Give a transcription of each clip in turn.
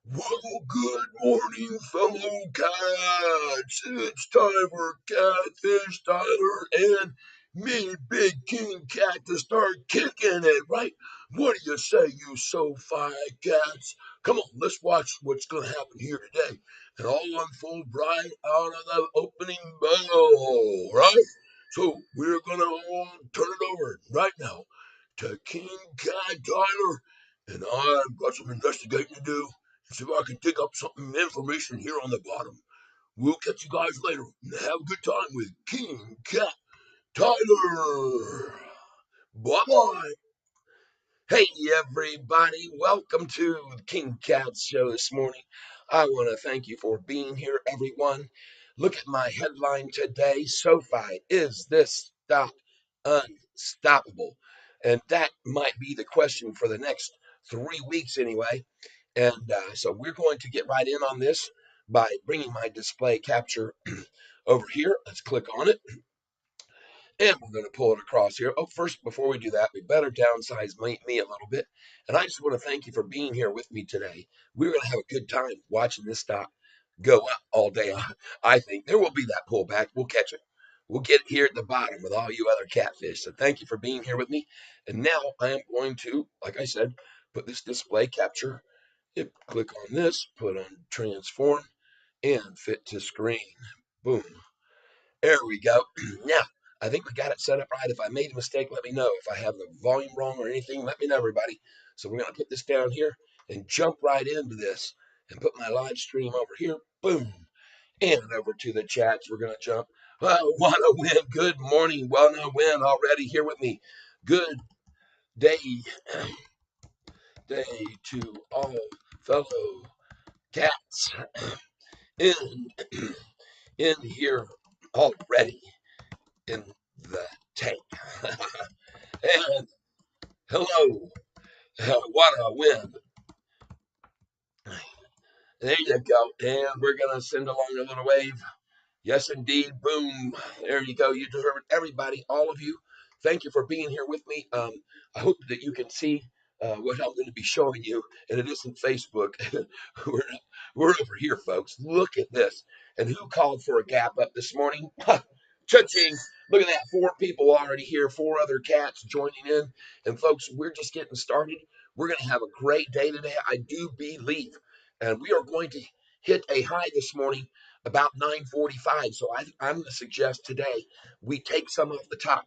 Well, good morning, fellow cats. It's time for Catfish Tyler and me, Big King Cat, to start kicking it, right? What do you say, you Sofi cats? Come on, let's watch what's going to happen here today. And all unfold right out of the opening bell, right? So we're going to all turn it over right now to King Cat Tyler. And I've got some investigating to do. See if I can dig up some information here on the bottom. We'll catch you guys later. Have a good time with King Cat Tyler. Bye bye. Hey, everybody. Welcome to the King Cat Show this morning. I want to thank you for being here, everyone. Look at my headline today. Sofi, is this stock unstoppable? And that might be the question for the next 3 weeks, anyway. And so we're going to get right in on this by bringing my display capture over here. Let's click on it. And we're going to pull it across here. Oh, first, before we do that, we better downsize me a little bit. And I just want to thank you for being here with me today. We're going to have a good time watching this stock go up all day. I think there will be that pullback. We'll catch it. We'll get here at the bottom with all you other catfish. So thank you for being here with me. And now I am going to, like I said, put this display capture. Click on this, put on transform, and fit to screen. Boom. There we go. Now, I think we got it set up right. If I made a mistake, let me know. If I have the volume wrong or anything, let me know, everybody. So we're going to put this down here and jump right into this and put my live stream over here. Boom. And over to the chats. We're going to jump. Wanna win. Good morning. Wanna win already here with me. Good day, day to all fellow cats in in here already in the tank. And hello, what a win. There you go. And we're going to send along a little wave. Yes, indeed. Boom. There you go. You deserve it. Everybody, all of you, thank you for being here with me. I hope that you can see what I'm going to be showing you, and it isn't Facebook. we're, we're over here, folks. Look at this. And who called for a gap up this morning? Cha-ching. Look at that. 4 people already here, 4 other cats joining in. And folks, we're just getting started. We're going to have a great day today, I do believe. And we are going to hit a high this morning about 9:45. So I'm going to suggest today we take some off the top.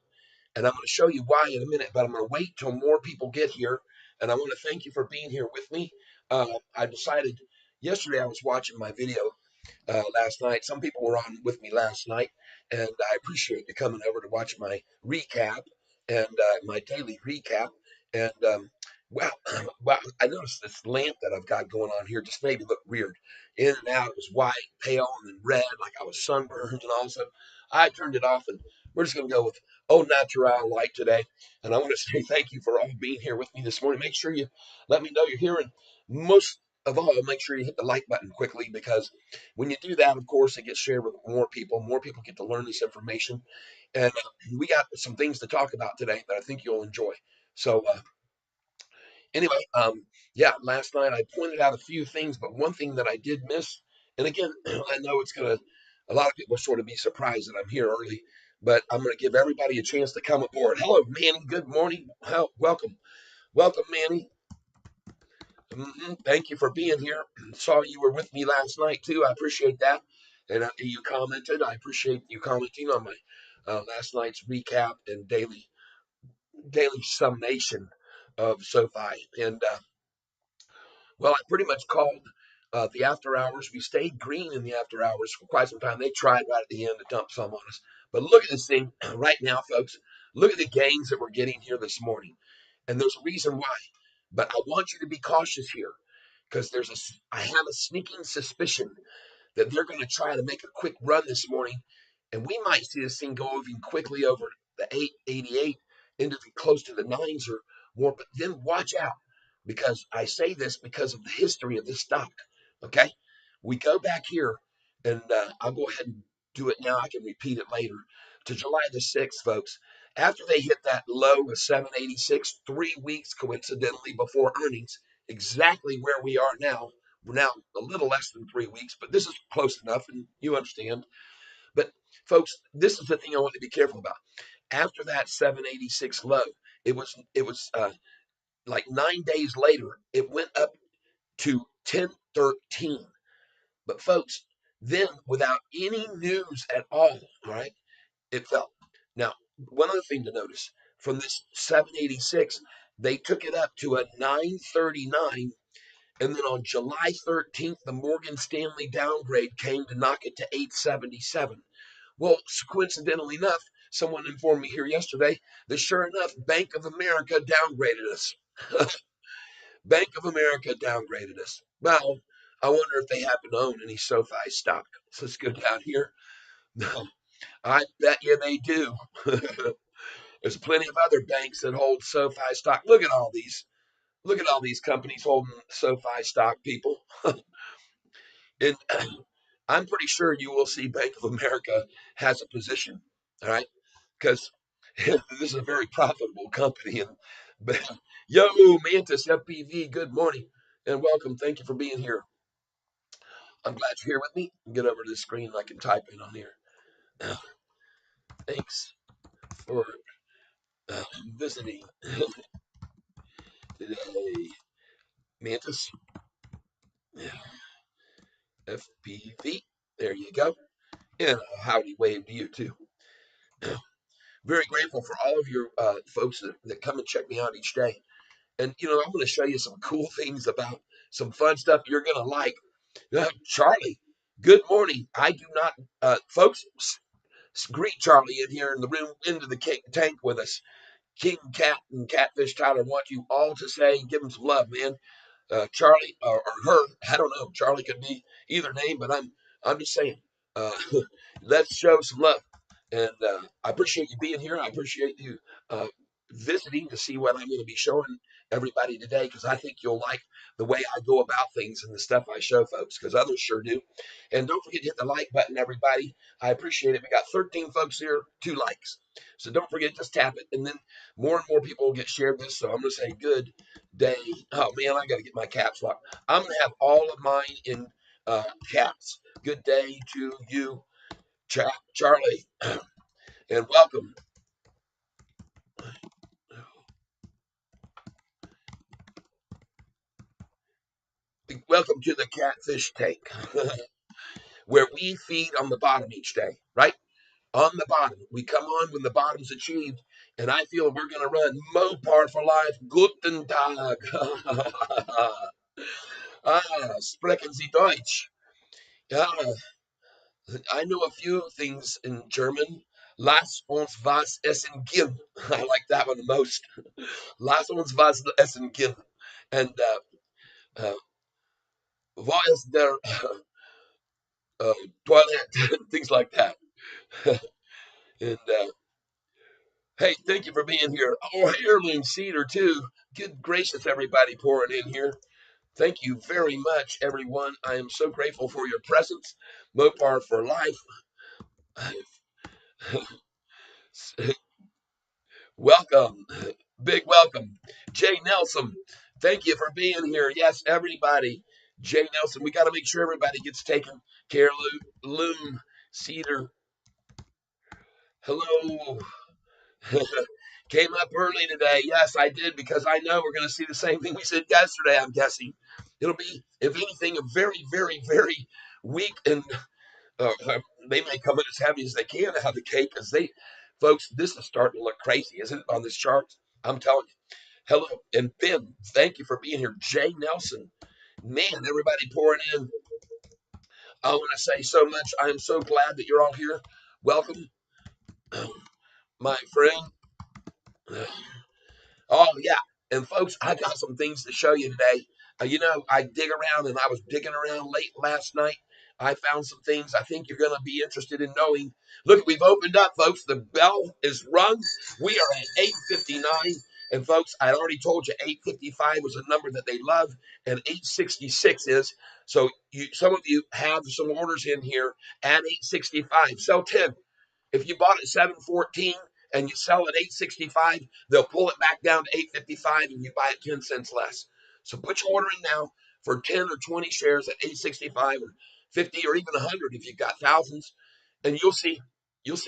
And I'm going to show you why in a minute, but I'm going to wait till more people get here. And I want to thank you for being here with me. I decided yesterday I was watching my video last night. Some people were on with me last night, and I appreciate you coming over to watch my recap and my daily recap. And wow, wow! I noticed this lamp that I've got going on here just made me look weird. In and out, it was white, pale, and then red, like I was sunburned, and all of a sudden I turned it off, and we're just going to go with au natural light today. And I want to say thank you for all being here with me this morning. Make sure you let me know you're here, and most of all, make sure you hit the like button quickly because when you do that, of course, it gets shared with more people. More people get to learn this information. And we got some things to talk about today that I think you'll enjoy. So, anyway, yeah, last night I pointed out a few things, but one thing that I did miss, and again, I know it's going to, a lot of people sort of be surprised that I'm here early, but I'm going to give everybody a chance to come aboard. Hello, Manny. Good morning. Welcome. Welcome, Manny. Thank you for being here. Saw you were with me last night too. I appreciate that. And you commented. I appreciate you commenting on my last night's recap and daily summation of SoFi. And well, I pretty much called the after hours. We stayed green in the after hours for quite some time. They tried right at the end to dump some on us. But look at this thing right now, folks. Look at the gains that we're getting here this morning. And there's a reason why. But I want you to be cautious here because I have a sneaking suspicion that they're going to try to make a quick run this morning, and we might see this thing go even quickly over the 888 into close to the nines or more. But then watch out because I say this because of the history of this stock. Okay, we go back here, and I'll go ahead and do it now. I can repeat it later to July the 6th, folks. After they hit that low of 786, 3 weeks coincidentally before earnings, exactly where we are now, We're now a little less than 3 weeks, but this is close enough, and you understand. But folks, this is the thing I want to be careful about. After that 786 low, it was like 9 days later, it went up to 1013. But folks, then without any news at all right, it fell. Now, one other thing to notice from this 786, they took it up to a 939. And then on July 13th, the Morgan Stanley downgrade came to knock it to 877. Well, coincidentally enough, someone informed me here yesterday that sure enough, Bank of America downgraded us. Bank of America downgraded us. Well, I wonder if they happen to own any SoFi stock. So let's go down here. No, I bet you they do. There's plenty of other banks that hold SoFi stock. Look at all these. Look at all these companies holding SoFi stock, people. And I'm pretty sure you will see Bank of America has a position. All right, because this is a very profitable company. And yo, Mantis FPV, good morning and welcome. Thank you for being here. I'm glad you're here with me. Get over to the screen and I can type in on here. Thanks for visiting today, Mantis FPV. There you go. And a howdy wave to you too. Very grateful for all of your folks that come and check me out each day. And I'm going to show you some cool things about some fun stuff you're going to like. Charlie, good morning. I do not, folks, greet Charlie in here in the room into the tank with us. King Cat and Catfish Tyler want you all to say, give them some love, man. Charlie or her, I don't know. Charlie could be either name, but I'm just saying. Uh, let's show some love, and I appreciate you being here. I appreciate you uh, visiting to see what I'm going to be showing everybody today because I think you'll like the way I go about things and the stuff I show folks because others sure do. And don't forget to hit the like button, everybody. I appreciate it. We got 13 folks here, 2 likes. So don't forget, just tap it, and then more and more people will get shared this. So I'm going to say good day. Oh man, I got to get my caps locked. I'm going to have all of mine in caps. Good day to you, Charlie, and welcome. Welcome to the Catfish Tank, where we feed on the bottom each day, right? On the bottom. We come on when the bottom's achieved, and I feel we're going to run Mopar for life. Guten Tag. Sprechen Sie Deutsch. Ja, I know a few things in German. Lass uns was essen gehen. I like that one the most. Lass uns was essen gehen. And wo ist der toilet? Things like that. And hey, thank you for being here. Oh, heirloom cedar too. Good gracious, everybody pouring in here. Thank you very much, everyone. I am so grateful for your presence. Mopar for life. Welcome. Big welcome. Jay Nelson, thank you for being here. Yes, everybody. Jay Nelson, we got to make sure everybody gets taken care of. Loom, Cedar, hello. Came up early today. Yes, I did because I know we're going to see the same thing we said yesterday, I'm guessing. It'll be, if anything, a very, very, very weak and they may come in as heavy as they can out of the cake because folks, this is starting to look crazy, isn't it, on this chart? I'm telling you. Hello, and Ben, thank you for being here. Jay Nelson, man, everybody pouring in. I want to say so much. I am so glad that you're all here. Welcome, my friend. Oh, yeah. And folks, I got some things to show you today. I dig around and I was digging around late last night. I found some things I think you're going to be interested in knowing. Look, we've opened up, folks. The bell is rung. We are at 8:59. And folks, I already told you 8:55 was a number that they love, and 8:66 is. So some of you have some orders in here at 8:65. Sell 10. If you bought at 714 and you sell at 865, they'll pull it back down to 855 and you buy it 10 cents less. So put your order in now. for 10 or 20 shares at 865 or 50 or even 100 if you've got thousands, and you'll see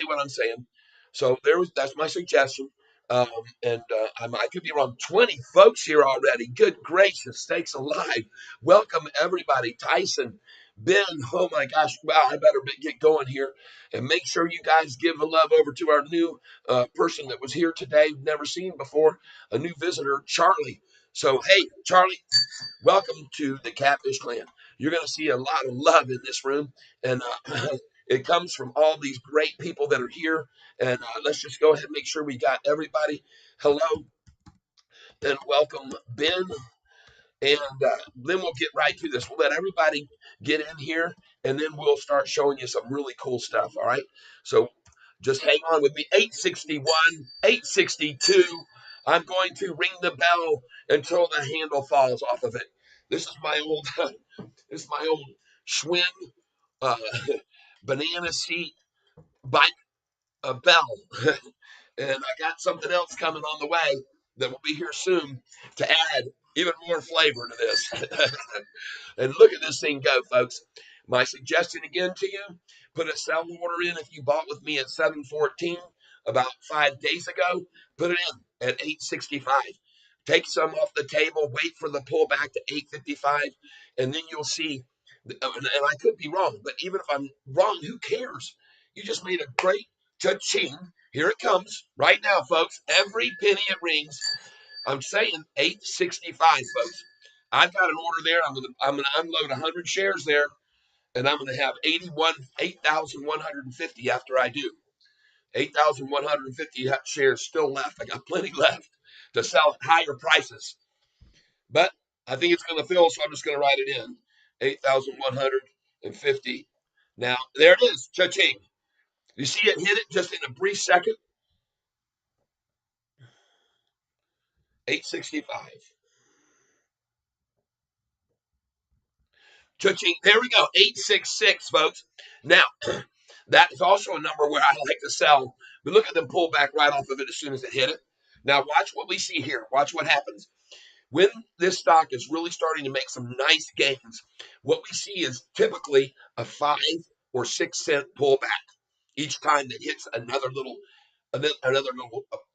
what I'm saying. So that's my suggestion. Um, and I could be wrong. 20 folks here already. Good gracious, sakes alive! Welcome everybody. Tyson, Ben. Oh my gosh! Wow, I better get going here and make sure you guys give a love over to our new person that was here today, never seen before, a new visitor, Charlie. So hey, Charlie, welcome to the Catfish Clan. You're going to see a lot of love in this room, and it comes from all these great people that are here. And let's just go ahead and make sure we got everybody. Hello and welcome, Ben. And then we'll get right to this. We'll let everybody get in here, and then we'll start showing you some really cool stuff. All right. So just hang on with me. 861, 862. I'm going to ring the bell until the handle falls off of it. This is my old, this is my old Schwinn uh, banana seat bike bell. And I got something else coming on the way that will be here soon to add even more flavor to this. And look at this thing go, folks. My suggestion again to you, put a sell order in if you bought with me at 714 about 5 days ago. Put it in at 865. Take some off the table, wait for the pullback to 855, and then you'll see. And I could be wrong, but even if I'm wrong, who cares? You just made a great cha-ching. Here it comes right now, folks. Every penny it rings. I'm saying 865, folks. I've got an order there. I'm gonna unload 100 shares there, and I'm gonna have 8,150 after I do. 8,150 shares still left. I got plenty left to sell at higher prices, but I think it's gonna fill, so I'm just gonna write it in. 8,150. Now there it is. Cha-ching. You see it hit it just in a brief second. 865. Cha-ching. There we go. 866, folks. Now that is also a number where I like to sell. But look at them pull back right off of it as soon as it hit it. Now watch what we see here. Watch what happens. When this stock is really starting to make some nice gains, what we see is typically a 5 or 6 cent pullback each time that hits another little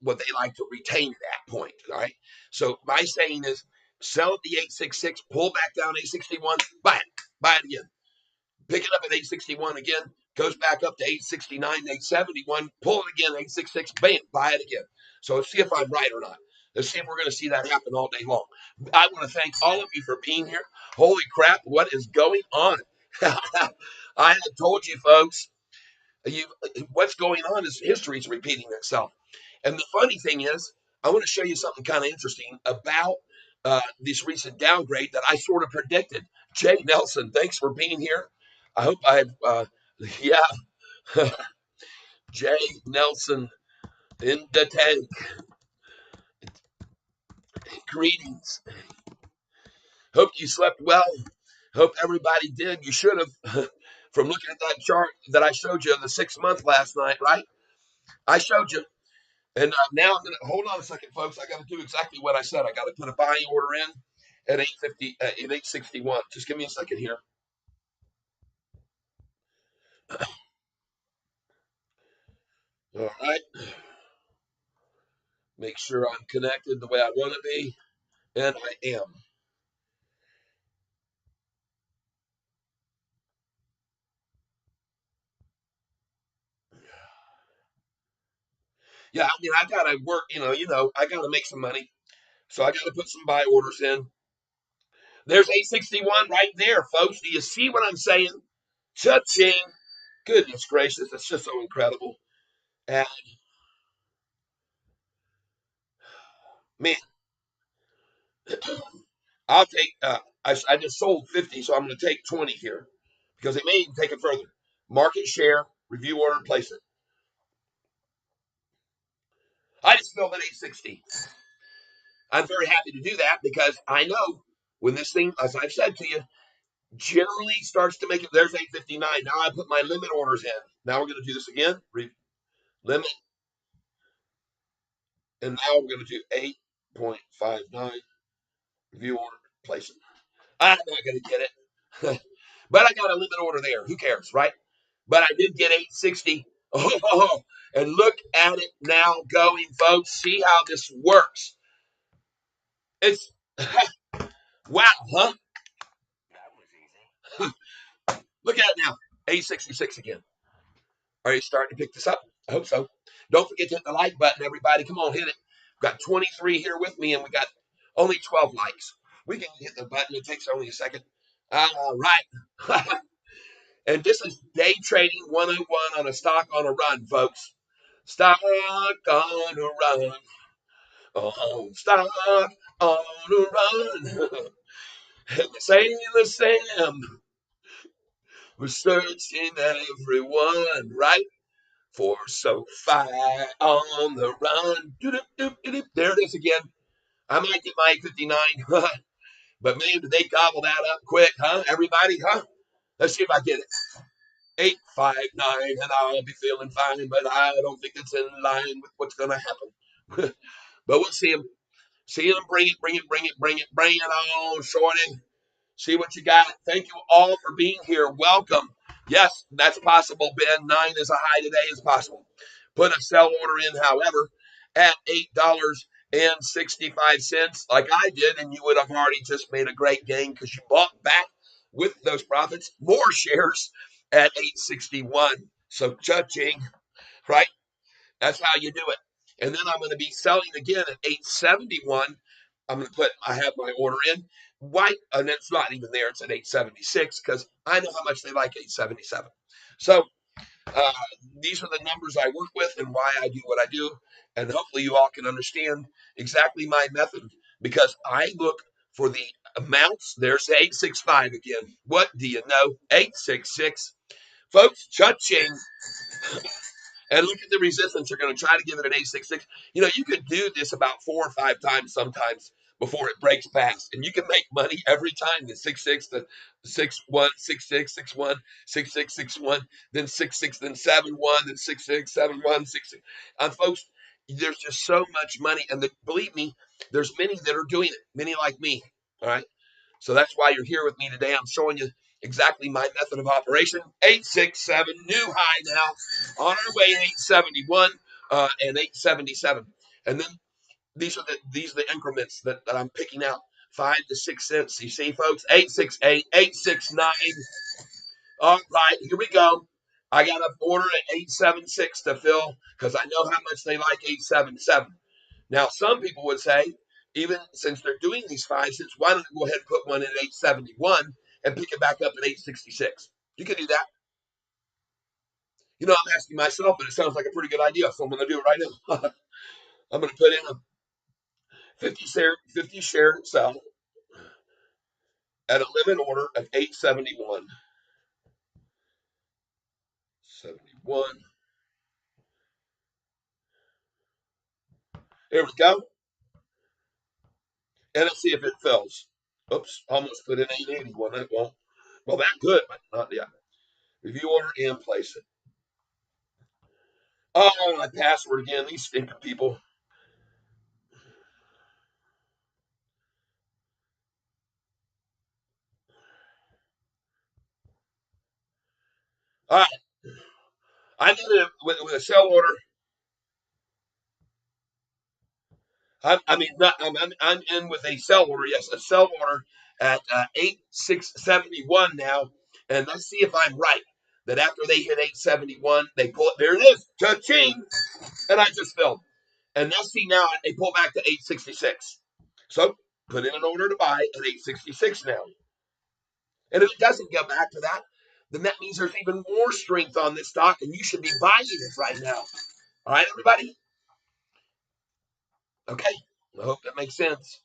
what they like to retain at that point. All right. So my saying is sell at the 866, pull back down 861, buy it again. Pick it up at 861 again, goes back up to 869, 871, pull it again, 866, bam, buy it again. So let's see if I'm right or not. Let's see if we're going to see that happen all day long. I want to thank all of you for being here. Holy crap, what is going on? I had told you, folks, you, what's going on is history is repeating itself. And the funny thing is, I want to show you something kind of interesting about this recent downgrade that I sort of predicted. Jay Nelson, thanks for being here. I hope yeah, Jay Nelson in the tank. Greetings. Hope you slept well. Hope everybody did. You should have. From looking at that chart that I showed you, the 6 month last night, right? I showed you. And now I'm going to hold on a second, folks. I got to do exactly what I said. I got to put a buying order in at 850, at 861. Just give me a second here. All right. Make sure I'm connected the way I want to be. And I am. Yeah, I mean, I got to work, I got to make some money. So I got to put some buy orders in. There's 861 right there, folks. Do you see what I'm saying? Cha-ching. Goodness gracious. It's just so incredible. And man, I'll take, I just sold 50, so I'm going to take 20 here because it may even take it further. Market share, review order, place it. I just filled at 860. I'm very happy to do that because I know when this thing, as I've said to you, generally starts to make it. There's 859. Now I put my limit orders in. Now we're going to do this again. Limit. And now we're going to do 8.59. Review order. Place it. I'm not going to get it. But I got a limit order there. Who cares, right? But I did get 860. Oh, and look at it now going, folks. See how this works. It's wow, huh? Look at it now. 866 again. Are you starting to pick this up? I hope so. Don't forget to hit the like button, everybody. Come on, hit it. We've got 23 here with me, and we got only 12 likes. We can hit the button. It takes only a second. All right. And this is day trading 101 on a stock on a run, folks. Stock on a run. Oh, stock on a run. And Sailor Sam was searching everyone, right? For Sofi on the run. There it is again. I might get my 59, but man, did they gobble that up quick, huh? Everybody, huh? Let's see if I get it. 859, and I'll be feeling fine, but I don't think it's in line with what's going to happen. But we'll see him. See him. Bring it, bring it, bring it, bring it, bring it on, Shorty. See what you got. Thank you all for being here. Welcome. Yes, that's possible, Ben. 9 is a high today is possible. Put a sell order in, however, at $8.65, like I did, and you would have already just made a great gain because you bought back with those profits more shares at 861. So judging, right? That's how you do it. And then I'm going to be selling again at 871. I'm going to I have my order in. Why? And it's not even there. It's at 876 because I know how much they like 877. So uh, these are the numbers I work with and why I do what I do. And hopefully you all can understand exactly my method because I look for the amounts. There's 865 again. What do you know? 866. Folks, cha-ching. And look at the resistance. They're going to try to give it an 866. You know, you could do this about 4 or 5 times sometimes before it breaks past. And you can make money every time. The 66, the 61, 66, 61, 66, 61, then 66, then 71, then 66, 71, 66. Folks, there's just so much money. And believe me, there's many that are doing it, many like me. All right. So that's why you're here with me today. I'm showing you exactly my method of operation. 867, new high now. On our way, 871 and 877. And then these are the increments that I'm picking out. 5 to 6 cents. You see, folks? 868, 869. All right, here we go. I got an order at 876 to fill because I know how much they like 877. Now, some people would say, even since they're doing these 5 cents, why don't you go ahead and put one at 871 and pick it back up at 866? You can do that. You know, I'm asking myself, but it sounds like a pretty good idea, so I'm going to do it right now. I'm going to put in a 50 share sell at a limit order of 871. 71. There we go. And let's see if it fills. Oops, almost put in 881. That won't. Well, that could, but not yet. Review order and place it. Oh, my password again. These stinking people. All right. I did it with a sell order. I mean, not, I'm in with a sell order. Yes, a sell order at 8,671 now. And let's see if I'm right. That after they hit 871, they pull it. There it is. Cha-ching. And I just filled. And let's see now, they pull back to 866. So put in an order to buy at 866 now. And if it doesn't go back to that, then that means there's even more strength on this stock, and you should be buying it right now. All right, everybody? Okay. I hope that makes sense.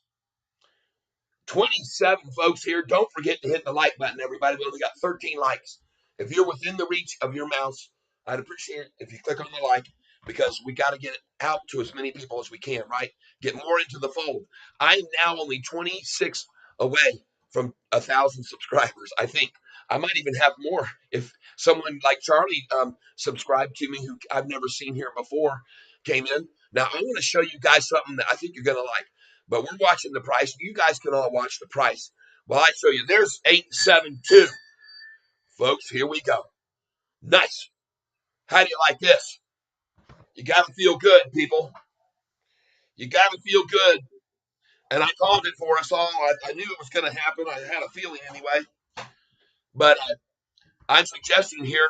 27 folks here. Don't forget to hit the like button, everybody. We only got 13 likes. If you're within the reach of your mouse, I'd appreciate it if you click on the like because we got to get it out to as many people as we can, right? Get more into the fold. I'm now only 26 away from 1,000 subscribers. I think I might even have more if someone like Charlie subscribed to me who I've never seen here before came in. Now, I want to show you guys something that I think you're going to like. But we're watching the price. You guys can all watch the price. Well, I show you. There's 872. Folks, here we go. Nice. How do you like this? You got to feel good, people. You got to feel good. And I called it for us all. I knew it was going to happen. I had a feeling anyway. But I'm suggesting here,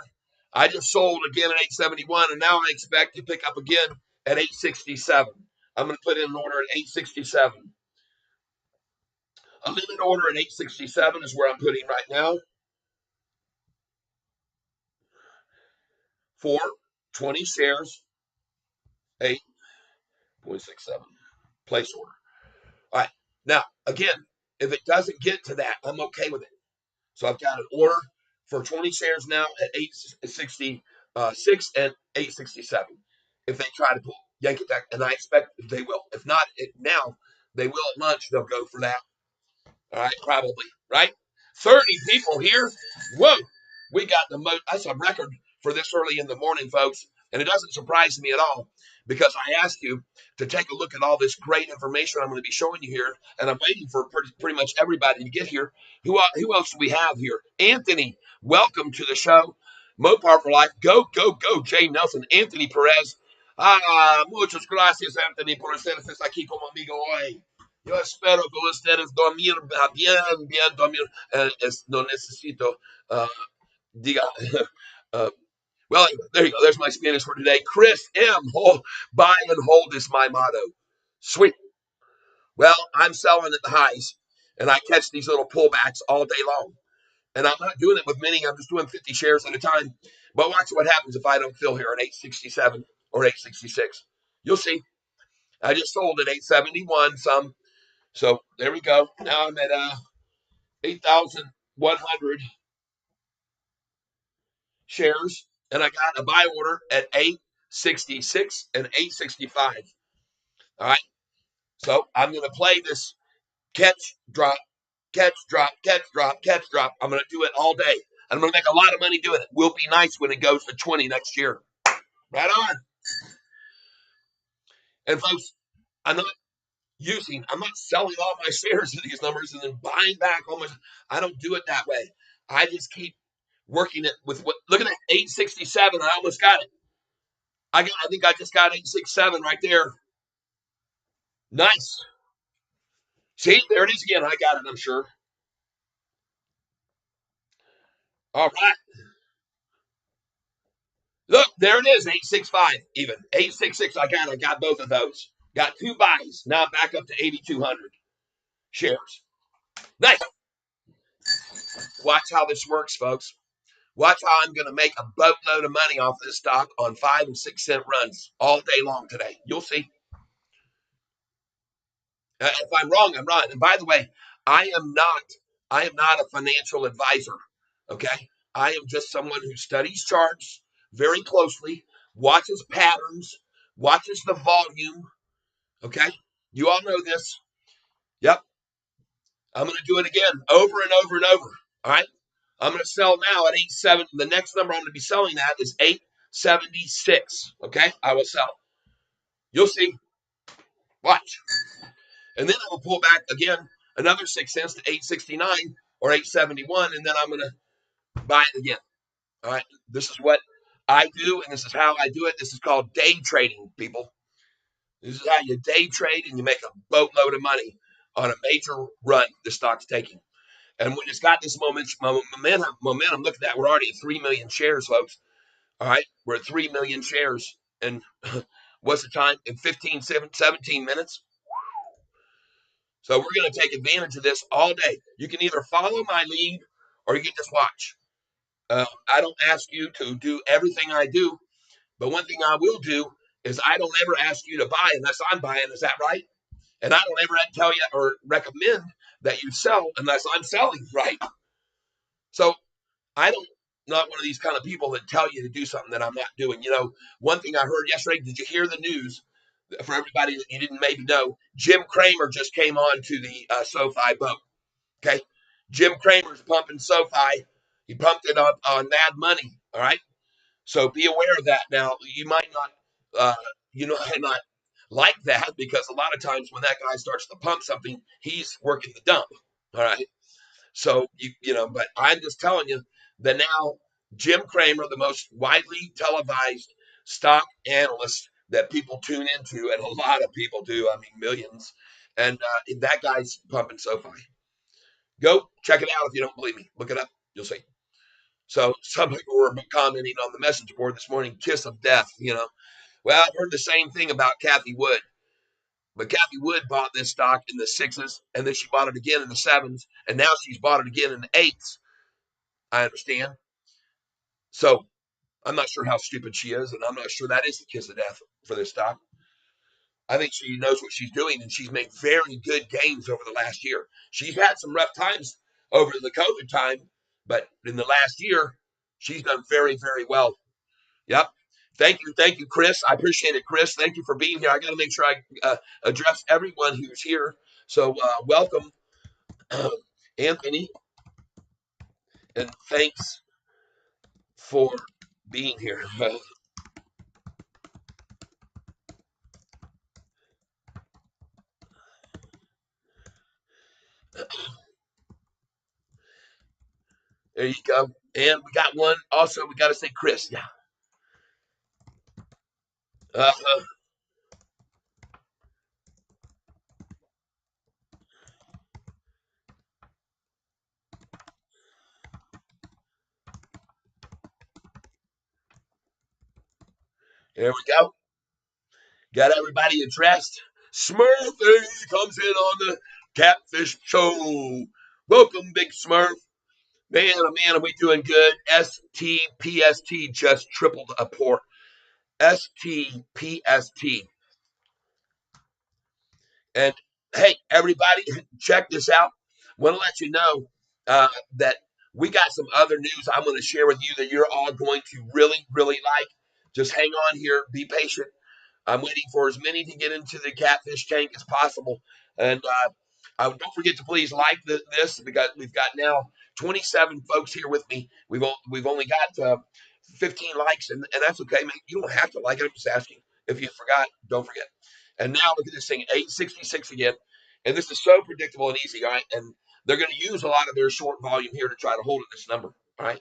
I just sold again at 871, and now I expect to pick up again at 867. I'm going to put in an order at 867. A limit order at 867 is where I'm putting right now for 20 shares, 8.67. Place order. All right. Now, again, if it doesn't get to that, I'm okay with it. So I've got an order for 20 shares now at 866 and 867. If they try to yank it back, and I expect they will. If not, now they will at lunch. They'll go for that. All right, probably, right? 30 people here. Whoa, we got the most. That's a record for this early in the morning, folks. And it doesn't surprise me at all because I asked you to take a look at all this great information I'm going to be showing you here. And I'm waiting for pretty much everybody to get here. Who else do we have here? Anthony, welcome to the show. Mopar for life. Go, go, go. Jay Nelson, Anthony Perez. Muchas gracias, Anthony, por estar aquí como amigo hoy. Yo espero que ustedes dormir bien dormir. No necesito, diga. Uh, well, anyway, there you go. There's my Spanish for today. Chris M. Buy and hold is my motto. Sweet. Well, I'm selling at the highs, and I catch these little pullbacks all day long. And I'm not doing it with many. I'm just doing 50 shares at a time. But watch what happens if I don't fill here at 867 or 866. You'll see. I just sold at 871 some. So there we go. Now I'm at 8,100 shares, and I got a buy order at 866 and 865. All right. So I'm going to play this catch, drop, catch, drop, catch, drop, catch, drop. I'm going to do it all day. And I'm going to make a lot of money doing it. Will be nice when it goes to 20 next year. Right on. And folks, I'm not I'm not selling all my shares of these numbers and then buying back all my. I don't do it that way. I just keep working it with what. Look at that, 867. I almost got it. I think I just got 867 right there. Nice. See, there it is again. I got it, I'm sure. All right. Look, there it is, 865 even. 866, I got it. I got both of those. Got two buys. Now I'm back up to 8,200 shares. Nice. Watch how this works, folks. Watch how I'm going to make a boatload of money off this stock on 5 and 6 cent runs all day long today. You'll see. If I'm wrong, I'm right. And by the way, I am not a financial advisor. Okay, I am just someone who studies charts very closely, watches patterns, watches the volume. Okay, you all know this. Yep, I'm going to do it again over and over and over. All right, I'm going to sell now at 8.7. The next number I'm going to be selling at is 8.76. Okay, I will sell. You'll see. Watch. And then I will pull back again another 6 cents to 869 or 871, and then I'm going to buy it again. All right. This is what I do, and this is how I do it. This is called day trading, people. This is how you day trade and you make a boatload of money on a major run the stock's taking. And when it's got this momentum, look at that. We're already at 3 million shares, folks. All right. We're at 3 million shares. And what's the time? In 17 minutes. So we're going to take advantage of this all day. You can either follow my lead or you can just watch. I don't ask you to do everything I do, but one thing I will do is I don't ever ask you to buy unless I'm buying. Is that right? And I don't ever tell you or recommend that you sell unless I'm selling, right? So I don't not one of these kind of people that tell you to do something that I'm not doing. You know, one thing I heard yesterday. Did you hear the news? For everybody that you didn't maybe know, Jim Cramer just came on to the SoFi boat. Okay, Jim Cramer's pumping SoFi. He pumped it up on Mad Money. All right, so be aware of that. Now you might not, not like that because a lot of times when that guy starts to pump something, he's working the dump. All right, So but I'm just telling you that now Jim Cramer, the most widely televised stock analyst that people tune into, and a lot of people do, I mean millions, and that guy's pumping Sofi. Go check it out if you don't believe me. Look it up. You'll see. So some people were commenting on the message board this morning, kiss of death. Well, I've heard the same thing about Kathy Wood. But Kathy Wood bought this stock in the sixes, and then she bought it again in the sevens, and now she's bought it again in the eights. I understand. So I'm not sure how stupid she is, and I'm not sure that is the kiss of death for this stock. I think she knows what she's doing, and she's made very good gains over the last year. She's had some rough times over the COVID time, but in the last year, she's done very, very well. Yep. Thank you, Chris. I appreciate it, Chris. Thank you for being here. I got to make sure I address everyone who's here. So welcome, Anthony, and thanks for being here. There you go. And we got one. Also, we got to say Chris. Yeah. Uh, there we go. Got everybody addressed. Smurfy comes in on the Catfish Show. Welcome, Big Smurf. Man, oh man, are we doing good? STPST just tripled a port. STPST. And hey, everybody, check this out. Want to let you know that we got some other news I'm going to share with you that you're all going to really, really like. Just hang on here. Be patient. I'm waiting for as many to get into the catfish tank as possible. And don't forget to please like this because we've got now 27 folks here with me. We've only got 15 likes, and that's okay, man. You don't have to like it. I'm just asking. If you forgot, don't forget. And now look at this thing, 866 again. And this is so predictable and easy, all right? And they're going to use a lot of their short volume here to try to hold at this number, all right?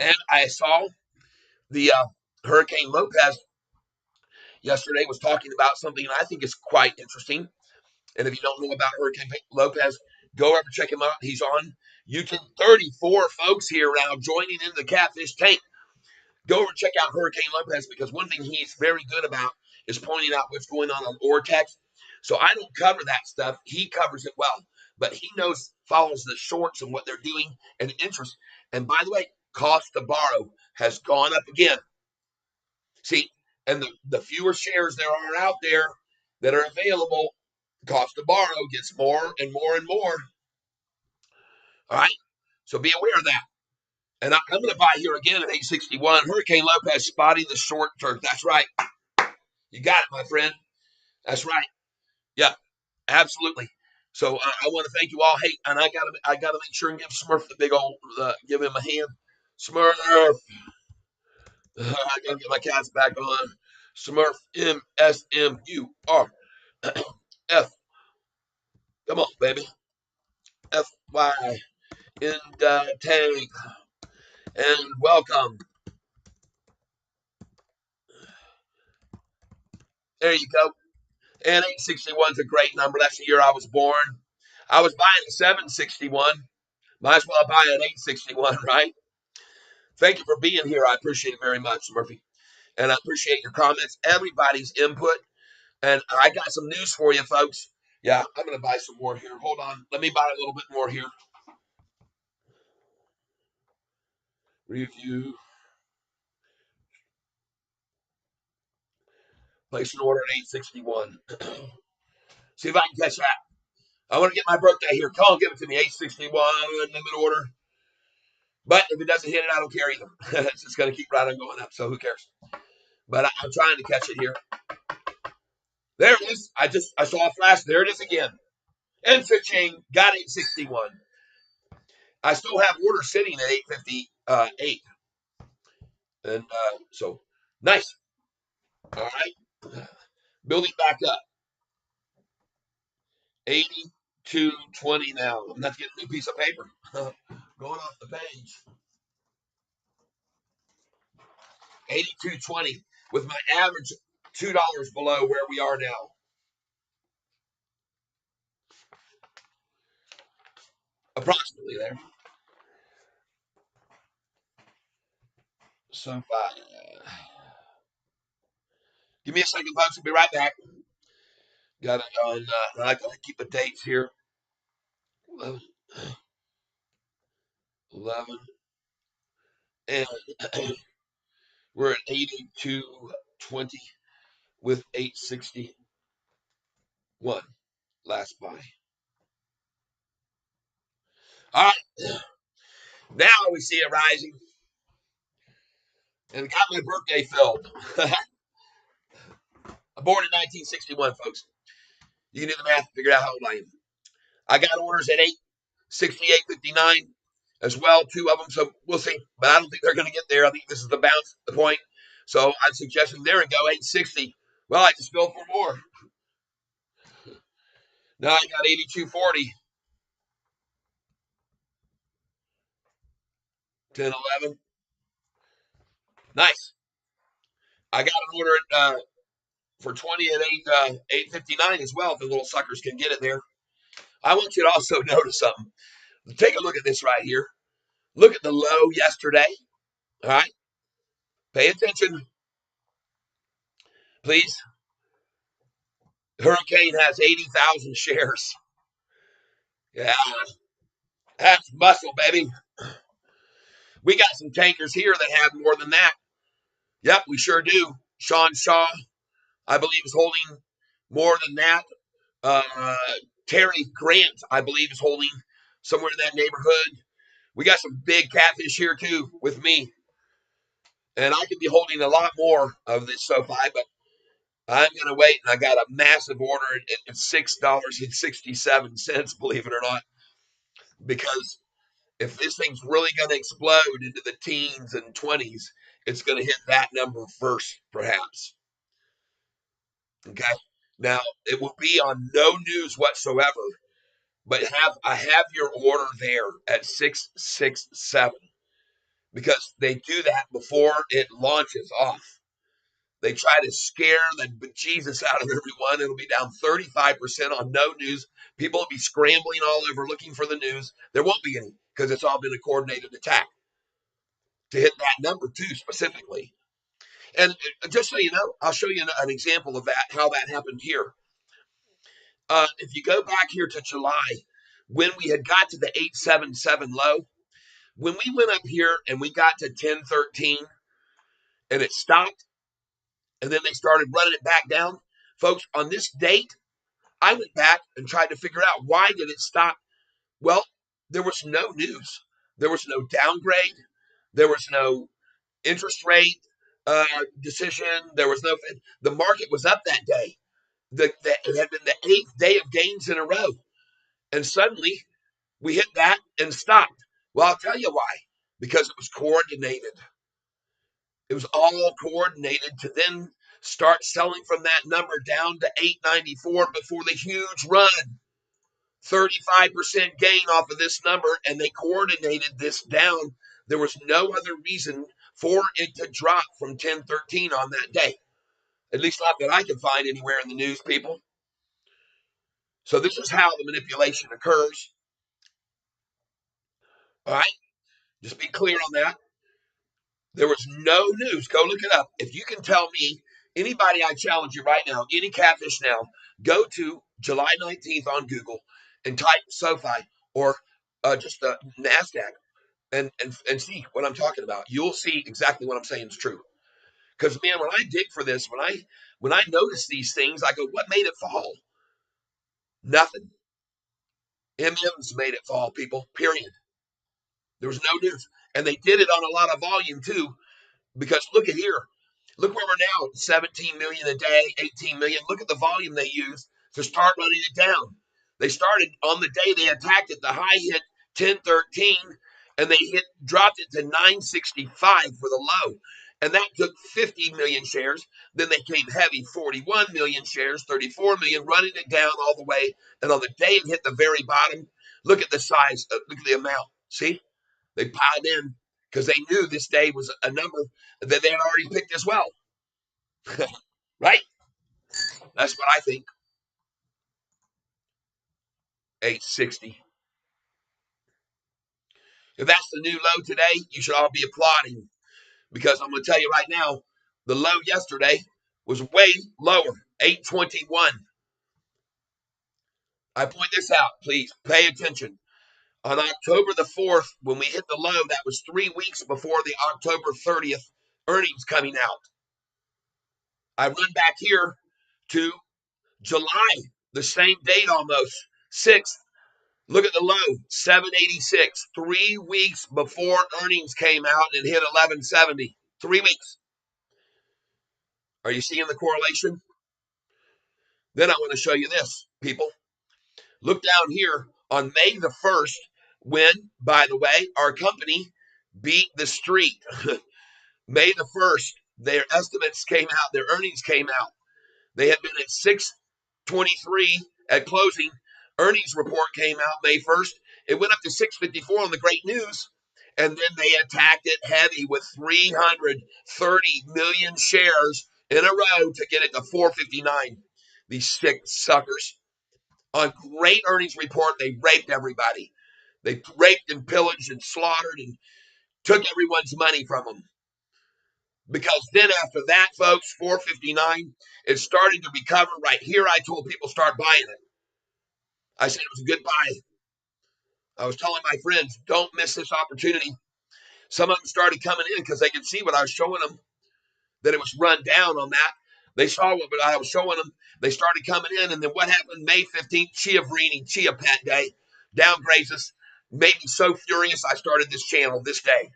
And I saw the Hurricane Lopez yesterday was talking about something that I think is quite interesting. And if you don't know about Hurricane Lopez, go over check him out. He's on YouTube. 34 folks here now joining in the catfish tank. Go over and check out Hurricane Lopez because one thing he's very good about is pointing out what's going on Ortex. So I don't cover that stuff. He covers it well, but he follows the shorts and what they're doing and interest. And by the way, cost to borrow has gone up again. See, and the fewer shares there are out there that are available, cost to borrow gets more and more and more. All right. So be aware of that. And I'm going to buy here again at 861. Hurricane Lopez spotting the short turk. That's right. You got it, my friend. That's right. Yeah, absolutely. So I want to thank you all. Hey, and I gotta make sure and give Smurf the big old give him a hand. Smurf. I gotta get my cats back on. Smurf MSMUR F. Come on, baby. FY in the tank. And welcome. There you go. And 861 is a great number. That's the year I was born. I was buying at 761. Might as well buy at 861, right? Thank you for being here. I appreciate it very much, Murphy. And I appreciate your comments, everybody's input. And I got some news for you, folks. Yeah, I'm going to buy some more here. Hold on. Let me buy a little bit more here. Review. Place an order at 861. See if I can catch that. I want to get my birthday here. Come on, give it to me. 861, limit order. But if it doesn't hit it, I don't care either. It's just going to keep right on going up. So who cares? But I'm trying to catch it here. There it is. I saw a flash. There it is again. And chain got 861. I still have orders sitting at 858. And so nice. All right. Building back up. 80. 82.20 now. I'm not getting a new piece of paper. Going off the page. 82.20 with my average $2 below where we are now. Approximately there. So give me a second, folks. I'll be right back. Got it on. I gotta keep the dates here. 11, 11 and we're at 82.20 with 861 last buy. All right, now we see it rising and got my birthday filled. I'm born in 1961, folks. You can do the math, figure out how old I am. I got orders at 868.59 as well, two of them. So we'll see. But I don't think they're going to get there. I think this is the bounce, the point. So I'm suggesting there and go 860. Well, I just filled for more. Now I got 82.40. 10, 11. Nice. I got an order for 20 at 859 as well. If the little suckers can get it there. I want you to also notice something. Take a look at this right here. Look at the low yesterday. All right. Pay attention, please. Hurricane has 80,000 shares. Yeah, that's muscle, baby. We got some tankers here that have more than that. Yep, we sure do. Sean Shaw, I believe, is holding more than that. Uh, Terry Grant, I believe, is holding somewhere in that neighborhood. We got some big catfish here, too, with me. And I could be holding a lot more of this Sofi, but I'm going to wait. And I got a massive order at $6.67, believe it or not, because if this thing's really going to explode into the teens and 20s, it's going to hit that number first, perhaps. Okay. Now, it will be on no news whatsoever, but I have your order there at 667 because they do that before it launches off. They try to scare the bejesus out of everyone. It'll be down 35% on no news. People will be scrambling all over looking for the news. There won't be any because it's all been a coordinated attack to hit that number too specifically. And just so you know, I'll show you an example of that, how that happened here. If you go back here to July, when we had got to the 877 low, when we went up here and we got to 1013 and it stopped, and then they started running it back down, folks, on this date, I went back and tried to figure out why did it stop. Well, there was no news. There was no downgrade. There was no interest rate decision. There was no. The market was up that day. It had been the 8th day of gains in a row, and suddenly we hit that and stopped. Well, I'll tell you why. Because it was coordinated. It was all coordinated to then start selling from that number down to 894 before the huge run. 35% gain off of this number, and they coordinated this down. There was no other reason for it to drop from 1013 on that day. At least not that I can find anywhere in the news, people. So this is how the manipulation occurs. All right? Just be clear on that. There was no news. Go look it up. If you can tell me, anybody, I challenge you right now, any catfish now, go to July 19th on Google and type SoFi or just the NASDAQ and see what I'm talking about. You'll see exactly what I'm saying is true. Because, man, when I dig for this, when I notice these things, I go, what made it fall? Nothing. MMs made it fall, people, period. There was no news. And they did it on a lot of volume, too. Because look at here. Look where we're now, 17 million a day, 18 million. Look at the volume they used to start running it down. They started on the day they attacked it. The high hit 1013, and they dropped it to 965 for the low. And that took 50 million shares. Then they came heavy, 41 million shares, 34 million, running it down all the way. And on the day it hit the very bottom, look at the size, look at the amount. See, they piled in because they knew this day was a number that they had already picked as well. Right? That's what I think. 860. If that's the new low today, you should all be applauding because I'm going to tell you right now, the low yesterday was way lower, 821. I point this out, please pay attention. On October the 4th, when we hit the low, that was 3 weeks before the October 30th earnings coming out. I run back here to July, the same date almost, 6th. Look at the low, 786, 3 weeks before earnings came out and hit 1170. 3 weeks. Are you seeing the correlation? Then I want to show you this, people. Look down here on May the 1st, when, by the way, our company beat the street. May the 1st, their estimates came out, their earnings came out. They had been at 623 at closing. Earnings report came out May 1st. It went up to 654 on the great news. And then they attacked it heavy with 330 million shares in a row to get it to 459. These sick suckers. On great earnings report, they raped everybody. They raped and pillaged and slaughtered and took everyone's money from them. Because then after that, folks, 459, it started to recover right here. I told people start buying it. I said it was a good buy. I was telling my friends, don't miss this opportunity. Some of them started coming in because they could see what I was showing them, that it was run down on that. They saw what I was showing them. They started coming in. And then what happened May 15th? Chia Pet Day. Downgrades us. Made me so furious I started this channel this day.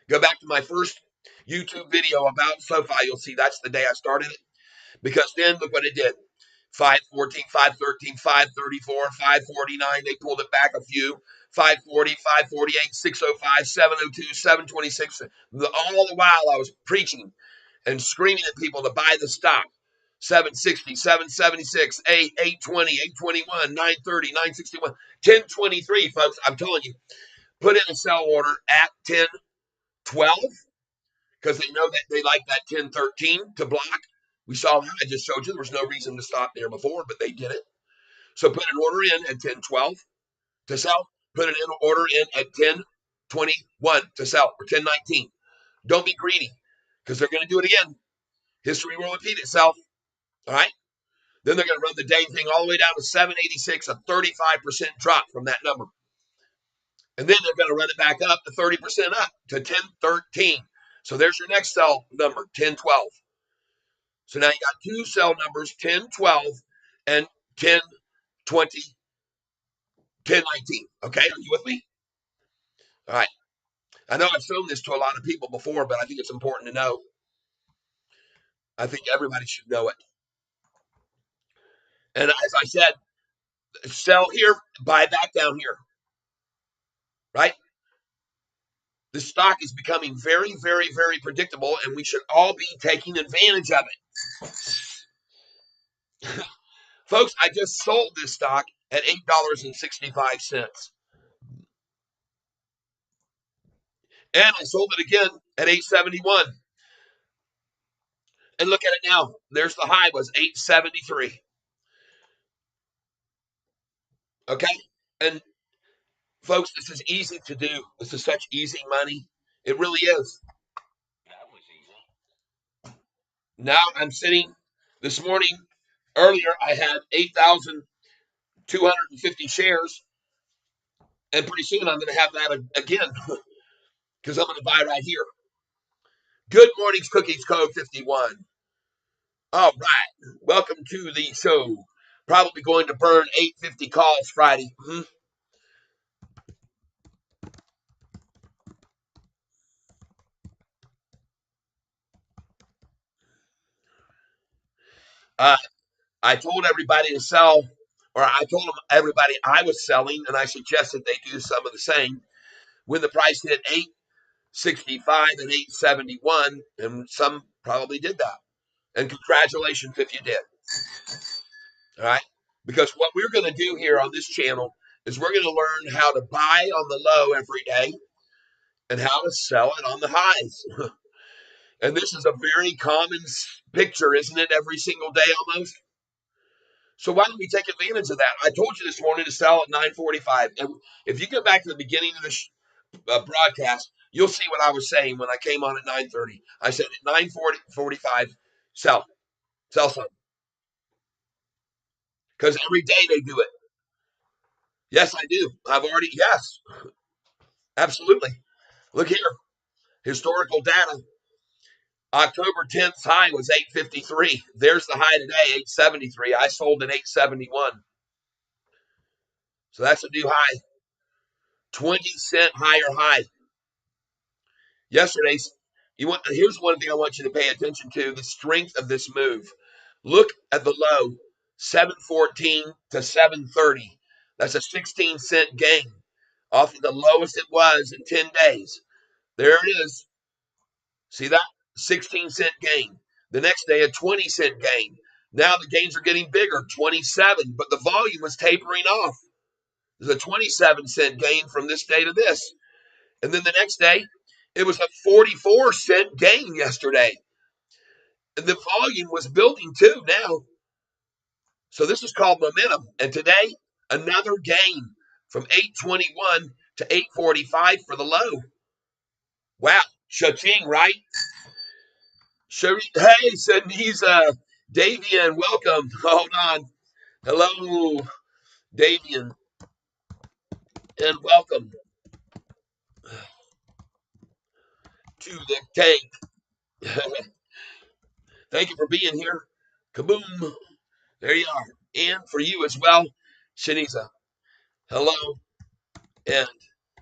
Go back to my first YouTube video about Sofi. You'll see that's the day I started it. Because then look what it did. 514, 513, 534, 549. They pulled it back a few. 540, 548, 605, 702, 726. All the while I was preaching and screaming at people to buy the stock. 760, 776, 8, 820, 821, 930, 961, 1023, folks. I'm telling you, put in a sell order at 1012 because they know that they like that 1013 to block. We saw that. I just showed you there was no reason to stop there before, but they did it. So put an order in at 1012 to sell. Put an order in at 1021 to sell or 1019. Don't be greedy because they're going to do it again. History will repeat itself. All right. Then they're going to run the dang thing all the way down to 786, a 35% drop from that number. And then they're going to run it back up to 30% up to 1013. So there's your next sell number, 1012. So now you got two cell numbers, 1012 and 1020, 1019. Okay, are you with me? All right. I know I've shown this to a lot of people before, but I think it's important to know. I think everybody should know it. And as I said, sell here, buy back down here. Right? The stock is becoming very, very, very predictable, and we should all be taking advantage of it. Folks, I just sold this stock at $8.65. And I sold it again at 871. And look at it now. There's the high was 873. Okay? And folks, this is easy to do. This is such easy money. It really is. That was easy. Now I'm sitting this morning. Earlier, I had 8,250 shares. And pretty soon I'm going to have that again because I'm going to buy right here. Good morning's Cookies Code 51. All right. Welcome to the show. Probably going to burn 850 calls Friday. Uh, I told everybody to sell, or I told everybody I was selling, and I suggested they do some of the same. When the price hit 65 at 871, and some probably did that. And congratulations if you did. All right. Because what we're going to do here on this channel is we're going to learn how to buy on the low every day and how to sell it on the highs. And this is a very common picture, isn't it? Every single day almost. So why don't we take advantage of that? I told you this morning to sell at 9:45. And if you go back to the beginning of the broadcast, you'll see what I was saying when I came on at 9:30. I said at 9:45, sell, sell some. Because every day they do it. Yes, I do. Yes, absolutely. Look here, historical data. October 10th high was 853. There's the high today, 873. I sold at 871. So that's a new high. 20-cent higher high. Yesterday's here's one thing I want you to pay attention to, the strength of this move. Look at the low, 714 to 730. That's a 16-cent gain off of the lowest it was in 10 days. There it is. See that? 16-cent gain. The next day, a 20-cent gain. Now the gains are getting bigger, 27, but the volume was tapering off. There's a 27-cent gain from this day to this. And then the next day, it was a 44-cent gain yesterday. And the volume was building too now. So this is called momentum. And today, another gain from 821 to 845 for the low. Wow. Cha-ching, right? Hey, Saniza, Davian, welcome. Hold on. Hello, Davian, and welcome to the tank. Thank you for being here. Kaboom. There you are. And for you as well, Shaniza. Hello, and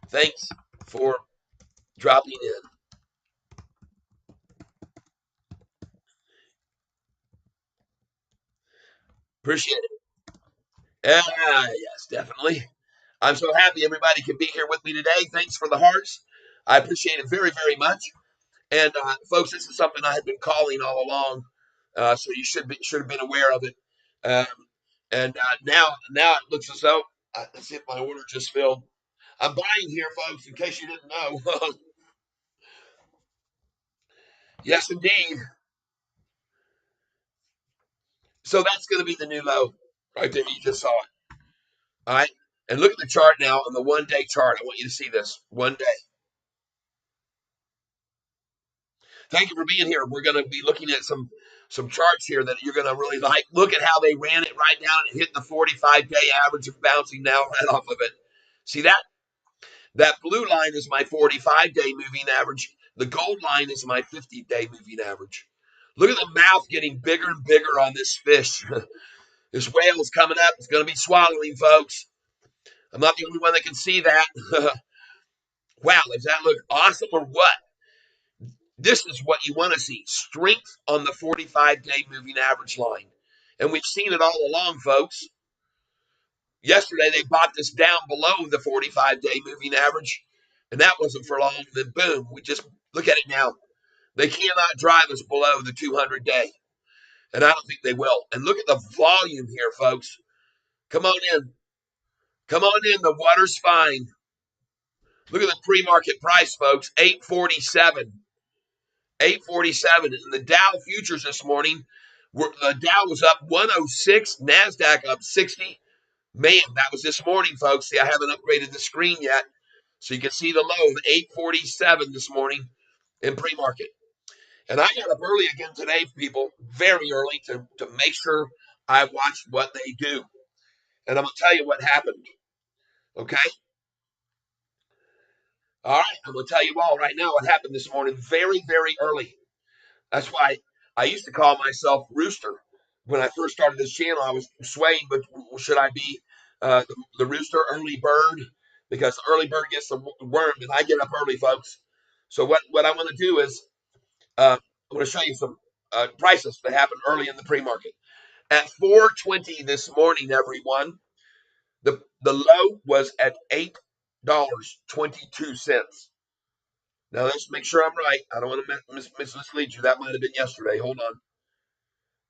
thanks for dropping in. Appreciate it. Yes, definitely. I'm so happy everybody can be here with me today. Thanks for the hearts. I appreciate it very, very much. And folks, this is something I had been calling all along, so you should have been aware of it. Um, and now it looks as though let's see if my order just filled. I'm buying here, folks, in case you didn't know. Yes, indeed. So that's going to be the new low right there. You just saw it. All right. And look at the chart now on the 1 day chart. I want you to see this 1 day. Thank you for being here. We're going to be looking at some charts here that you're going to really like. Look at how they ran it right down and hit the 45-day average and bouncing now right off of it. See that? That blue line is my 45-day moving average. The gold line is my 50-day moving average. Look at the mouth getting bigger and bigger on this fish. This whale is coming up. It's going to be swallowing, folks. I'm not the only one that can see that. Wow, does that look awesome or what? This is what you want to see. Strength on the 45-day moving average line. And we've seen it all along, folks. Yesterday, they bought this down below the 45-day moving average, and that wasn't for long. Then, boom, we just look at it now. They cannot drive us below the 200-day, and I don't think they will. And look at the volume here, folks. Come on in. Come on in. The water's fine. Look at the pre-market price, folks. 847. 847. And the Dow futures this morning, the Dow was up 106, NASDAQ up 60. Man, that was this morning, folks. See, I haven't upgraded the screen yet. So you can see the low of 847 this morning in pre-market. And I got up early again today, people, very early to make sure I watched what they do. And I'm going to tell you what happened. Okay? All right. I'm going to tell you all right now what happened this morning very, very early. That's why I used to call myself Rooster. When I first started this channel, I was swaying, but should I be the Rooster early bird? Because the early bird gets the worm, and I get up early, folks. So what I want to do is I'm going to show you some prices that happened early in the pre-market. At 4:20 this morning, everyone, the low was at $8.22. Now let's make sure I'm right. I don't want to mislead you. That might have been yesterday. Hold on.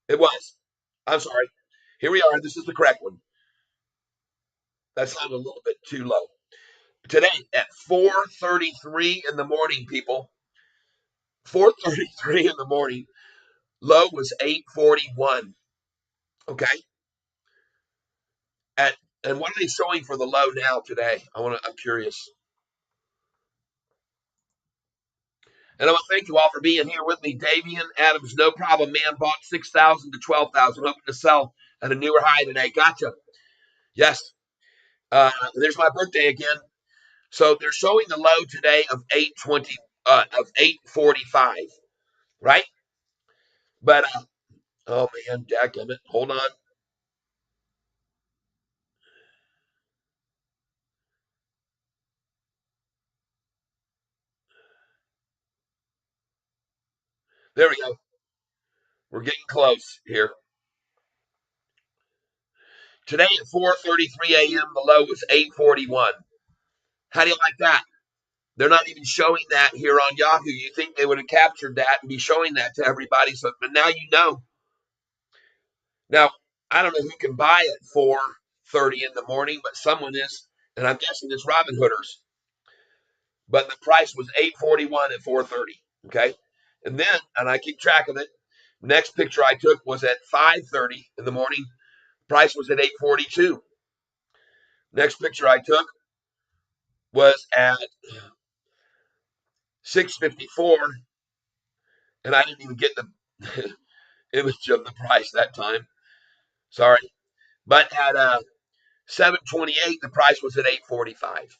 It was. I'm sorry. Here we are. This is the correct one. That sounded a little bit too low. Today at 4:33 in the morning, people. 4:33 in the morning. Low was 841. Okay. At and what are they showing for the low now today? I'm curious. And I want to thank you all for being here with me. Davian Adams, no problem, man. Bought 6,000 to 12,000, hoping to sell at a newer high today. Gotcha. Yes. There's my birthday again. So they're showing the low today of 820, of 845, right? But oh man, dadgummit. Hold on. There we go. We're getting close here. Today at 4:33 a.m., the low was 841. How do you like that? They're not even showing that here on Yahoo. You think they would have captured that and be showing that to everybody? So, but now you know. Now I don't know who can buy at 4:30 in the morning, but someone is, and I'm guessing it's Robin Hooders. But the price was 841 at 4:30. Okay, and I keep track of it. Next picture I took was at 5:30 in the morning. Price was at 842. Next picture I took was at 654, and I didn't even get the image of the price that time. Sorry, but at 728, the price was at 845.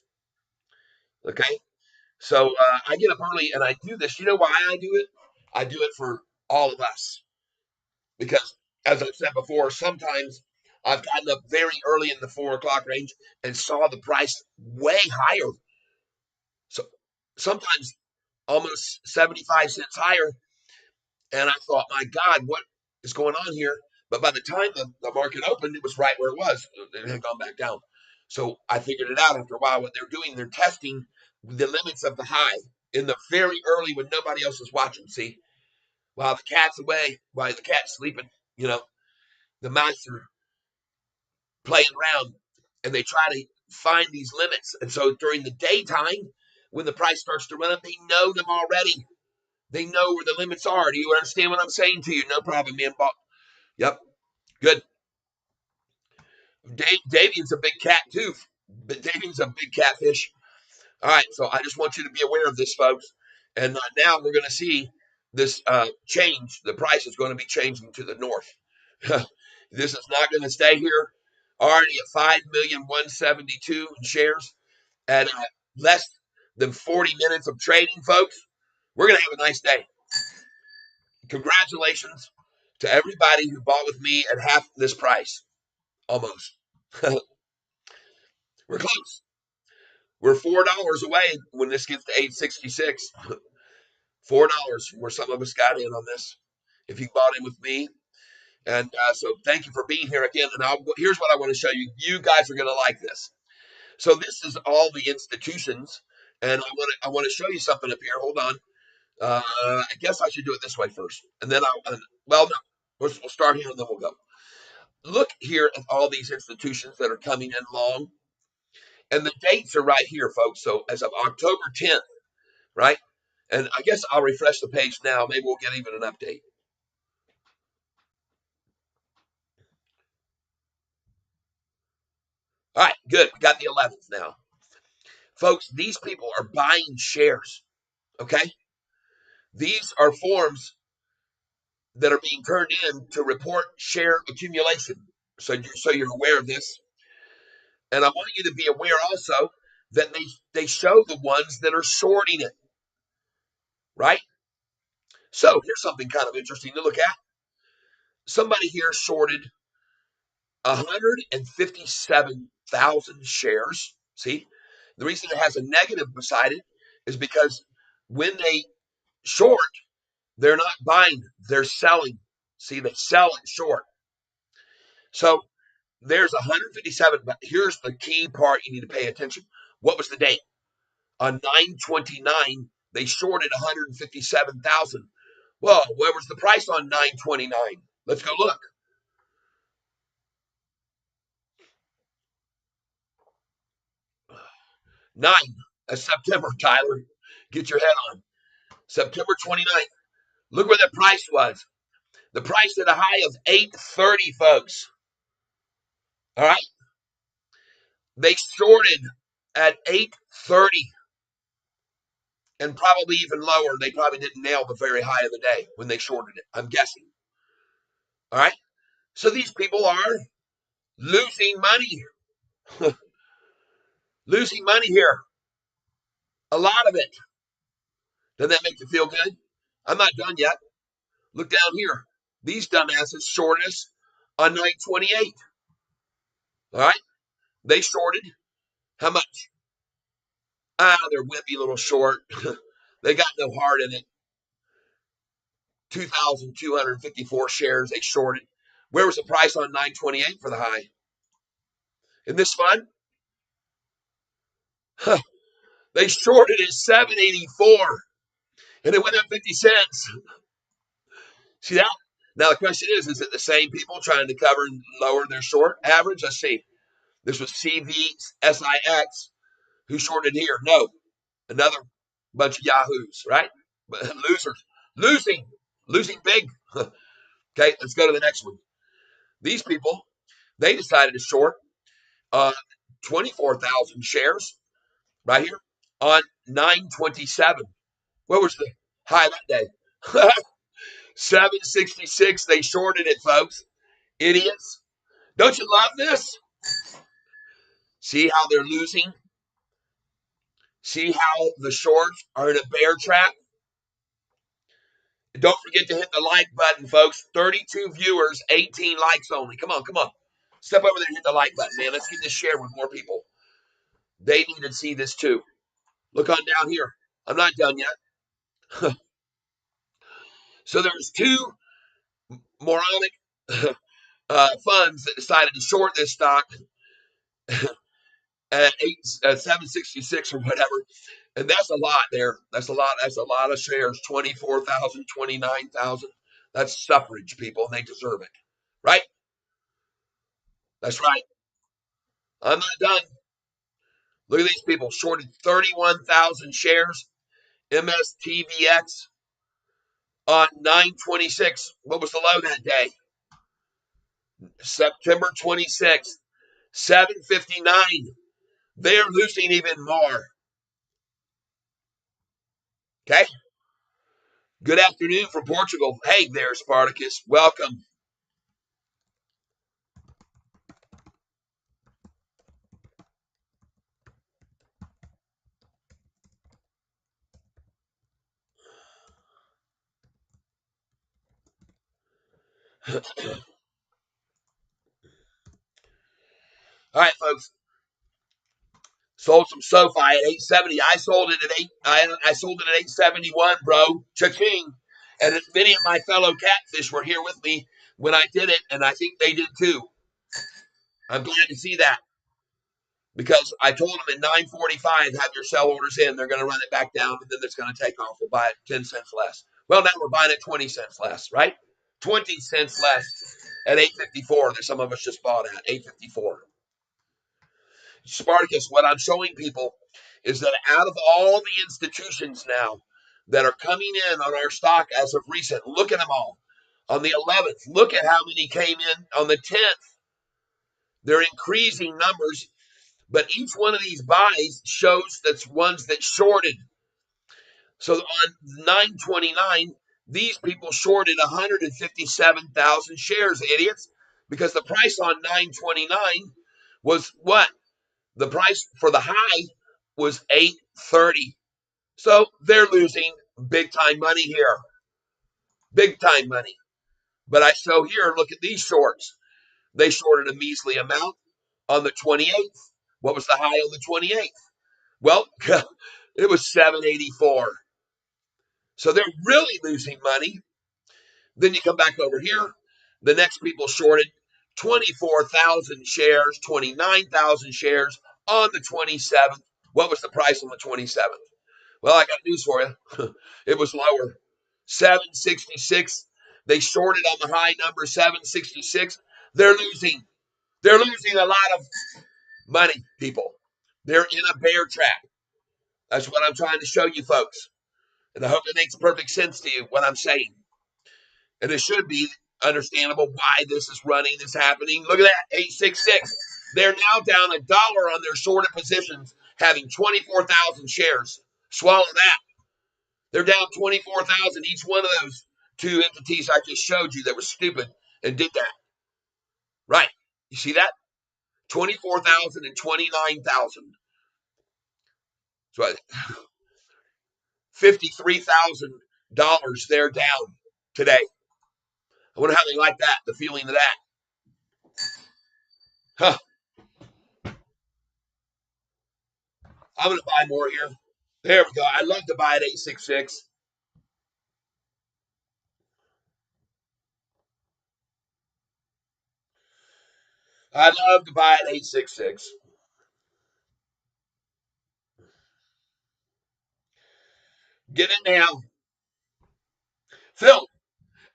Okay, so I get up early and I do this. You know why I do it? I do it for all of us because, as I've said before, sometimes I've gotten up very early in the 4 o'clock range and saw the price way higher. So sometimes almost 75 cents higher. And I thought, my God, what is going on here? But by the time the market opened, it was right where it was. It had gone back down. So I figured it out after a while. What they're doing, they're testing the limits of the high in the very early when nobody else is watching. See, while the cat's away, while the cat's sleeping, you know, the mice are playing around and they try to find these limits. And so during the daytime, when the price starts to run up, they know them already. They know where the limits are. Do you understand what I'm saying to you? No problem, man. Yep, good. Davian's a big cat too, but Davian's a big catfish. All right, so I just want you to be aware of this, folks. And now we're going to see this change. The price is going to be changing to the north. This is not going to stay here. Already at 5,172,000 shares at less than 40 minutes of trading, folks. We're going to have a nice day. Congratulations to everybody who bought with me at half this price, almost. We're close. We're $4 away when this gets to 866. $4 where some of us got in on this. If you bought in with me, and so thank you for being here again. And here's what I want to show you. You guys are going to like this. So this is all the institutions, and I want to show you something up here. Hold on. I guess I should do it this way first, and then well, no, we'll start here and then we'll go. Look here at all these institutions that are coming in long, and the dates are right here, folks. So as of October 10th, right? And I guess I'll refresh the page now. Maybe we'll get even an update. All right, good. We got the 11th now. Folks, these people are buying shares, okay? These are forms that are being turned in to report share accumulation. So you're aware of this. And I want you to be aware also that they show the ones that are shorting it, right? So here's something kind of interesting to look at. Somebody here shorted 157,000 shares. See, the reason it has a negative beside it is because when they short, they're not buying, they're selling. See, they sell it short. So there's 157, but here's the key part you need to pay attention. What was the date? On 9/29, They shorted 157,000. Well, where was the price on 929? Let's go look. 9. That's September, Tyler. Get your head on. September 29th. Look where the price was. The price at a high of 830, folks. All right. They shorted at 830 and probably even lower. They probably didn't nail the very high of the day when they shorted it, I'm guessing. All right. So these people are losing money. Losing money here. A lot of it. Doesn't that make you feel good? I'm not done yet. Look down here. These dumbasses shorted us on 928. All right. They shorted how much? They're wimpy little short. They got no heart in it. 2,254 shares. They shorted. Where was the price on 928 for the high? Isn't this fun? Huh. They shorted at 784 and it went up 50 cents. See that? Now the question is it the same people trying to cover and lower their short average? Let's see. This was CVSIX who shorted here. No, another bunch of yahoos, right? Losers. Losing big. Okay, let's go to the next one. These people, they decided to short uh, 24,000 shares right here on 927. What was the high that day? 766. They shorted it, folks. Idiots. Don't you love this? See how they're losing? See how the shorts are in a bear trap? Don't forget to hit the like button, folks. 32 viewers, 18 likes only. Come on, come on. Step over there and hit the like button, man. Let's get this shared with more people. They need to see this too. Look on down here. I'm not done yet. So there's two moronic funds that decided to short this stock at 766 or whatever. And that's a lot there. That's a lot. That's a lot of shares. 24,000, 29,000. That's suffrage, people, and they deserve it. Right? That's right. I'm not done. Look at these people. Shorted 31,000 shares. MSTVX on 926. What was the low that day? September 26th. 759. They're losing even more. Okay? Good afternoon from Portugal. Hey there, Spartacus. Welcome. All right, folks. Sold some Sofi at 870. I sold it at I sold it at 871, bro. Cha-ching. And many of my fellow catfish were here with me when I did it, and I think they did too. I'm glad to see that because I told them at 9:45, have your sell orders in. They're going to run it back down, and then it's going to take off. We'll buy it 10 cents less. Well, now we're buying it 20 cents less, right? 20 cents less at 854 that some of us just bought at 854. Spartacus, what I'm showing people is that out of all the institutions now that are coming in on our stock as of recent, look at them all. On the 11th, look at how many came in on the 10th. They're increasing numbers, but each one of these buys shows that's ones that shorted. So on 929, these people shorted 157,000 shares, idiots, because the price on 929 was what? The price for the high was 830. So they're losing big time money here. Big time money. But I show here, look at these shorts. They shorted a measly amount on the 28th. What was the high on the 28th? Well, it was 784. So they're really losing money. Then you come back over here. The next people shorted 24,000 shares, 29,000 shares on the 27th. What was the price on the 27th? Well, I got news for you. It was lower. 766. They shorted on the high number 766. They're losing. They're losing a lot of money, people. They're in a bear trap. That's what I'm trying to show you folks. And I hope it makes perfect sense to you what I'm saying. And it should be understandable why this is running, this happening. Look at that, 866. They're now down $1 on their shorted positions, having 24,000 shares. Swallow that. They're down 24,000. Each one of those two entities I just showed you that was stupid and did that. Right. You see that? 24,000 and 29,000. So $53,000 they're down today. I wonder how they like that, the feeling of that. Huh. I'm going to buy more here. There we go. I love to buy at 866. I love to buy at 866. Get it now. Phil,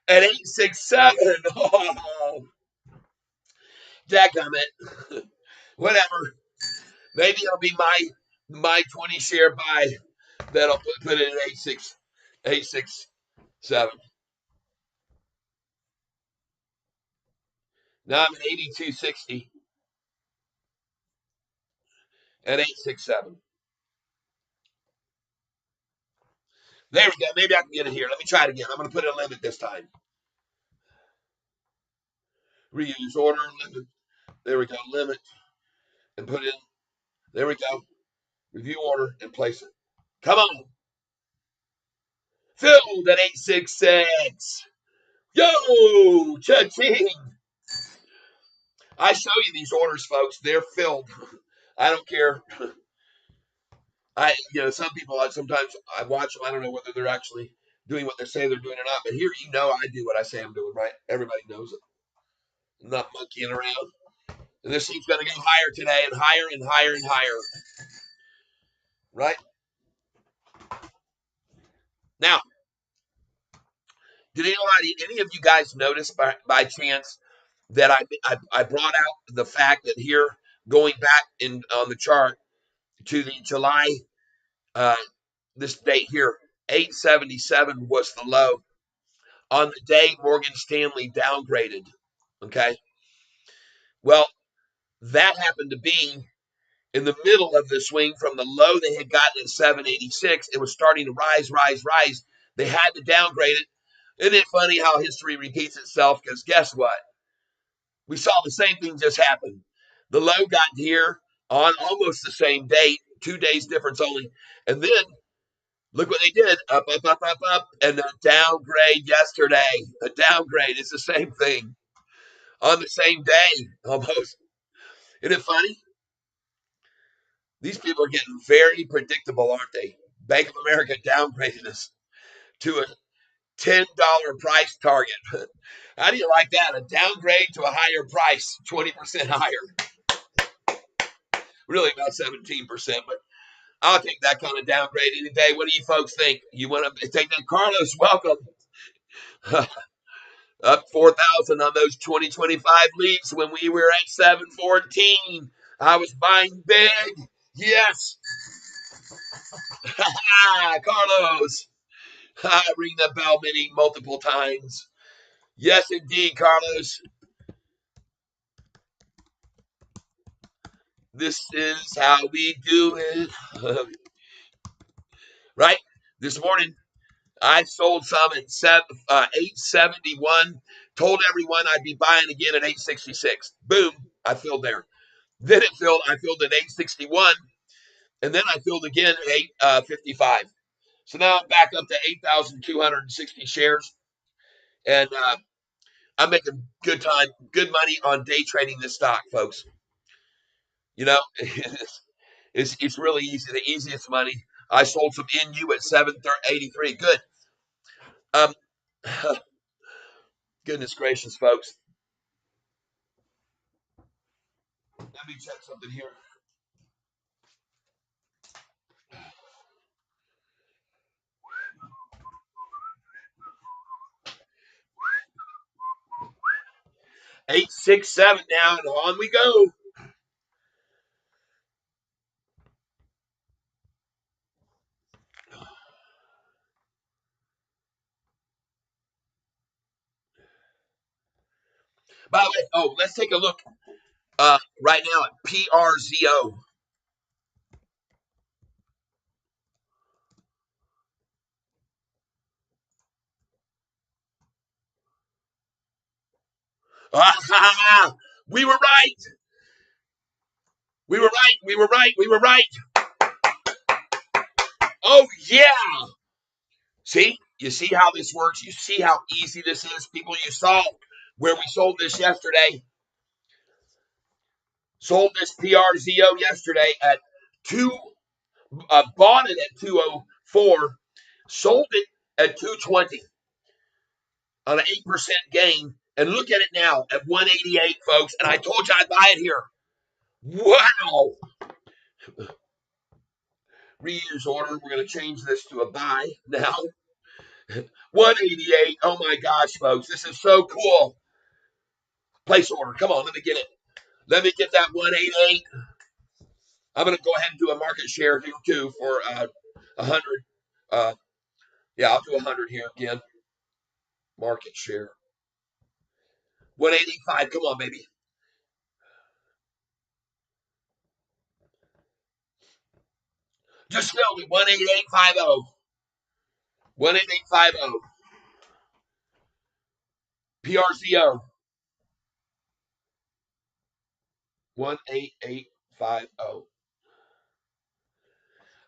at 867. Oh, dadgummit. Whatever. Maybe it'll be my 20 share buy that'll put it at 867. Now I'm at 8260 at 867. There we go. Maybe I can get it here. Let me try it again. I'm going to put a limit this time. Reuse order limit. There we go. Limit and put in. There we go. Review order and place it. Come on. Filled at 866. Yo, cha-ching. I show you these orders, folks. They're filled. I don't care. Some people, sometimes I watch them. I don't know whether they're actually doing what they say they're doing or not. But here, I do what I say I'm doing, right? Everybody knows it. I'm not monkeying around. And this thing's going to go higher today and higher and higher and higher, right? Now, did any of you guys notice by chance that I brought out the fact that here, going back in on the chart to the July, uh, this date here, 877 was the low on the day Morgan Stanley downgraded. Okay. Well, that happened to be in the middle of the swing from the low they had gotten at 786. It was starting to rise, rise, rise. They had to downgrade it. Isn't it funny how history repeats itself? Because guess what? We saw the same thing just happen. The low got here on almost the same date, 2 days difference only. And then look what they did, up, up, up, up, up, and a downgrade yesterday. A downgrade is the same thing on the same day almost. Isn't it funny? These people are getting very predictable, aren't they? Bank of America downgraded us to a $10 price target. How do you like that? A downgrade to a higher price, 20% higher. Really about 17%, but I'll take that kind of downgrade any day. What do you folks think? You want to take that? Carlos, welcome. Up 4,000 on those 2025 leaps when we were at 714. I was buying big. Yes. Carlos. I ring the bell many multiple times. Yes, indeed, Carlos. This is how we do it. Right? This morning, I sold some at 871. Told everyone I'd be buying again at 866. Boom, I filled there. Then I filled at 861, and then I filled again at 855. So now I'm back up to 8,260 shares, and I'm making good money on day trading this stock, folks. It's really easy, the easiest money. I sold some NU at 783. Good. Um, goodness gracious, folks. Let me check something here. 8, 6, 7 now, and on we go. By the way, let's take a look right now at PRZO. We were right. We were right. We were right. We were right. Oh, yeah. See? You see how this works? You see how easy this is? People, you saw where we sold this yesterday. Sold this PRZO yesterday at 2, bought it at 204, sold it at 220 on an 8% gain. And look at it now at 188, folks. And I told you I'd buy it here. Wow. Reuse order. We're going to change this to a buy now. 188. Oh my gosh, folks. This is so cool. Place order. Come on, let me get it. Let me get that 188. I'm going to go ahead and do a market share here too for 100. Uh, yeah, I'll do 100 here again. Market share. 185. Come on, baby. Just spell me 18850. 18850. PRCO. 18850.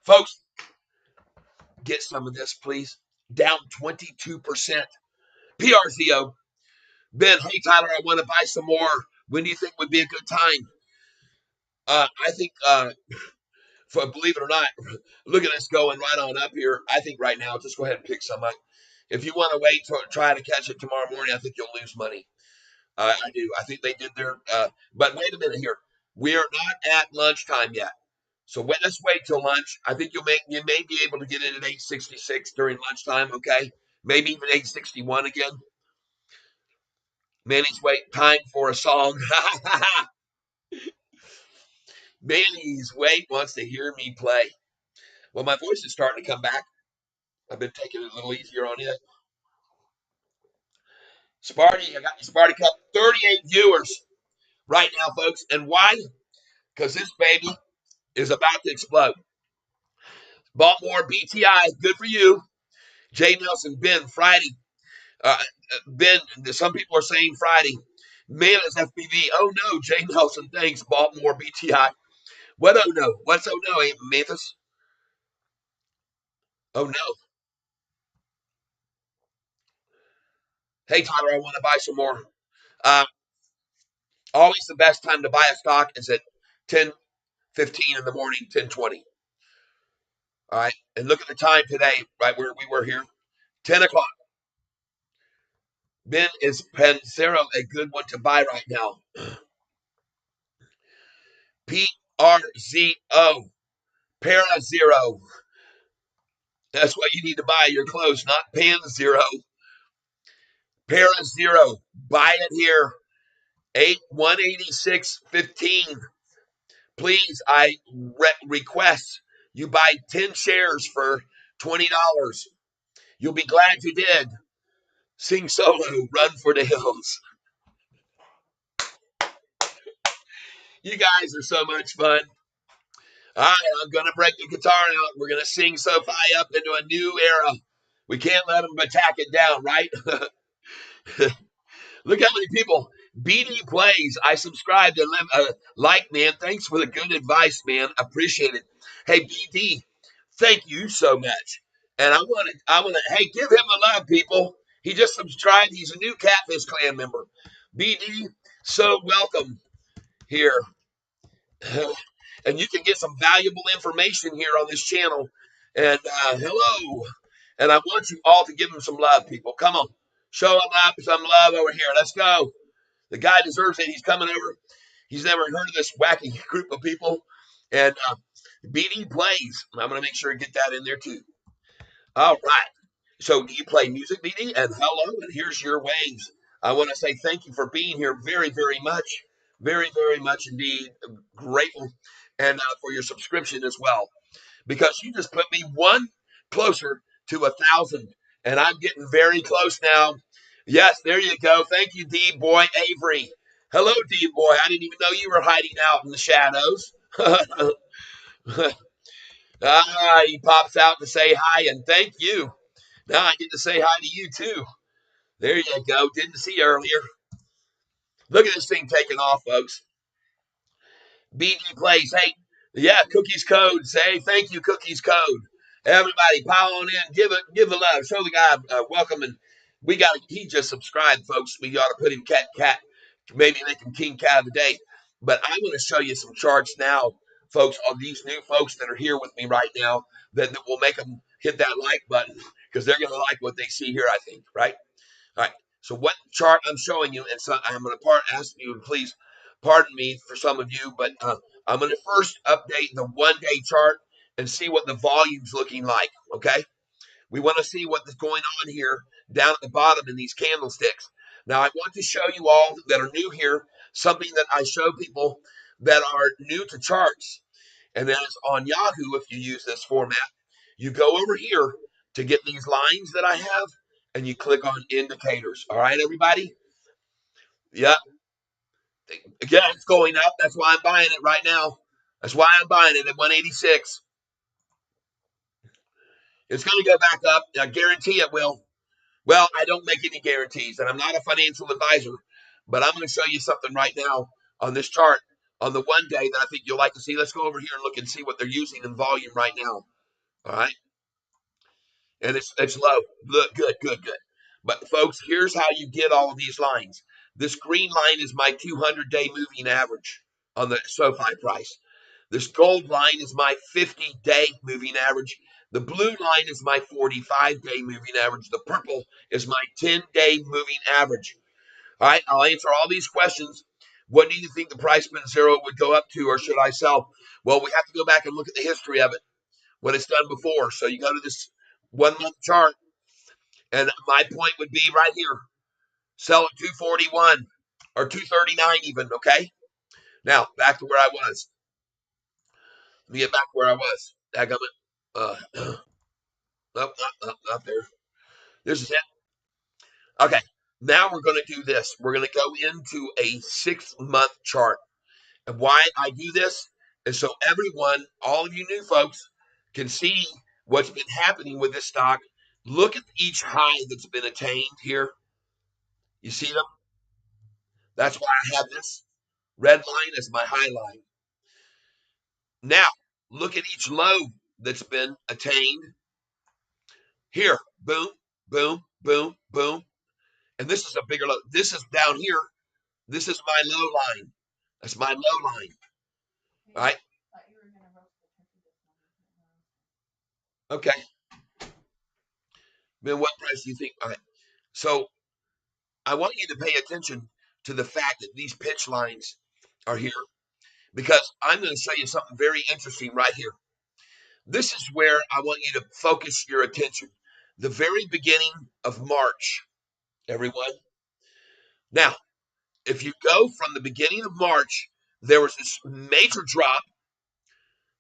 Folks, get some of this, please. Down 22%. PRCO. Ben, hey, Tyler, I want to buy some more. When do you think would be a good time? I think, believe it or not, look at this going right on up here. I think right now, just go ahead and pick some up. If you want to wait to try to catch it tomorrow morning, I think you'll lose money. I do. I think they did their. But wait a minute here. We are not at lunchtime yet. So let's wait till lunch. I think you may be able to get it at 8:66 during lunchtime. Okay, maybe even 8:61 again. Manny's wait time for a song. Manny's wait wants to hear me play. Well, my voice is starting to come back. I've been taking it a little easier on it. Sparty, I got the Sparty Cup. 38 viewers right now, folks. And why? Because this baby is about to explode. Baltimore BTI, good for you. Jay Nelson, Ben, Friday. Ben, some people are saying Friday. Man, it's FPV. Oh no, Jay Nelson, thanks. Baltimore BTI. What oh no? What's oh no, Aunt Memphis? Oh no. Hey Tyler, I want to buy some more. Uh, Always the best time to buy a stock is at 10:15 in the morning, 10:20. All right. And look at the time today, right where we were here. 10 o'clock. Ben, is Panzero a good one to buy right now? PRZO. Para Zero. That's what you need to buy. Your clothes, not Pan Zero. Para Zero. Buy it here. 186.15. Please, I request you buy 10 shares for $20. You'll be glad you did. Sing solo, run for the hills. You guys are so much fun. All right, I'm going to break the guitar out. We're going to sing Sofi up into a new era. We can't let them attack it down, right? Look how many people. BD plays. I subscribed and like, man. Thanks for the good advice, man. Appreciate it. Hey, BD, thank you so much. And hey, give him a love, people. He just subscribed. He's a new Catfish Clan member. BD, so welcome here. And you can get some valuable information here on this channel. And hello. And I want you all to give him some love, people. Come on. Show him up some love over here. Let's go. The guy deserves it. He's coming over. He's never heard of this wacky group of people. And BD plays. I'm going to make sure to get that in there too. All right. So do you play music, BD? And hello, and here's your waves. I want to say thank you for being here very, very much. Very, very much indeed. Grateful. And for your subscription as well, because you just put me one closer to 1,000. And I'm getting very close now. Yes, there you go. Thank you, D Boy Avery. Hello, D Boy. I didn't even know you were hiding out in the shadows. He pops out to say hi and thank you. Now I get to say hi to you too. There you go. Didn't see you earlier. Look at this thing taking off, folks. BD Plays. Hey, yeah, Cookies Code. Say thank you, Cookies Code. Everybody, pile on in. Give a love. Show the guy welcome. And he just subscribed, folks. We ought to put him cat. Maybe make him king cat of the day. But I want to show you some charts now, folks, on these new folks that are here with me right now that will make them hit that like button because they're going to like what they see here, I think, right? All right. So what chart I'm showing you, and so I'm going to ask you to please pardon me for some of you, but I'm going to first update the 1 day chart and see what the volume's looking like. Okay. We want to see what's going on here down at the bottom in these candlesticks. Now I want to show you all that are new here something that I show people that are new to charts, and that is on Yahoo. If you use this format, you go over here to get these lines that I have, and you click on indicators. All right, everybody? Yeah. Again, it's going up. That's why I'm buying it right now. That's why I'm buying it at 186. It's going to go back up. I guarantee it will. Well, I don't make any guarantees, and I'm not a financial advisor, but I'm going to show you something right now on this chart on the 1 day that I think you'll like to see. Let's go over here and look and see what they're using in volume right now. All right. And it's low. Look, good. But folks, here's how you get all of these lines. This green line is my 200-day moving average on the SoFi price. This gold line is my 50-day moving average. The blue line is my 45-day moving average. The purple is my 10-day moving average. All right, I'll answer all these questions. What do you think the price point zero would go up to, or should I sell? Well, we have to go back and look at the history of it, what it's done before. So you go to this 1 month chart, and my point would be right here. Sell at 241 or 239 even, okay? Now, back to where I was. Let me get back where I was. Not there. This is it. Okay, now we're going to do this. We're going to go into a 6-month chart. And why I do this is so everyone, all of you new folks, can see what's been happening with this stock. Look at each high that's been attained here. You see them? That's why I have this red line as my high line. Now, look at each low that's been attained. Here, boom, boom, boom, boom. And this is a bigger low. This is down here. This is my low line. That's my low line. All right. Okay. Then what price do you think? All right. So I want you to pay attention to the fact that these pitch lines are here because I'm going to show you something very interesting right here. This is where I want you to focus your attention. The very beginning of March, everyone. Now, if you go from the beginning of March, there was this major drop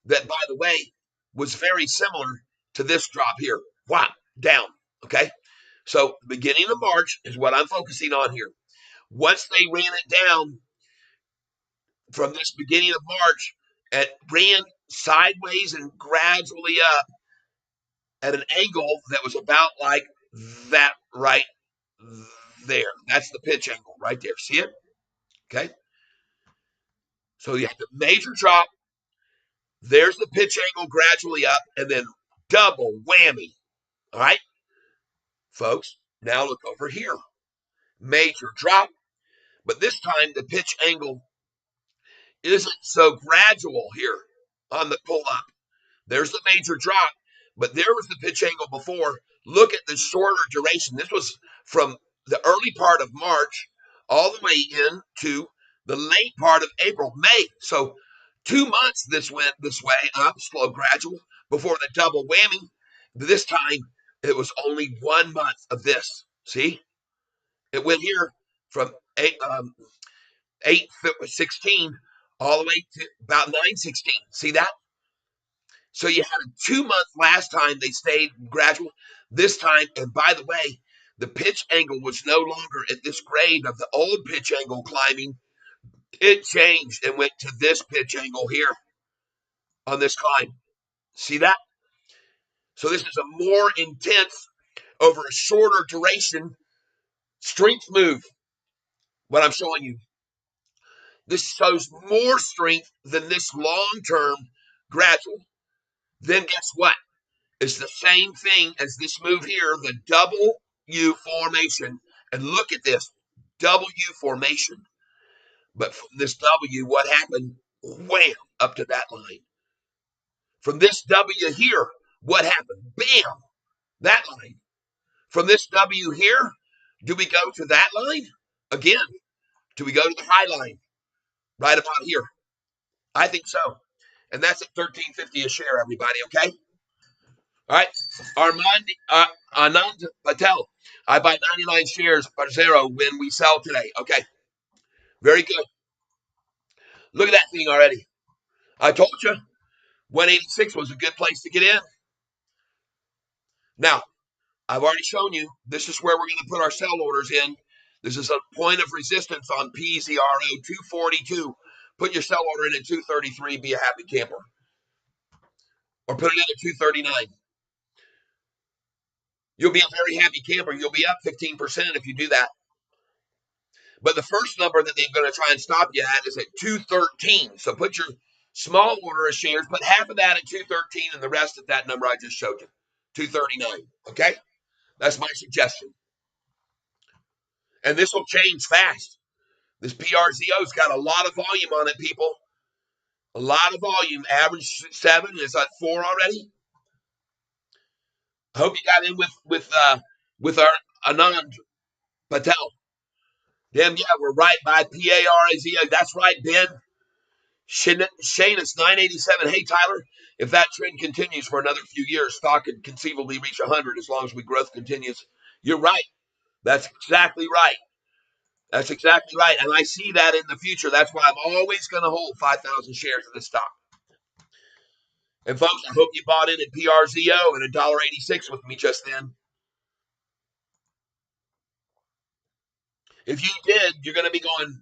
that, by the way, was very similar to this drop here. Wow, down. Okay. So the beginning of March is what I'm focusing on here. Once they ran it down from this beginning of March, it ran sideways and gradually up at an angle that was about like that right there. That's the pitch angle right there. See it? Okay. So you have the major drop. There's the pitch angle gradually up, and then double whammy. All right, folks. Now look over here. Major drop, but this time the pitch angle isn't so gradual here on the pull up. There's the major drop, but there was the pitch angle before. Look at the shorter duration. This was from the early part of March all the way into the late part of April, May. So 2 months this went this way up, slow, gradual, before the double whammy. This time it was only 1 month of this. See? It went here, from 816 all the way to about 916. See that? So you had a 2 month last time they stayed gradual. This time, and by the way, the pitch angle was no longer at this grade of the old pitch angle climbing. It changed and went to this pitch angle here on this climb. See that? So this is a more intense, over a shorter duration strength move. What I'm showing you. This shows more strength than this long term gradual. Then guess what? It's the same thing as this move here, the W formation. And look at this W formation. But from this W, what happened? Wham, up to that line. From this W here, what happened? Bam, that line. From this W here, do we go to that line? Again, do we go to the high line? Right about here. I think so. And that's at $13.50 a share, everybody, okay? All right. Anand Patel. I buy 99 shares per zero when we sell today. Okay. Very good. Look at that thing already. I told you 186 was a good place to get in. Now, I've already shown you this is where we're going to put our sell orders in. This is a point of resistance on PZRO 242. Put your sell order in at 233. Be a happy camper. Or put it in at 239. You'll be a very happy camper. You'll be up 15% if you do that. But the first number that they're going to try and stop you at is at 213. So put your small order of shares, put half of that at 213 and the rest at that number I just showed you, 239. Okay? That's my suggestion. And this will change fast. This PRZO's got a lot of volume on it, people. A lot of volume. Average 7 is at 4 already. I hope you got in with our Anand Patel. Damn, yeah, we're right by PARAZO. That's right, Ben. Shane is 987. Hey, Tyler, if that trend continues for another few years, stock could conceivably reach 100 as long as growth continues. You're right. That's exactly right. That's exactly right. And I see that in the future. That's why I'm always going to hold 5,000 shares of this stock. And folks, I hope you bought in at PRZO and $1.86 with me just then. If you did, you're going to be going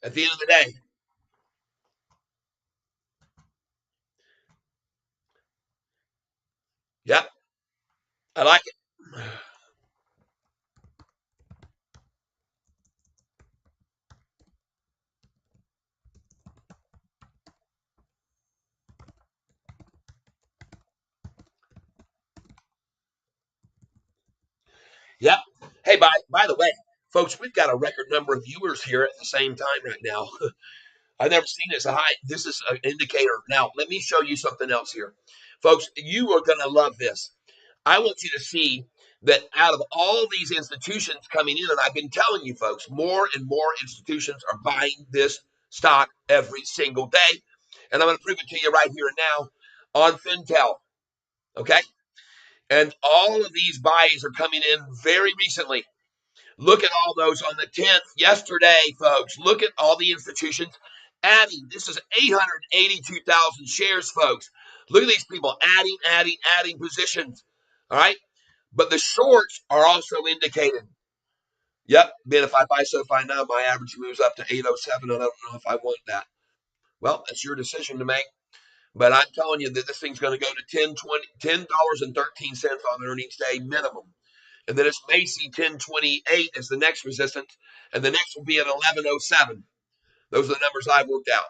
at the end of the day. Yep. I like it. Yep. Hey, by the way, folks, we've got a record number of viewers here at the same time right now. I've never seen this high. This is an indicator. Now, let me show you something else here. Folks, you are going to love this. I want you to see that out of all these institutions coming in, and I've been telling you folks, more and more institutions are buying this stock every single day. And I'm going to prove it to you right here and now on Fintel. Okay? And all of these buys are coming in very recently. Look at all those on the 10th yesterday, folks. Look at all the institutions adding. This is 882,000 shares, folks. Look at these people adding positions. All right. But the shorts are also indicated. Yep. Man, if I buy SoFi now, my average moves up to 807. I don't know if I want that. Well, that's your decision to make. But I'm telling you that this thing's going to go to $10.13 on earnings day minimum. And then it's Macy 1028 as the next resistance, and the next will be at 1107. Those are the numbers I worked out.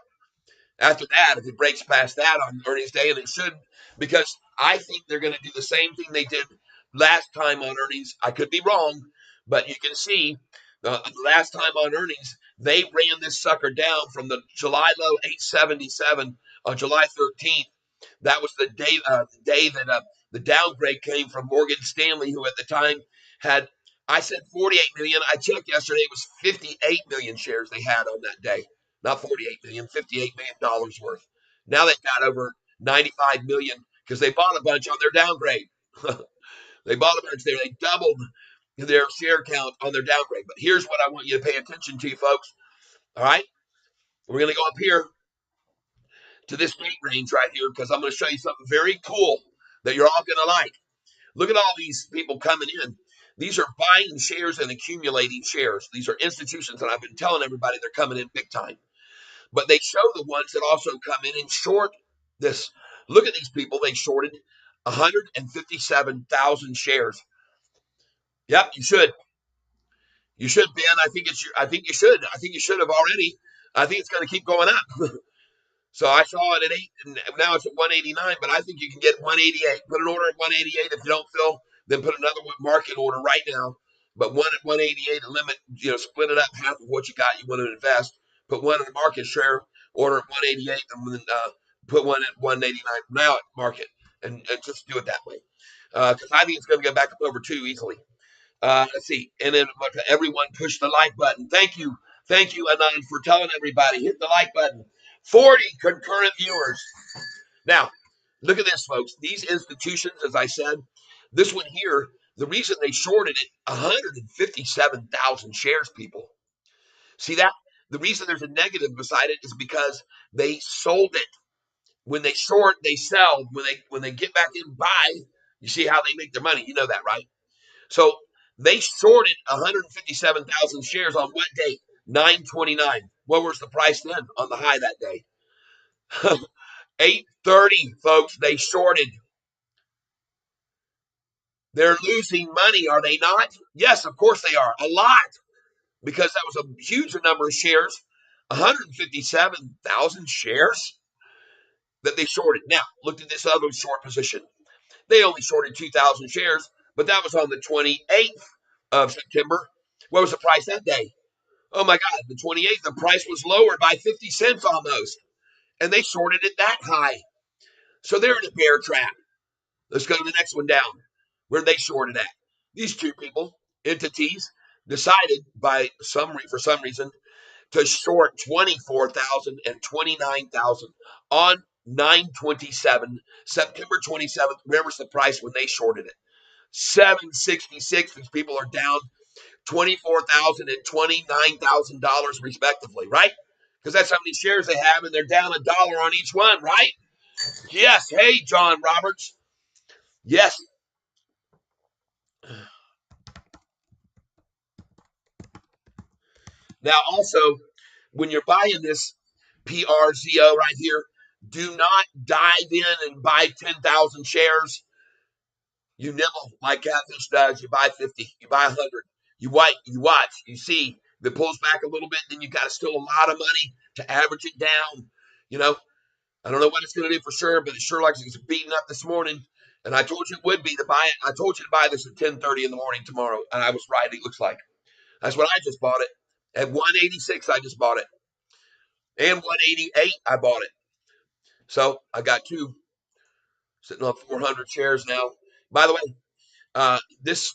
After that, if it breaks past that on earnings day, and it should, because I think they're going to do the same thing they did last time on earnings. I could be wrong, but you can see last time on earnings, they ran this sucker down from the July low 877 on July 13th. That was the day that the downgrade came from Morgan Stanley, who at the time had, I said 48 million. I checked yesterday, it was 58 million shares they had on that day. Not 48 million, $58 million worth. Now they've got over 95 million because they bought a bunch on their downgrade. They bought a bunch there. They doubled their share count on their downgrade. But here's what I want you to pay attention to, folks. All right, we're going to go up here to this date range right here because I'm going to show you something very cool that you're all going to like. Look at all these people coming in. These are buying shares and accumulating shares. These are institutions, and I've been telling everybody they're coming in big time. But they show the ones that also come in and short this. Look at these people. They shorted 157,000 shares. Yep, you should. You should, Ben. I think you should. I think you should have already. I think it's going to keep going up. So I saw it at 8, and now it's at 189. But I think you can get 188. Put an order at 188. If you don't fill, then put another market order right now. But one at 188, a limit. Split it up half of what you got. You want to invest. Put one in the market share order at 188, and then put one at 189 now at market, and just do it that way. Because I think it's going to go back up over 2 easily. Let's see. And then everyone push the like button. Thank you. Thank you, Anand, for telling everybody. Hit the like button. 40 concurrent viewers. Now, look at this, folks. These institutions, as I said, this one here, the reason they shorted it, 157,000 shares, people. See that? The reason there's a negative beside it is because they sold it. When they short, they sell. When they get back in buy, you see how they make their money. You know that, right? So they shorted 157,000 shares on what date? 9/29. What was the price then on the high that day? 8:30, folks. They shorted. They're losing money, are they not? Yes, of course they are. A lot, because that was a huge number of shares. 157,000 shares that they shorted. Now, look at this other short position. They only shorted 2,000 shares, but that was on the 28th of September. What was the price that day? Oh my God, the 28th, the price was lowered by 50 cents almost. And they shorted it that high. So they're in a bear trap. Let's go to the next one down where they shorted at. These two people, entities, decided for some reason to short 24,000 and 29,000 on 9/27, September 27th. Remember the price when they shorted it. 766. These people are down $24,000 and $29,000 respectively, right? Because that's how many shares they have, and they're down $1 on each one, right? Yes. Hey, John Roberts. Yes. Now, also, when you're buying this PRZO right here, do not dive in and buy 10,000 shares. You nibble like Catfish does. You buy 50, you buy 100. You wait, you watch, you see. If it pulls back a little bit, then you got still a lot of money to average it down. You know, I don't know what it's going to do for sure, but it sure looks like it's beating up this morning. And I told you it would be to buy it. I told you to buy this at 10:30 in the morning tomorrow, and I was right. It looks like that's what I just bought it at 186. I just bought it, and 188. I bought it. So I got two sitting on 400 shares now. By the way, this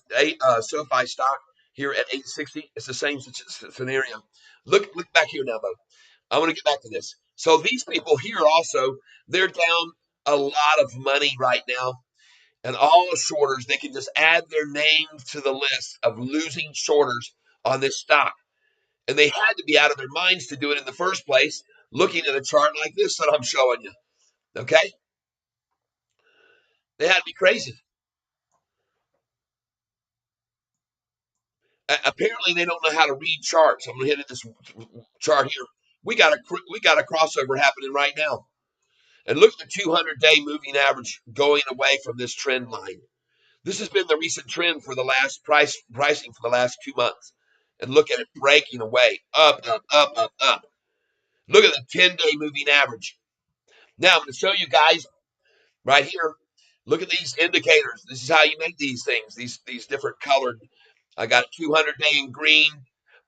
Sofi stock here at 860, it's the same scenario. Look back here now, though. I want to get back to this. So these people here also, they're down a lot of money right now. And all the shorters, they can just add their names to the list of losing shorters on this stock. And they had to be out of their minds to do it in the first place, looking at a chart like this that I'm showing you. Okay? They had to be crazy. Apparently, they don't know how to read charts. I'm going to hit this chart here. We got a crossover happening right now. And look at the 200-day moving average going away from this trend line. This has been the recent trend for the last pricing for the last 2 months. And look at it breaking away, up, up, up, up, up. Look at the 10-day moving average. Now, I'm going to show you guys right here. Look at these indicators. This is how you make these things, these different colored. I got a 200-day in green,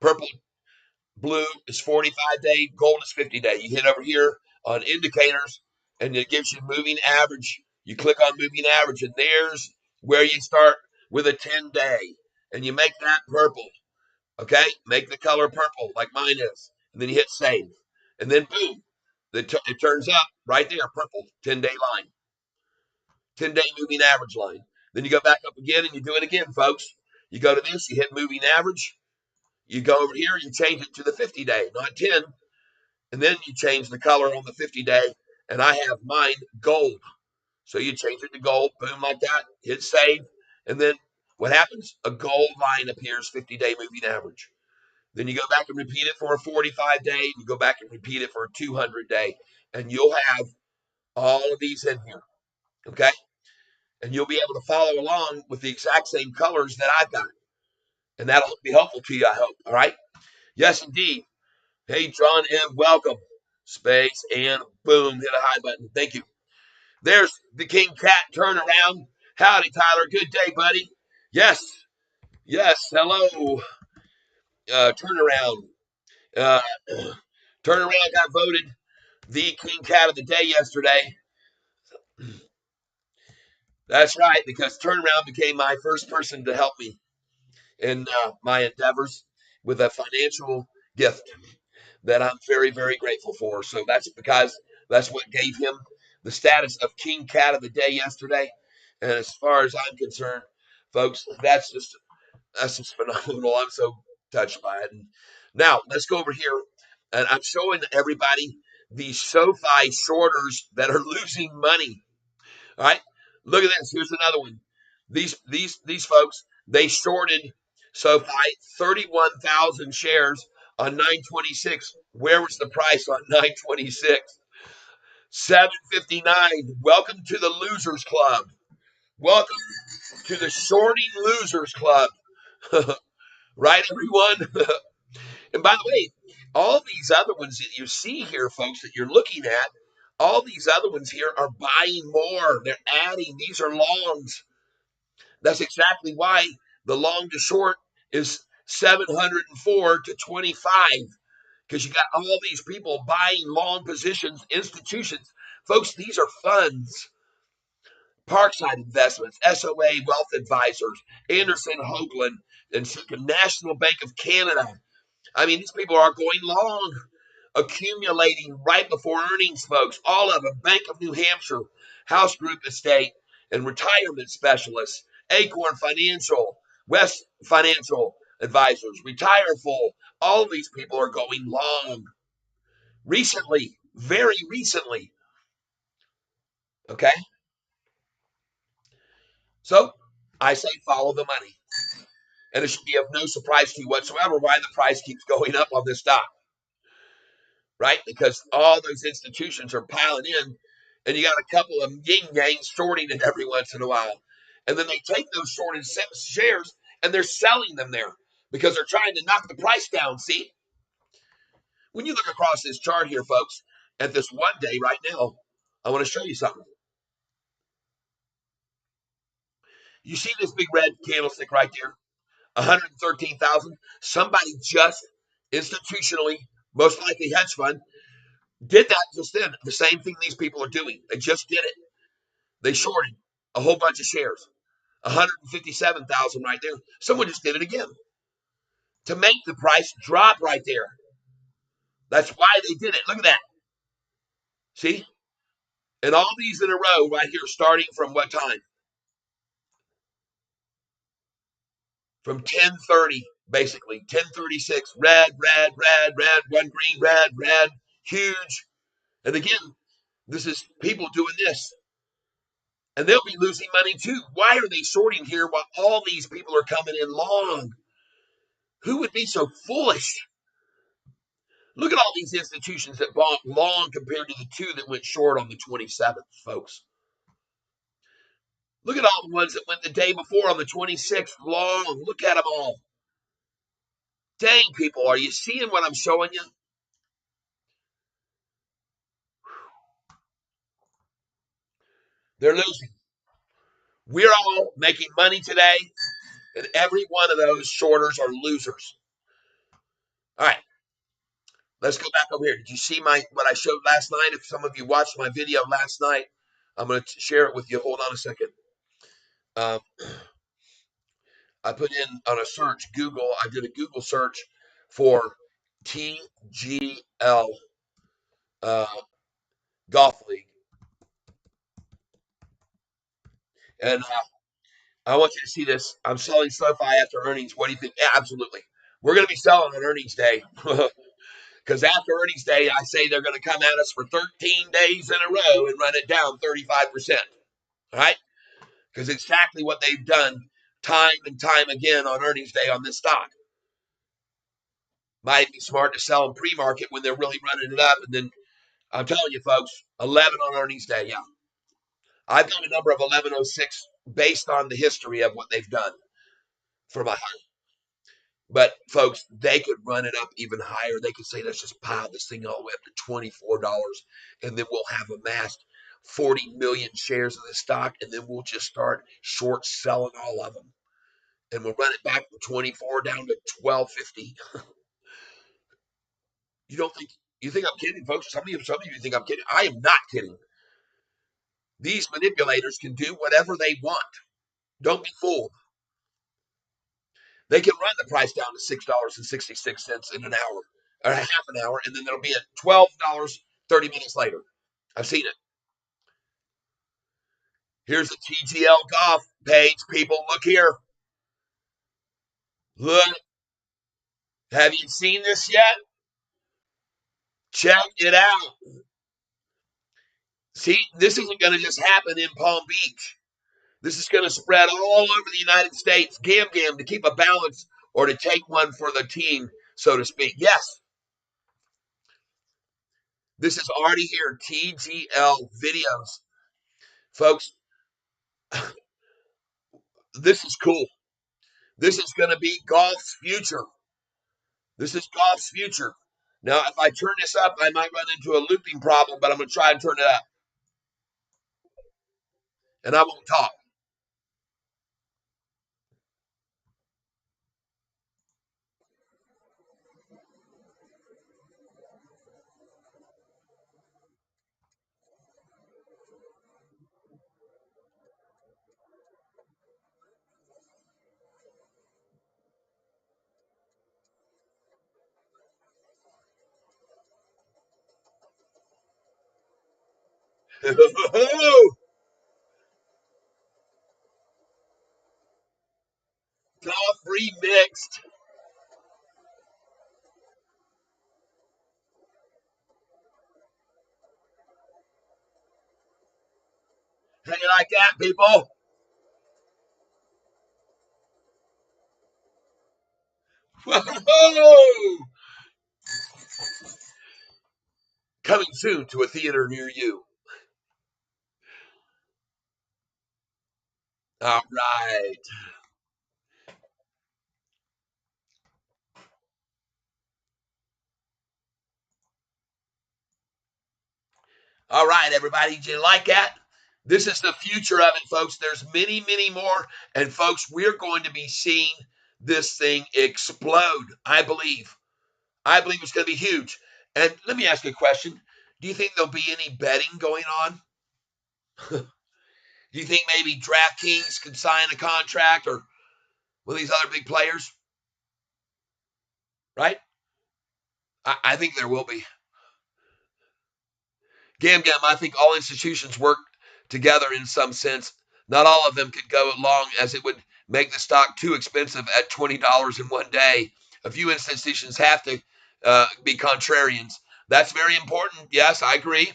purple, blue is 45-day, gold is 50-day. You hit over here on indicators, and it gives you moving average. You click on moving average, and there's where you start with a 10-day, and you make that purple. Okay, make the color purple like mine is, and then you hit save, and then boom, it turns up right there, purple 10-day line, 10-day moving average line. Then you go back up again, and you do it again, folks. You go to this, you hit moving average. You go over here, you change it to the 50-day, not 10. And then you change the color on the 50-day. And I have mine gold. So you change it to gold, boom, like that, hit save. And then what happens? A gold line appears, 50-day moving average. Then you go back and repeat it for a 45-day. You go back and repeat it for a 200-day. And you'll have all of these in here. Okay? And you'll be able to follow along with the exact same colors that I've got. And that'll be helpful to you, I hope. All right? Yes, indeed. Hey, John M., welcome. Space and boom, hit a high button. Thank you. There's the King Cat turnaround. Howdy, Tyler. Good day, buddy. Yes, yes. Hello. Turnaround. Uh, turnaround got voted the King Cat of the day yesterday. That's right, because Turnaround became my first person to help me in my endeavors with a financial gift that I'm very, very grateful for. So that's because that's what gave him the status of King Cat of the Day yesterday. And as far as I'm concerned, folks, that's just phenomenal. I'm so touched by it. And now let's go over here, and I'm showing everybody these SoFi shorters that are losing money. All right, look at this. Here's another one. These folks, they shorted SoFi 31,000 shares on 926. Where was the price on 926? 759. Welcome to the Losers Club. Welcome to the Shorting Losers Club. Right, everyone? And by the way, all these other ones that you see here, folks, that you're looking at, all these other ones here are buying more. They're adding. These are longs. That's exactly why the long to short is 704 to 25, because you got all these people buying long positions, institutions. Folks, these are funds. Parkside Investments, SOA Wealth Advisors, Anderson Hoagland, and National Bank of Canada. I mean, these people are going long, accumulating right before earnings, folks. All of them. Bank of New Hampshire, House Group Estate, and Retirement Specialists, Acorn Financial, West Financial Advisors, Retire Full. All of these people are going long. Recently, very recently. Okay? So I say follow the money. And it should be of no surprise to you whatsoever why the price keeps going up on this stock, right? Because all those institutions are piling in, and you got a couple of yin yangs shorting it every once in a while. And then they take those shorted shares and they're selling them there because they're trying to knock the price down. See, when you look across this chart here, folks, at this one day right now, I want to show you something. You see this big red candlestick right there? 113,000. Somebody just institutionally, most likely hedge fund, did that just then. The same thing these people are doing. They just did it. They shorted a whole bunch of shares. 157,000 right there. Someone just did it again to make the price drop right there. That's why they did it. Look at that. See? And all these in a row right here, starting from what time? From 10:30, basically. 10:36. Red, red, red, red, one green, red, red. Huge. And again, this is people doing this. And they'll be losing money too. Why are they shorting here while all these people are coming in long? Who would be so foolish? Look at all these institutions that bought long compared to the two that went short on the 27th, folks. Look at all the ones that went the day before on the 26th long. Look at them all. Dang, people, are you seeing what I'm showing you? They're losing. We're all making money today, and every one of those shorters are losers. All right, let's go back over here. Did you see what I showed last night? If some of you watched my video last night, I'm going to share it with you. Hold on a second. Um, I put in on a search, Google, I did a Google search for TGL uh, Golf League. And I want you to see this. I'm selling Sofi after earnings. What do you think? Yeah, absolutely. We're going to be selling on earnings day. Because after earnings day, I say they're going to come at us for 13 days in a row and run it down 35%. All right? Because exactly what they've done time and time again on earnings day on this stock. Might be smart to sell them pre-market when they're really running it up. And then I'm telling you, folks, 11 on earnings day. Yeah. I've got a number of 1106 based on the history of what they've done for my high. But folks, they could run it up even higher. They could say, let's just pile this thing all the way up to $24, and then we'll have amassed 40 million shares of the stock, and then we'll just start short selling all of them. And we'll run it back from 24 down to 1250. You don't think you think I'm kidding, folks? Some of you think I'm kidding. I am not kidding. These manipulators can do whatever they want. Don't be fooled. They can run the price down to $6.66 in an hour or a half an hour, and then it'll be at $12 30 minutes later. I've seen it. Here's the TGL Golf page. People, look here. Look. Have you seen this yet? Check it out. See, this isn't going to just happen in Palm Beach. This is going to spread all over the United States. Gam to keep a balance or to take one for the team, so to speak. Yes, this is already here. TGL videos. Folks, this is cool. This is going to be golf's future. This is golf's future. Now, if I turn this up, I might run into a looping problem, but I'm going to try and turn it up. And I won't talk. Golf remixed. How you like that, people? Coming soon to a theater near you. All right. All right, everybody. Did you like that? This is the future of it, folks. There's many, many more. And, folks, we're going to be seeing this thing explode, I believe. I believe it's going to be huge. And let me ask you a question. Do you think there'll be any betting going on? Do you think maybe DraftKings could sign a contract or one of these other big players? Right? I think there will be. Gam, I think all institutions work together in some sense. Not all of them could go along, as it would make the stock too expensive at $20 in one day. A few institutions have to be contrarians. That's very important. Yes, I agree.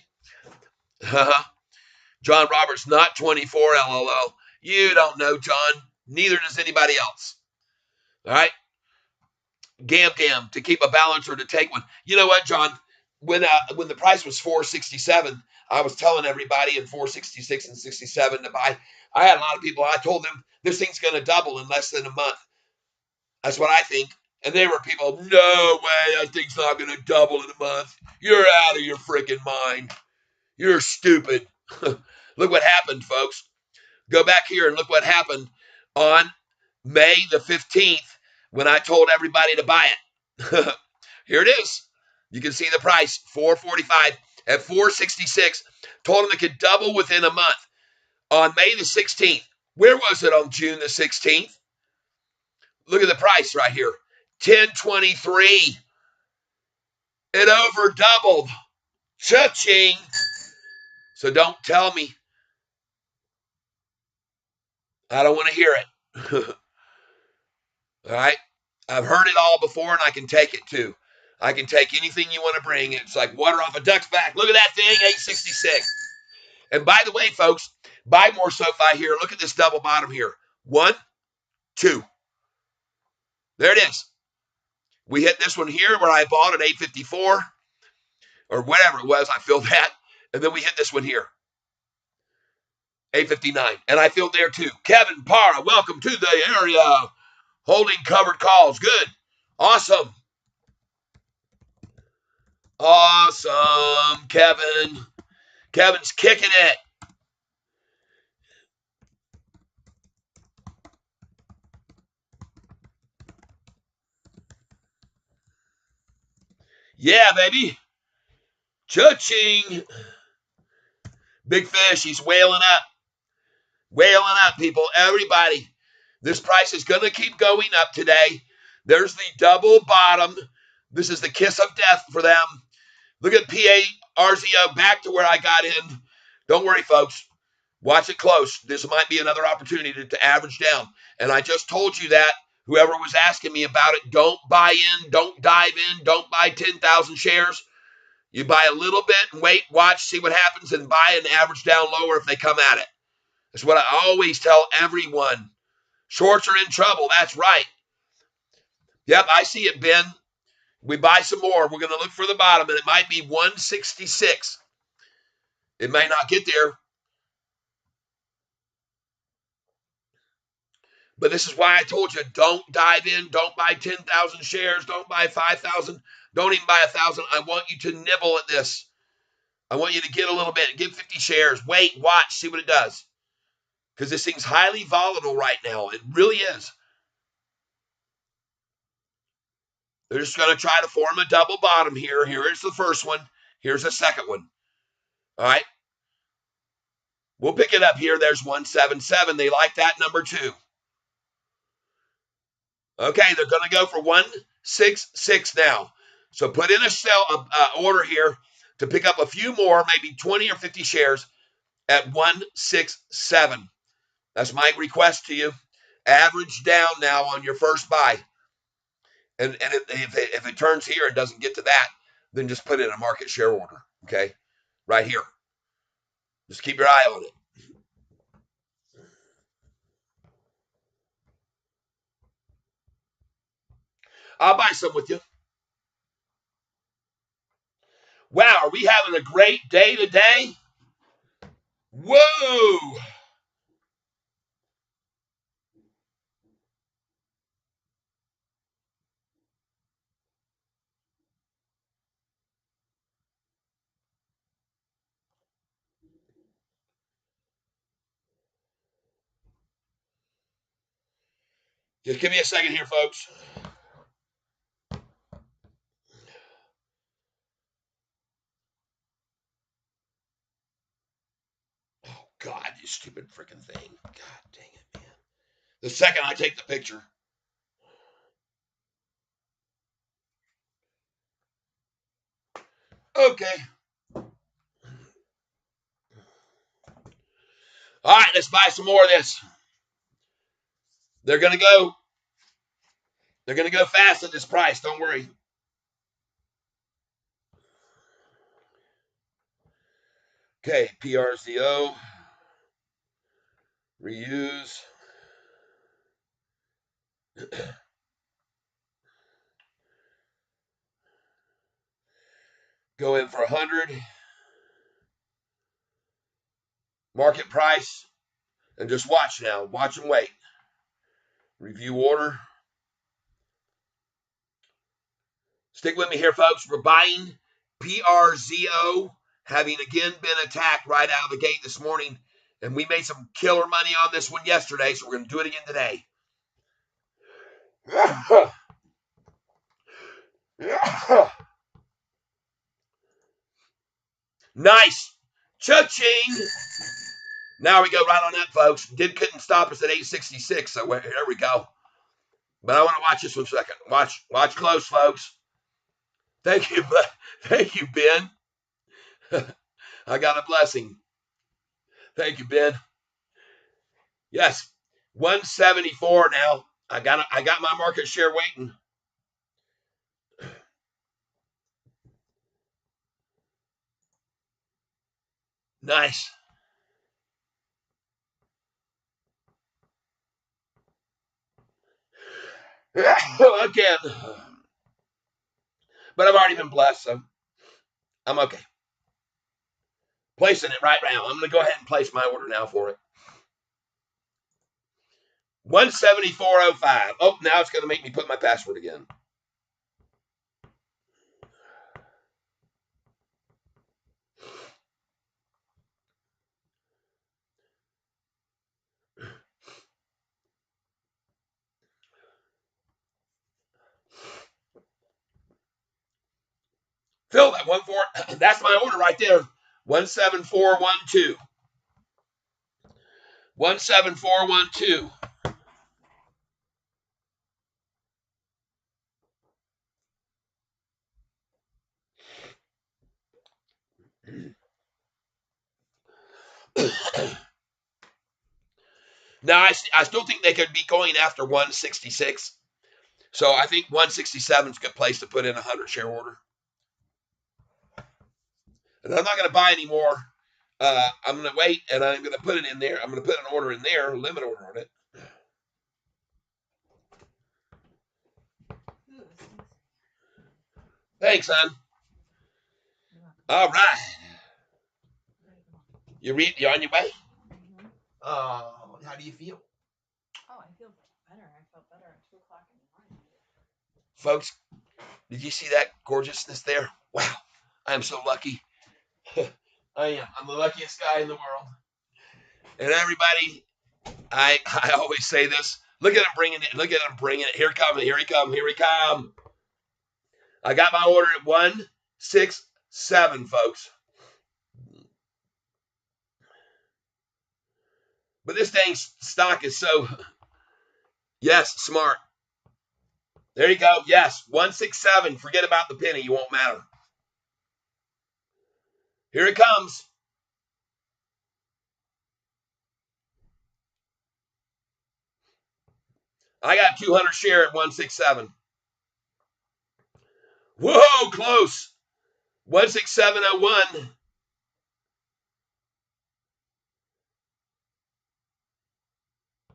John Roberts, not 24, LOL. You don't know, John. Neither does anybody else. All right? Gam, to keep a balance or to take one. You know what, John? When the price was 467, I was telling everybody in 466 and 67 to buy. I had a lot of people. I told them this thing's going to double in less than a month. That's what I think. And they were people, no way, that thing's not going to double in a month. You're out of your freaking mind. You're stupid. Look what happened, folks. Go back here and look what happened on May the 15th when I told everybody to buy it. Here it is. You can see the price, 445 at 466. Told them it could double within a month. On May the 16th, where was it on June the 16th? Look at the price right here, 1023. It over doubled. Cha-ching. So don't tell me. I don't want to hear it. All right. I've heard it all before and I can take it too. I can take anything you want to bring. It's like water off a duck's back. Look at that thing, 866. And by the way, folks, buy more SoFi here. Look at this double bottom here. 1, 2. There it is. We hit this one here where I bought at 854 or whatever it was. I filled that. And then we hit this one here, 859. And I filled there too. Kevin Parra, welcome to the area. Holding covered calls. Good. Awesome. Awesome, Kevin. Kevin's kicking it. Yeah, baby. Cha-ching. Big fish. He's whaling up. Whaling up, people. Everybody. This price is going to keep going up today. There's the double bottom. This is the kiss of death for them. Look at PARZO back to where I got in. Don't worry, folks. Watch it close. This might be another opportunity to average down. And I just told you that. Whoever was asking me about it, don't buy in, don't dive in, don't buy 10,000 shares. You buy a little bit and wait, watch, see what happens, and buy and average down lower if they come at it. That's what I always tell everyone. Shorts are in trouble. That's right. Yep, I see it, Ben. We buy some more. We're going to look for the bottom, and it might be 166. It may not get there. But this is why I told you, don't dive in. Don't buy 10,000 shares. Don't buy 5,000. Don't even buy 1,000. I want you to nibble at this. I want you to get a little bit. Get 50 shares. Wait, watch, see what it does. Because this thing's highly volatile right now. It really is. They're just going to try to form a double bottom here. Here is the first one. Here's the second one. All right. We'll pick it up here. There's 177. They like that number too. Okay, they're going to go for 166 now. So put in a sell order here to pick up a few more, maybe 20 or 50 shares at 167. That's my request to you. Average down now on your first buy. And if it turns here and doesn't get to that, then just put in a market share order, okay? Right here. Just keep your eye on it. I'll buy some with you. Wow, are we having a great day today? Whoa! Just give me a second here, folks. Oh, God, you stupid freaking thing. God dang it, man. The second I take the picture. Okay. All right, let's buy some more of this. They're going to go. They're going to go fast at this price. Don't worry. Okay, PRZO. Reuse. Go in for 100. Market price. And just watch now. Watch and wait. Review order. Stick with me here, folks. We're buying PRZO, having again been attacked right out of the gate this morning. And we made some killer money on this one yesterday, so we're going to do it again today. Nice. Cha-ching. Now we go right on that, folks. Couldn't stop us at 866, so there we go. But I want to watch this one second. Watch close, folks. Thank you, Ben. I got a blessing. Thank you, Ben. Yes. 174 now. I got my market share waiting. Nice. Again. But I've already been blessed, so I'm okay. Placing it right now. I'm going to go ahead and place my order now for it. 174.05. Oh, now it's going to make me put my password again. Phil, that 14. That's my order right there. 17412. 17412. Now, I still think they could be going after 166. So I think 167 is a good place to put in a 100 share order. And I'm not going to buy any more. I'm going to wait, and I'm going to put it in there. I'm going to put an order in there, a limit order on it. Thanks, son. All right. You on your way? How do you feel? Oh, I feel better. I felt better at 2 o'clock in the morning. Folks, did you see that gorgeousness there? Wow. I am so lucky. I am. I'm the luckiest guy in the world. And everybody, I always say this. Look at him bringing it. Look at him bringing it. Here come. Here he come. Here he come. I got my order at 167, folks. But this dang stock is so, yes, smart. There you go. Yes, 167. Forget about the penny. You won't matter. Here it comes. I got 200 share at 167. Whoa, close. 167.01.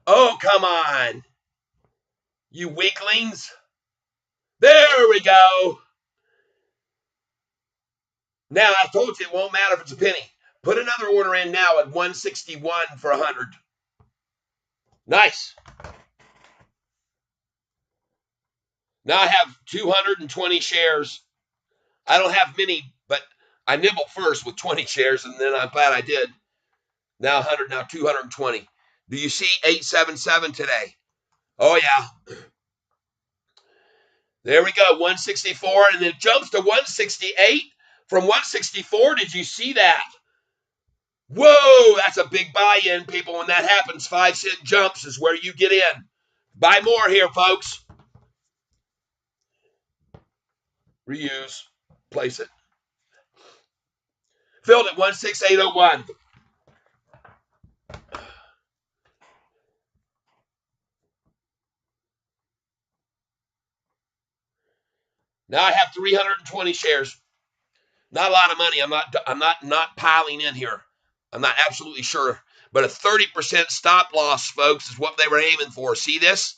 Oh, come on. You weaklings. There we go. Now, I told you it won't matter if it's a penny. Put another order in now at 161 for 100. Nice. Now I have 220 shares. I don't have many, but I nibbled first with 20 shares, and then I'm glad I did. Now 100, now 220. Do you see 877 today? Oh, yeah. There we go, 164, and then it jumps to 168 from 164. Did you see that? Whoa, that's a big buy-in, people. When that happens, 5-cent jumps is where you get in. Buy more here, folks. Reuse. Place it. Filled at 16801. Now I have 320 shares. Not a lot of money. I'm not piling in here. I'm not absolutely sure. But a 30% stop loss, folks, is what they were aiming for. See this?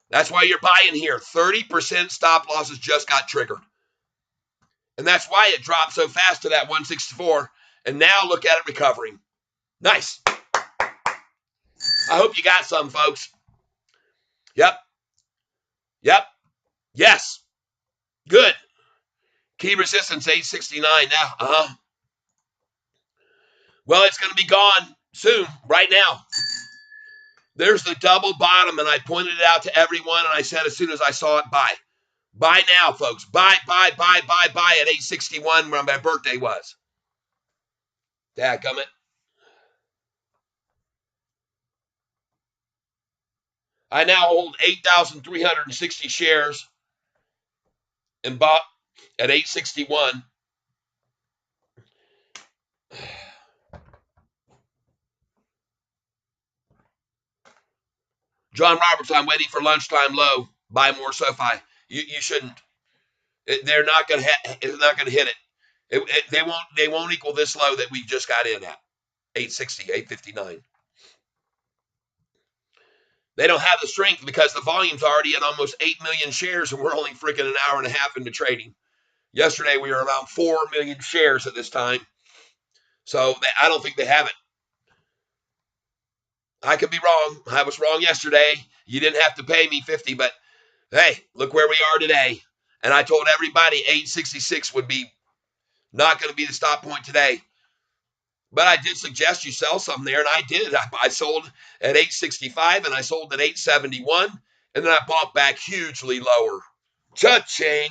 That's why you're buying here. 30% stop losses just got triggered. And that's why it dropped so fast to that 164. And now look at it recovering. Nice. I hope you got some, folks. Yep. Yep. Yes. Good. Key resistance 869 now. Well, it's going to be gone soon, right now. There's the double bottom, and I pointed it out to everyone, and I said as soon as I saw it, buy. Buy now, folks. Buy at 861 where my birthday was. Dadgummit. I now hold 8,360 shares and bought at 861. John Roberts, I'm waiting for lunchtime low. Buy more SoFi. You shouldn't. They're not going to. It's not going to hit it. They won't. They won't equal this low that we just got in at 860, 859. They don't have the strength because the volume's already at almost 8 million shares, and we're only freaking an hour and a half into trading. Yesterday we were around 4 million shares at this time, so I don't think they have it. I could be wrong. I was wrong yesterday. You didn't have to pay me 50, but hey, look where we are today. And I told everybody 866 would be not going to be the stop point today. But I did suggest you sell some there, and I did. I sold at 865, and I sold at 871, and then I bought back hugely lower. Cha-ching.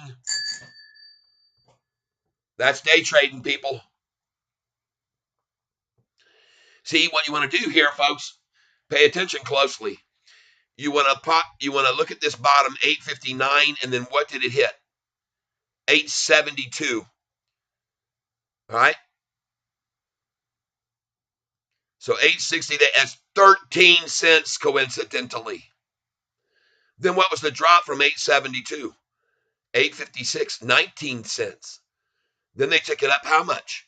That's day trading, people. See, what you want to do here, folks, pay attention closely. You want to look at this bottom 859, and then what did it hit? 872. All right? So 860, that's 13 cents coincidentally. Then what was the drop from 872? 856, 19 cents. Then they took it up how much?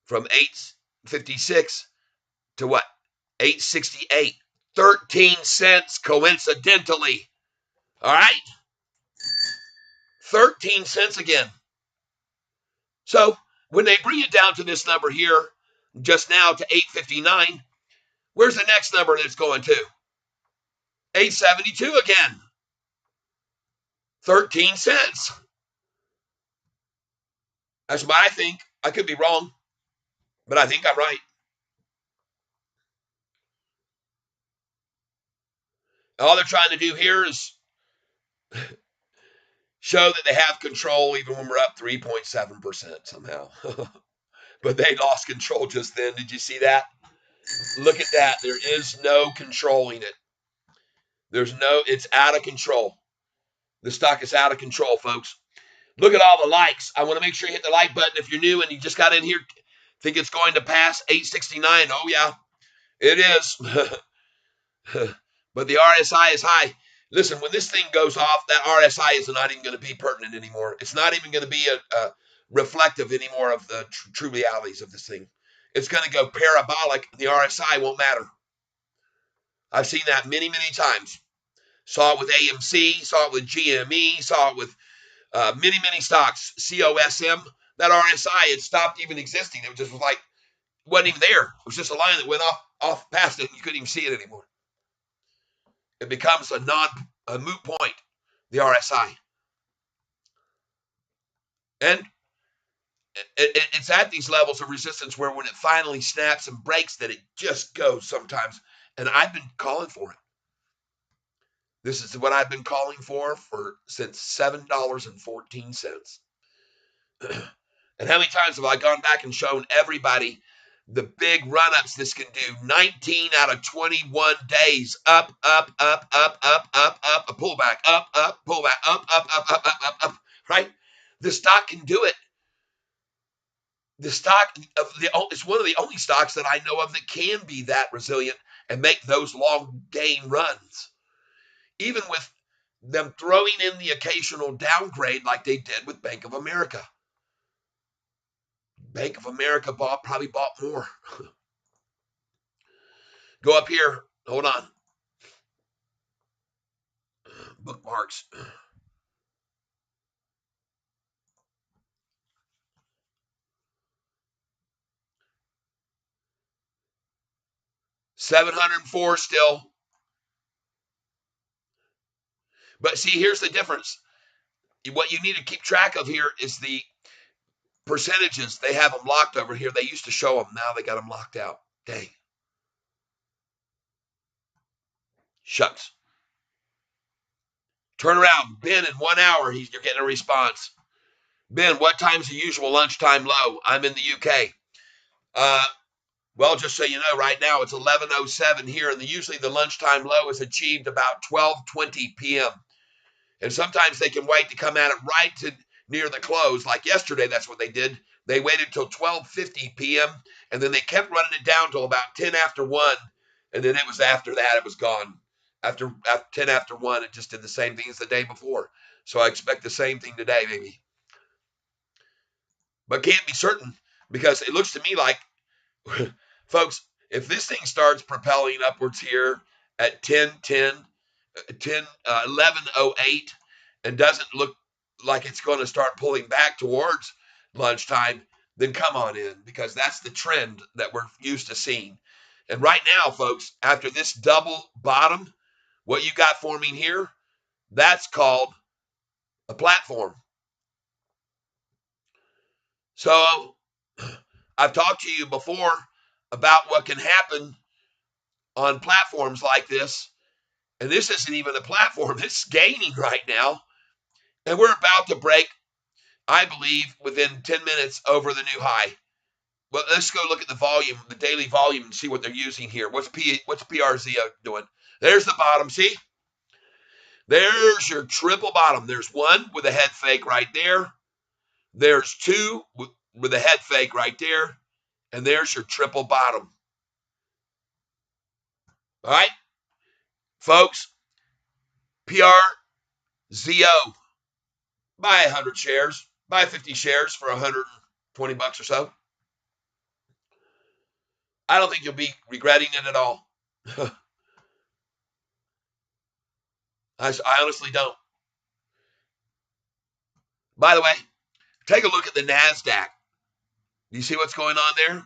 From 856 to what? 868. 13 cents coincidentally. All right? 13 cents again. So when they bring it down to this number here, just now to 859, where's the next number that's going to? 872 again. 13 cents. That's what I think. I could be wrong, but I think I'm right. All they're trying to do here is show that they have control even when we're up 3.7% somehow. But they lost control just then. Did you see that? Look at that. There is no controlling it. It's out of control. The stock is out of control, folks. Look at all the likes. I want to make sure you hit the like button if you're new and you just got in here. Think it's going to pass 869. Oh, yeah, it is. But the RSI is high. Listen, when this thing goes off, that RSI is not even going to be pertinent anymore. It's not even going to be a reflective anymore of the true realities of this thing. It's going to go parabolic. The RSI won't matter. I've seen that many, many times. Saw it with AMC, saw it with GME, saw it with many, many stocks, COSM. That RSI had stopped even existing. It just was like, wasn't even there. It was just a line that went off past it, and you couldn't even see it anymore. It becomes a moot point, the RSI. And it's at these levels of resistance where when it finally snaps and breaks, that it just goes sometimes. And I've been calling for it. This is what I've been calling for since $7.14. And how many times have I gone back and shown everybody the big run-ups this can do? 19 out of 21 days. Up, up, up, up, up, up, up, a pullback, up, pullback, up, up, right? The stock can do it. The stock it's one of the only stocks that I know of that can be that resilient and make those long gain runs. Even with them throwing in the occasional downgrade like they did with Bank of America. Bank of America probably bought more. Go up here. Hold on. Bookmarks. $704 still. But see, here's the difference. What you need to keep track of here is the percentages. They have them locked over here. They used to show them. Now they got them locked out. Dang. Shucks. Turn around. Ben, in 1 hour, you're getting a response. Ben, what time's the usual lunchtime low? I'm in the UK. Well, just so you know, right now it's 11:07 here, and usually the lunchtime low is achieved about 12:20 p.m. And sometimes they can wait to come at it right to near the close. Like yesterday, that's what they did. They waited till 12:50 p.m., and then they kept running it down till about 10 after 1, and then it was after that, it was gone. after 10 after 1. It just did the same thing as the day before. So I expect the same thing today, maybe. But can't be certain because it looks to me like, folks, if this thing starts propelling upwards here at 11:08 and doesn't look like it's going to start pulling back towards lunchtime, then come on in, because that's the trend that we're used to seeing. And right now, folks, after this double bottom, what you got forming here, that's called a platform. So I've talked to you before about what can happen on platforms like this. And this isn't even a platform. It's gaining right now. And we're about to break, I believe, within 10 minutes over the new high. Well, let's go look at the volume, the daily volume, and see what they're using here. What's PRZ doing? There's the bottom. See? There's your triple bottom. There's one with a head fake right there. There's two with a head fake right there. And there's your triple bottom. All right? Folks, PRZO. Buy 100 shares. Buy 50 shares for $120 or so. I don't think you'll be regretting it at all. I honestly don't. By the way, take a look at the NASDAQ. Do you see what's going on there?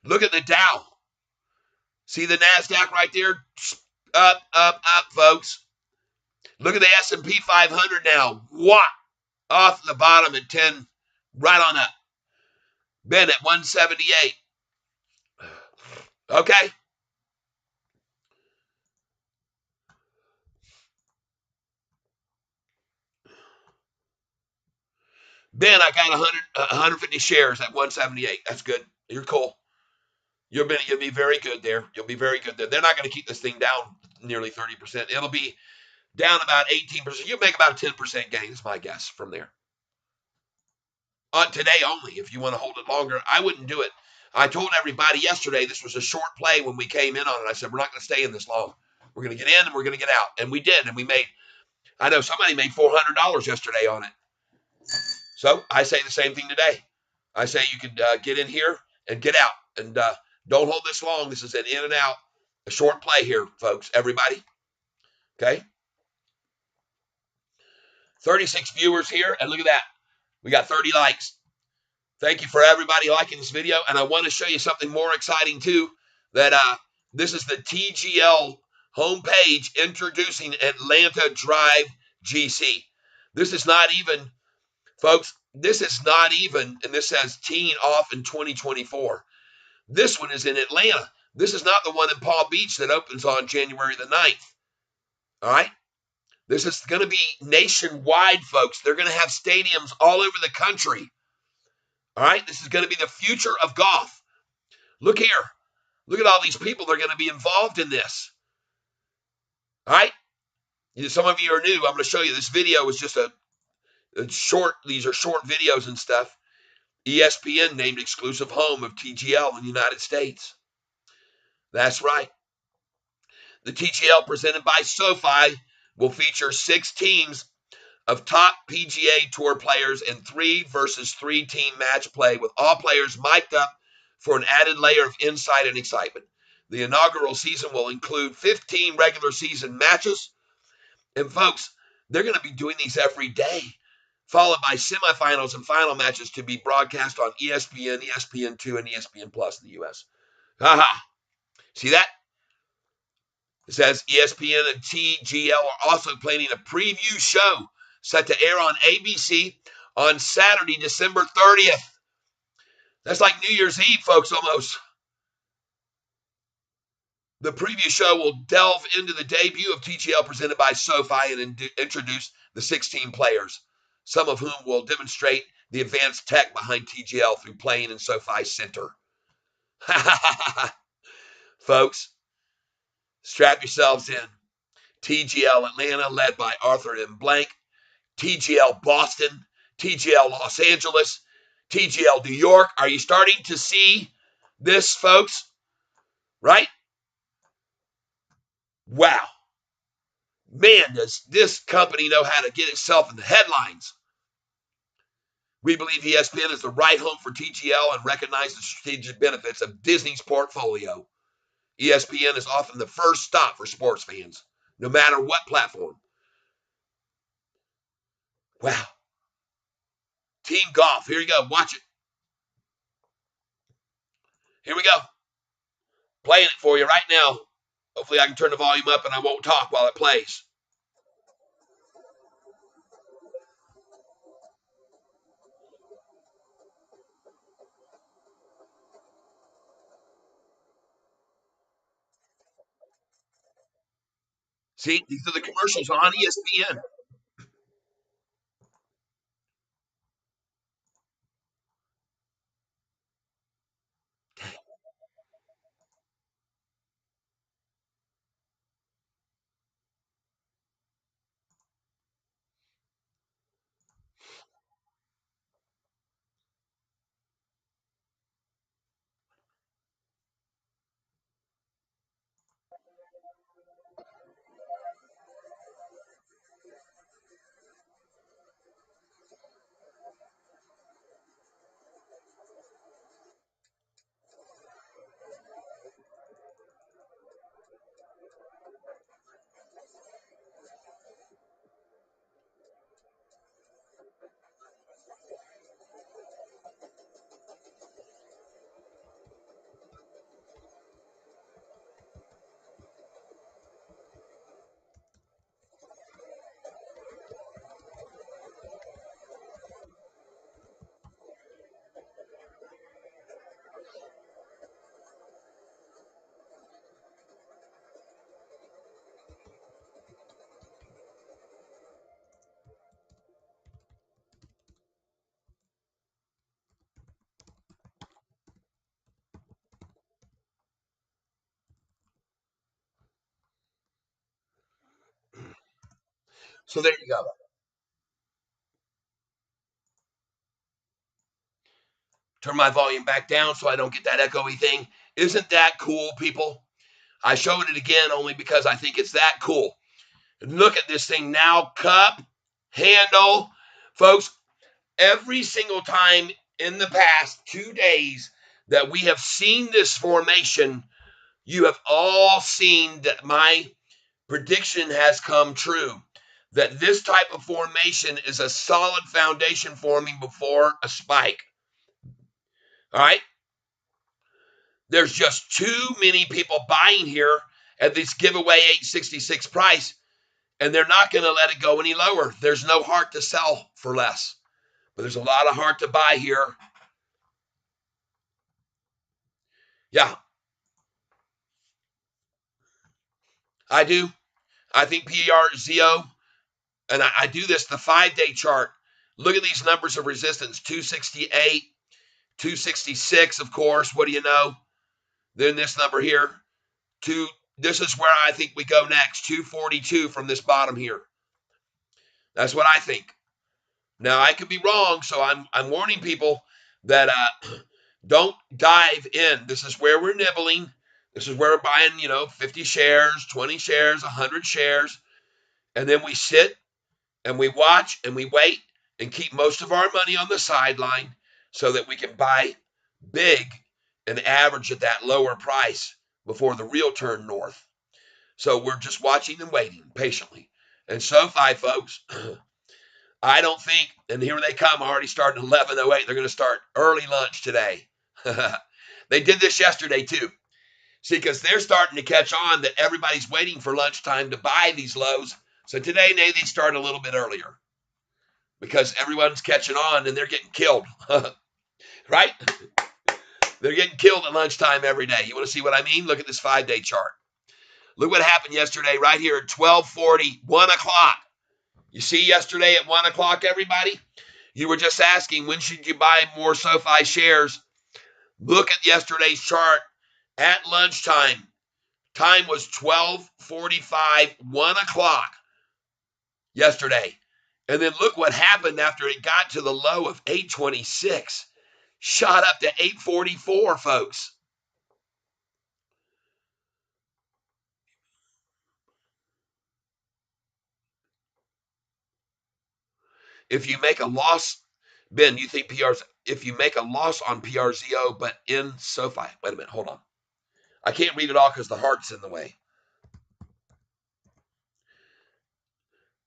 Look at the Dow. See the NASDAQ right there? Up, up, up, folks. Look at the S&P 500 now. What? Off the bottom at 10, right on up. Been at 178. Okay? Ben, I got 150 shares at 178. That's good. You're cool. You'll be very good there. You'll be very good there. They're not going to keep this thing down nearly 30%. It'll be down about 18%. You'll make about a 10% gain, is my guess, from there. On today only, if you want to hold it longer, I wouldn't do it. I told everybody yesterday this was a short play when we came in on it. I said, we're not going to stay in this long. We're going to get in and we're going to get out. And we did. And we made, I know somebody made $400 yesterday on it. So I say the same thing today. I say you could get in here and get out. And don't hold this long. This is an in and out, a short play here, folks. Everybody. Okay. 36 viewers here. And look at that. We got 30 likes. Thank you for everybody liking this video. And I want to show you something more exciting too. That this is the TGL homepage introducing Atlanta Drive GC. This is not even, folks, this is not even, and this says teen off in 2024. This one is in Atlanta. This is not the one in Palm Beach that opens on January the 9th. All right? This is going to be nationwide, folks. They're going to have stadiums all over the country. All right? This is going to be the future of golf. Look here. Look at all these people that are going to be involved in this. All right? Some of you are new. I'm going to show you. This video is just a short. These are short videos and stuff. ESPN named exclusive home of TGL in the United States. That's right. The TGL presented by Sofi will feature 6 teams of top PGA Tour players in 3 versus 3 team match play with all players mic'd up for an added layer of insight and excitement. The inaugural season will include 15 regular season matches. And folks, they're going to be doing these every day, followed by semifinals and final matches to be broadcast on ESPN, ESPN2, and ESPN Plus in the U.S. Haha. See that? It says ESPN and TGL are also planning a preview show set to air on ABC on Saturday, December 30th. That's like New Year's Eve, folks, almost. The preview show will delve into the debut of TGL presented by Sofi and introduce the 16 players, some of whom will demonstrate the advanced tech behind TGL through playing in SoFi Center. Folks, strap yourselves in. TGL Atlanta, led by Arthur M. Blank. TGL Boston. TGL Los Angeles. TGL New York. Are you starting to see this, folks? right? Wow. Man, does this company know how to get itself in the headlines. We believe ESPN is the right home for TGL and recognize the strategic benefits of Disney's portfolio. ESPN is often the first stop for sports fans, no matter what platform. Wow. Team golf. Here you go. Watch it. Here we go. Playing it for you right now. Hopefully I can turn the volume up and I won't talk while it plays. See, these are the commercials on ESPN. So there you go. Turn my volume back down so I don't get that echoey thing. Isn't that cool, people? I showed it again only because I think it's that cool. Look at this thing now. Cup, handle. Folks, every single time in the past 2 days that we have seen this formation, you have all seen that my prediction has come true. That this type of formation is a solid foundation forming before a spike. All right. There's just too many people buying here at this giveaway 866 price, and they're not going to let it go any lower. There's no heart to sell for less, but there's a lot of heart to buy here. Yeah, I do. I think PER is ZO, and I do this the 5-day chart. Look at these numbers of resistance: 268, 266, of course. What do you know? Then this number here, two. This is where I think we go next, 242 from this bottom here. That's what I think. Now I could be wrong, so I'm warning people that don't dive in. This is where we're nibbling. This is where we're buying, 50 shares, 20 shares, 100 shares, and then we sit and we watch and we wait and keep most of our money on the sideline so that we can buy big and average at that lower price before the real turn north. So we're just watching and waiting patiently. And Sofi, folks, I don't think, and here they come, already starting at 11:08. They're going to start early lunch today. They did this yesterday too. See, because they're starting to catch on that everybody's waiting for lunchtime to buy these lows. So today, they start a little bit earlier because everyone's catching on and they're getting killed. Right? They're getting killed at lunchtime every day. You want to see what I mean? Look at this 5-day chart. Look what happened yesterday right here at 12:40, 1 o'clock. You see yesterday at 1 o'clock, everybody? You were just asking, when should you buy more SoFi shares? Look at yesterday's chart at lunchtime. Time was 12:45, 1 o'clock yesterday. And then look what happened after it got to the low of 826. Shot up to 844, folks. If you make a loss, Ben, you think PR's, if you make a loss on PRZO, but in SoFi, wait a minute, hold on. I can't read it all because the heart's in the way.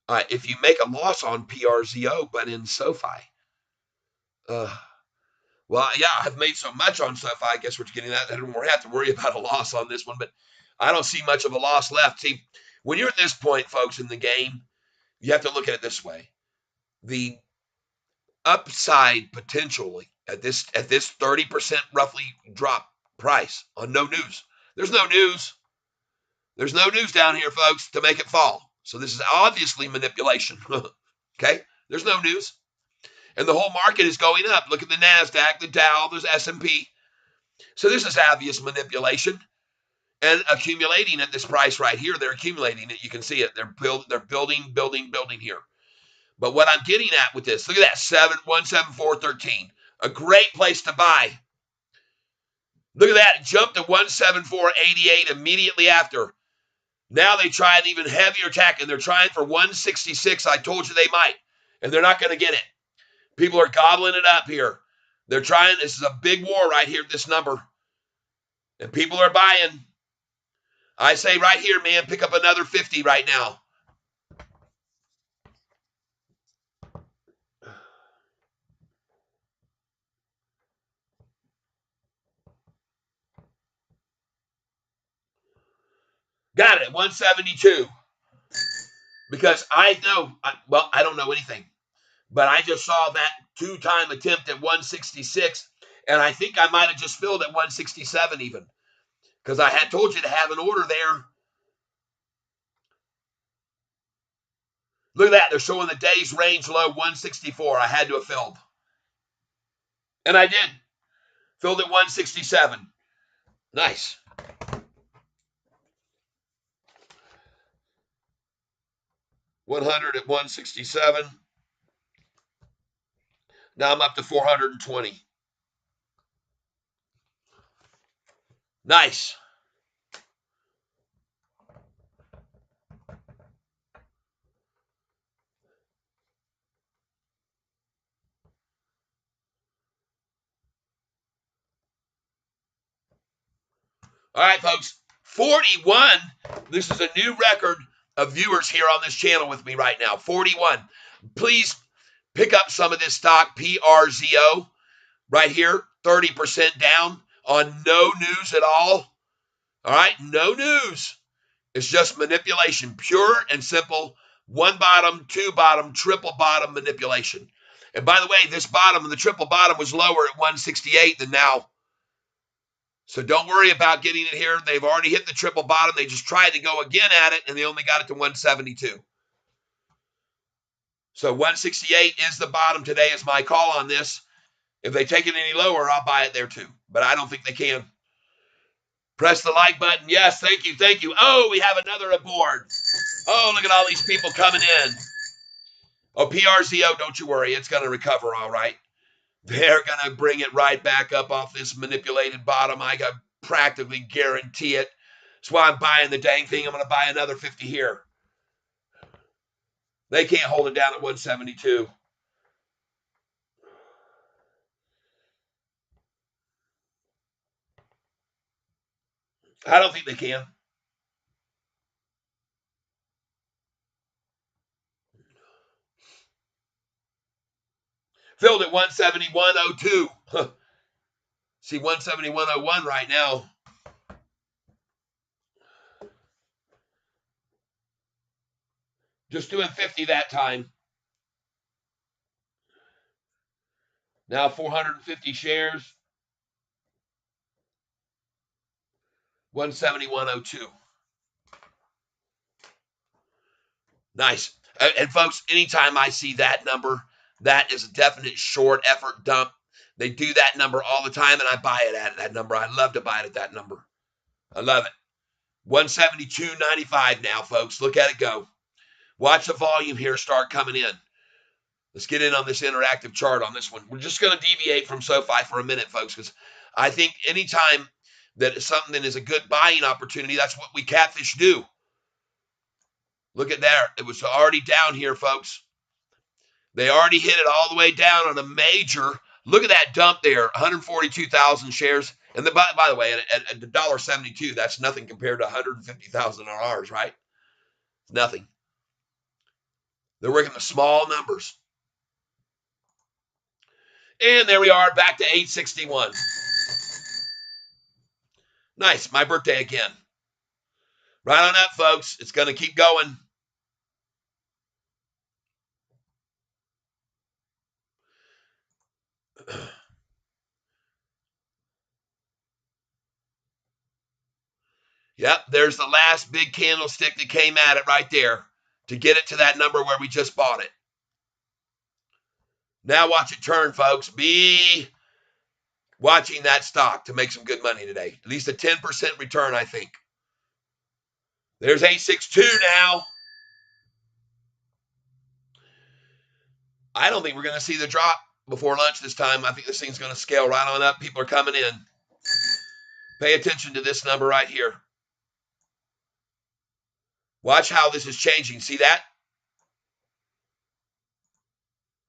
All right, if you make a loss on PRZO, but in SoFi, well, yeah, I've made so much on SoFi. I guess we're getting that. I don't have to worry about a loss on this one, but I don't see much of a loss left. See, when you're at this point, folks, in the game, you have to look at it this way. The upside potentially at this 30% roughly drop price on no news. There's no news. There's no news down here, folks, to make it fall. So this is obviously manipulation. Okay? There's no news. And the whole market is going up. Look at the NASDAQ, the Dow, there's S&P. So this is obvious manipulation and accumulating at this price right here. They're accumulating it. You can see it. They're building here. But what I'm getting at with this, look at that, 174.13. A great place to buy. Look at that. It jumped to 174.88 immediately after. Now they try an even heavier attack, and they're trying for 166. I told you they might, and they're not going to get it. People are gobbling it up here. They're trying. This is a big war right here, this number. And people are buying. I say right here, man, pick up another 50 right now. Got it, 172. Because I know, well, I don't know anything. But I just saw that two-time attempt at 166, and I think I might have just filled at 167 even, because I had told you to have an order there. Look at that. They're showing the day's range low, 164. I had to have filled. And I did. Filled at 167. Nice. $100 at 167. Now I'm up to 420. Nice. All right, folks. 41. This is a new record of viewers here on this channel with me right now. 41. Please pick up some of this stock, PRZO, right here, 30% down on no news at all. All right, no news. It's just manipulation, pure and simple. One bottom, two bottom, triple bottom manipulation. And by the way, this bottom and the triple bottom was lower at 168 than now. So don't worry about getting it here. They've already hit the triple bottom. They just tried to go again at it, and they only got it to 172. So 168 is the bottom today is my call on this. If they take it any lower, I'll buy it there too. But I don't think they can. Press the like button. Yes, thank you, thank you. Oh, we have another aboard. Oh, look at all these people coming in. Oh, PRZO, don't you worry. It's going to recover all right. They're going to bring it right back up off this manipulated bottom. I got practically guarantee it. That's why I'm buying the dang thing. I'm going to buy another 50 here. They can't hold it down at 172. I don't think they can. Filled at 171.02. Huh. See 171.01 right now. Just doing 50 that time. Now 450 shares. 171.02. Nice. And folks, anytime I see that number, that is a definite short effort dump. They do that number all the time, and I buy it at that number. I love to buy it at that number. I love it. 172.95 now, folks. Look at it go. Watch the volume here start coming in. Let's get in on this interactive chart on this one. We're just going to deviate from SoFi for a minute, folks, because I think anytime that something is a good buying opportunity, that's what we catfish do. Look at there. It was already down here, folks. They already hit it all the way down on a major. Look at that dump there, 142,000 shares. And by the way, at $1.72, that's nothing compared to 150,000 on ours, right? Nothing. They're working the small numbers. And there we are, back to 861. Nice, my birthday again. Right on up, folks. It's going to keep going. Yep, there's the last big candlestick that came at it right there to get it to that number where we just bought it. Now watch it turn, folks. Be watching that stock to make some good money today. At least a 10% return, I think. There's 862 now. I don't think we're going to see the drop before lunch this time. I think this thing's going to scale right on up. People are coming in. Pay attention to this number right here. Watch how this is changing. See that?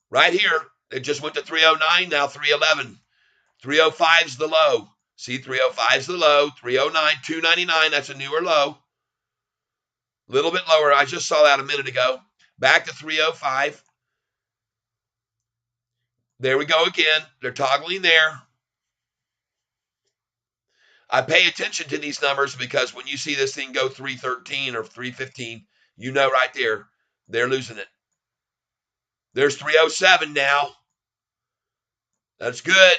Right here, it just went to 309, now 311. 305 is the low. See, 305 is the low. 309, 299, that's a newer low. A little bit lower. I just saw that a minute ago. Back to 305. There we go again. They're toggling there. I pay attention to these numbers because when you see this thing go 313 or 315, you know right there, they're losing it. There's 307 now. That's good.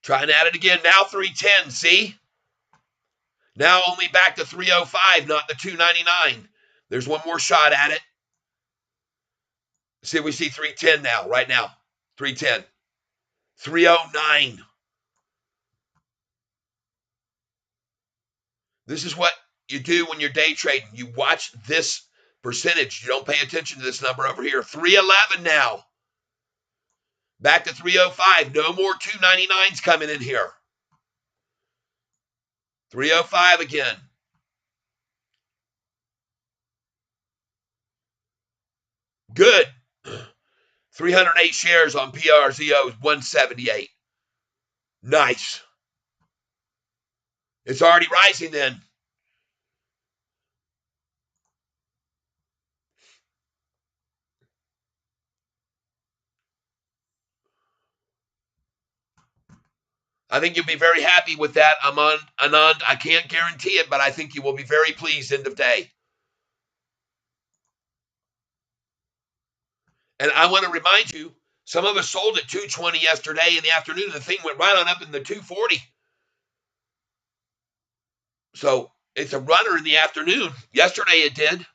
Trying at it again. Now 310, see? Now only back to 305, not the 299. There's one more shot at it. See, we see 310 now, right now. 310. 309. This is what you do when you're day trading. You watch this percentage. You don't pay attention to this number over here. 311 now. Back to 305. No more 299s coming in here. 305 again. Good. 308 shares on PRZO is 178. Nice. It's already rising then. I think you'll be very happy with that, Anand. I can't guarantee it, but I think you will be very pleased end of day. And I want to remind you, some of us sold at 220 yesterday in the afternoon. The thing went right on up in the 240. So it's a runner in the afternoon. Yesterday it did.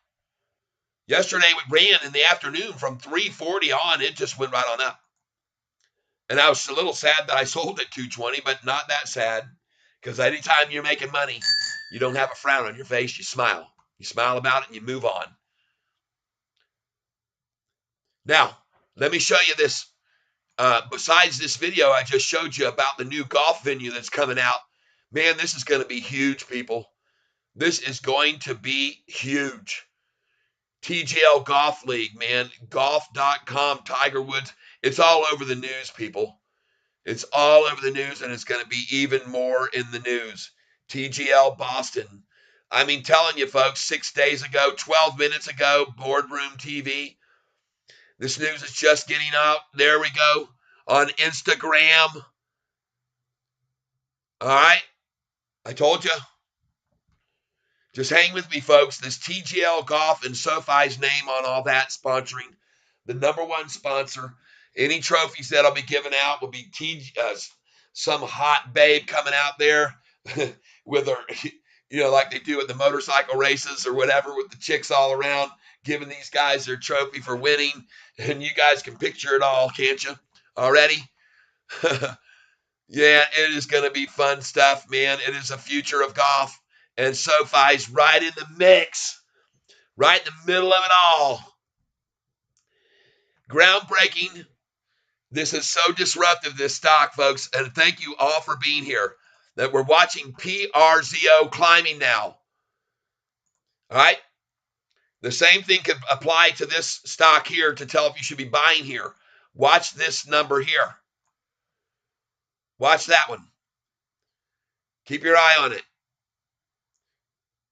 Yesterday it ran in the afternoon from 340 on. It just went right on up. And I was a little sad that I sold at 220, but not that sad. Because anytime you're making money, you don't have a frown on your face. You smile. You smile about it and you move on. Now, let me show you this. Besides this video I just showed you about the new golf venue that's coming out, man, this is going to be huge, people. This is going to be huge. TGL Golf League, man. Golf.com, Tiger Woods. It's all over the news, people. It's all over the news, and it's going to be even more in the news. TGL Boston. I mean, telling you, folks, 6 days ago, 12 minutes ago, Boardroom TV. This news is just getting out. There we go. On Instagram. All right. I told you. Just hang with me, folks. This TGL Golf and Sofi's name on all that sponsoring. The number one sponsor. Any trophies that'll be given out will be some hot babe coming out there with her, like they do at the motorcycle races or whatever, with the chicks all around, giving these guys their trophy for winning. And you guys can picture it all, can't you? Already? Yeah, it is going to be fun stuff, man. It is the future of golf. And SoFi's right in the mix, right in the middle of it all. Groundbreaking. This is so disruptive, this stock, folks. And thank you all for being here. That we're watching PRZO climbing now. All right? The same thing could apply to this stock here to tell if you should be buying here. Watch this number here. Watch that one. Keep your eye on it.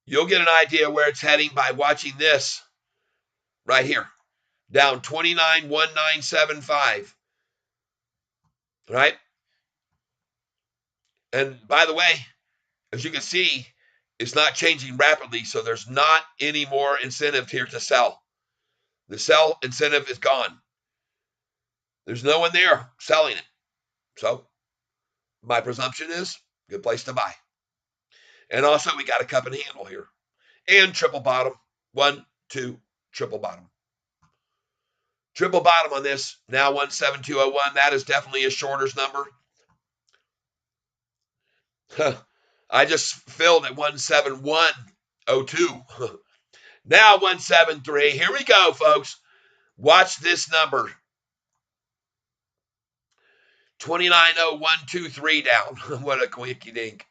You'll get an idea where it's heading by watching this right here. Down 29.1975. Right? And by the way, as you can see, it's not changing rapidly, so there's not any more incentive here to sell. The sell incentive is gone. There's no one there selling it. So my presumption is good place to buy. And also we got a cup and handle here. And triple bottom. 1, 2, triple bottom. Triple bottom on this, now 17201. That is definitely a shorter's number. I just filled at 17102. Now 173. Here we go, folks. Watch this number. 290123 down. What a quickie dink.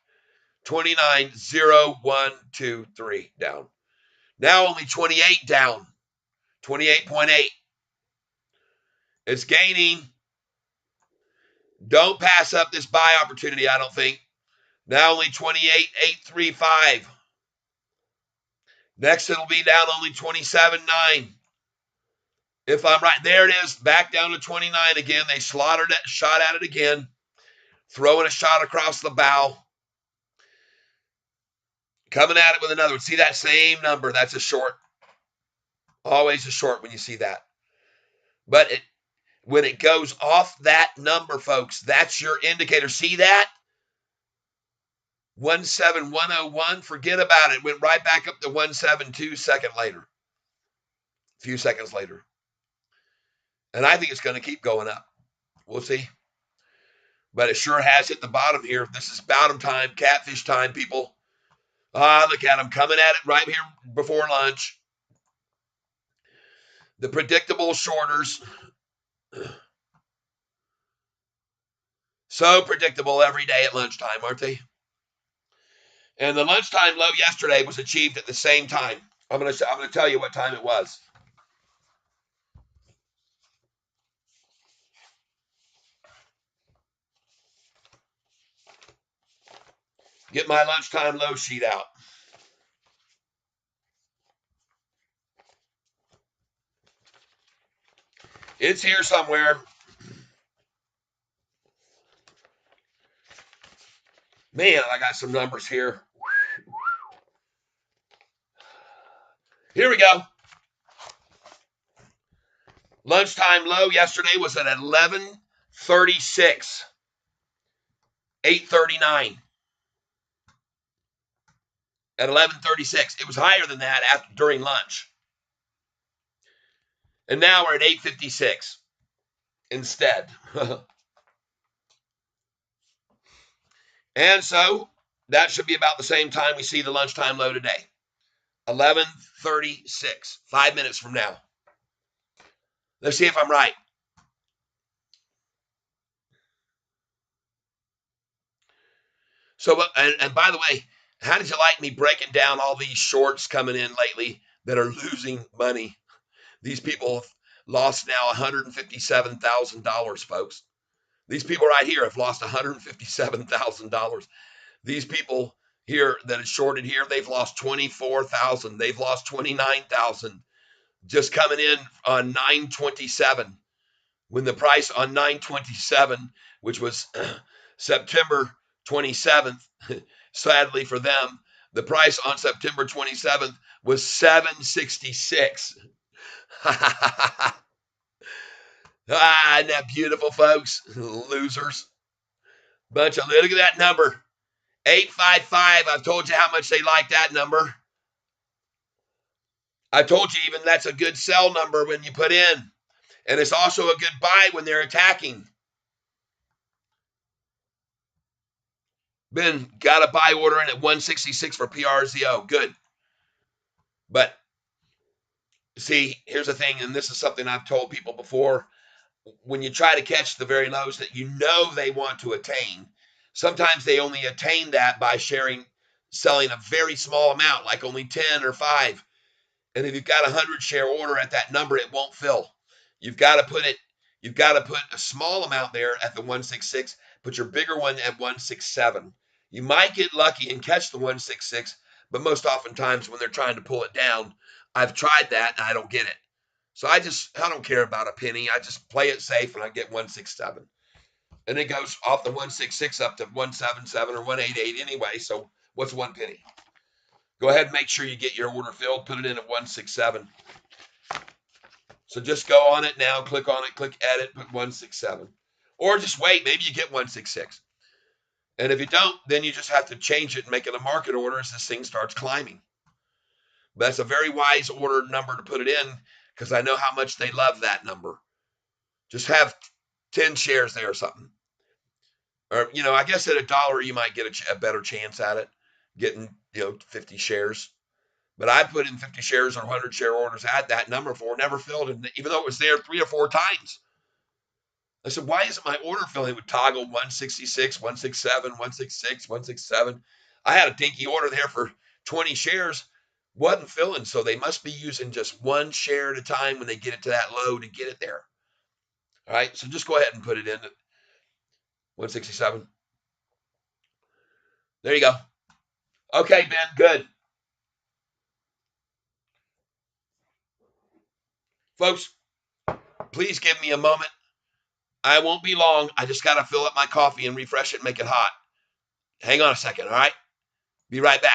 290123 down. Now only 28 down. 28.8. It's gaining. Don't pass up this buy opportunity, I don't think. Now only 28.835. Next, it'll be down only 27.9. If I'm right, there it is, back down to 29 again. They slaughtered it, shot at it again, throwing a shot across the bow. Coming at it with another one. See that same number? That's a short. Always a short when you see that. But when it goes off that number, folks, that's your indicator. See that? 17101, forget about it. Went right back up to 172 a few seconds later. And I think it's going to keep going up. We'll see. But it sure has hit the bottom here. This is bottom time, catfish time, people. Look at them coming at it right here before lunch. The predictable shorters. So predictable every day at lunchtime, aren't they? And the lunchtime low yesterday was achieved at the same time. I'm going to tell you what time it was. Get my lunchtime low sheet out. It's here somewhere. Man, I got some numbers here. Here we go. Lunchtime low yesterday was at 11:36. 8:39. At 11:36. It was higher than that during lunch. And now we're at 8:56 instead. And so that should be about the same time we see the lunchtime low today. 11:36. 5 minutes from now. Let's see if I'm right. So, and by the way, how did you like me breaking down all these shorts coming in lately that are losing money? These people have lost now $157,000, folks. These people right here have lost $157,000. These people here that are shorted here, they've lost 24,000. They've lost 29,000 just coming in on 9/27. When the price on 9/27, which was September 27th, sadly for them, the price on September 27th was $7.66. Isn't that beautiful, folks? Losers. Look at that number. 855. I've told you how much they like that number. I told you even that's a good sell number when you put in. And it's also a good buy when they're attacking. Got a buy order in at 166 for PRZO. Good. But see, here's the thing, and this is something I've told people before. When you try to catch the very lows that you know they want to attain, sometimes they only attain that by selling a very small amount, like only 10 or 5. And if you've got a 100 share order at that number, it won't fill. You've got to put it. You've got to put a small amount there at the 166. Put your bigger one at 167. You might get lucky and catch the 166, but most oftentimes when they're trying to pull it down, I've tried that and I don't get it. So I don't care about a penny. I just play it safe and I get 167. And it goes off the 166 up to 177 or 188 anyway. So what's 1 penny? Go ahead and make sure you get your order filled. Put it in at 167. So just go on it now, click on it, click edit, put 167. Or just wait, maybe you get 166. And if you don't, then you just have to change it and make it a market order as this thing starts climbing. But that's a very wise order number to put it in because I know how much they love that number. Just have 10 shares there or something. Or, I guess at $1, you might get a better chance at it, getting, 50 shares. But I put in 50 shares or 100 share orders at that number before, never filled, and even though it was there 3 or 4 times. I said, why isn't my order filling? It would toggle 166, 167, 166, 167. I had a dinky order there for 20 shares, wasn't filling, so they must be using just one share at a time when they get it to that low to get it there. All right, so just go ahead and put it in at 167. There you go. Okay, Ben, good. Folks, please give me a moment. I won't be long. I just got to fill up my coffee and refresh it and make it hot. Hang on a second, all right? Be right back.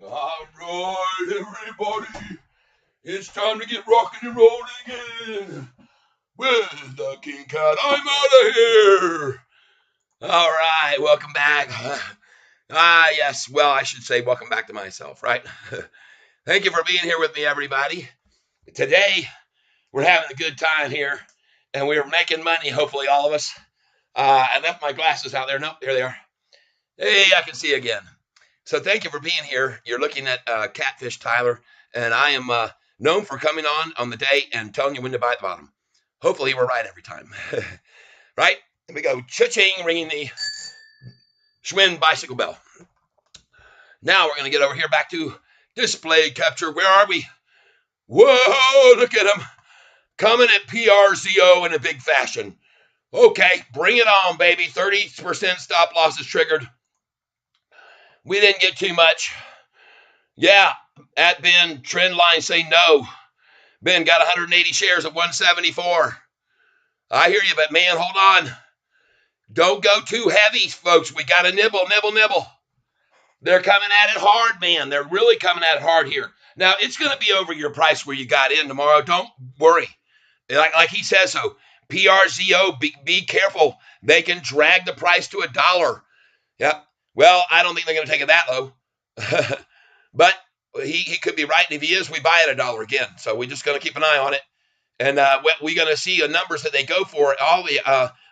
All right, everybody. It's time to get rocking and rolling again. With the King Cat, I'm out of here. All right, welcome back. Yes, well, I should say welcome back to myself, right? Thank you for being here with me, everybody. Today, we're having a good time here, and we're making money, hopefully, all of us. I left my glasses out there. Nope, there they are. Hey, I can see again. So thank you for being here. You're looking at Catfish Tyler, and I am known for coming on the day and telling you when to buy at the bottom. Hopefully, we're right every time. Right? Here we go. Cha-ching, ringing the Schwinn bicycle bell. Now we're going to get over here back to display capture. Where are we? Whoa, look at him. Coming at PRZO in a big fashion. Okay, bring it on, baby. 30% stop loss is triggered. We didn't get too much. Yeah, at Ben, trend line say no. Ben got 180 shares at 174. I hear you, but man, hold on. Don't go too heavy, folks. We got to nibble, nibble, nibble. They're coming at it hard, man. They're really coming at it hard here. Now, it's going to be over your price where you got in tomorrow. Don't worry. Like he says so. PRZO, be careful. They can drag the price to $1. Yep. Well, I don't think they're going to take it that low. But he could be right. And if he is, we buy it $1 again. So we're just going to keep an eye on it. And we're going to see the numbers that they go for. All the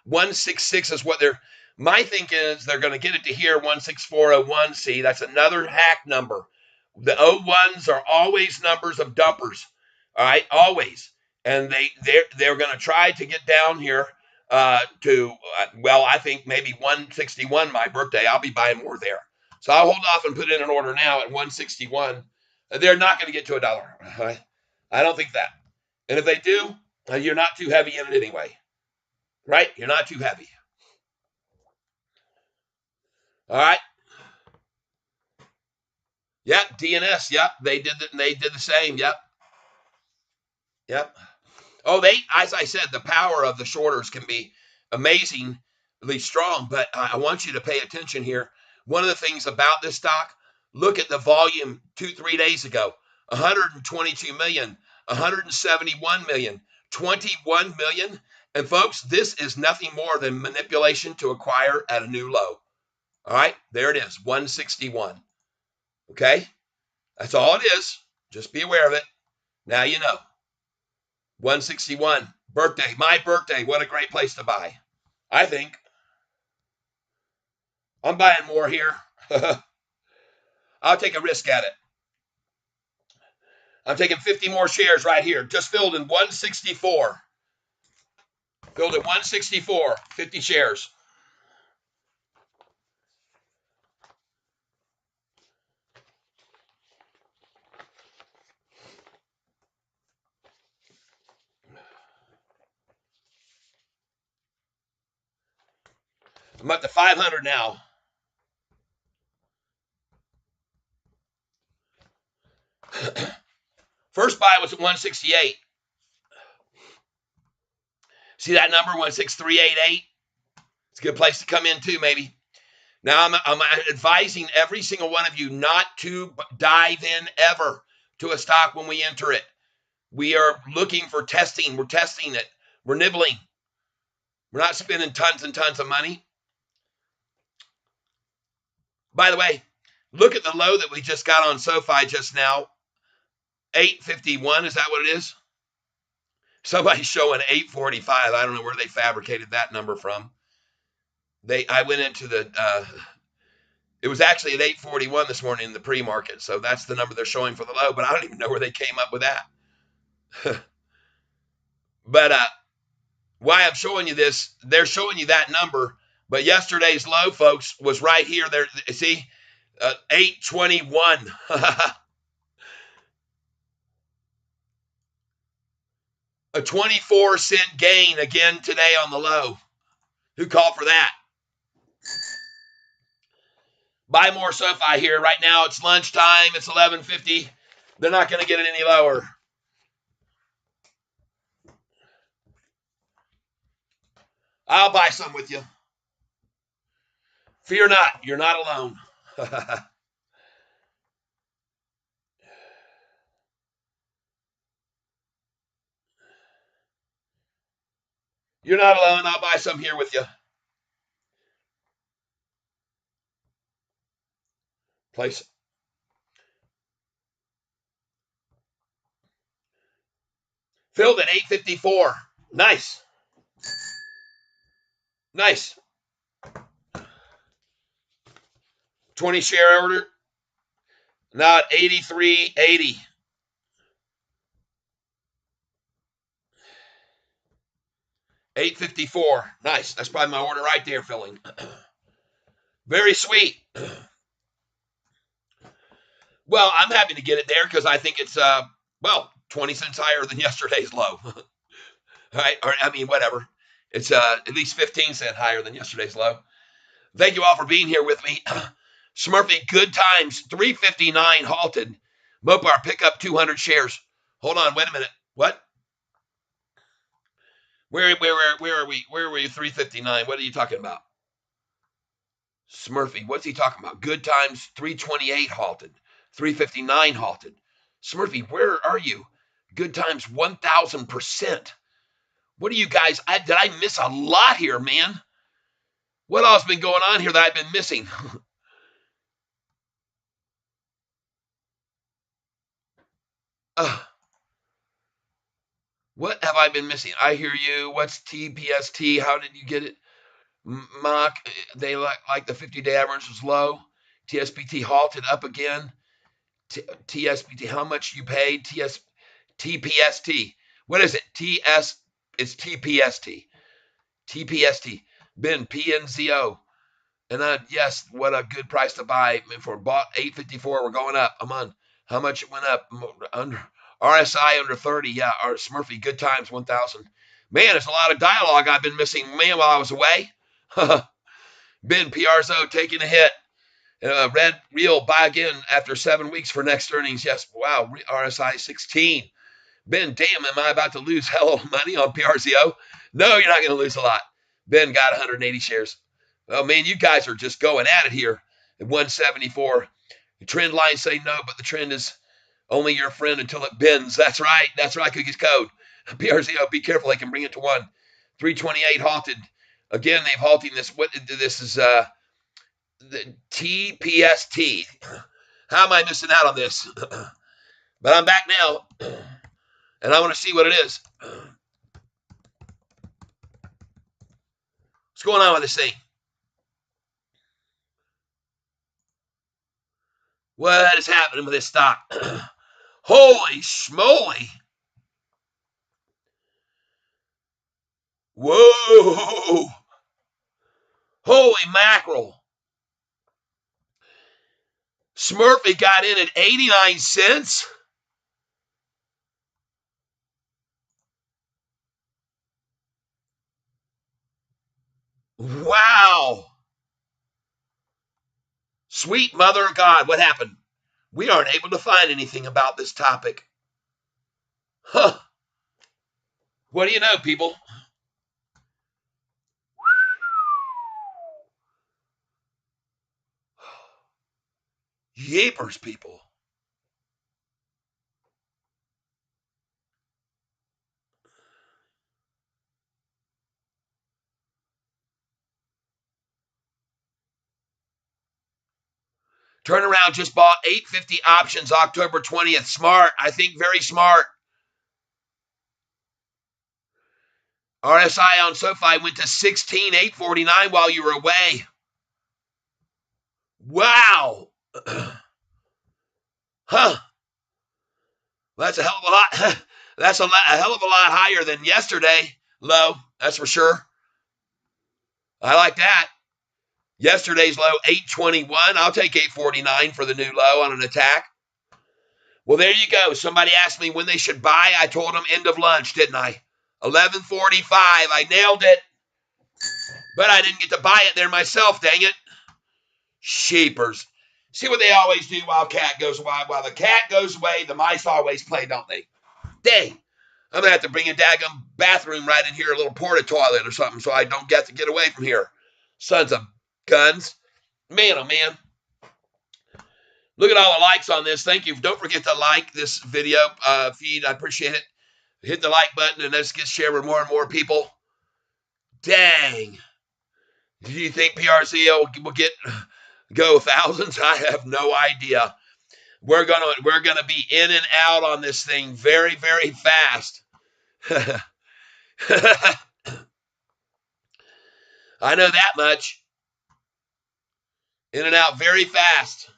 166 is what they're. My thinking is they're going to get it to here, 16401. See, that's another hack number. The 01s are always numbers of dumpers. All right, always. And they're going to try to get down here to, well, I think maybe 161, my birthday. I'll be buying more there. So I'll hold off and put in an order now at 161. They're not going to get to $1. Right? I don't think that. And if they do, you're not too heavy in it anyway. Right? You're not too heavy. All right. Yep. DNS. Yep. They did the same. Yep. Yep. Oh, as I said, the power of the shorters can be amazingly strong, but I want you to pay attention here. One of the things about this stock, look at the volume 2-3 days ago, 122 million, 171 million, 21 million. And folks, this is nothing more than manipulation to acquire at a new low. All right, there it is, 161. Okay, that's all it is. Just be aware of it. Now you know. 161. Birthday. My birthday. What a great place to buy. I think. I'm buying more here. I'll take a risk at it. I'm taking 50 more shares right here. Just filled in 164. Filled at 164. 50 shares. I'm up to 500 now. First buy was at 168. See that number, 16388? It's a good place to come in too, maybe. Now, I'm advising every single one of you not to dive in ever to a stock when we enter it. We are looking for testing. We're testing it. We're nibbling. We're not spending tons and tons of money. By the way, look at the low that we just got on Sofi just now. 851, is that what it is? Somebody's showing 845. I don't know where they fabricated that number from. I went into it was actually at 841 this morning in the pre-market. So that's the number they're showing for the low, but I don't even know where they came up with that. But why I'm showing you this, they're showing you that number, but yesterday's low, folks, was right here. There, see, 821. A 24-cent gain again today on the low. Who called for that? Buy more SoFi here. Right now it's lunchtime. It's 11:50. They're not going to get it any lower. I'll buy some with you. Fear not. You're not alone. You're not alone. I'll buy some here with you. Place. Filled at 854. Nice. Nice. 20 share order. Now at 83.80. 854. Nice. That's probably my order right there, filling. Very sweet. Well, I'm happy to get it there because I think it's 20 cents higher than yesterday's low. Right? Or I mean, whatever. It's at least 15 cents higher than yesterday's low. Thank you all for being here with me. Smurfy, good times, 359 halted. Mopar, pick up 200 shares. Hold on, wait a minute. What? Where are we? Where were you? 359. What are you talking about? Smurfy, what's he talking about? Good times, 328 halted. 359 halted. Smurfy, where are you? Good times, 1,000%. What are you guys? Did I miss a lot here, man? What else has been going on here that I've been missing? What have I been missing? I hear you. What's TPST? How did you get it? Mock, they like the 50-day average was low. TSPT halted up again. TSPT, how much you paid? TPST. What is it? It's TPST. TPST. Ben, PNZO. And yes, what a good price to buy for. Bought 854. We're going up. I'm on. How much it went up? Under RSI under 30. Yeah, our Smurfy. Good times 1,000. Man, there's a lot of dialogue I've been missing, man, while I was away. Ben PRZO taking a hit. Red Real buy again after 7 weeks for next earnings. Yes, wow. RSI 16. Ben, damn, am I about to lose hell of money on PRZO? No, you're not going to lose a lot. Ben got 180 shares. Oh, man, you guys are just going at it here at 174. The trend lines say no, but the trend is only your friend until it bends. That's right. That's right, Cookies Code. PRZO, be careful. They can bring it to 1. 328 halted. Again, they've halted this. What this is the TPST. How am I missing out on this? But I'm back now, and I want to see what it is. What's going on with this thing? What is happening with this stock? Holy schmoly. Whoa. Holy mackerel. Smurfy got in at 89 cents. Wow. Sweet mother of God, what happened? We aren't able to find anything about this topic. Huh. What do you know, people? Yeepers, people. Turnaround just bought 850 options October 20th. Smart. I think very smart. RSI on Sofi went to 16,849 while you were away. Wow. Huh. That's a hell of a lot. That's a hell of a lot higher than yesterday low. That's for sure. I like that. Yesterday's low, 821. I'll take 849 for the new low on an attack. Well, there you go. Somebody asked me when they should buy. I told them end of lunch, didn't I? 11:45. I nailed it. But I didn't get to buy it there myself, dang it. Sheepers. See what they always do while cat goes away. While the cat goes away, the mice always play, don't they? Dang. I'm going to have to bring a daggum bathroom right in here, a little porta toilet or something, so I don't get to get away from here. Sons of guns. Man, oh man. Look at all the likes on this. Thank you. Don't forget to like this video feed. I appreciate it. Hit the like button and let's get shared with more and more people. Dang. Do you think PRC will go thousands? I have no idea. We're gonna be in and out on this thing very, very fast. I know that much. In and out very fast.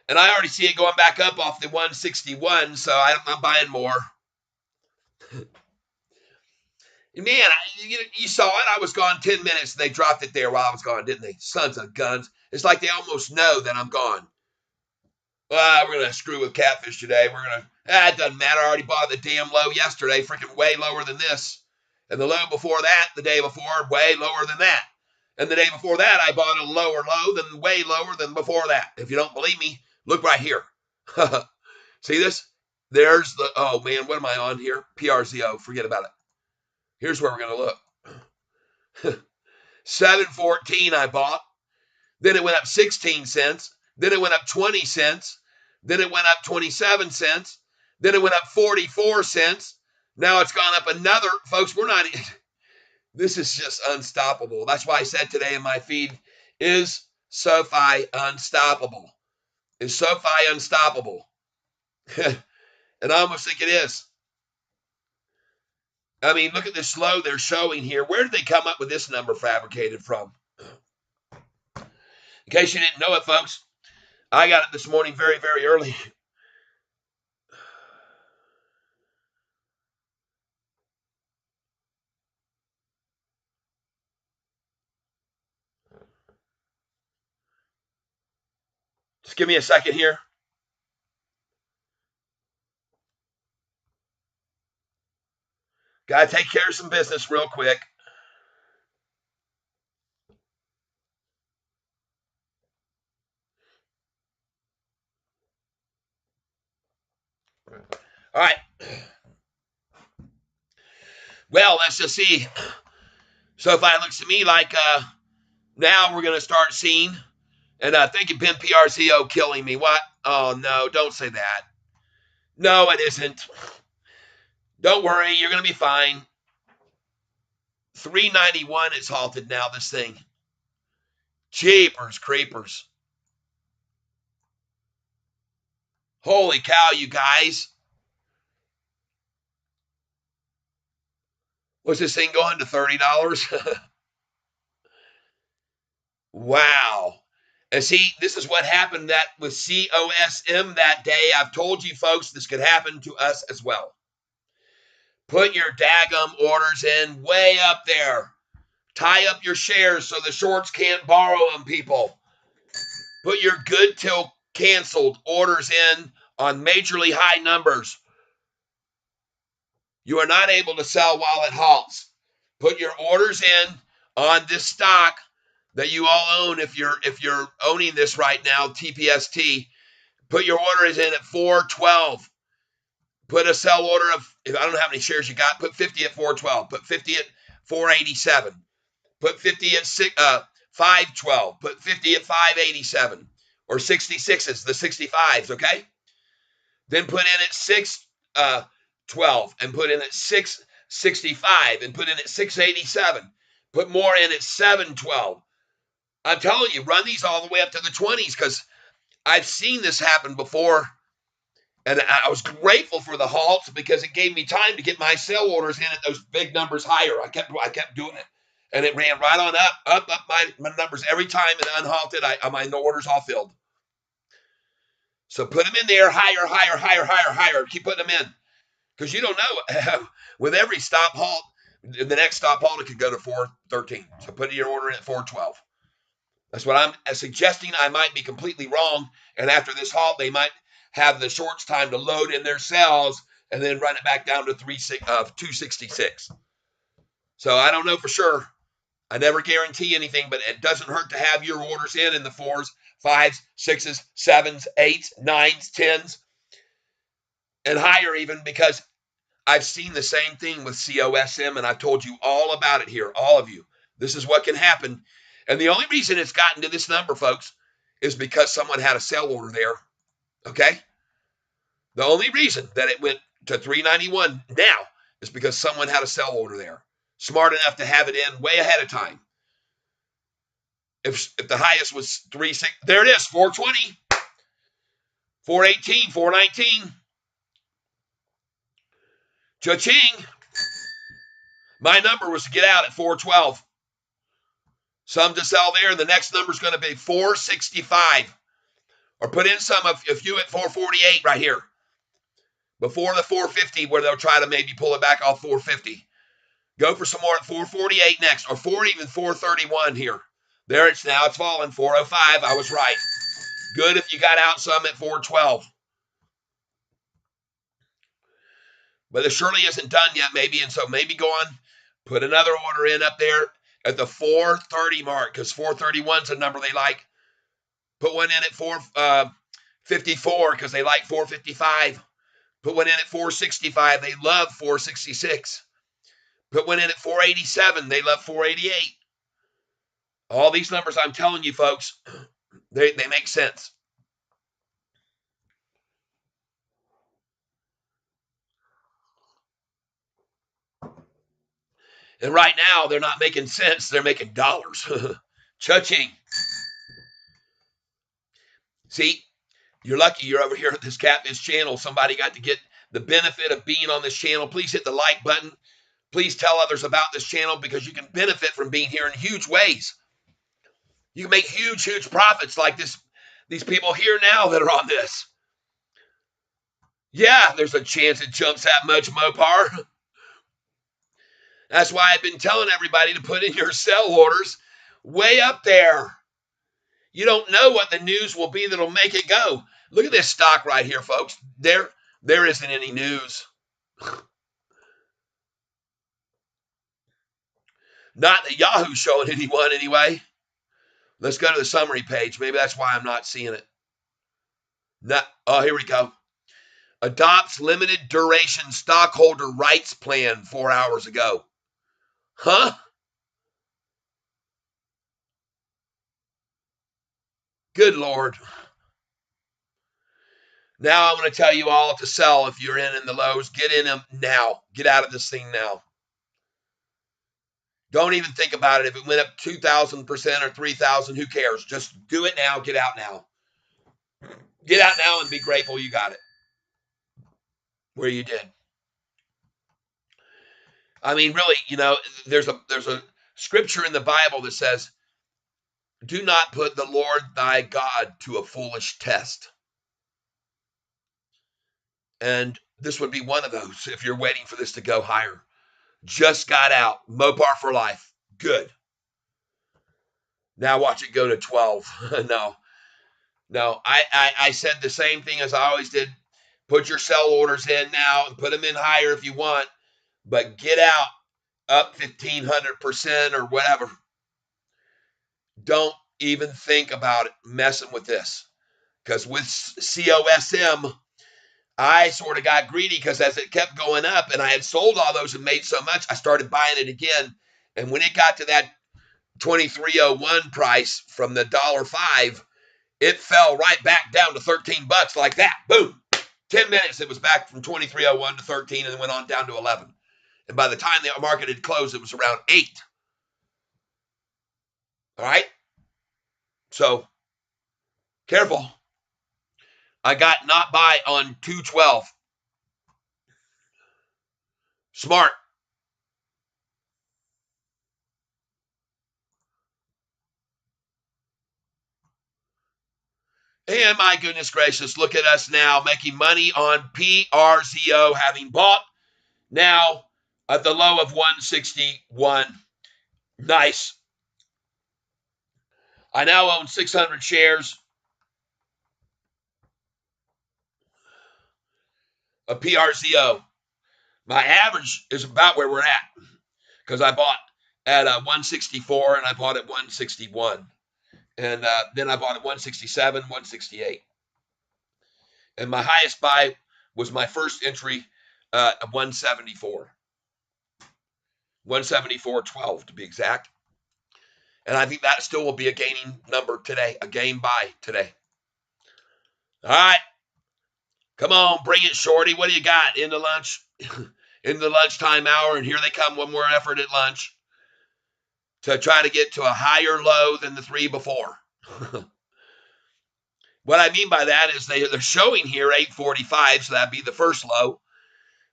And I already see it going back up off the 161, so I'm buying more. Man, you saw it. I was gone 10 minutes, and they dropped it there while I was gone, didn't they? Sons of guns. It's like they almost know that I'm gone. Well, we're going to screw with catfish today. It doesn't matter. I already bought the damn low yesterday, freaking way lower than this. And the low before that, the day before, way lower than that. And the day before that, I bought a lower low than way lower than before that. If you don't believe me, look right here. See this? There's the, oh man, what am I on here? PRZO, forget about it. Here's where we're going to look. 714 I bought. Then it went up 16 cents. Then it went up 20 cents. Then it went up 27 cents. Then it went up 44 cents. Now it's gone up another. Folks, this is just unstoppable. That's why I said today in my feed, is Sofi unstoppable? Is Sofi unstoppable? And I almost think it is. I mean, look at this low they're showing here. Where did they come up with this number fabricated from? In case you didn't know it, folks, I got it this morning very, very early. Just give me a second here. Got to take care of some business real quick. All right. Well, let's just see. Sofi looks to me like now we're going to start seeing, and I think it's been PRCO killing me. What? Oh, no, don't say that. No, it isn't. Don't worry, you're going to be fine. 391 is halted now, this thing. Jeepers creepers. Holy cow, you guys. Was this thing going to $30? Wow. And see, this is what happened that with COSM that day. I've told you folks this could happen to us as well. Put your daggum orders in way up there. Tie up your shares so the shorts can't borrow them, people. Put your good till canceled orders in on majorly high numbers. You are not able to sell while it halts. Put your orders in on this stock that you all own. If you're owning this right now, TPST, put your orders in at 412. Put a sell order of, I don't know how many shares you got, put 50 at 412. Put 50 at 487. Put 50 at 512. Put 50 at 587. Or 66s, the 65s, okay? Then put in at 612 and put in at 665 and put in at 687. Put more in at 712. I'm telling you, run these all the way up to the 20s because I've seen this happen before. And I was grateful for the halts because it gave me time to get my sell orders in at those big numbers higher. I kept doing it. And it ran right on up my numbers every time it unhalted. My orders all filled. So put them in there higher. Keep putting them in. Because you don't know. With every stop halt, the next stop halt, it could go to 413. So put your order in at 412. That's what I'm suggesting. I might be completely wrong. And after this halt, they might have the shorts time to load in their cells and then run it back down to 266. So I don't know for sure. I never guarantee anything, but it doesn't hurt to have your orders in the 4s, 5s, 6s, 7s, 8s, 9s, 10s, and higher even, because I've seen the same thing with COSM, and I've told you all about it here, all of you. This is what can happen. And the only reason it's gotten to this number, folks, is because someone had a sell order there. Okay? The only reason that it went to 391 now is because someone had a sell order there. smart enough to have it in way ahead of time. If the highest was 360, there it is, 420, 418, 419. Cha-ching. My number was to get out at 412. Some to sell there. The next number is going to be 465. Or put in some if you at 448 right here. Before the 450 where they'll try to maybe pull it back off 450. Go for some more at 448 next. Or even 431 here. There it's now. It's falling. 405. I was right. Good if you got out some at 412. But it surely isn't done yet, maybe. And so maybe go on, put another order in up there at the 430 mark, because 431 is a number they like. Put one in at 454 because they like 455. Put one in at 465. They love 466. Put one in at 487. They love 488. All these numbers I'm telling you, folks, they make sense. And right now, they're not making sense. They're making dollars. Cha-ching. See, you're lucky you're over here at this Catfish channel. Somebody got to get the benefit of being on this channel. Please hit the like button. Please tell others about this channel because you can benefit from being here in huge ways. You can make huge, huge profits like these people here now that are on this. Yeah, there's a chance it jumps that much, Mopar. That's why I've been telling everybody to put in your sell orders way up there. You don't know what the news will be that'll make it go. Look at this stock right here, folks. There isn't any news. Not that Yahoo's showing anyone anyway. Let's go to the summary page. Maybe that's why I'm not seeing it. Oh, here we go. Adopts limited duration stockholder rights plan 4 hours ago. Huh? Good Lord. Now I'm going to tell you all to sell if you're in the lows. Get in them now. Get out of this thing now. Don't even think about it. If it went up 2,000% or 3,000, who cares? Just do it now. Get out now. Get out now and be grateful you got it. Where you did. I mean, really, there's a scripture in the Bible that says, do not put the Lord thy God to a foolish test. And this would be one of those if you're waiting for this to go higher. Just got out. Mopar for life. Good. Now watch it go to 12. No. I said the same thing as I always did. Put your sell orders in now and put them in higher if you want. But get out up 1,500% or whatever. Don't even think about it messing with this. Because with COSM, I sort of got greedy because as it kept going up and I had sold all those and made so much, I started buying it again. And when it got to that 23.01 price from the $1.05, it fell right back down to $13 like that. Boom. 10 minutes, it was back from 23.01 to 13 and then went on down to 11. And by the time the market had closed, it was around 8. All right? So, careful. I got not buy on 212. Smart. And my goodness gracious, look at us now making money on PRZO, having bought now at the low of 161. Nice. I now own 600 shares of PRZO. My average is about where we're at because I bought at 164 and I bought at 161. And then I bought at 167, 168. And my highest buy was my first entry at 174. 174.12 to be exact. And I think that still will be a gaining number today, a gain buy today. All right. Come on, bring it, Shorty. What do you got in the lunch? in the lunchtime hour, and here they come, one more effort at lunch to try to get to a higher low than the three before. What I mean by that is they're showing here 845, so that'd be the first low.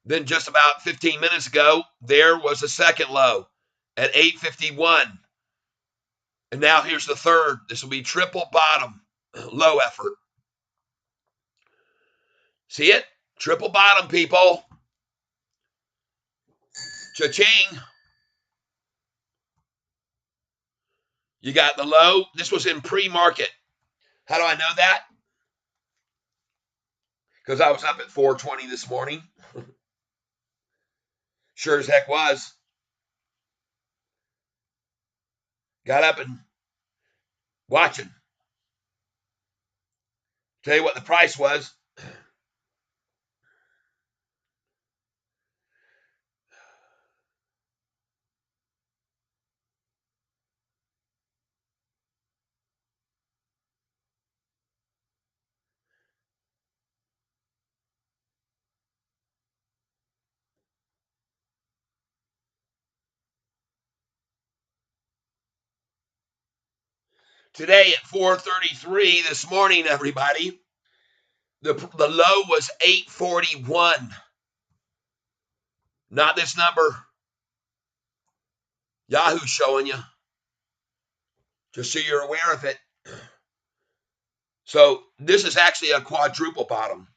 Then just about 15 minutes ago, there was a second low at 851. And now here's the third. This will be triple bottom, low effort. See it? Triple bottom, people. Cha-ching. You got the low. This was in pre-market. How do I know that? Because I was up at 420 this morning. Sure as heck was. Got up and watching. Tell you what the price was. Today at 433 this morning, everybody, the low was 841. Not this number. Yahoo's showing you. Just so you're aware of it. So this is actually a quadruple bottom.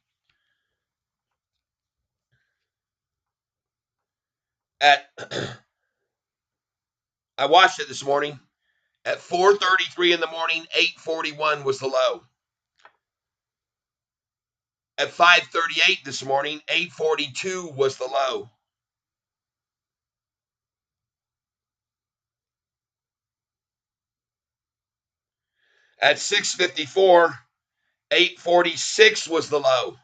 I watched it this morning. At 4:33 in the morning, 841 was the low. At 5:38 this morning, 842 was the low. At 6:54, 846 was the low.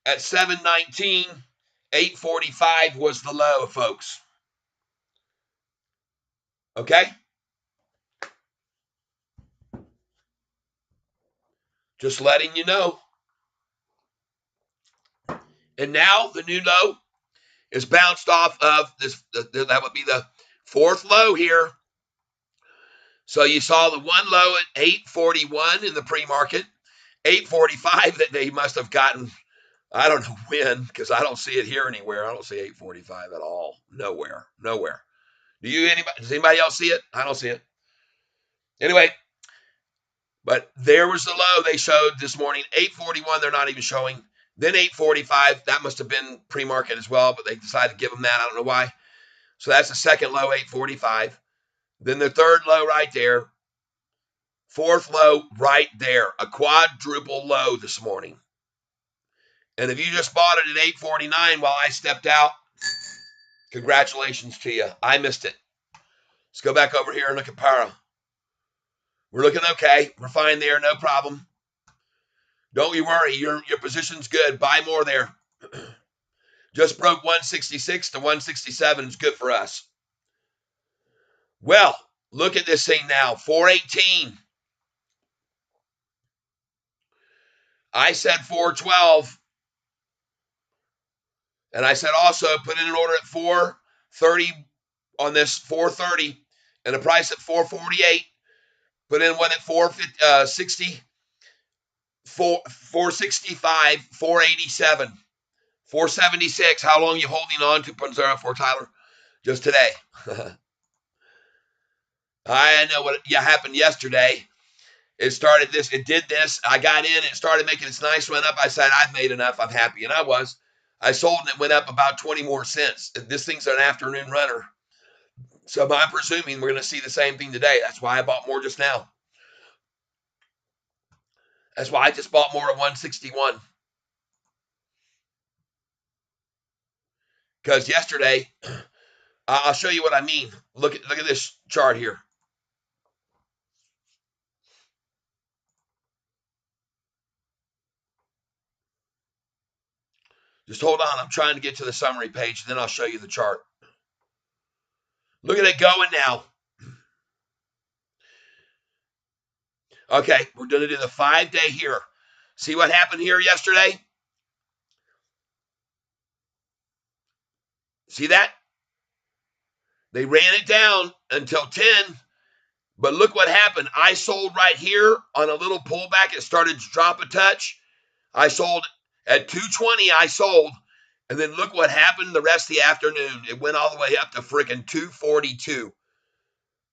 At 7:19, 845 was the low, folks. Okay? Just letting you know. And now the new low is bounced off of this. That would be the fourth low here. So you saw the one low at 841 in the pre-market, 845 that they must have gotten. I don't know when, because I don't see it here anywhere. I don't see 845 at all. Nowhere. Does anybody else see it? I don't see it. Anyway, but there was the low they showed this morning. 841, they're not even showing. Then 845, that must have been pre-market as well, but they decided to give them that. I don't know why. So that's the second low, 845. Then the third low right there. Fourth low right there. A quadruple low this morning. And if you just bought it at 849 while I stepped out, congratulations to you. I missed it. Let's go back over here and look at Para. We're looking okay. We're fine there. No problem. Don't you worry. Your position's good. Buy more there. Just broke 166 to 167. It's good for us. Well, look at this thing now. 418. I said 412. And I said also put in an order at 430 on this 430 and a price at 448. Put in one at 460, 465, 487, 476. How long are you holding on to Panzera for, Tyler? Just today. I know what happened yesterday. It did this. I got in, it started making its nice run up. I said, I've made enough. I'm happy. And I was. I sold and it went up about 20 more cents. This thing's an afternoon runner. So I'm presuming we're going to see the same thing today. That's why I bought more just now. That's why I just bought more at 161. Because yesterday, I'll show you what I mean. Look at this chart here. Just hold on. I'm trying to get to the summary page, and then I'll show you the chart. Look at it going now. Okay, we're going to do the 5-day here. See what happened here yesterday? See that? They ran it down until 10, but look what happened. I sold right here on a little pullback. It started to drop a touch. I sold at 220. I sold, and then look what happened the rest of the afternoon. It went all the way up to freaking 242.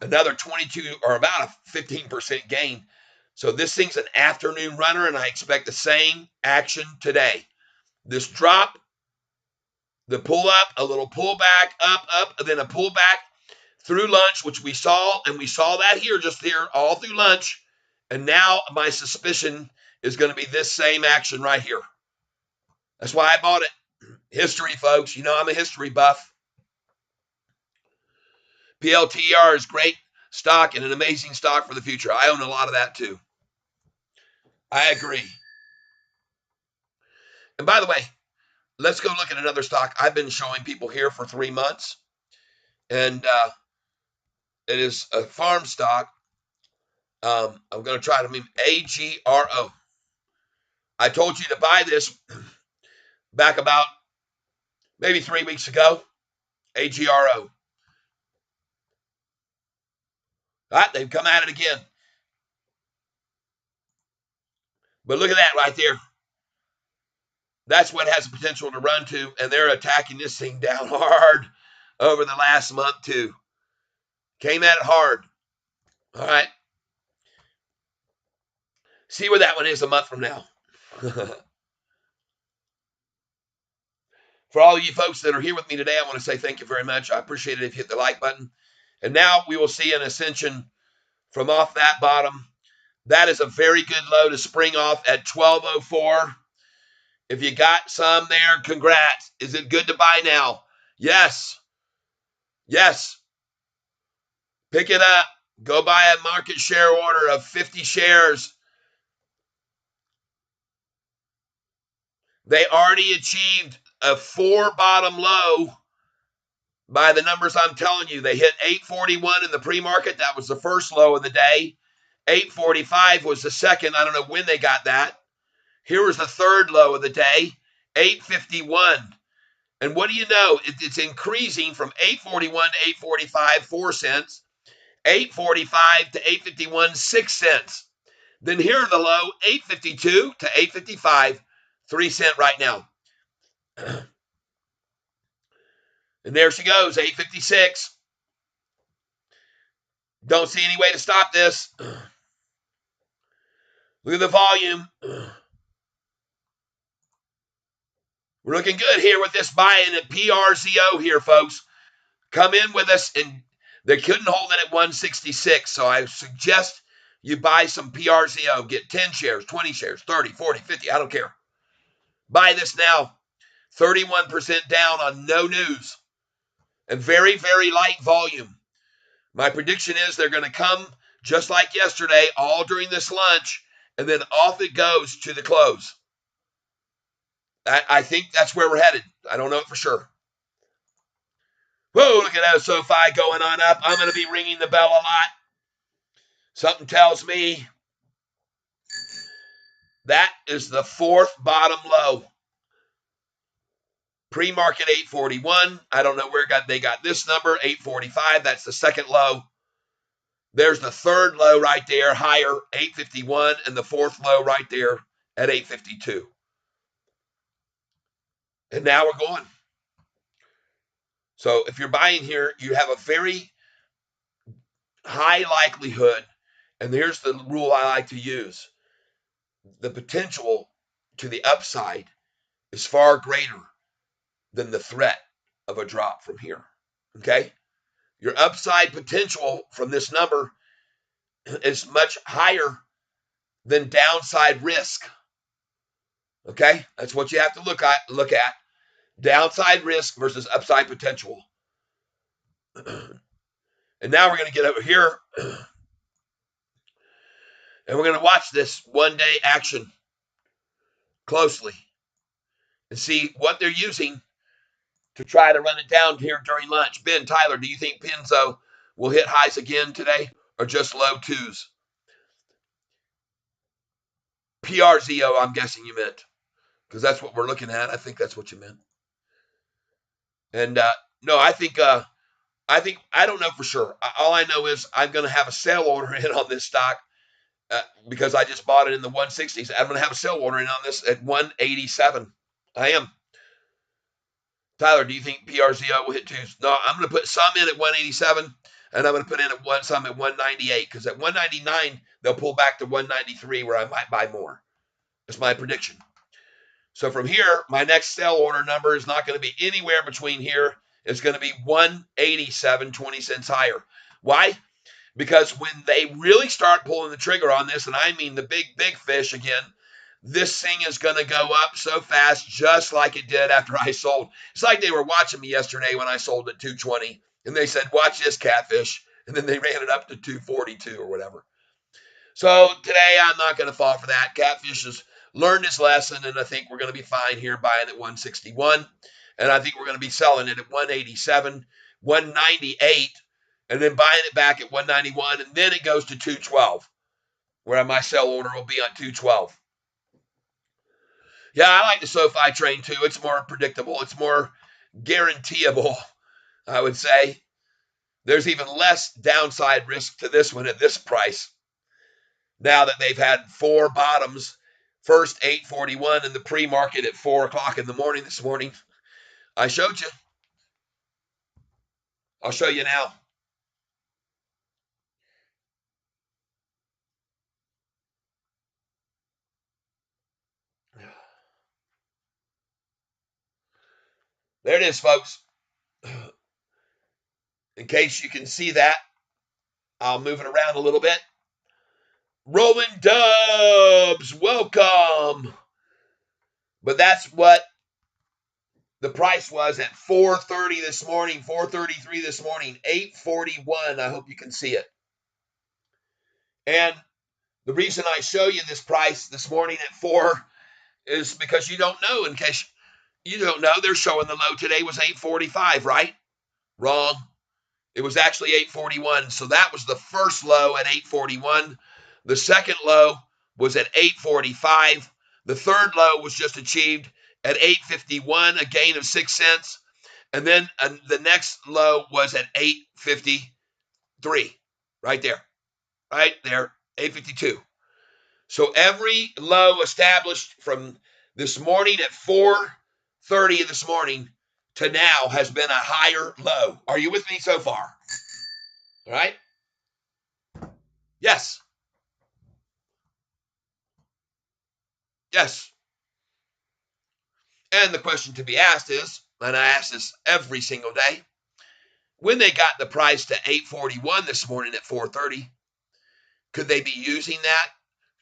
Another 22 or about a 15% gain. So this thing's an afternoon runner, and I expect the same action today. This drop, the pull up, a little pullback, up, and then a pullback through lunch, which we saw, and we saw that just here, all through lunch. And now my suspicion is going to be this same action right here. That's why I bought it. History, folks. You know I'm a history buff. PLTR is great stock and an amazing stock for the future. I own a lot of that too. I agree. And by the way, let's go look at another stock I've been showing people here for 3 months. And it is a farm stock. I'm going to try to move AGRO. I told you to buy this back about maybe 3 weeks ago. AGRO. They've come at it again. But look at that right there. That's what has the potential to run to, and they're attacking this thing down hard over the last month too. Came at it hard. All right. See where that one is a month from now. For all of you folks that are here with me today, I want to say thank you very much. I appreciate it if you hit the like button. And now we will see an ascension from off that bottom. That is a very good low to spring off at 1204. If you got some there, congrats. Is it good to buy now? Yes. Yes. Pick it up. Go buy a market share order of 50 shares. They already achieved a 4 bottom low by the numbers I'm telling you. They hit 841 in the pre-market. That was the first low of the day. 845 was the second. I don't know when they got that. Here was the third low of the day, 851. And what do you know? It's increasing from 841 to 845, 4 cents. 845 to 851, 6 cents. Then here are the low, 852 to 855, 3 cents right now. And there she goes, 856. Don't see any way to stop this. Look at the volume. We're looking good here with this buy-in at PRZO here, folks. Come in with us, and they couldn't hold it at 166, so I suggest you buy some PRZO. Get 10 shares, 20 shares, 30, 40, 50, I don't care. Buy this now. 31% down on no news. And very, very light volume. My prediction is they're going to come just like yesterday, all during this lunch, and then off it goes to the close. I think that's where we're headed. I don't know it for sure. Whoa, look at that Sofi going on up. I'm going to be ringing the bell a lot. Something tells me that is the 4th bottom low. Pre-market 841. I don't know where they got this number, 845. That's the second low. There's the third low right there, higher, 851, and the 4th low right there at 852. And now we're going. So if you're buying here, you have a very high likelihood, and here's the rule I like to use. The potential to the upside is far greater than the threat of a drop from here, okay? Your upside potential from this number is much higher than downside risk, okay? That's what you have to look at. Downside risk versus upside potential. And now we're going to get over here, and we're going to watch this one-day action closely and see what they're using to try to run it down here during lunch. Ben, Tyler, do you think Pinzo will hit highs again today or just low twos? PRZO, I'm guessing you meant, because that's what we're looking at. I think that's what you meant. And No, I don't know for sure. All I know is I'm going to have a sell order in on this stock because I just bought it in the 160s. I'm going to have a sell order in on this at 187. I am. Tyler, do you think PRZO will hit twos? No, I'm going to put some in at 187, and I'm going to put in some at 198 because at 199 they'll pull back to 193 where I might buy more. That's my prediction. So from here, my next sell order number is not going to be anywhere between here. It's going to be 187, 20 cents higher. Why? Because when they really start pulling the trigger on this, and I mean the big fish again, this thing is going to go up so fast, just like it did after I sold. It's like they were watching me yesterday when I sold at 220, and they said, watch this catfish, and then they ran it up to 242 or whatever. So today I'm not going to fall for that. Catfish has learned his lesson, and I think we're going to be fine here buying at 161, and I think we're going to be selling it at 187, 198, and then buying it back at 191, and then it goes to 212, where my sell order will be on 212. Yeah, I like the SoFi train too. It's more predictable. It's more guaranteeable, I would say. There's even less downside risk to this one at this price. Now that they've had four bottoms, first 841 in the pre-market at 4 o'clock in the morning this morning. I showed you. I'll show you now. There it is, folks. In case you can see that, I'll move it around a little bit. Rolling Dubs, welcome. But that's what the price was at 4:30 this morning, 4:33 this morning, 841. I hope you can see it. And the reason I show you this price this morning at 4 is because you don't know. In case you don't know, they're showing the low today was 845, right? Wrong. It was actually 841. So that was the first low at 841. The second low was at 845. The third low was just achieved at 851, a gain of 6 cents. And then the next low was at 853, right there, 852. So every low established from this morning at 4:30 this morning to now has been a higher low. Are you with me so far? All right? Yes. Yes. And the question to be asked is, and I ask this every single day, when they got the price to 841 this morning at 4:30, could they be using that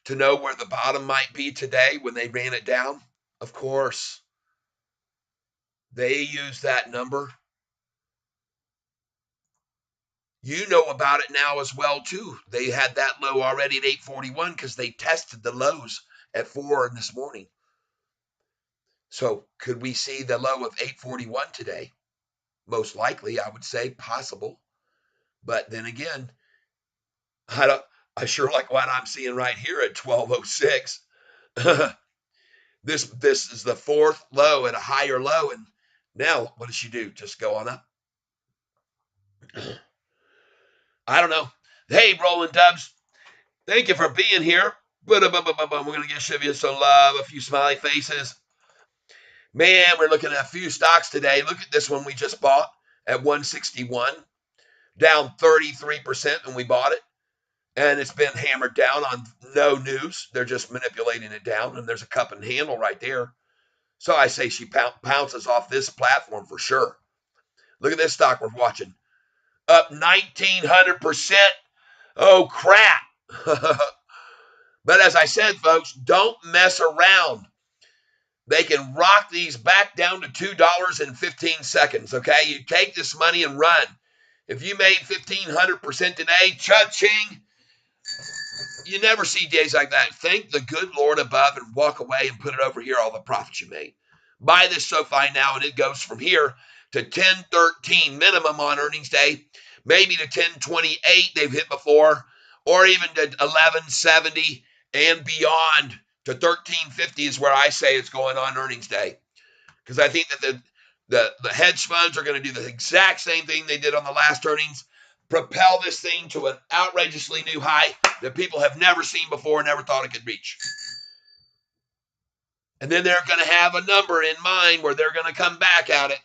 to know where the bottom might be today when they ran it down? Of course. They use that number. You know about it now as well, too. They had that low already at 841 because they tested the lows at 4 this morning. So could we see the low of 841 today? Most likely, I would say possible. But then again, I sure like what I'm seeing right here at 1206. This is the fourth low at a higher low, and now what does she do? Just go on up? I don't know. Hey, Rolling Dubs, thank you for being here. We're gonna give you some love, a few smiley faces. Man, we're looking at a few stocks today. Look at this one we just bought at 161, down 33% when we bought it. And it's been hammered down on no news. They're just manipulating it down, and there's a cup and handle right there. So I say she pounces off this platform for sure. Look at this stock we're watching. Up 1,900%. Oh, crap. But as I said, folks, don't mess around. They can rock these back down to $2.15, okay? You take this money and run. If you made 1,500% today, cha-ching, you never see days like that. Thank the good Lord above and walk away and put it over here, all the profits you made. Buy this SoFi now, and it goes from here to 10.13 minimum on earnings day, maybe to 10.28 they've hit before, or even to 11.70 and beyond to 13.50 is where I say it's going on earnings day. Because I think that The hedge funds are going to do the exact same thing they did on the last earnings, propel this thing to an outrageously new high that people have never seen before, never thought it could reach. And then they're going to have a number in mind where they're going to come back at it.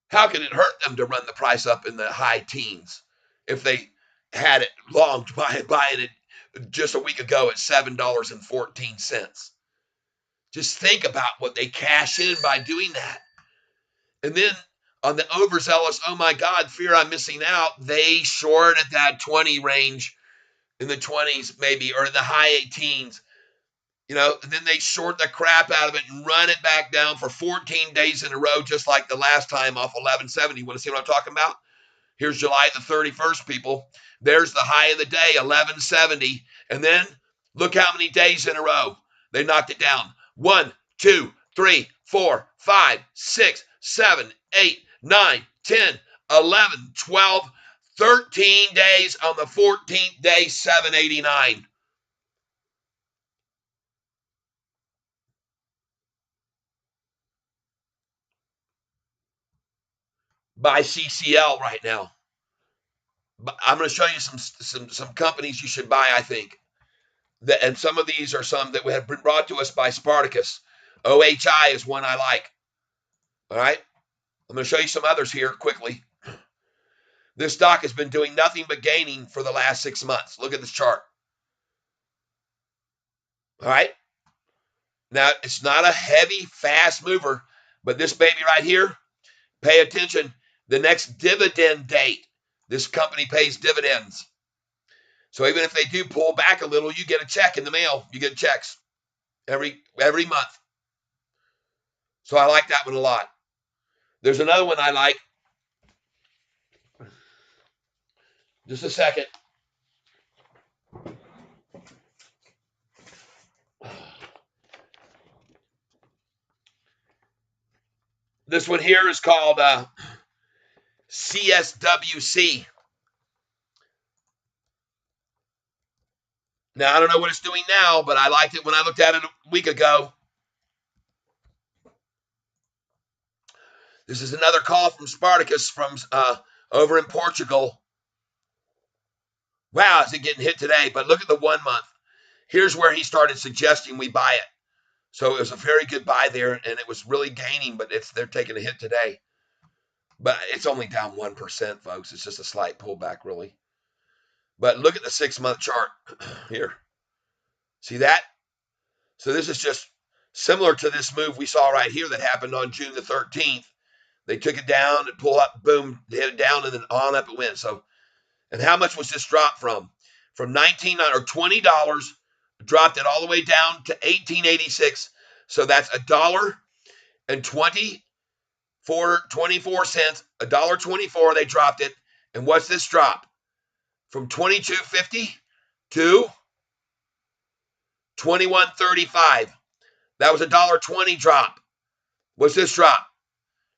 How can it hurt them to run the price up in the high teens if they had it longed by buying it just a week ago at $7.14? Just think about what they cash in by doing that. And then on the overzealous, oh my God, fear I'm missing out, they short at that 20 range, in the 20s maybe, or in the high 18s. And then they short the crap out of it and run it back down for 14 days in a row, just like the last time off 1170. Want to see what I'm talking about? Here's July the 31st, people. There's the high of the day, 1170. And then look how many days in a row they knocked it down. 1, 2, 3, 4, 5, 6, 7, 8, 9, 10, 11, 12, 13 days. On the 14th day, 789. Buy CCL right now. I'm going to show you some companies you should buy, I think. And some of these are some that have been brought to us by Spartacus. OHI is one I like. All right. I'm going to show you some others here quickly. This stock has been doing nothing but gaining for the last 6 months. Look at this chart. All right. Now, it's not a heavy, fast mover, but this baby right here, pay attention. The next dividend date, this company pays dividends. So even if they do pull back a little, you get a check in the mail. You get checks every month. So I like that one a lot. There's another one I like. Just a second. This one here is called CSWC. Now, I don't know what it's doing now, but I liked it when I looked at it a week ago. This is another call from Spartacus from over in Portugal. Wow, is it getting hit today? But look at the 1 month. Here's where he started suggesting we buy it. So it was a very good buy there, and it was really gaining, but they're taking a hit today. But it's only down 1%, folks. It's just a slight pullback, really. But look at the 6-month chart here. See that? So this is just similar to this move we saw right here that happened on June the 13th. They took it down and pull up, boom, hit it down, and then on up it went. So, and how much was this drop from? From $19 or $20, dropped it all the way down to $18.86. So that's $1.24, $1.24. They dropped it. And what's this drop? From $22.50 to $21.35. That was $1.20 drop. What's this drop?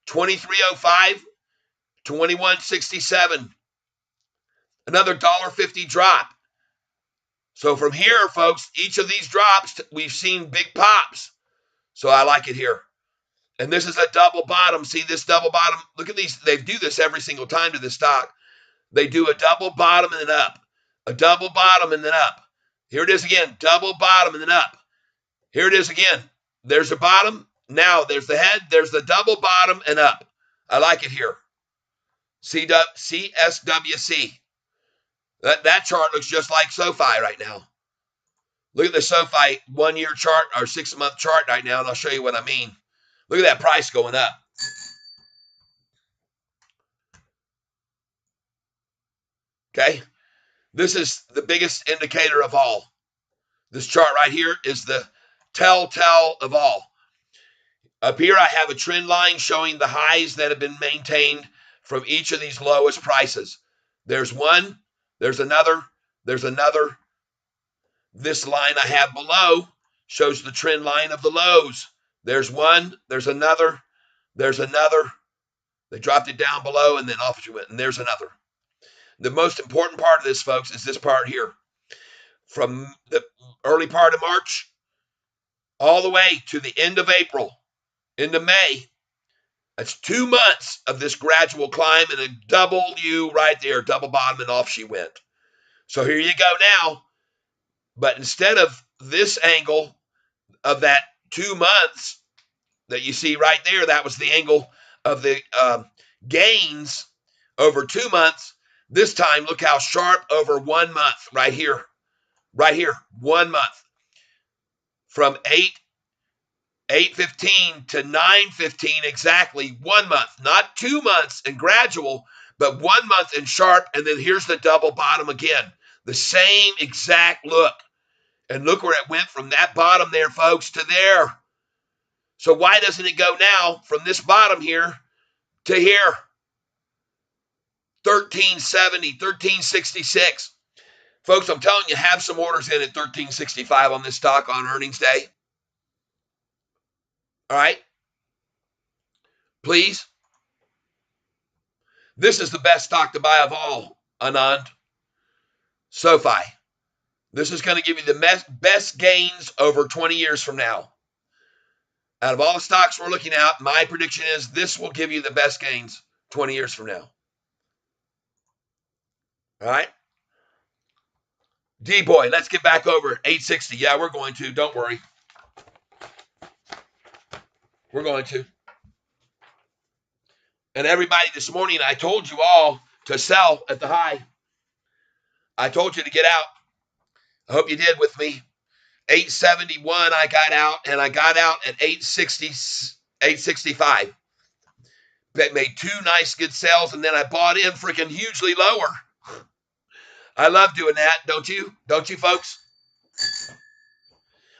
$23.05, $21.67. Another $1.50 drop. So from here, folks, each of these drops, we've seen big pops. So I like it here. And this is a double bottom. See this double bottom? Look at these. They do this every single time to this stock. They do a double bottom and then up. A double bottom and then up. Here it is again. Double bottom and then up. Here it is again. There's a bottom. Now there's the head. There's the double bottom and up. I like it here. CSWC. That chart looks just like Sofi right now. Look at the Sofi 1-year chart or 6-month chart right now, and I'll show you what I mean. Look at that price going up. Okay? This is the biggest indicator of all. This chart right here is the telltale of all. Up here, I have a trend line showing the highs that have been maintained from each of these lowest prices. There's one, there's another, there's another. This line I have below shows the trend line of the lows. There's one, there's another, there's another. They dropped it down below and then off it went, and there's another. The most important part of this, folks, is this part here. From the early part of March all the way to the end of April, into May. That's 2 months of this gradual climb and a W right there, double bottom, and off she went. So here you go now. But instead of this angle of that 2 months that you see right there, that was the angle of the gains over 2 months. This time, look how sharp over 1 month right here. Right here, 1 month. From 8:15 to 9:15 exactly, 1 month. Not 2 months and gradual, but 1 month and sharp. And then here's the double bottom again. The same exact look. And look where it went from that bottom there, folks, to there. So why doesn't it go now from this bottom here to here? 1370, 1366. Folks, I'm telling you, have some orders in at 1365 on this stock on earnings day. All right? Please. This is the best stock to buy of all, Anand. Sofi. This is going to give you the best gains over 20 years from now. Out of all the stocks we're looking at, my prediction is this will give you the best gains 20 years from now. All right? D-Boy, let's get back over 860. Yeah, we're going to. Don't worry. We're going to. And everybody, this morning, I told you all to sell at the high. I told you to get out. I hope you did with me. 871, I got out, and I got out at 865. Made 2 nice, good sales, and then I bought in freaking hugely lower. I love doing that, don't you? Don't you, folks?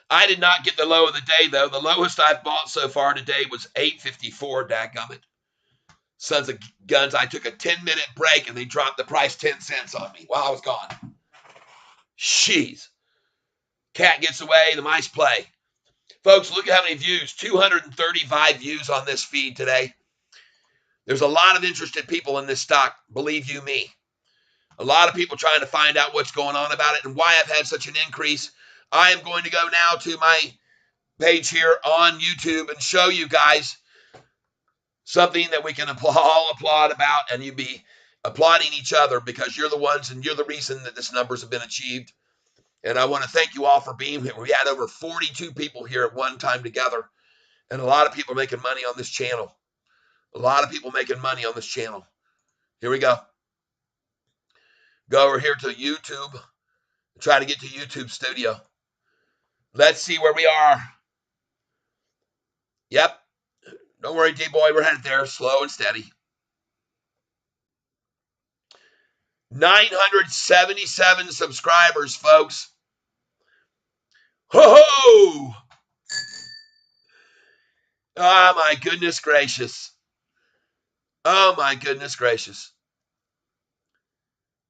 I did not get the low of the day, though. The lowest I've bought so far today was 854, dadgummit. Sons of guns, I took a 10-minute break, and they dropped the price 10 cents on me while I was gone. Jeez. Cat gets away, the mice play. Folks, look at how many views. 235 views on this feed today. There's a lot of interested people in this stock, believe you me. A lot of people trying to find out what's going on about it and why I've had such an increase. I am going to go now to my page here on YouTube and show you guys something that we can all applaud about, and you be applauding each other because you're the ones and you're the reason that this numbers have been achieved. And I want to thank you all for being here. We had over 42 people here at one time together, and a lot of people making money on this channel. A lot of people making money on this channel. Here we go. Go over here to YouTube. Try to get to YouTube Studio. Let's see where we are. Yep. Don't worry, D-Boy. We're headed there slow and steady. 977 subscribers, folks. Ho-ho! Oh, my goodness gracious. Oh, my goodness gracious.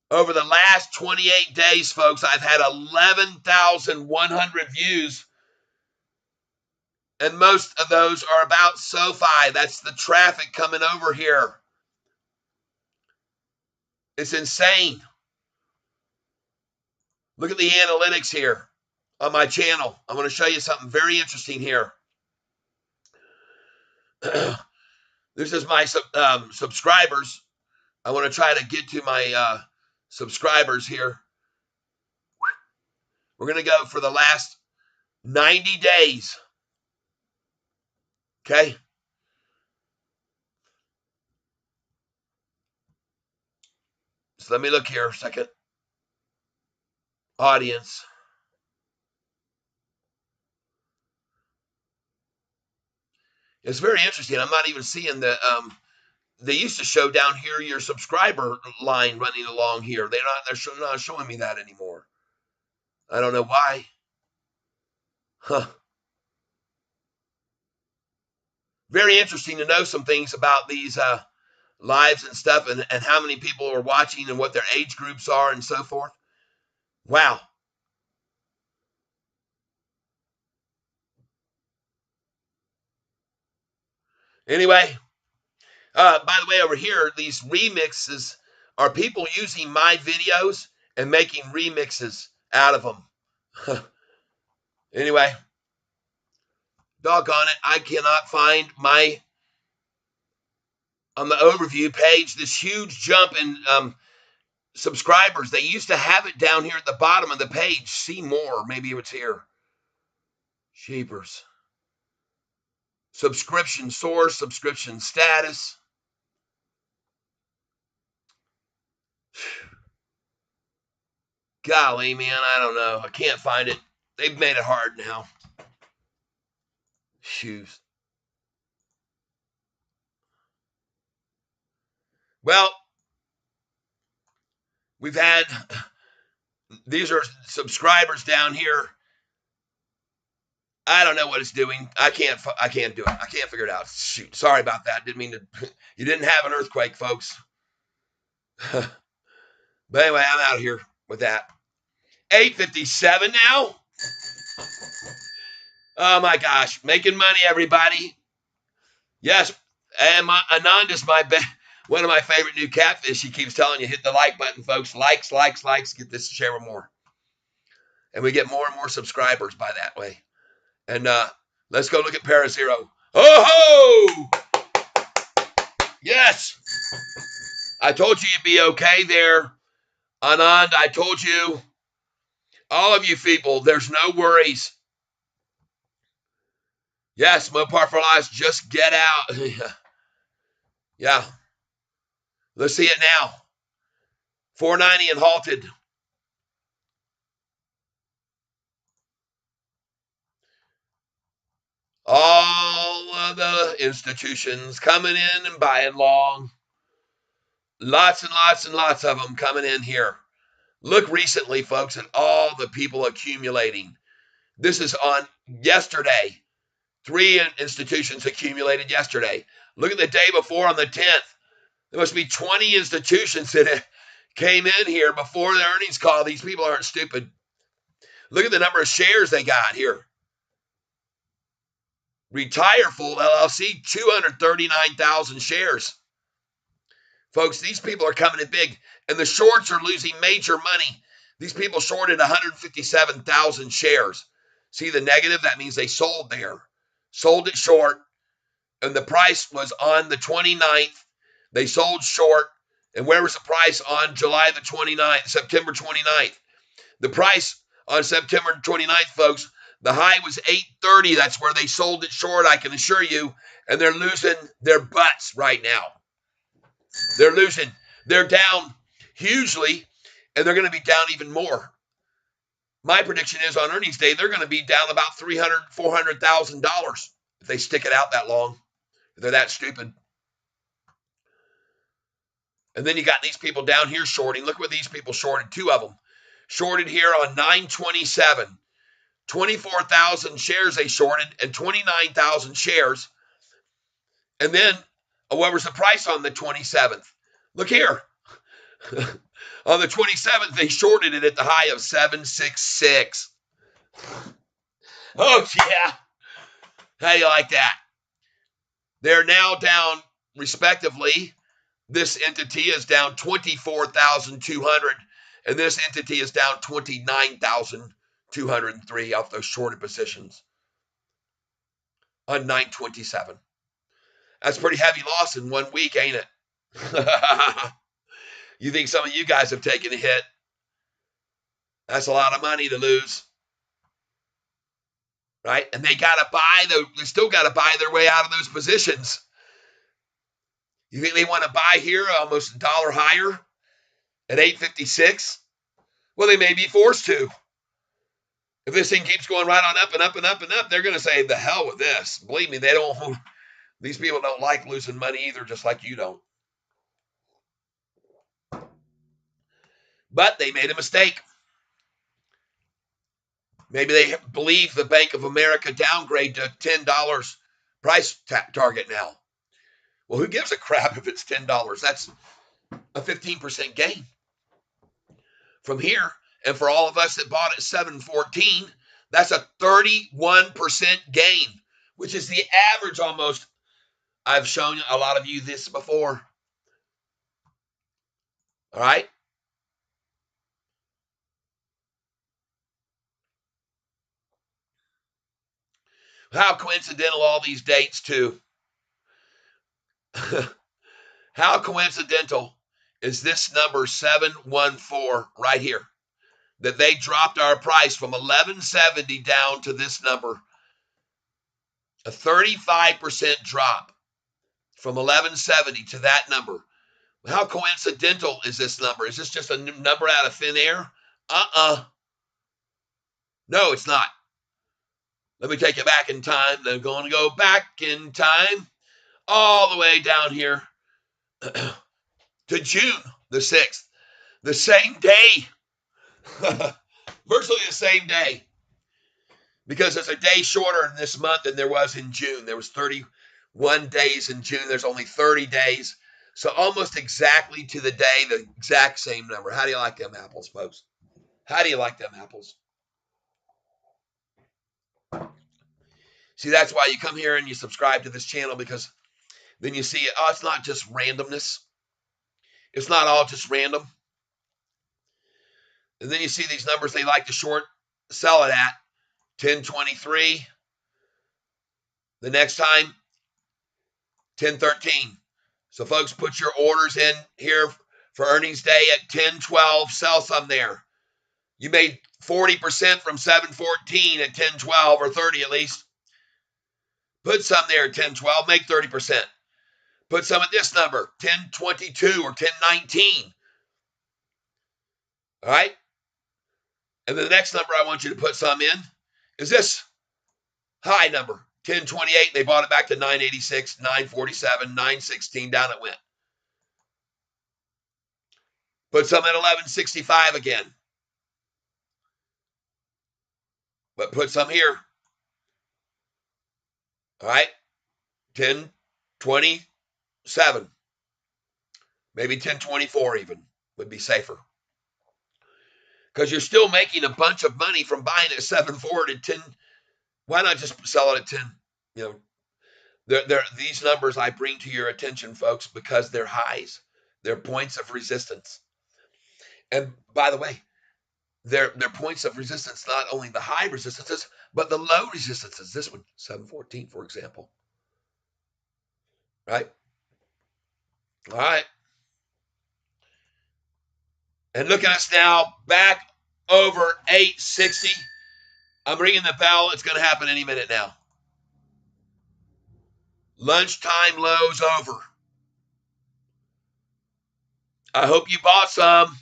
Over the last 28 days, folks, I've had 11,100 views. And most of those are about Sofi. That's the traffic coming over here. It's insane. Look at the analytics here on my channel. I'm going to show you something very interesting here. This is my subscribers. I want to try to get to my subscribers here. We're going to go for the last 90 days. Okay? So let me look here a second. Audience. It's very interesting. I'm not even seeing the they used to show down here your subscriber line running along here. They're not showing me that anymore. I don't know why. Huh. Very interesting to know some things about these lives and stuff, and how many people are watching and what their age groups are and so forth. Wow. Anyway, by the way, over here, these remixes are people using my videos and making remixes out of them. Anyway, Doggone it, I cannot find my, on the overview page, this huge jump in subscribers. They used to have it down here at the bottom of the page. See more. Maybe it's here. Sheepers. Subscription source, subscription status. Golly, man, I don't know. I can't find it. They've made it hard now. Shoes. Well, we've had, these are subscribers down here. I don't know what it's doing. I can't do it. I can't figure it out. Shoot. Sorry about that. Didn't mean to. You didn't have an earthquake, folks. But anyway, I'm out of here with that. 8:57 now. Oh my gosh, making money, everybody. Yes, and Ananda's one of my favorite new catfish. He keeps telling you, hit the like button, folks. Likes, likes, likes. Get this to share with more, and we get more and more subscribers by that way. And let's go look at Parazero. Oh ho! Yes, I told you you'd be okay there, Anand. I told you, all of you people, there's no worries. Yes, Mopar for Lies, just get out. Yeah. Let's see it now. 490 and halted. All of the institutions coming in and buying long. Lots and lots and lots of them coming in here. Look recently, folks, at all the people accumulating. This is on yesterday. 3 institutions accumulated yesterday. Look at the day before on the 10th. There must be 20 institutions that came in here before the earnings call. These people aren't stupid. Look at the number of shares they got here. Retireful LLC, 239,000 shares. Folks, these people are coming in big, and the shorts are losing major money. These people shorted 157,000 shares. See the negative? That means they sold there. Sold it short, and the price was on the 29th. They sold short, and where was the price on July the 29th, September 29th? The price on September 29th, folks, the high was 830. That's where they sold it short, I can assure you, and they're losing their butts right now. They're losing. They're down hugely, and they're going to be down even more. My prediction is on earnings day, they're going to be down about $300,000, $400,000 if they stick it out that long. If they're that stupid. And then you got these people down here shorting. Look what these people shorted. 2 of them shorted here on 9/27. 24,000 shares they shorted and 29,000 shares. And then what was the price on the 27th? Look here. On the 27th, they shorted it at the high of 766. Oh, yeah. How do you like that? They're now down, respectively. This entity is down 24,200, and this entity is down 29,203 off those shorted positions on 9/27. That's pretty heavy loss in 1 week, ain't it? You think some of you guys have taken a hit? That's a lot of money to lose. Right? And they still got to buy their way out of those positions. You think they want to buy here almost $1 higher at 856? Well, they may be forced to. If this thing keeps going right on up and up and up and up, they're going to say, the hell with this. Believe me, these people don't like losing money either, just like you don't. But they made a mistake. Maybe they believe the Bank of America downgrade to $10 price target now. Well, who gives a crap if it's $10? That's a 15% gain from here. And for all of us that bought at 714, that's a 31% gain, which is the average almost. I've shown a lot of you this before. All right. How coincidental all these dates too. How coincidental is this number 714 right here? That they dropped our price from 1170 down to this number. A 35% drop from 1170 to that number. How coincidental is this number? Is this just a number out of thin air? No, it's not. Let me take you back in time. They're going to go back in time all the way down here to June the 6th. The same day. Virtually the same day. Because it's a day shorter in this month than there was in June. There was 31 days in June. There's only 30 days. So almost exactly to the day, the exact same number. How do you like them apples, folks? How do you like them apples? See, that's why you come here and you subscribe to this channel, because then you see, oh, it's not just randomness. It's not all just random. And then you see these numbers they like to short sell it at 1023. The next time, 1013. So, folks, put your orders in here for earnings day at 1012. Sell some there. You made 40% from 714 at 1012, or 30 at least. Put some there at 1012. Make 30%. Put some at this number, 1022 or 1019. All right? And then the next number I want you to put some in is this high number, 1028. They bought it back to 986, 947, 916. Down it went. Put some at 1165 again. But put some here. All right? 1027. Maybe 1024 even would be safer. Because you're still making a bunch of money from buying at 7.4 to 10. Why not just sell it at 10? You know, these numbers I bring to your attention, folks, because they're highs. They're points of resistance. And by the way, they're points of resistance, not only the high resistances, but the low resistances. This one, 714, for example. Right? All right. And look at us now, back over 860. I'm ringing the bell. It's going to happen any minute now. Lunchtime lows over. I hope you bought some.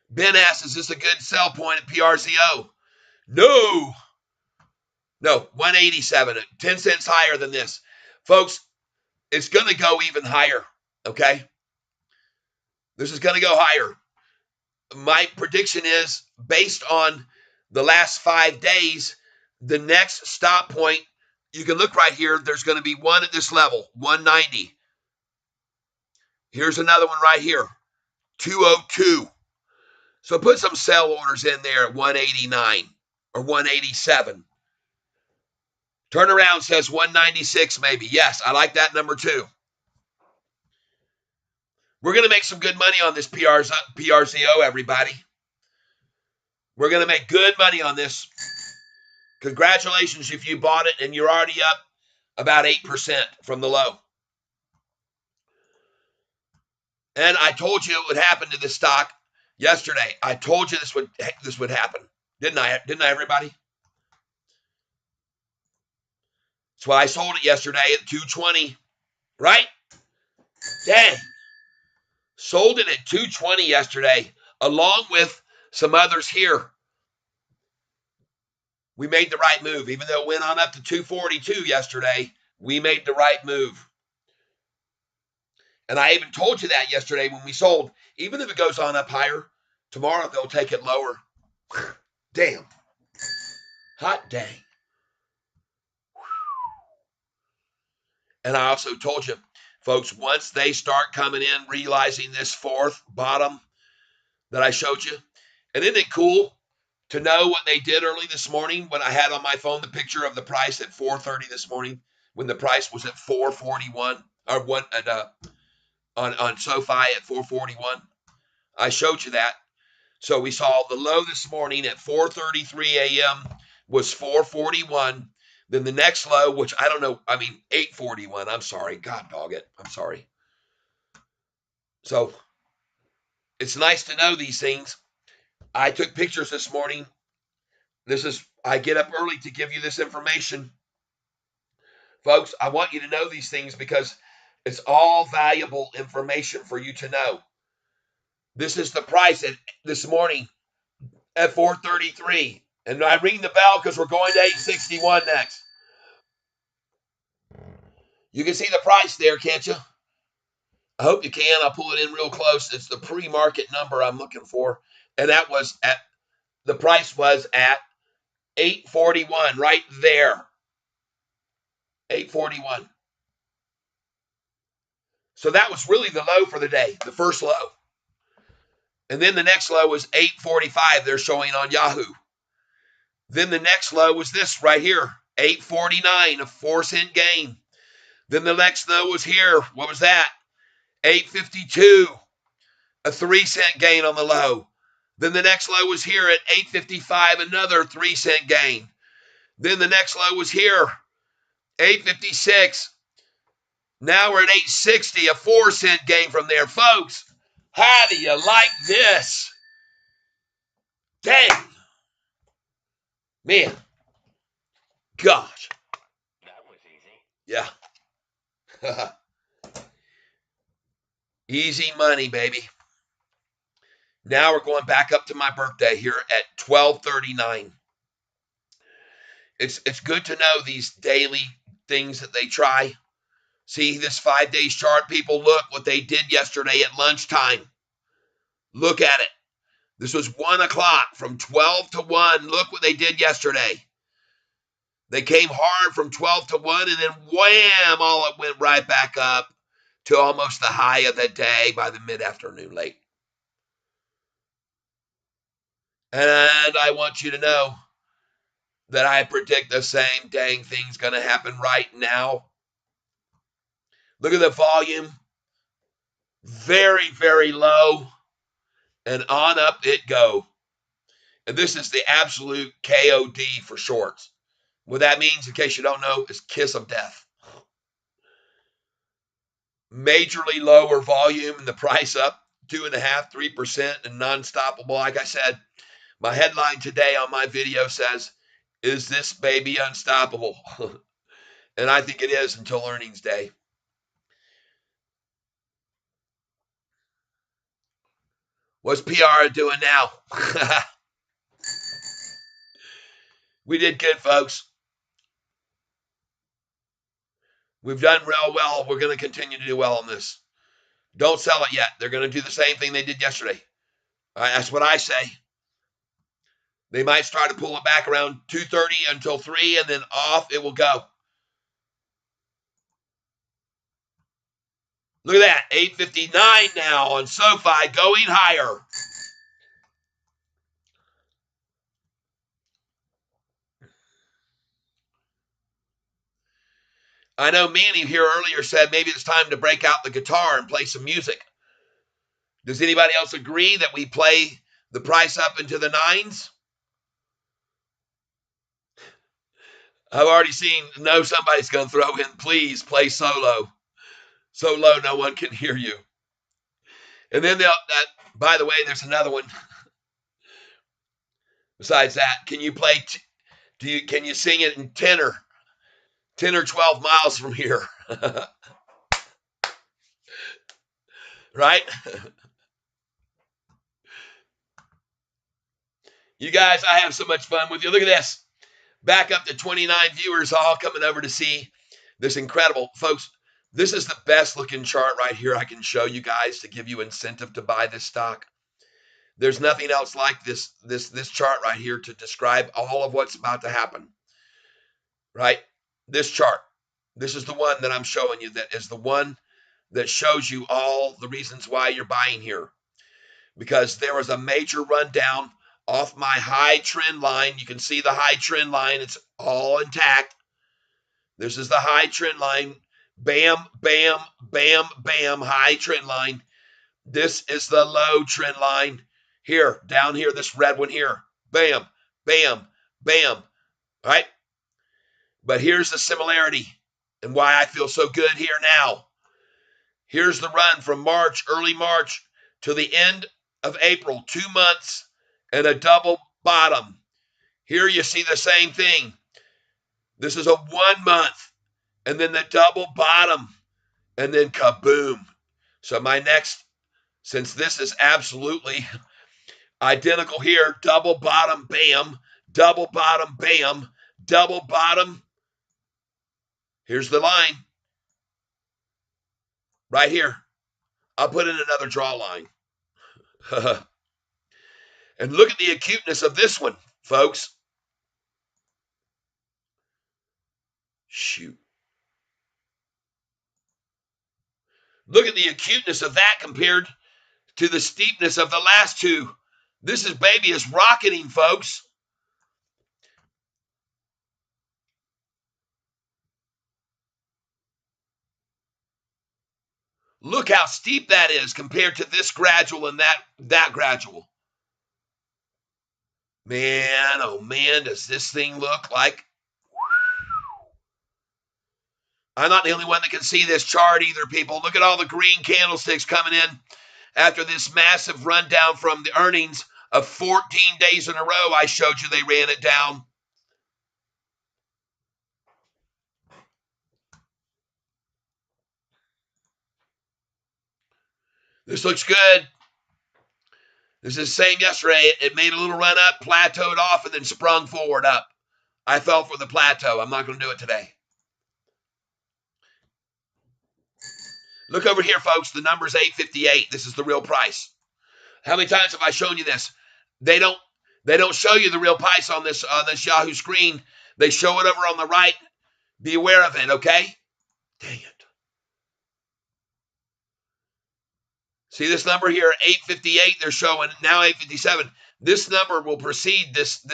Ben asks, is this a good sell point at PRZO? No. No, 187, 10 cents higher than this. Folks, it's going to go even higher, okay? This is going to go higher. My prediction is, based on the last 5 days, the next stop point, you can look right here, there's going to be one at this level, 190. Here's another one right here, 202. So put some sell orders in there at 189 or 187. Turnaround says 196 maybe. Yes, I like that number too. We're going to make some good money on this PRZO, everybody. We're going to make good money on this. Congratulations if you bought it and you're already up about 8% from the low. And I told you it would happen to this stock yesterday. I told you this would happen. Didn't I? Didn't I, everybody? That's why I sold it yesterday at 220. Right? Dang. Sold it at 220 yesterday, along with some others here. We made the right move. Even though it went on up to 242 yesterday, we made the right move. And I even told you that yesterday when we sold. Even if it goes on up higher, tomorrow they'll take it lower. Damn. Hot dang. And I also told you, folks, once they start coming in, realizing this fourth bottom that I showed you, and isn't it cool to know what they did early this morning when I had on my phone the picture of the price at 4:30 this morning, when the price was at 441, or on Sofi at 441. I showed you that. So we saw the low this morning at 4:33 a.m. was 441. Then the next low, which I don't know, 841. I'm sorry. God dog it. I'm sorry. So it's nice to know these things. I took pictures this morning. I get up early to give you this information. Folks, I want you to know these things because it's all valuable information for you to know. This is the price this morning at 433. And I ring the bell because we're going to 861 next. You can see the price there, can't you? I hope you can. I'll pull it in real close. It's the pre-market number I'm looking for. And the price was at 841 right there. 841. So that was really the low for the day, the first low. And then the next low was 845. They're showing on Yahoo. Then the next low was this right here, 849, a 4-cent gain. Then the next low was here. What was that? 852, a 3-cent gain on the low. Then the next low was here at 855, another 3-cent gain. Then the next low was here, 856. Now we're at 860, a 4-cent gain from there. Folks, how do you like this? Dang. Man. Gosh. That was easy. Yeah. Easy money, baby. Now we're going back up to my birthday here at 12:39. It's good to know these daily things that they try. See this 5 days chart, people. Look what they did yesterday at lunchtime. Look at it. This was 1 o'clock from 12 to 1. Look what they did yesterday. They came hard from 12 to 1, and then wham, all it went right back up to almost the high of the day by the mid-afternoon late. And I want you to know that I predict the same dang thing's going to happen right now. Look at the volume. Very, very low. And on up it go. And this is the absolute KOD for shorts. What that means, in case you don't know, is kiss of death. Majorly lower volume and the price up 2.5%, 3% and non-stoppable. Like I said, my headline today on my video says, "Is this baby unstoppable?" And I think it is until earnings day. What's PR doing now? We did good, folks. We've done real well. We're going to continue to do well on this. Don't sell it yet. They're going to do the same thing they did yesterday. That's what I say. They might start to pull it back around 2:30 until 3, and then off it will go. Look at that, 859 now on Sofi, going higher. I know Manny here earlier said maybe it's time to break out the guitar and play some music. Does anybody else agree that we play the price up into the 9s? I've already seen, no, somebody's going to throw in, please play solo. So low no one can hear you. And then by the way, there's another one. Besides that, can you play, can you sing it in tenor? 10 or 12 miles from here. Right? You guys, I have so much fun with you. Look at this. Back up to 29 viewers all coming over to see this incredible. Folks, this is the best looking chart right here I can show you guys to give you incentive to buy this stock. There's nothing else like this chart right here to describe all of what's about to happen. Right? This chart. This is the one that I'm showing you, that is the one that shows you all the reasons why you're buying here. Because there was a major rundown off my high trend line. You can see the high trend line. It's all intact. This is the high trend line. Bam, bam, bam, bam, high trend line. This is the low trend line. Here, down here, this red one here. Bam, bam, bam. Right? But here's the similarity and why I feel so good here now. Here's the run from March, early March, to the end of April, 2 months and a double bottom. Here you see the same thing. This is a 1 month and then the double bottom and then kaboom. So my next, since this is absolutely identical here, double bottom, bam, double bottom, bam, double bottom. Here's the line right here. I'll put in another draw line. And look at the acuteness of this one, folks. Shoot. Look at the acuteness of that compared to the steepness of the last two. This is baby is rocketing, folks. Look how steep that is compared to this gradual and that gradual. Man, oh man, does this thing look like? I'm not the only one that can see this chart either, people. Look at all the green candlesticks coming in after this massive rundown from the earnings of 14 days in a row. I showed you they ran it down. This looks good. This is the same yesterday. It made a little run up, plateaued off, and then sprung forward up. I fell for the plateau. I'm not going to do it today. Look over here, folks. The number's 858. This is the real price. How many times have I shown you this? They don't show you the real price on this Yahoo screen. They show it over on the right. Be aware of it, okay? Dang it. See this number here, 858. They're showing now 857. This number will precede this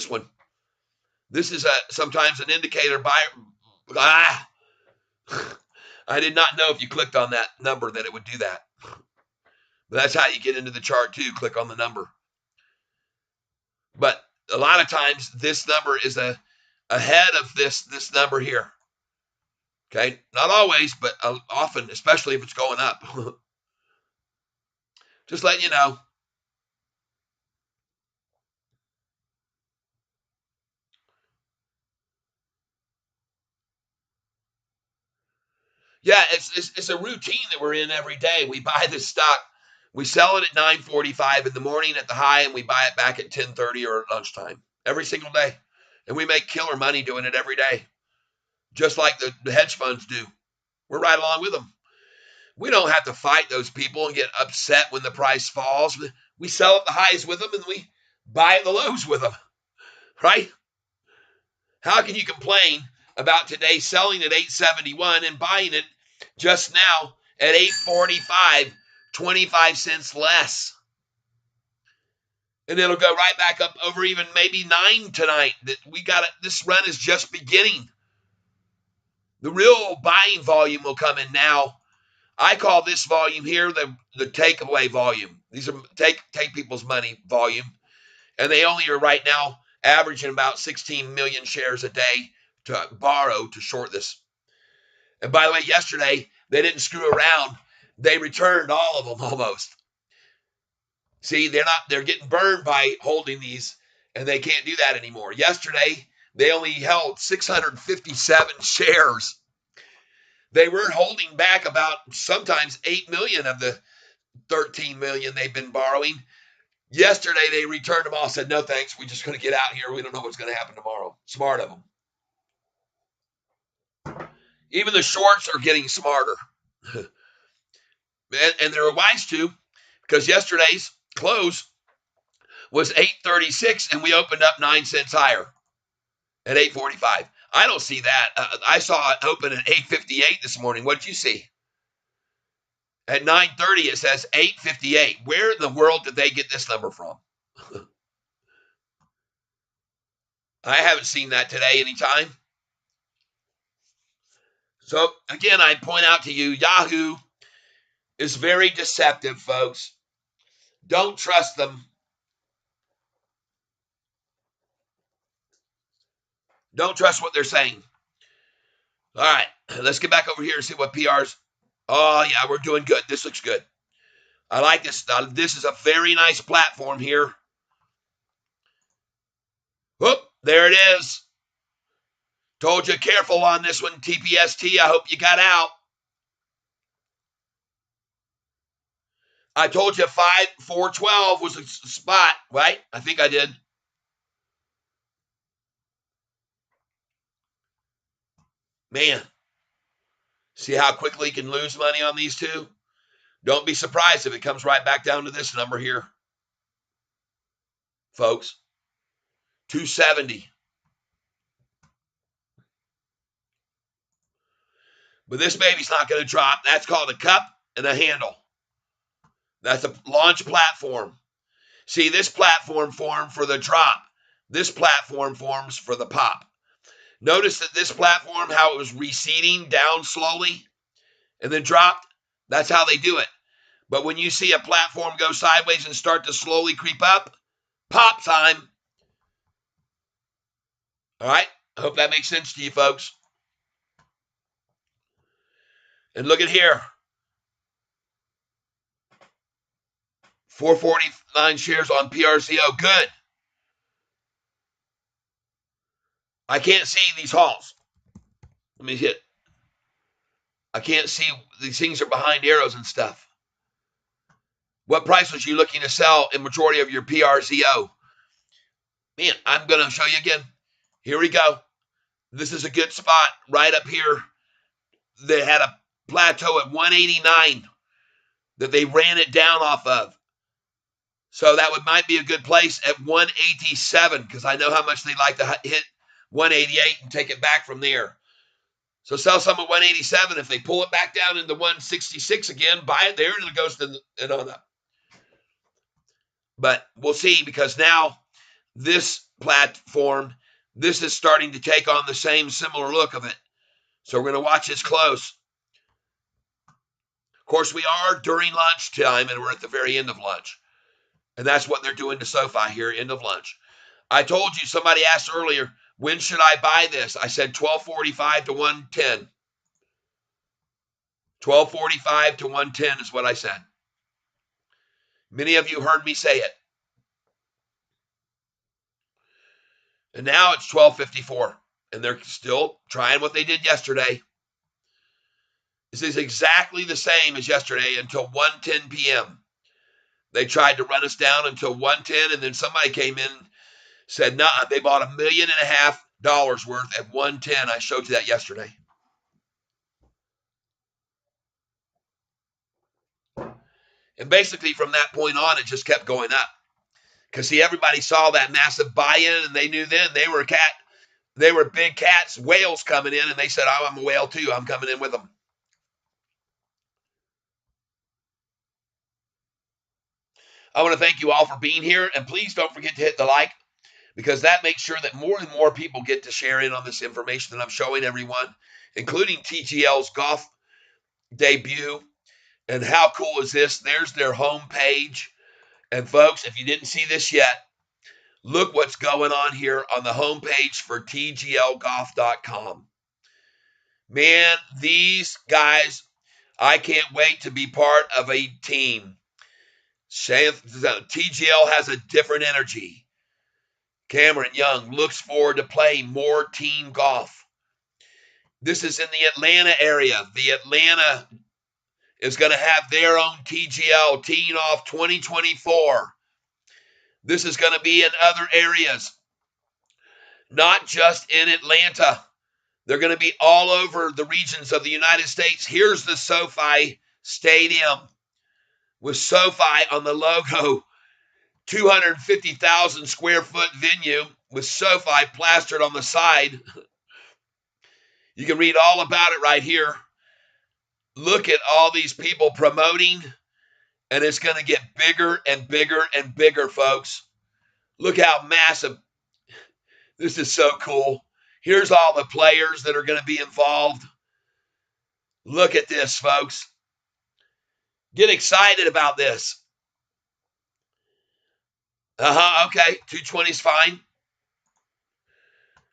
one. This is sometimes an indicator by. I did not know if you clicked on that number that it would do that. But that's how you get into the chart too. Click on the number. But a lot of times this number is ahead of this number here. Okay, not always, but often, especially if it's going up. Just letting you know. Yeah, it's a routine that we're in every day. We buy this stock, we sell it at 9:45 in the morning at the high, and we buy it back at 10:30 or at lunchtime every single day, and we make killer money doing it every day, just like the hedge funds do. We're right along with them. We don't have to fight those people and get upset when the price falls. We sell at the highs with them, and we buy at the lows with them, right? How can you complain about today selling at 871 and buying it just now at 845, 25 cents less? And it'll go right back up over even maybe 9 tonight. That we got it. This run is just beginning. The real buying volume will come in now. I call this volume here the takeaway volume. These are take people's money volume. And they only are right now averaging about 16 million shares a day to borrow to short this. And by the way, yesterday, they didn't screw around. They returned all of them almost. See, they're getting burned by holding these, and they can't do that anymore. Yesterday, they only held 657 shares. They were holding back about sometimes 8 million of the 13 million they've been borrowing. Yesterday, they returned them all, said, no, thanks. We're just going to get out here. We don't know what's going to happen tomorrow. Smart of them. Even the shorts are getting smarter. and they're wise to, because yesterday's close was 836, and we opened up 9 cents higher at 845. I don't see that. I saw it open at 858 this morning. What did you see? At 9:30, it says 858. Where in the world did they get this number from? I haven't seen that today anytime. So, again, I point out to you, Yahoo is very deceptive, folks. Don't trust them. Don't trust what they're saying. All right, let's get back over here and see what PRs. Oh, yeah, we're doing good. This looks good. I like this. This is a very nice platform here. Whoop, there it is. Told you careful on this one, TPST. I hope you got out. I told you 412 was a spot, right? I think I did. Man, see how quickly you can lose money on these two? Don't be surprised if it comes right back down to this number here, folks. 270. But this baby's not going to drop. That's called a cup and a handle. That's a launch platform. See, this platform formed for the drop. This platform forms for the pop. Notice that this platform, how it was receding down slowly and then dropped. That's how they do it. But when you see a platform go sideways and start to slowly creep up, pop time. All right? I hope that makes sense to you, folks. And look at here. 449 shares on PRCO. Good. I can't see these halls. Let me hit. I can't see. These things are behind arrows and stuff. What price was you looking to sell in majority of your PRCO? Man, I'm going to show you again. Here we go. This is a good spot right up here. They had a plateau at 189 that they ran it down off of. So that might be a good place at 187 because I know how much they like to hit 188 and take it back from there. So sell some at 187. If they pull it back down into 166 again, buy it there and it goes to and on up. But we'll see because now this platform, this is starting to take on the same similar look of it. So we're going to watch this close. Of course, we are during lunchtime and we're at the very end of lunch. And that's what they're doing to SoFi here, end of lunch. I told you, somebody asked earlier, when should I buy this? I said 1245 to 110. 1245 to 110 is what I said. Many of you heard me say it. And now it's 1254. And they're still trying what they did yesterday. This is exactly the same as yesterday until 1:10 p.m. They tried to run us down until 1:10, and then somebody came in and said, nah, they bought $1.5 million worth at 1:10. I showed you that yesterday. And basically from that point on, it just kept going up. Because see, everybody saw that massive buy-in, and they knew then they were big cats, whales coming in, and they said, oh, I'm a whale too. I'm coming in with them. I want to thank you all for being here, and please don't forget to hit the like, because that makes sure that more and more people get to share in on this information that I'm showing everyone, including TGL's golf debut. And how cool is this? There's their home page. And folks, if you didn't see this yet, look what's going on here on the homepage for tglgolf.com. Man, these guys, I can't wait to be part of a team. TGL has a different energy. Cameron Young looks forward to playing more team golf. This is in the Atlanta area. The Atlanta is going to have their own TGL teeing off 2024. This is going to be in other areas, not just in Atlanta. They're going to be all over the regions of the United States. Here's the SoFi Stadium with SoFi on the logo. 250,000 square foot venue with SoFi plastered on the side. You can read all about it right here. Look at all these people promoting, and it's going to get bigger and bigger and bigger, folks. Look how massive. This is so cool. Here's all the players that are going to be involved. Look at this, folks. Get excited about this. Okay. 220 is fine.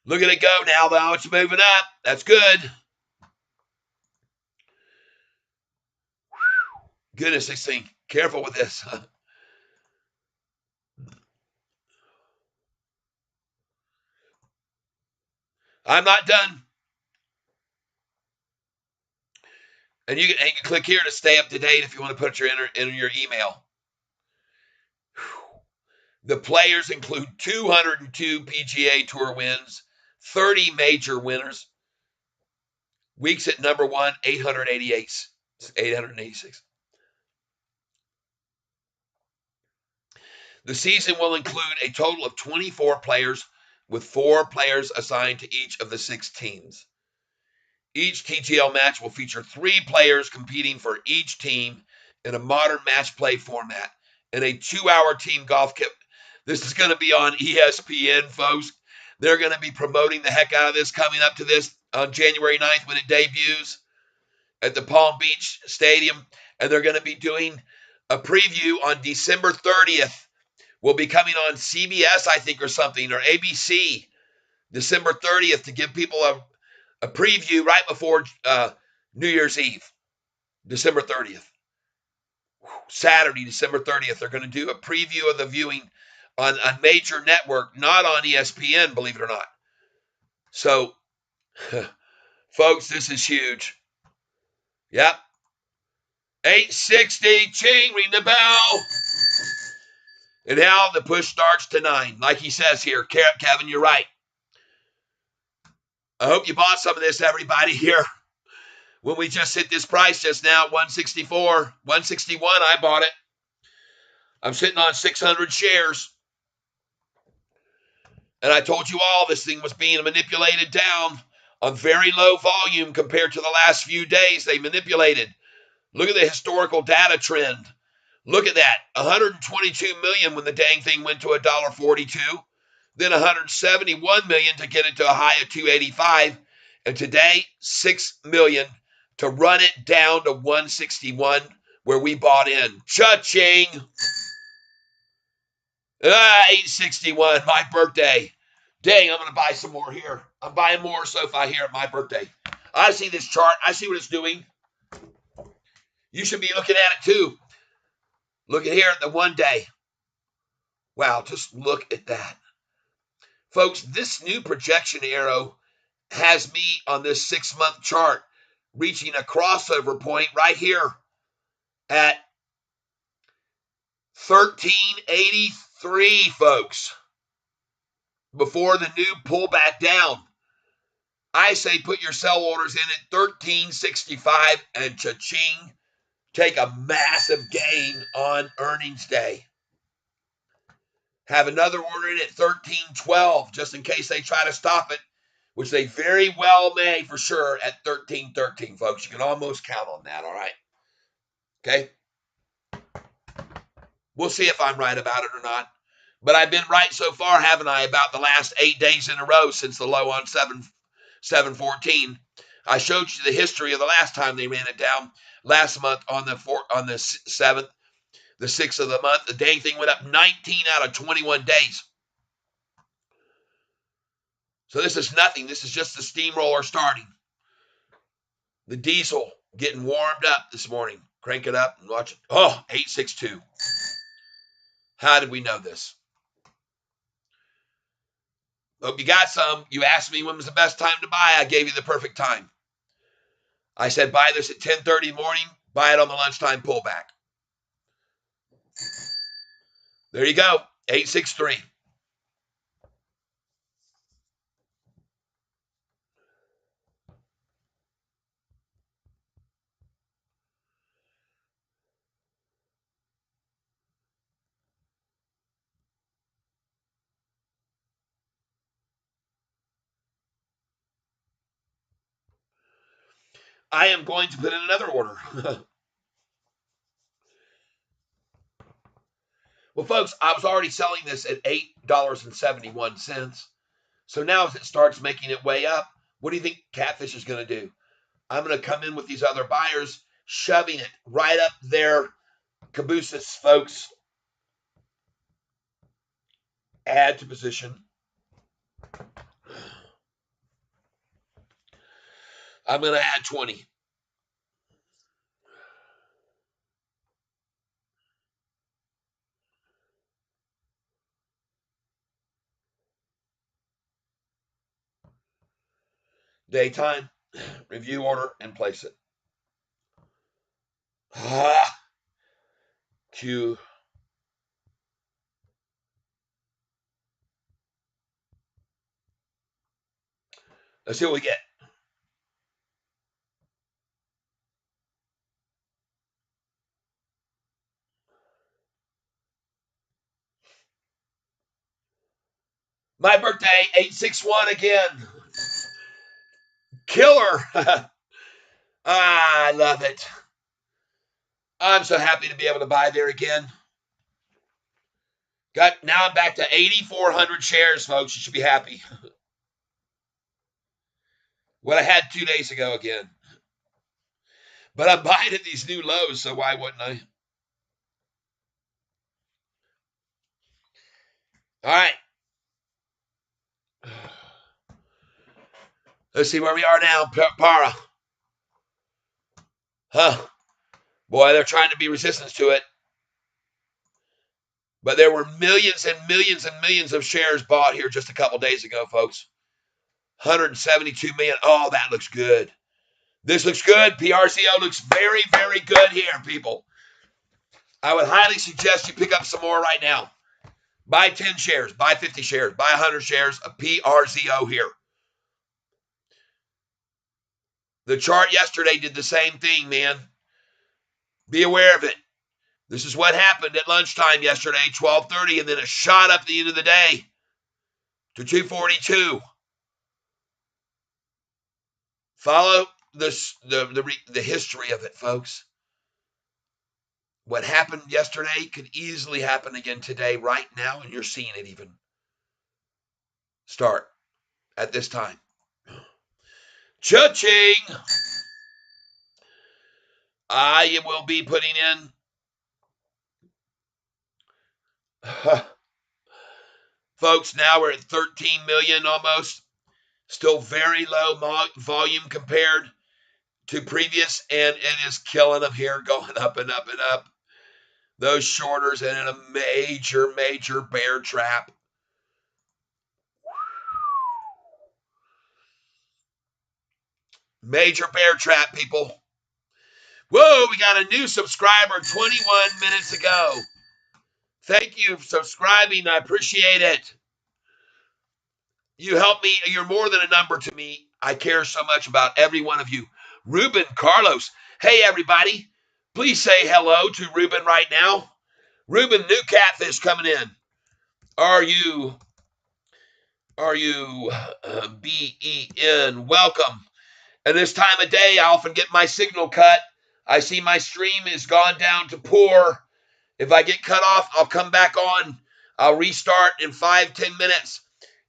Look at it go now, though. It's moving up. That's good. Goodness, this thing. Careful with this. I'm not done. And you can click here to stay up to date if you want to put enter your email. The players include 202 PGA Tour wins, 30 major winners. Weeks at number one, 888. 886. The season will include a total of 24 players, with 4 players assigned to each of the 6 teams. Each TGL match will feature 3 players competing for each team in a modern match play format and a 2-hour team golf kit. This is going to be on ESPN, folks. They're going to be promoting the heck out of this coming up to this on January 9th when it debuts at the Palm Beach Stadium. And they're going to be doing a preview on December 30th. Will be coming on CBS, I think, or something, or ABC, December 30th, to give people a preview right before New Year's Eve, December 30th. Saturday, December 30th, they're going to do a preview of the viewing on a major network, not on ESPN, believe it or not. So, folks, this is huge. Yep. 860, ching, ring the bell. And now the push starts to 9. Like he says here, Kevin, you're right. I hope you bought some of this, everybody, here. When we just hit this price just now, 164, 161, I bought it. I'm sitting on 600 shares. And I told you all this thing was being manipulated down on very low volume compared to the last few days they manipulated. Look at the historical data trend. Look at that, 122 million when the dang thing went to $1.42, then 171 million to get it to a high of 285, and today 6 million to run it down to 161 where we bought in. Cha-ching! 861, my birthday. Dang, I'm going to buy some more here. I'm buying more Sofi here at my birthday. I see this chart. I see what it's doing. You should be looking at it too. Look at here at the 1 day. Wow, just look at that. Folks, this new projection arrow has me on this 6-month chart reaching a crossover point right here at 1383, folks, before the new pullback down. I say put your sell orders in at 1365 and cha-ching, take a massive gain on earnings day. Have another order in at 1312 just in case they try to stop it, which they very well may for sure at 1313, folks. You can almost count on that, all right? Okay? We'll see if I'm right about it or not. But I've been right so far, haven't I, about the last 8 days in a row since the low on 714. I showed you the history of the last time they ran it down last month on the 7th, the 6th of the month. The dang thing went up 19 out of 21 days. So this is nothing. This is just the steamroller starting. The diesel getting warmed up this morning. Crank it up and watch it. Oh, 862. How did we know this? Hope you got some. You asked me when was the best time to buy. I gave you the perfect time. I said buy this at 10:30 in the morning. Buy it on the lunchtime pullback. There you go. 863. I am going to put in another order. Well, folks, I was already selling this at $8.71. So now as it starts making its way up, what do you think Catfish is going to do? I'm going to come in with these other buyers, shoving it right up their cabooses, folks. Add to position. I'm going to add 20. Daytime, review order, and place it. Q. Let's see what we get. My birthday, 861 again. Killer. I love it. I'm so happy to be able to buy there again. Now I'm back to 8,400 shares, folks. You should be happy. What I had 2 days ago again. But I'm buying at these new lows, so why wouldn't I? All right. Let's see where we are now, Para. Boy, they're trying to be resistance to it. But there were millions and millions and millions of shares bought here just a couple days ago, folks. 172 million. Oh, that looks good. This looks good. PRCO looks very, very good here, people. I would highly suggest you pick up some more right now. Buy 10 shares, buy 50 shares, buy 100 shares of PRZO here. The chart yesterday did the same thing, man. Be aware of it. This is what happened at lunchtime yesterday, 12:30, and then it shot up at the end of the day to 242. Follow the history of it, folks. What happened yesterday could easily happen again today, right now, and you're seeing it even start at this time. Cha-ching! I will be putting in folks, now we're at 13 million almost. Still very low volume compared to previous, and it is killing them here, going up and up and up. Those shorters and in a major, major bear trap. Major bear trap, people. Whoa, we got a new subscriber 21 minutes ago. Thank you for subscribing. I appreciate it. You help me. You're more than a number to me. I care so much about every one of you. Ruben Carlos. Hey, everybody. Please say hello to Ruben right now. Ruben, new catfish coming in. Are you BEN? Welcome. At this time of day, I often get my signal cut. I see my stream has gone down to poor. If I get cut off, I'll come back on. I'll restart in 5-10 minutes.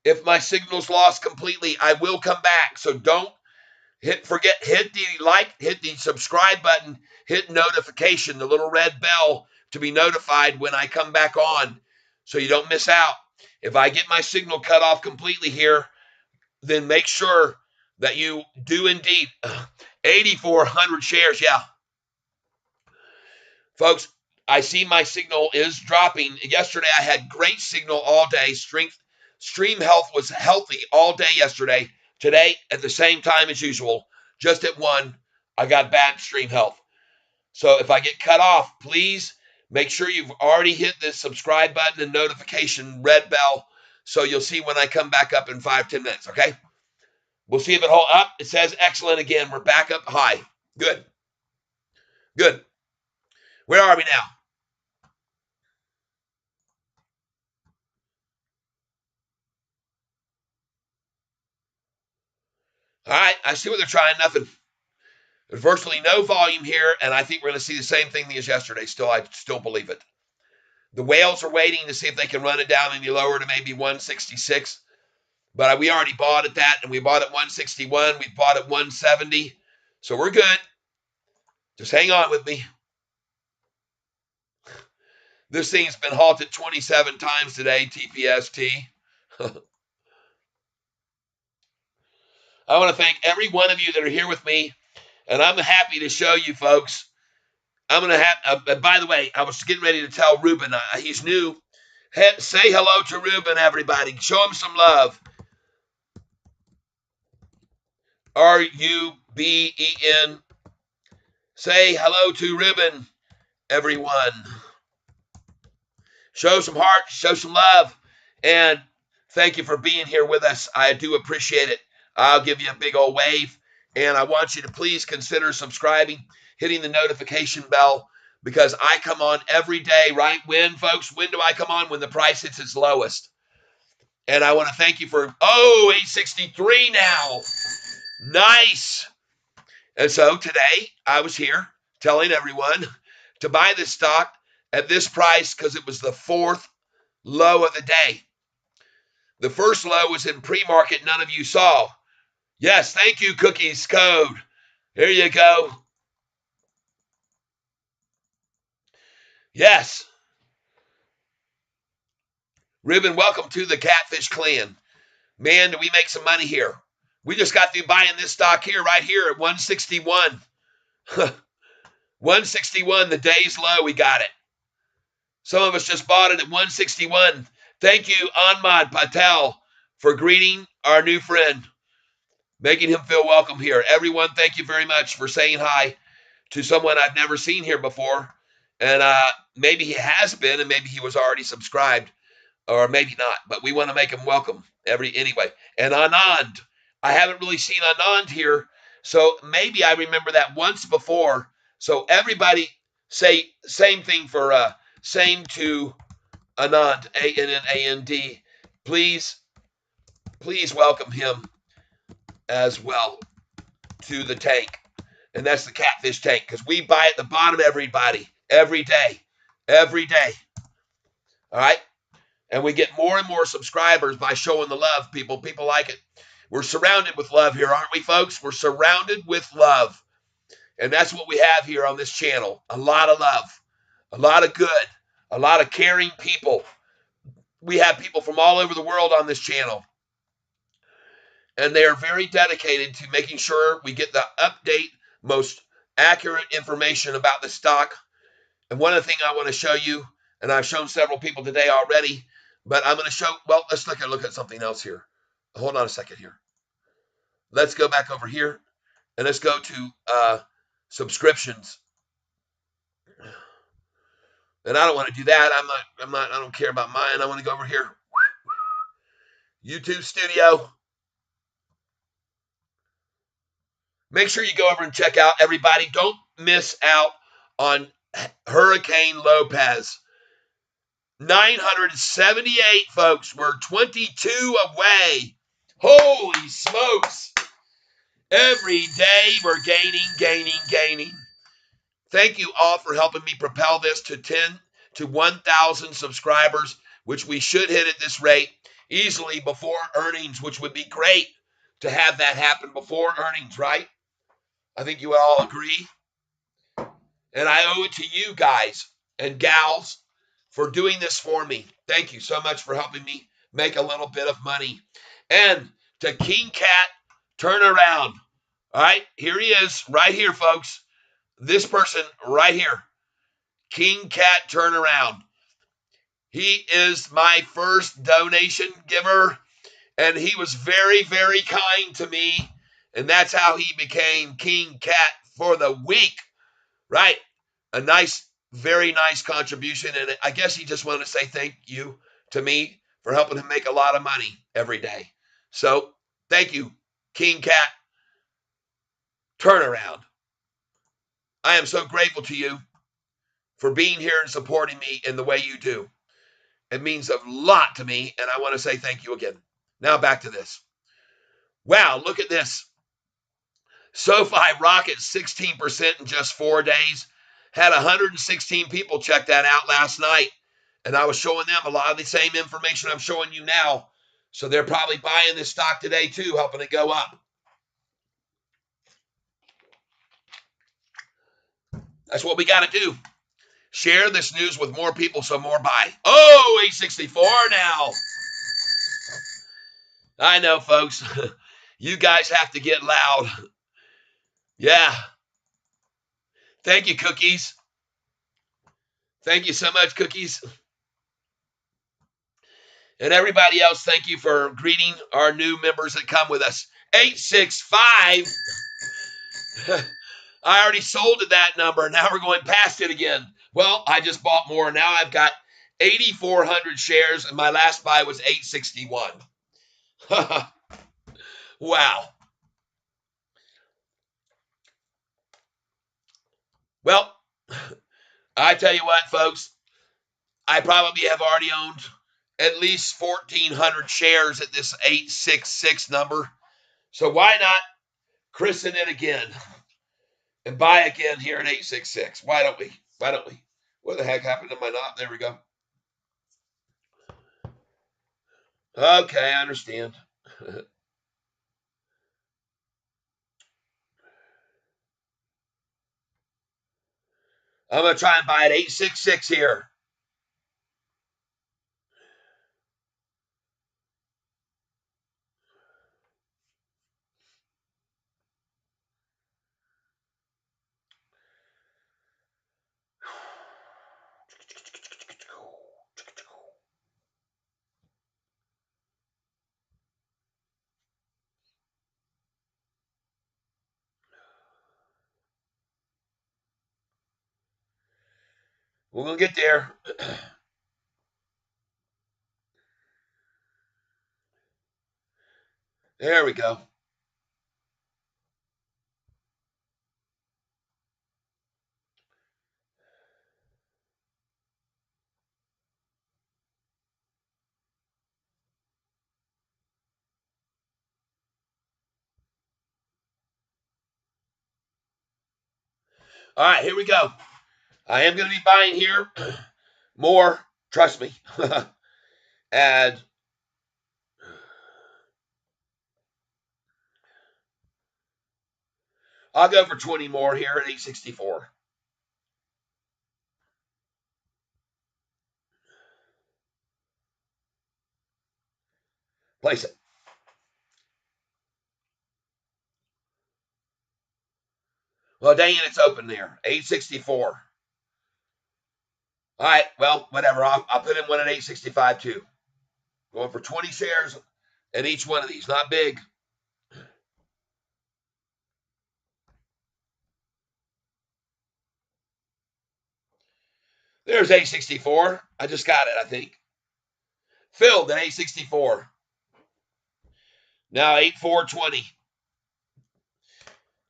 If my signal's lost completely, I will come back. So don't hit the like, hit the subscribe button, hit notification, the little red bell to be notified when I come back on so you don't miss out. If I get my signal cut off completely here, then make sure that you do indeed. 8,400 shares, yeah. Folks, I see my signal is dropping. Yesterday, I had great signal all day. Stream health was healthy all day yesterday. Today, at the same time as usual, just at 1, I got bad stream health. So if I get cut off, please make sure you've already hit the subscribe button and notification red bell so you'll see when I come back up in 5-10 minutes, okay? We'll see if it holds up. It says excellent again. We're back up high. Good. Good. Where are we now? All right, I see what they're trying. Nothing. There's virtually no volume here, and I think we're going to see the same thing as yesterday. I still believe it. The whales are waiting to see if they can run it down any lower to maybe 166. But we already bought at that, and we bought at 161. We bought at 170. So we're good. Just hang on with me. This thing's been halted 27 times today, TPST. I want to thank every one of you that are here with me, and I'm happy to show you folks. I'm going to have, by the way, I was getting ready to tell Ruben, he's new. Say hello to Ruben, everybody. Show him some love. Ruben. Say hello to Ruben, everyone. Show some heart, show some love, and thank you for being here with us. I do appreciate it. I'll give you a big old wave, and I want you to please consider subscribing, hitting the notification bell, because I come on every day, right? When, folks? When do I come on? When the price hits its lowest. And I want to thank you for, 863 now. Nice. And so today I was here telling everyone to buy this stock at this price because it was the fourth low of the day. The first low was in pre-market, none of you saw. Yes, thank you, Cookies Code. There you go. Yes. Ribbon, welcome to the Catfish Clan. Man, do we make some money here. We just got through buying this stock here, right here at 161. 161, the day's low, we got it. Some of us just bought it at 161. Thank you, Anmad Patel, for greeting our new friend, making him feel welcome here. Everyone, thank you very much for saying hi to someone I've never seen here before. And maybe he has been, and maybe he was already subscribed, or maybe not. But we want to make him welcome anyway. And Anand, I haven't really seen Anand here, so maybe I remember that once before. So everybody say same thing for same to Anand, Annand. Please welcome him as well to the tank. And that's the Catfish tank, because we buy at the bottom, everybody, every day. All right? And we get more and more subscribers by showing the love, people. People like it. We're surrounded with love here, aren't we, folks? We're surrounded with love. And that's what we have here on this channel. A lot of love, a lot of good, a lot of caring people. We have people from all over the world on this channel. And they are very dedicated to making sure we get the update, most accurate information about the stock. And one of the things I want to show you, and I've shown several people today already, but I'm going to show, well, let's look at something else here. Hold on a second here. Let's go back over here, and let's go to subscriptions. And I don't want to do that. I don't care about mine. I want to go over here. YouTube Studio. Make sure you go over and check out, everybody. Don't miss out on Hurricane Lopez. 978, folks. We're 22 away. Holy smokes. Every day we're gaining. Thank you all for helping me propel this to 1,000 subscribers, which we should hit at this rate easily before earnings, which would be great to have that happen before earnings, right? I think you all agree. And I owe it to you guys and gals for doing this for me. Thank you so much for helping me make a little bit of money. And to King Cat Turnaround. All right, here he is, right here, folks. This person right here, King Cat Turnaround. He is my first donation giver, and he was very, very kind to me. And that's how he became King Cat for the week. Right. A nice, very nice contribution. And I guess he just wanted to say thank you to me for helping him make a lot of money every day. So thank you, King Cat Turnaround. I am so grateful to you for being here and supporting me in the way you do. It means a lot to me, and I want to say thank you again. Now back to this. Wow, look at this. Sofi rocket 16% in just 4 days. Had 116 people check that out last night. And I was showing them a lot of the same information I'm showing you now. So they're probably buying this stock today too, helping it go up. That's what we got to do. Share this news with more people so more buy. Oh, 864 now. I know, folks. You guys have to get loud. Yeah. Thank you, Cookies. Thank you so much, Cookies. And everybody else, thank you for greeting our new members that come with us. 865. I already sold at that number. Now we're going past it again. Well, I just bought more. Now I've got 8,400 shares, and my last buy was 861. Wow. Well, I tell you what, folks, I probably have already owned at least 1,400 shares at this 866 number. So why not christen it again and buy again here at 866? Why don't we? Why don't we? What the heck happened to my knob? There we go. Okay, I understand. I'm going to try and buy at 866 here. We're going to get there. There we go. All right, here we go. I am going to be buying here more. Trust me. And I'll go for 20 more here at 864. Place it. Well, dang it, it's open there. 864. All right, well, whatever. I'll put in one at 865 too. Going for 20 shares at each one of these. Not big. There's 864. I just got it, I think. Filled at 864. Now 8420.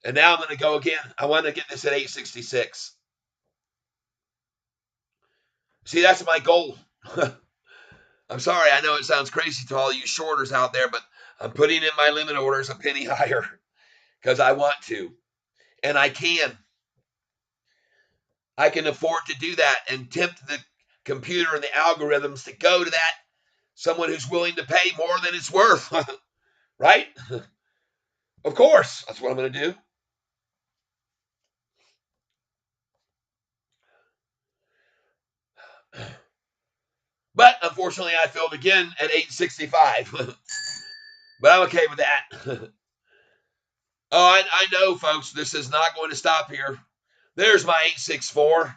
And now I'm going to go again. I want to get this at 866. See, that's my goal. I'm sorry. I know it sounds crazy to all you shorters out there, but I'm putting in my limit orders a penny higher because I want to. And I can. I can afford to do that and tempt the computer and the algorithms to go to that someone who's willing to pay more than it's worth. Right? Of course. That's what I'm going to do. But unfortunately, I filled again at 865. But I'm okay with that. Oh, I know, folks, this is not going to stop here. There's my 864.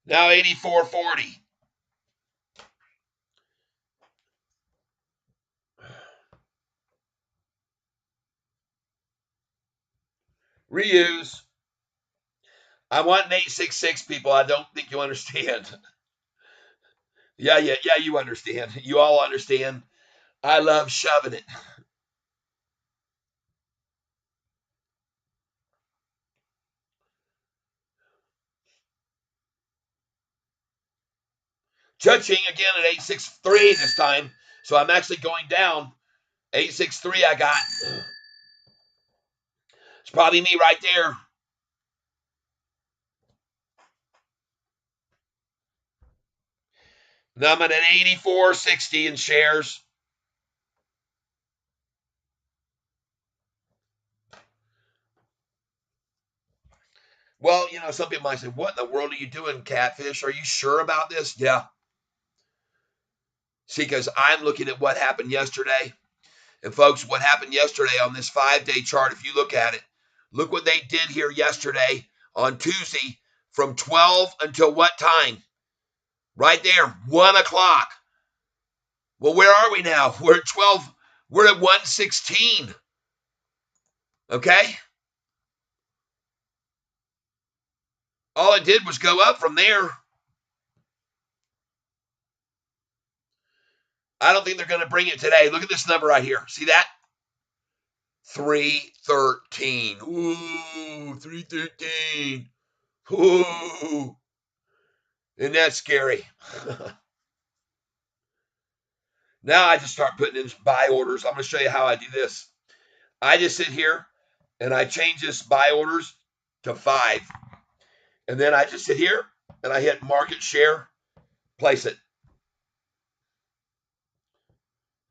Now 8440. Reuse. I want an 866, people. I don't think you understand. Yeah, you understand. You all understand. I love shoving it. Judging again at 863 this time. So I'm actually going down. 863 I got. It's probably me right there. Now I'm at an 8460 in shares. Well, some people might say, what in the world are you doing, Catfish? Are you sure about this? Yeah. See, because I'm looking at what happened yesterday. And folks, what happened yesterday on this 5-day chart, if you look at it, look what they did here yesterday on Tuesday from 12 until what time? Right there, 1 o'clock. Well, where are we now? We're at 12. We're at 116. Okay? All it did was go up from there. I don't think they're going to bring it today. Look at this number right here. See that? 313. Ooh, 313. Ooh. Isn't that scary? Now I just start putting in buy orders. I'm going to show you how I do this. I just sit here and I change this buy orders to 5. And then I just sit here and I hit market share, place it.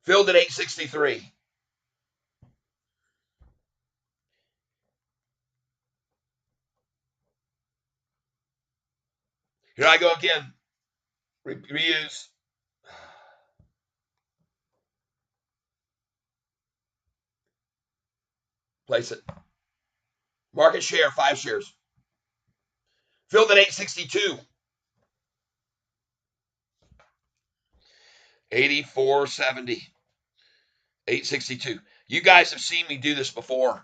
Filled at 863. Here I go again. Reuse. Place it. Market share, 5 shares. Filled at 862. 84.70. 862. You guys have seen me do this before.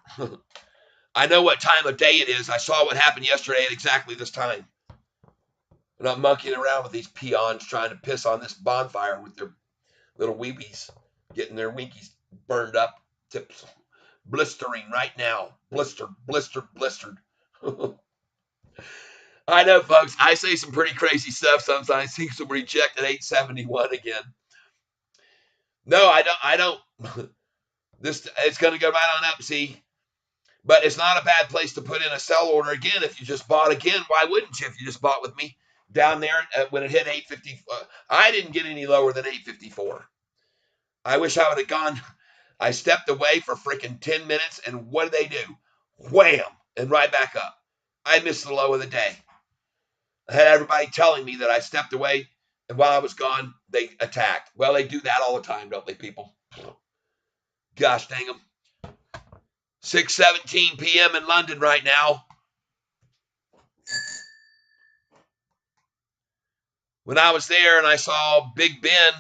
I know what time of day it is. I saw what happened yesterday at exactly this time. I'm not monkeying around with these peons trying to piss on this bonfire with their little weebies, getting their winkies burned up, tips blistering right now. Blistered. I know, folks. I say some pretty crazy stuff sometimes. I see some rejected 871 again. No, I don't. This it's going to go right on up. See, but it's not a bad place to put in a sell order again. If you just bought again, why wouldn't you? If you just bought with me down there when it hit 850, I didn't get any lower than 854. I wish I would have gone. I stepped away for freaking 10 minutes, and what did they do? Wham! And right back up. I missed the low of the day. I had everybody telling me that I stepped away, and while I was gone, they attacked. Well, they do that all the time, don't they, people? Gosh dang them. 6:17 p.m. in London right now. When I was there and I saw Big Ben,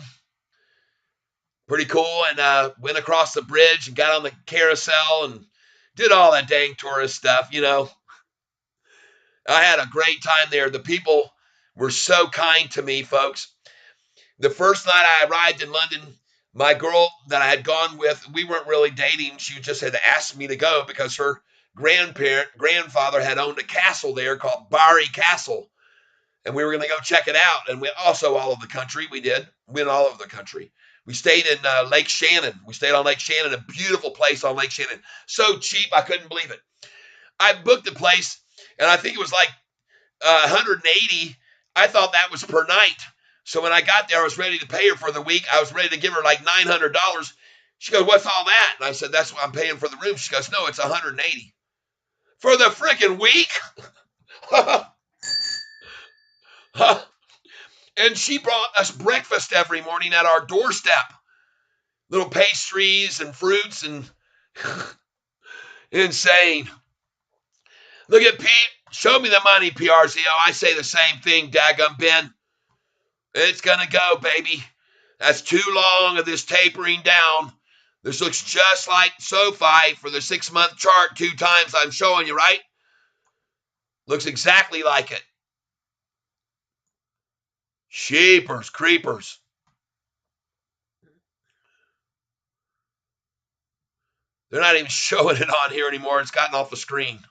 pretty cool, and went across the bridge and got on the carousel and did all that dang tourist stuff, I had a great time there. The people were so kind to me, folks. The first night I arrived in London, my girl that I had gone with, we weren't really dating. She just had asked me to go because her grandfather had owned a castle there called Barry Castle. And we were going to go check it out. And we also all over the country. We went all over the country. We stayed in Lake Shannon. We stayed on Lake Shannon, a beautiful place on Lake Shannon. So cheap, I couldn't believe it. I booked the place, and I think it was like 180. I thought that was per night. So when I got there, I was ready to pay her for the week. I was ready to give her like $900. She goes, "What's all that?" And I said, "That's what I'm paying for the room." She goes, "No, it's 180 for the freaking week." And she brought us breakfast every morning at our doorstep. Little pastries and fruits and insane. Look at Pete. Show me the money, PRZO. I say the same thing, daggum Ben. It's going to go, baby. That's too long of this tapering down. This looks just like Sofi for the 6-month chart 2 times I'm showing you, right? Looks exactly like it. Sheepers, creepers. They're not even showing it on here anymore. It's gotten off the screen.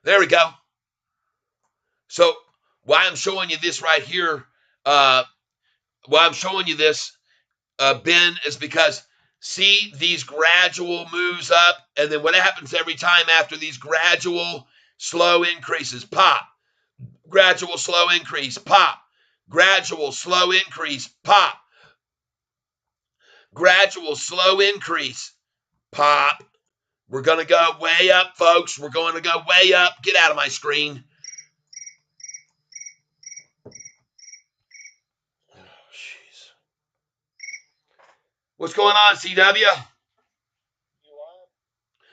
There we go. So why I'm showing you this right here, why I'm showing you this, Ben, is because see these gradual moves up, and then what happens every time after these gradual slow increases? Pop. Gradual slow increase. Pop. Gradual, slow increase, pop. Gradual, slow increase, pop. We're going to go way up, folks. We're going to go way up. Get out of my screen. Oh, jeez. What's going on, CW? You live?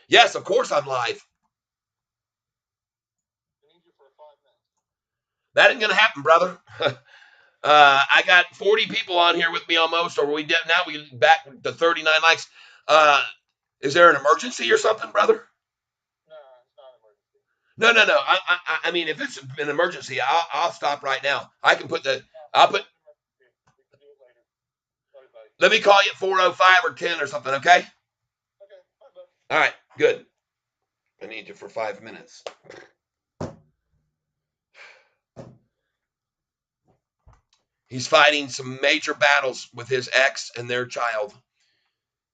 Yes, of course I'm live. I need you for 5 minutes. That ain't going to happen, brother. I got 40 people on here with me almost, or we back to 39 likes. Is there an emergency or something, brother? No, it's not an emergency. No. I mean, if it's an emergency, I'll stop right now. I'll put. Let me call you at 4:05 or 10 or something, okay? Okay. All right, good. I need you for 5 minutes. He's fighting some major battles with his ex and their child.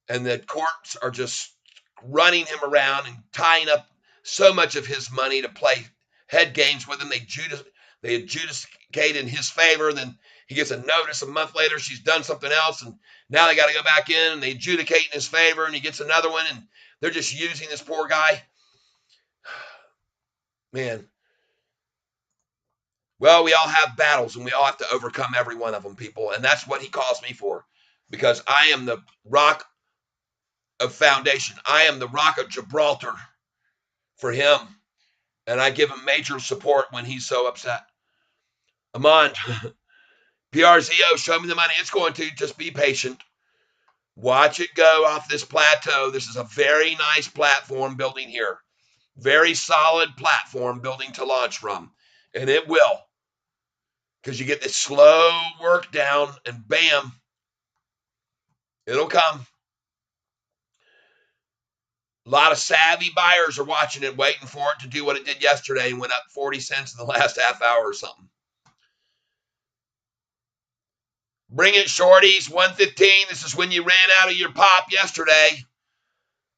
And the courts are just running him around and tying up so much of his money to play head games with him. They adjudicate in his favor. Then he gets a notice a month later. She's done something else. And now they got to go back in and they adjudicate in his favor. And he gets another one. And they're just using this poor guy. Man. Well, we all have battles and we all have to overcome every one of them, people. And that's what he calls me for. Because I am the rock of foundation. I am the rock of Gibraltar for him. And I give him major support when he's so upset. Amon, PRZO, show me the money. It's going to. Just be patient. Watch it go off this plateau. This is a very nice platform building here. Very solid platform building to launch from. And it will. Because you get this slow work down and bam, it'll come. A lot of savvy buyers are watching it, waiting for it to do what it did yesterday and went up 40 cents in the last half hour or something. Bring it, shorties, 115. This is when you ran out of your pop yesterday.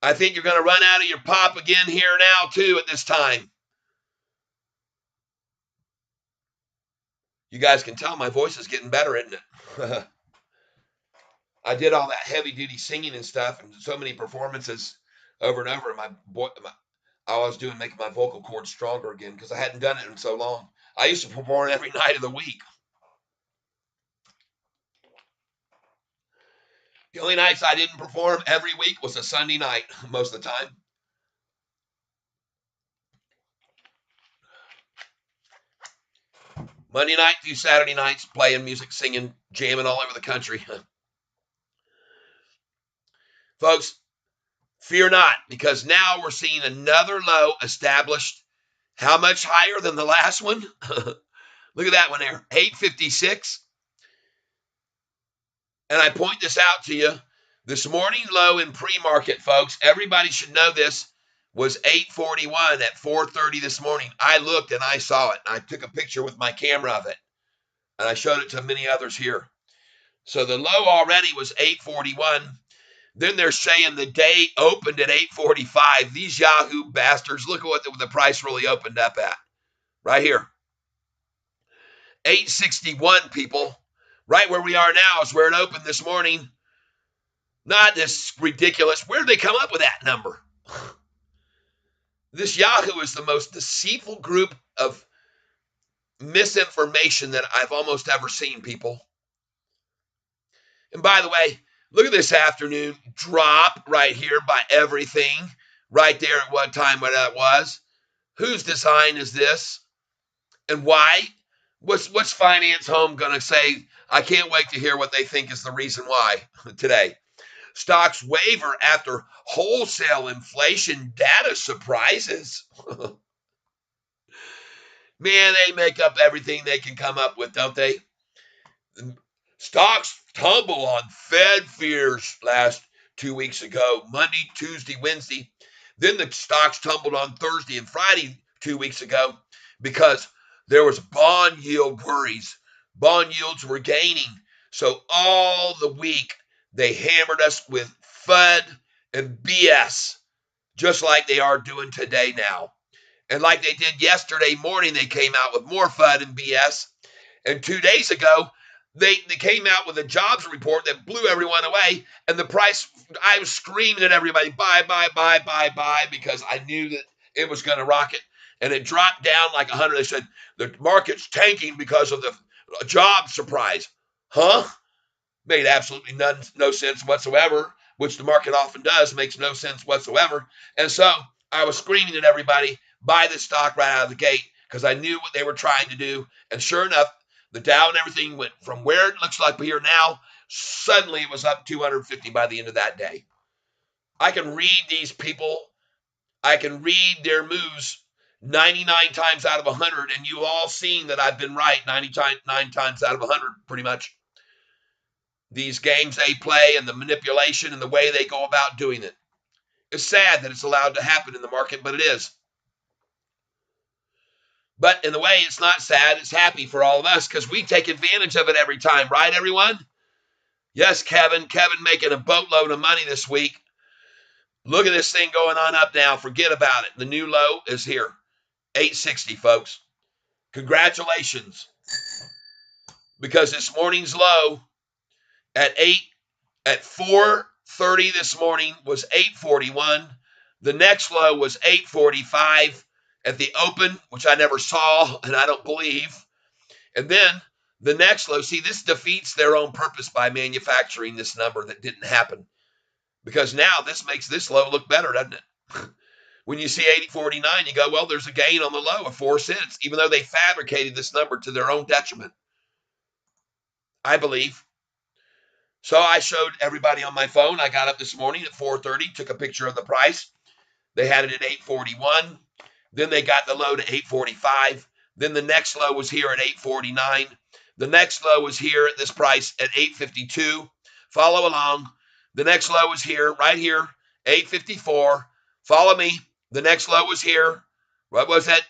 I think you're going to run out of your pop again here now, too, at this time. You guys can tell my voice is getting better, isn't it? I did all that heavy-duty singing and stuff and so many performances over and over. I was making my vocal cords stronger again because I hadn't done it in so long. I used to perform every night of the week. The only nights I didn't perform every week was a Sunday night most of the time. Monday night through Saturday nights, playing music, singing, jamming all over the country. Folks, fear not, because now we're seeing another low established. How much higher than the last one? Look at that one there, 856. And I point this out to you. This morning low in pre-market, folks, everybody should know this, was 841 at 4:30 this morning. I looked and I saw it. I took a picture with my camera of it. And I showed it to many others here. So the low already was 841. Then they're saying the day opened at 845. These Yahoo bastards, look at what the price really opened up at. Right here. 861, people. Right where we are now is where it opened this morning. Not this ridiculous. Where did they come up with that number? This Yahoo is the most deceitful group of misinformation that I've almost ever seen, people. And by the way, look at this afternoon drop right here by everything. Right there at what time when that was. Whose design is this? And why? What's Finance Home going to say? I can't wait to hear what they think is the reason why today. Stocks waver after wholesale inflation data surprises. Man, they make up everything they can come up with, don't they? Stocks tumble on Fed fears last 2 weeks ago, Monday, Tuesday, Wednesday. Then the stocks tumbled on Thursday and Friday 2 weeks ago because there was bond yield worries. Bond yields were gaining. So all the week, they hammered us with FUD and BS, just like they are doing today now. And like they did yesterday morning, they came out with more FUD and BS. And 2 days ago, they came out with a jobs report that blew everyone away. And the price, I was screaming at everybody, buy, because I knew that it was going to rocket. And it dropped down like 100. They said, the market's tanking because of the job surprise. Huh? Made absolutely no sense whatsoever, which the market often does, makes no sense whatsoever. And so I was screaming at everybody, buy this stock right out of the gate, because I knew what they were trying to do. And sure enough, the Dow and everything went from where it looks like here now, suddenly it was up 250 by the end of that day. I can read these people. I can read their moves 99 times out of 100, and you've all seen that I've been right 99 times out of 100, pretty much. These games they play and the manipulation and the way they go about doing it. It's sad that it's allowed to happen in the market, but it is. But in a way, it's not sad. It's happy for all of us because we take advantage of it every time, right, everyone? Yes, Kevin. Kevin making a boatload of money this week. Look at this thing going on up now. Forget about it. The new low is here. 860, folks. Congratulations. Because this morning's low at 4:30 this morning was 841. The next low was 845 at the open, which I never saw and I don't believe. And then the next low, see, this defeats their own purpose by manufacturing this number that didn't happen. Because now this makes this low look better, doesn't it? When you see 849, you go, well, there's a gain on the low of 4 cents, even though they fabricated this number to their own detriment, I believe. So I showed everybody on my phone. I got up this morning at 4:30, took a picture of the price. They had it at 841. Then they got the low to 845. Then the next low was here at 849. The next low was here at this price at 852. Follow along. The next low was here, right here, 854. Follow me. The next low was here. What was it?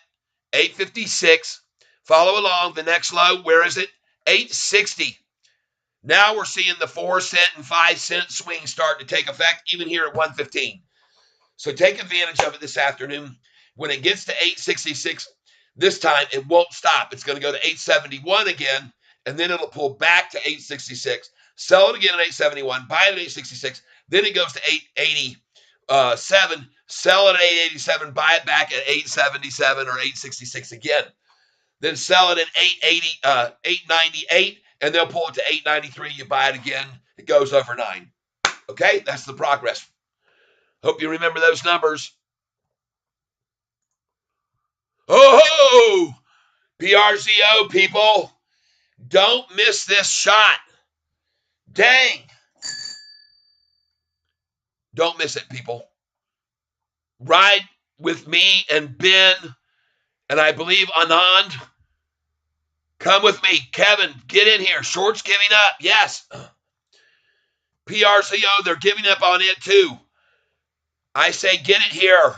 856. Follow along. The next low, where is it? 860. Now we're seeing the 4 cent and 5 cent swing start to take effect, even here at 115. So take advantage of it this afternoon. When it gets to 866, this time it won't stop. It's going to go to 871 again, and then it'll pull back to 866. Sell it again at 871, buy it at 866. Then it goes to 887. Sell it at 887, buy it back at 877 or 866 again. Then sell it at 898, and they'll pull it to 893. You buy it again. It goes over 9. Okay, that's the progress. Hope you remember those numbers. Oh, PRZO people, don't miss this shot. Dang. Don't miss it, people. Ride with me and Ben, and I believe Anand. Come with me. Kevin, get in here. Short's giving up. Yes. PRZO, they're giving up on it too. I say get it here.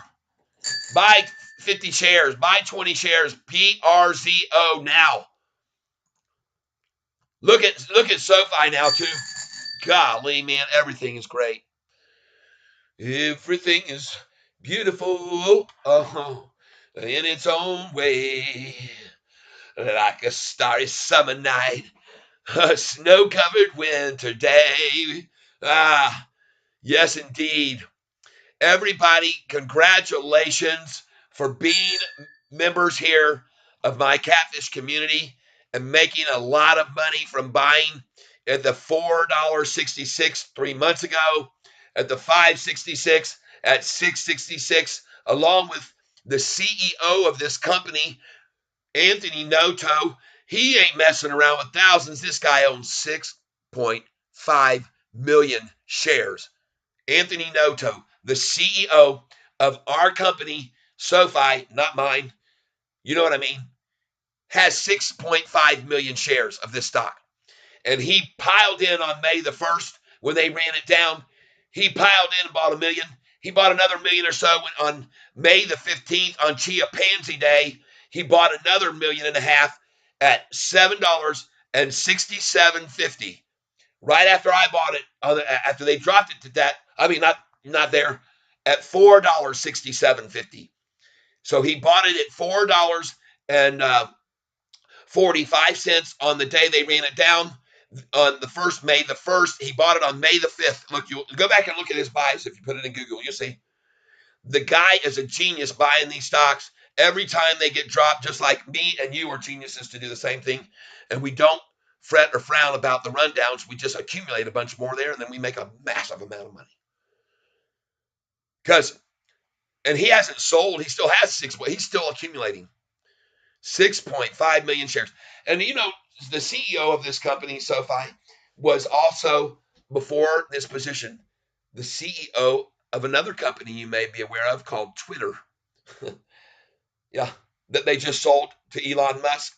Buy 50 shares. Buy 20 shares. PRZO now. Look at Sofi now too. Golly, man, everything is great. Everything is beautiful in its own way. Like a starry summer night, a snow-covered winter day. Ah, yes, indeed. Everybody, congratulations for being members here of my catfish community and making a lot of money from buying at the $4.66 3 months ago, at the $5.66, at $6.66, along with the CEO of this company, Anthony Noto. He ain't messing around with thousands. This guy owns 6.5 million shares. Anthony Noto, the CEO of our company, Sofi, not mine, you know what I mean, has 6.5 million shares of this stock. And he piled in on May the 1st when they ran it down. He piled in and bought $1 million. He bought another $1 million or so on May the 15th on Chia Pansy Day. He bought another $1.5 million at $7.6750. Right after I bought it, after they dropped it to that, I mean, not there, at $4.6750. So he bought it at $4.47 45 cents on the day they ran it down on the first May the 1st. He bought it on May the 5th. Look, you go back and look at his buys if you put it in Google. You'll see the guy is a genius buying these stocks every time they get dropped, just like me and you are geniuses to do the same thing. And we don't fret or frown about the rundowns. We just accumulate a bunch more there, and then we make a massive amount of money. And he hasn't sold. He still has he's still accumulating 6.5 million shares. And you know, the CEO of this company, Sofi, was also, before this position, the CEO of another company you may be aware of called Twitter. Yeah, that they just sold to Elon Musk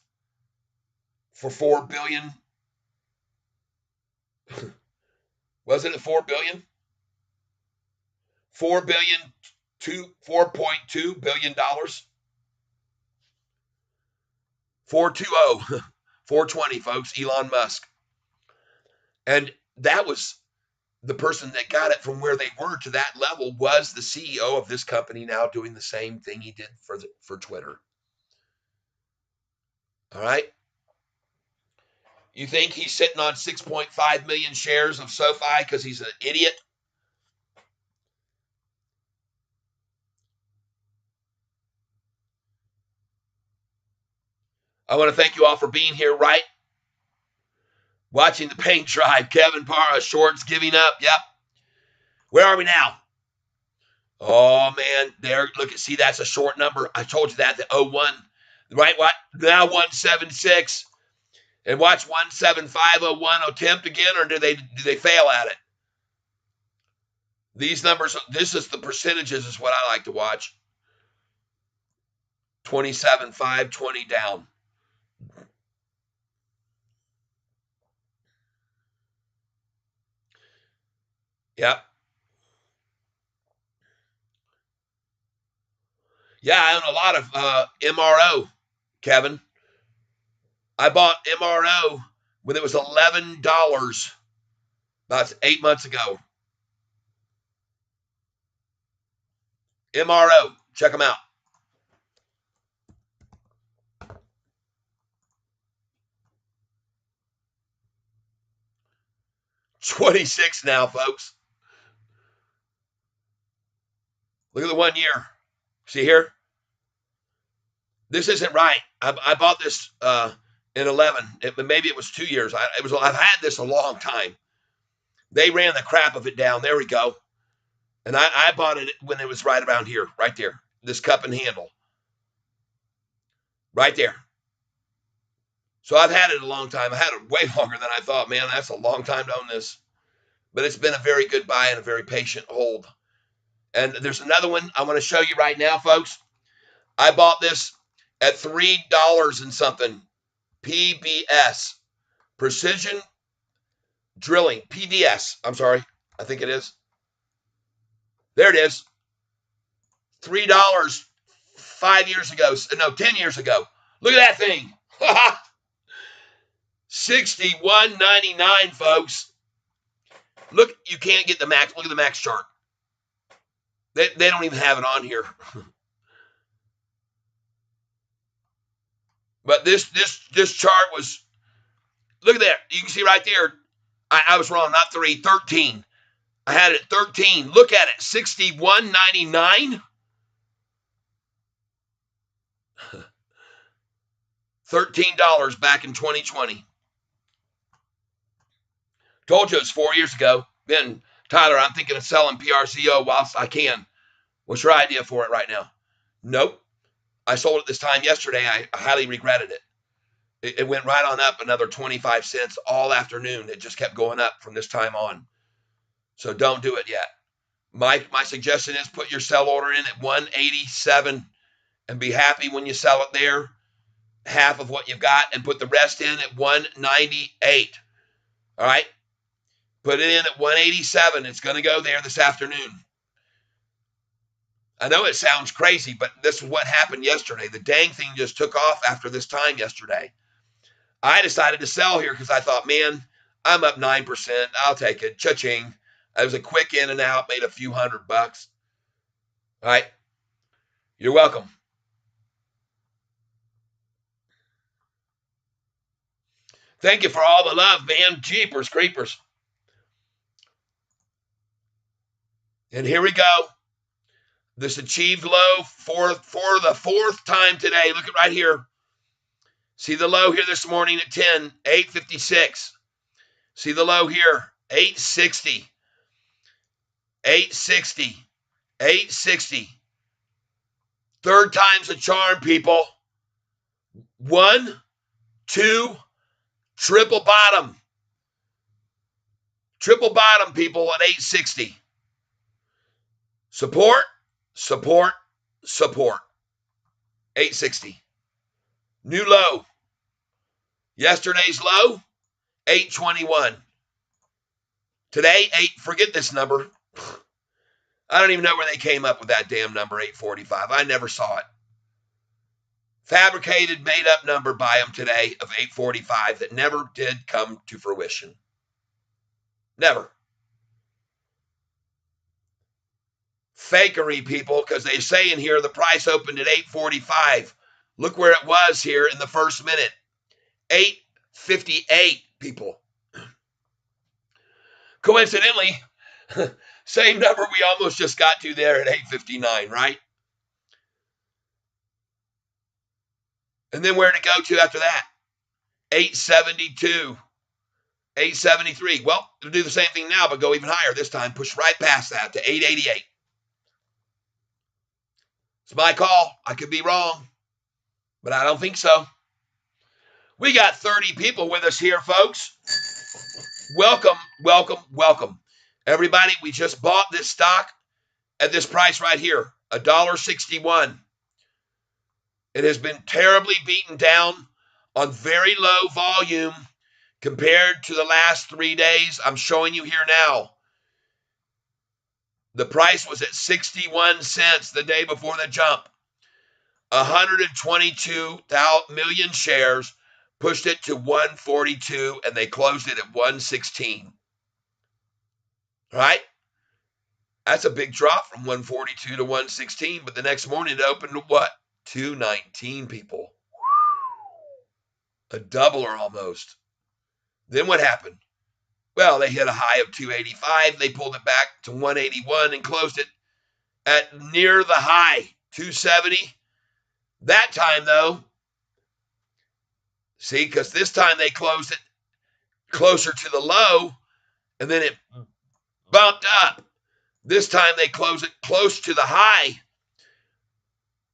for $4 billion. Wasn't it $4 billion? $4 billion to $4.2 billion. 420, 420, folks, Elon Musk. And that was the person that got it from where they were to that level was the CEO of this company, now doing the same thing he did for Twitter. All right. You think he's sitting on 6.5 million shares of SoFi because he's an idiot? I want to thank you all for being here, right? Watching the paint dry. Kevin Parra, shorts giving up. Yep. Where are we now? Oh, man. There, look at, see, that's a short number. I told you that, the 01. Right? What? Now 176. And watch 17501 attempt again, or do they fail at it? These numbers, this is the percentages is what I like to watch. 27.5, 20 down. Yep. Yeah, I own a lot of MRO, Kevin. I bought MRO when it was $11 about 8 months ago. MRO, check them out. $26 now, folks. Look at the 1 year. See here? This isn't right. I bought this in 11. Maybe it was 2 years. I've had this a long time. They ran the crap of it down. There we go. And I bought it when it was right around here, right there. This cup and handle. Right there. So I've had it a long time. I had it way longer than I thought, man. That's a long time to own this. But it's been a very good buy and a very patient hold. And there's another one I want to show you right now, folks. I bought this at $3 and something. PBS. Precision Drilling. PDS. I'm sorry. I think it is. There it is. $3 5 years ago. No, 10 years ago. Look at that thing. $61.99, folks. Look, you can't get the max. Look at the max chart. They don't even have it on here. But this chart was, look at that. You can see right there. I was wrong, not 3, 13. I had it at 13. Look at it, $61.99. $13 back in 2020. Told you it was 4 years ago. Then, Tyler, I'm thinking of selling PRCO whilst I can. What's your idea for it right now? Nope. I sold it this time yesterday. I highly regretted it. It went right on up another 25 cents all afternoon. It just kept going up from this time on. So don't do it yet. My suggestion is put your sell order in at 187 and be happy when you sell it there, half of what you've got, and put the rest in at 198. All right? Put it in at 187. It's going to go there this afternoon. I know it sounds crazy, but this is what happened yesterday. The dang thing just took off after this time yesterday. I decided to sell here because I thought, man, I'm up 9%. I'll take it. Cha-ching. It was a quick in and out, made a few $100. All right. You're welcome. Thank you for all the love, man. Jeepers creepers. And here we go. This achieved low for the fourth time today. Look at right here. See the low here this morning at 10, 856. See the low here, 860, 860, 860. Third time's a charm, people. 1, 2, triple bottom. Triple bottom, people, at 860. Support, support, support. 860. New low. Yesterday's low, 821. Today, forget this number. I don't even know where they came up with that damn number, 845. I never saw it. Fabricated, made up number by them today of 845 that never did come to fruition. Never. Fakery, people, because they say in here the price opened at 845. Look where it was here in the first minute. 858, people. Coincidentally, same number we almost just got to there at 859, right? And then where to go to after that? 872, 873. Well, it'll do the same thing now, but go even higher this time. Push right past that to 888. It's my call. I could be wrong, but I don't think so. We got 30 people with us here, folks. Welcome, welcome, welcome. Everybody, we just bought this stock at this price right here, $1.61. It has been terribly beaten down on very low volume compared to the last 3 days. I'm showing you here now. The price was at 61 cents the day before the jump. 122 million shares pushed it to 142, and they closed it at 116. Right? That's a big drop from 142 to 116, but the next morning it opened to what? 219, people. A doubler almost. Then what happened? Well, they hit a high of 285. They pulled it back to 181 and closed it at near the high, 270. That time, though, see, because this time they closed it closer to the low, and then it bumped up. This time they closed it close to the high.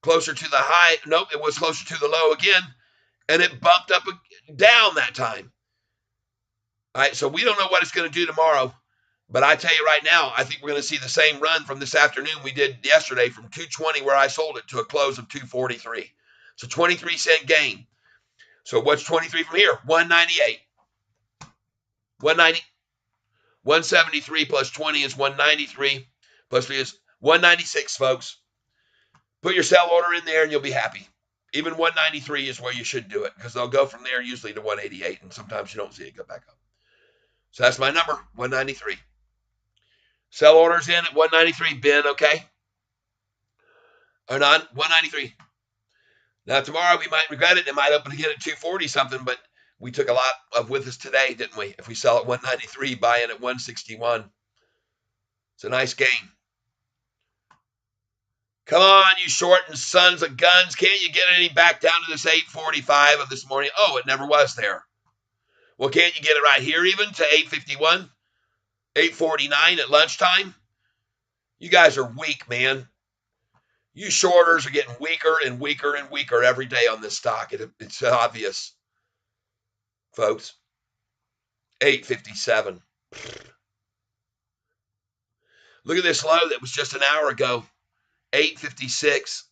Closer to the high. Nope, it was closer to the low again, and it bumped up down that time. All right, so we don't know what it's going to do tomorrow, but I tell you right now, I think we're going to see the same run from this afternoon we did yesterday from 220 where I sold it to a close of 243. It's a 23-cent gain. So what's 23 from here? 198. 190. 173 plus 20 is 193. Plus 3 is 196, folks. Put your sell order in there and you'll be happy. Even 193 is where you should do it because they'll go from there usually to 188, and sometimes you don't see it go back up. So that's my number, 193. Sell orders in at 193, Ben, okay? Or not, 193. Now, tomorrow we might regret it. It might open again at 240 something, but we took a lot of with us today, didn't we? If we sell at 193, buy in at 161. It's a nice gain. Come on, you shorting sons of guns. Can't you get any back down to this 845 of this morning? Oh, it never was there. Well, can't you get it right here even to 851? 849 at lunchtime? You guys are weak, man. You shorters are getting weaker and weaker and weaker every day on this stock. It's obvious, folks. 857. Look at this low that was just an hour ago. 856.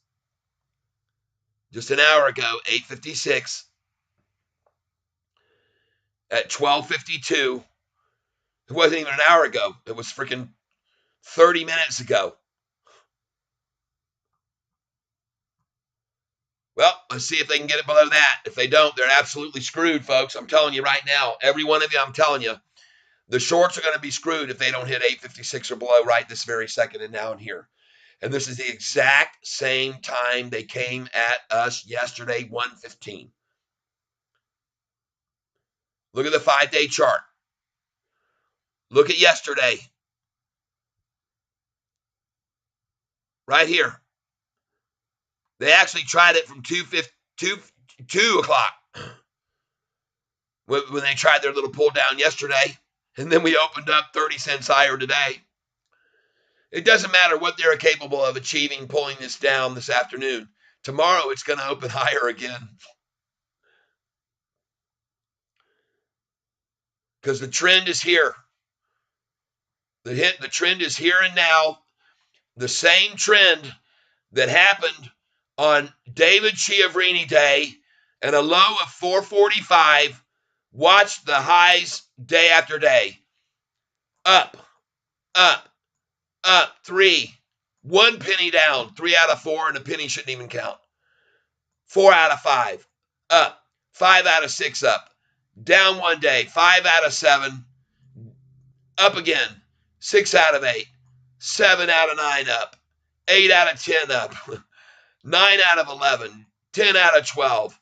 Just an hour ago, 856. At 1252. It wasn't even an hour ago. It was freaking 30 minutes ago. Well, let's see if they can get it below that. If they don't, they're absolutely screwed, folks. I'm telling you right now. Every one of you, I'm telling you. The shorts are going to be screwed if they don't hit 856 or below right this very second and now and here. And this is the exact same time they came at us yesterday, 115. Look at the 5-day chart. Look at yesterday. Right here. They actually tried it from 2 o'clock when they tried their little pull down yesterday. And then we opened up 30 cents higher today. It doesn't matter what they're capable of achieving pulling this down this afternoon. Tomorrow it's going to open higher again. Because the trend is here. The trend is here and now. The same trend that happened on David Chiavrini Day and a low of 445. Watch the highs day after day. Up, up, up, 3. 1 penny down, 3 out of 4, and a penny shouldn't even count. 4 out of 5, up. 5 out of 6 up. Down one day, 5 out of 7, up again. 6 out of 8, 7 out of 9 up. 8 out of 10 up. 9 out of 11, 10 out of 12.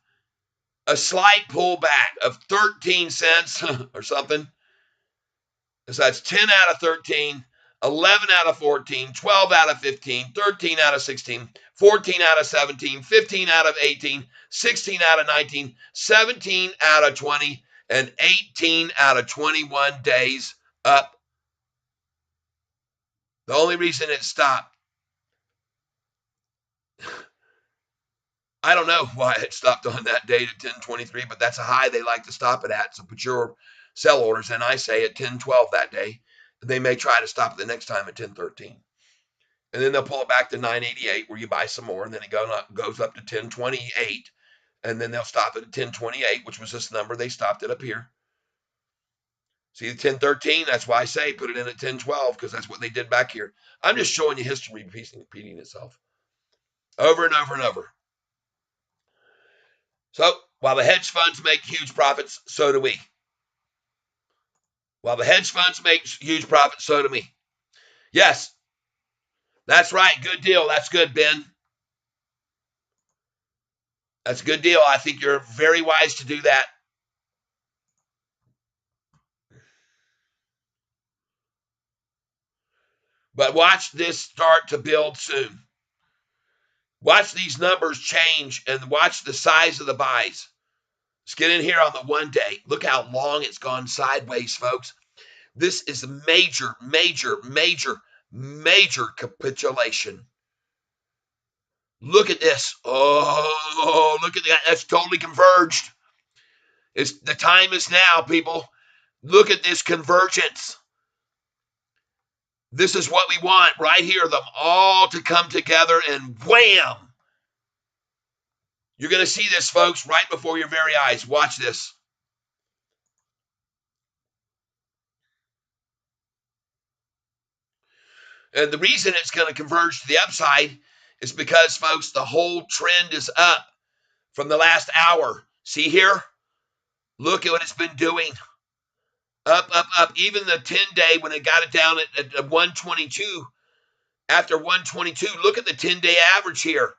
A slight pullback of 13 cents or something. So that's 10 out of 13, 11 out of 14, 12 out of 15, 13 out of 16, 14 out of 17, 15 out of 18, 16 out of 19, 17 out of 20, and 18 out of 21 days up. The only reason it stopped, I don't know why it stopped on that date at 10:23, but that's a high they like to stop it at. So put your sell orders in, I say, at 10:12 that day. They may try to stop it the next time at 10:13. And then they'll pull it back to 988 where you buy some more, and then it goes up to 1028, and then they'll stop it at 1028, which was this number. They stopped it up here. See the 1013? That's why I say put it in at 1012, because that's what they did back here. I'm just showing you history repeating itself over and over and over. So while the hedge funds make huge profits, so do we. While the hedge funds make huge profits, so do we. Yes, that's right. Good deal. That's good, Ben. That's a good deal. I think you're very wise to do that. But watch this start to build soon. Watch these numbers change and watch the size of the buys. Let's get in here on the 1 day. Look how long it's gone sideways, folks. This is a major, major, major, major capitulation. Look at this. Oh, look at that. That's totally converged. The time is now, people. Look at this convergence. This is what we want right here, them all to come together and wham. You're going to see this, folks, right before your very eyes. Watch this. And the reason it's going to converge to the upside is because, folks, the whole trend is up from the last hour. See here? Look at what it's been doing. Up, up, up. Even the 10-day, when it got it down at 122, after 122, look at the 10-day average here.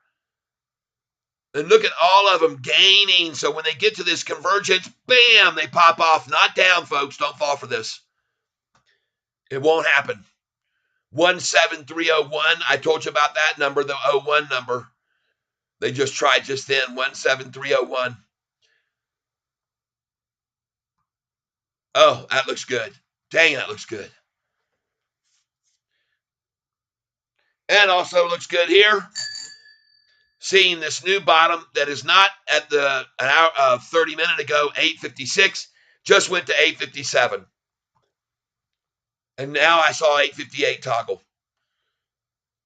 And look at all of them gaining. So when they get to this convergence, bam, they pop off. Not down, folks. Don't fall for this. It won't happen. 17301. I told you about that number, the 01 number. They just tried just then, 17301. Oh, that looks good. Dang, that looks good. And also looks good here. Seeing this new bottom that is not at the an hour 30 minutes ago, 856, just went to 857. And now I saw 858 toggle.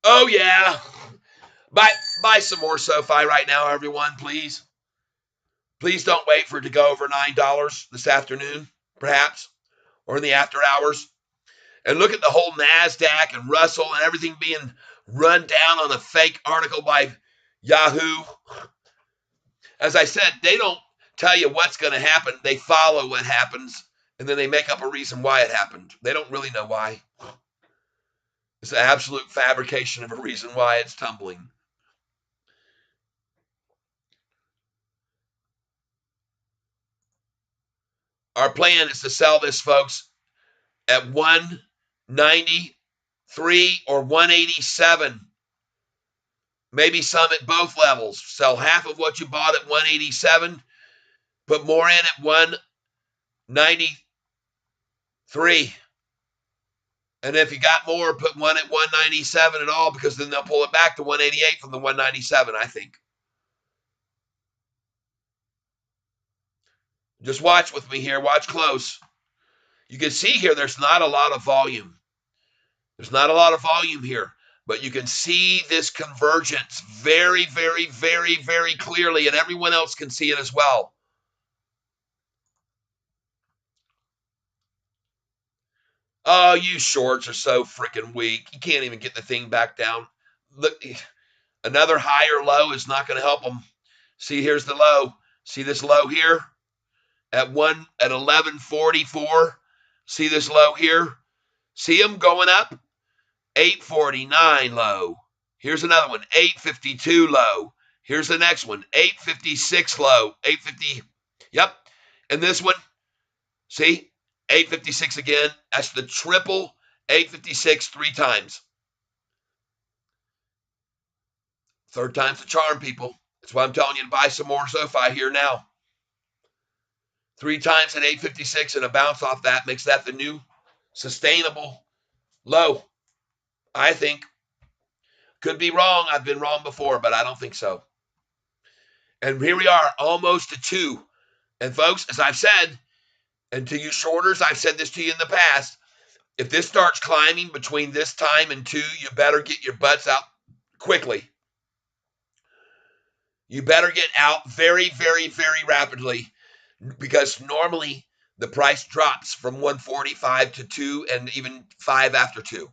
Oh, yeah. Buy some more Sofi right now, everyone, please. Please don't wait for it to go over $9 this afternoon, perhaps, or in the after hours. And look at the whole NASDAQ and Russell and everything being run down on a fake article by Yahoo. As I said, they don't tell you what's going to happen. They follow what happens, and then they make up a reason why it happened. They don't really know why. It's an absolute fabrication of a reason why it's tumbling. Our plan is to sell this, folks, at 193 or 187. Maybe some at both levels. Sell half of what you bought at 187, put more in at 193. And if you got more, put one at 197 and all, because then they'll pull it back to 188 from the 197, I think. Just watch with me here. Watch close. You can see here there's not a lot of volume. There's not a lot of volume here, but you can see this convergence very, very, very, very clearly, and everyone else can see it as well. Oh, you shorts are so freaking weak. You can't even get the thing back down. Look, another higher low is not going to help them. See, here's the low. See this low here at 1144. See this low here. See them going up. 849 low. Here's another one. 852 low. Here's the next one. 856 low. 850. Yep. And this one. See, 856 again. That's the triple 856 3 times. Third time's the charm, people. That's why I'm telling you to buy some more Sofi here now. 3 times at 856 and a bounce off that makes that the new sustainable low. I think. Could be wrong. I've been wrong before, but I don't think so. And here we are, almost to 2. And folks, as I've said, and to you shorters, I've said this to you in the past, if this starts climbing between this time and 2, you better get your butts out quickly. You better get out very, very, very rapidly, because normally the price drops from 145 to 2 and even 5 after 2.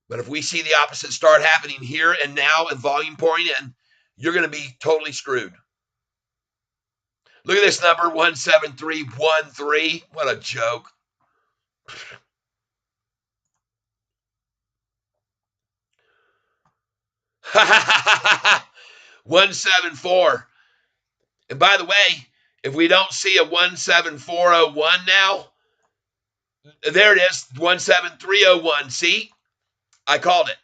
But if we see the opposite start happening here and now and volume pouring in, you're going to be totally screwed. Look at this number, 17313. What a joke. 174. And by the way, if we don't see a 17401 now, there it is, 17301. See? I called it.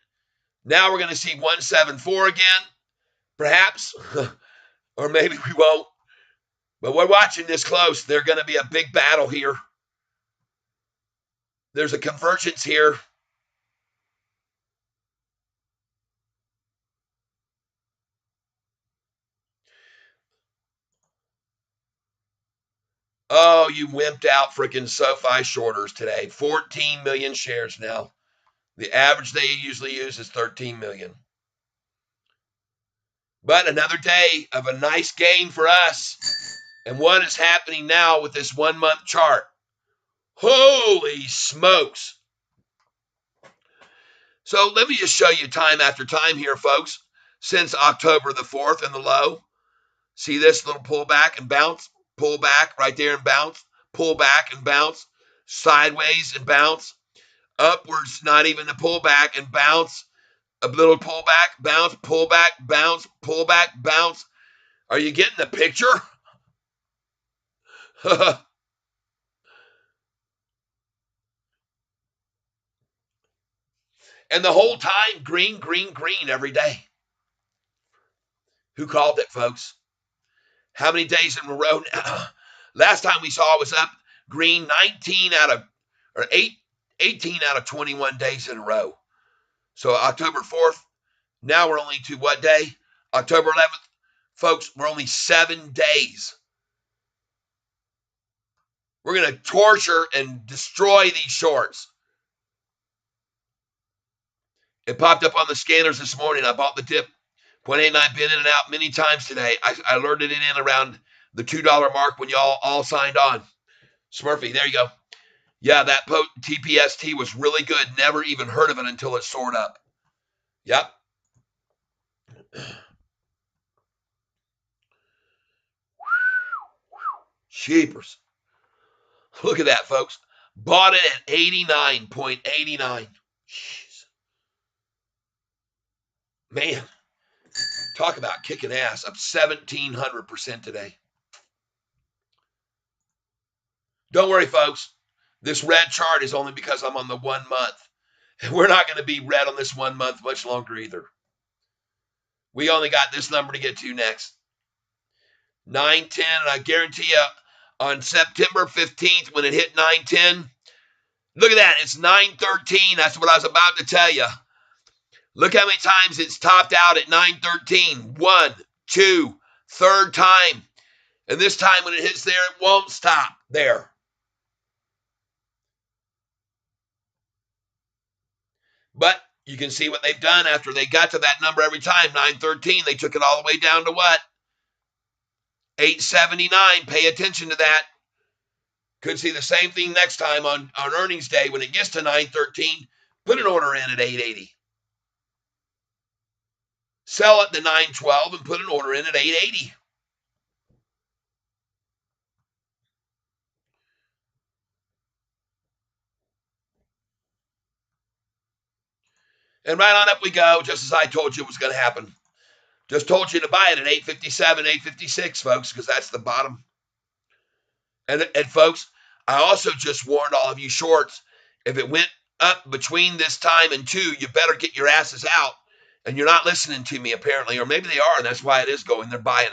Now we're going to see 174 again, perhaps, or maybe we won't. But we're watching this close. There's going to be a big battle here. There's a convergence here. Oh, you wimped out freaking SoFi shorters today. 14 million shares now. The average they usually use is 13 million. But another day of a nice gain for us. And what is happening now with this 1 month chart? Holy smokes. So let me just show you time after time here, folks. Since October the 4th and the low. See this little pullback and bounce? Pull back right there and bounce. Pull back and bounce. Sideways and bounce. Upwards, not even a pullback and bounce. A little pullback, bounce, pullback, bounce, pullback, bounce. Are you getting the picture? And the whole time, green, green, green every day. Who called it, folks? How many days in a row? Last time we saw it was up green 18 out of 21 days in a row. So October 4th, now we're only to what day? October 11th. Folks, we're only 7 days. We're going to torture and destroy these shorts. It popped up on the scanners this morning. I bought the dip. 0.89, been in and out many times today. I alerted it in around the $2 mark when y'all all signed on. Smurfy, there you go. Yeah, that TPST was really good. Never even heard of it until it soared up. Yep. Cheapers. Look at that, folks. Bought it at 89.89. Jeez. Man, talk about kicking ass. Up 1,700% today. Don't worry, folks. This red chart is only because I'm on the 1 month. And we're not going to be red on this 1 month much longer either. We only got this number to get to next. 910, and I guarantee you on September 15th when it hit 910, look at that, it's 913. That's what I was about to tell you. Look how many times it's topped out at 913. 1, 2, third time. And this time when it hits there, it won't stop there. But you can see what they've done after they got to that number every time, 913. They took it all the way down to what? 879. Pay attention to that. Could see the same thing next time on earnings day when it gets to 913. Put an order in at 880. Sell it to 912 and put an order in at 880. And right on up we go, just as I told you it was going to happen. Just told you to buy it at 857, 856, folks, because that's the bottom. And folks, I also just warned all of you shorts, if it went up between this time and 2, you better get your asses out. And you're not listening to me, apparently, or maybe they are, and that's why it is going. They're buying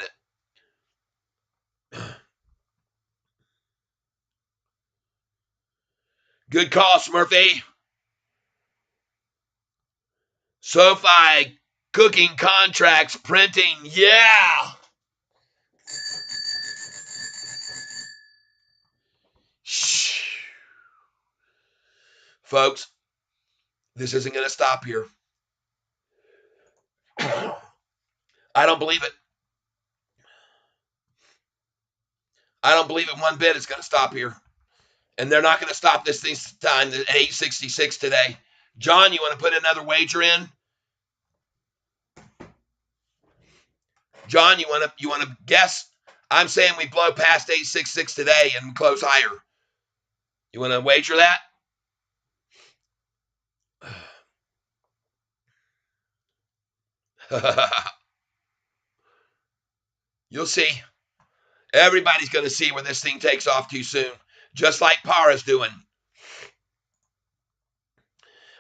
it. Good call, Smurfy. Sofi, cooking contracts, printing, yeah. Shh. Folks, this isn't going to stop here. I don't believe it. I don't believe it one bit it's going to stop here. And they're not going to stop this thing time at 866 today. John, you want to put another wager in? John, you want to guess? I'm saying we blow past 866 today and close higher. You want to wager that? You'll see. Everybody's going to see where this thing takes off too soon, just like Para's doing.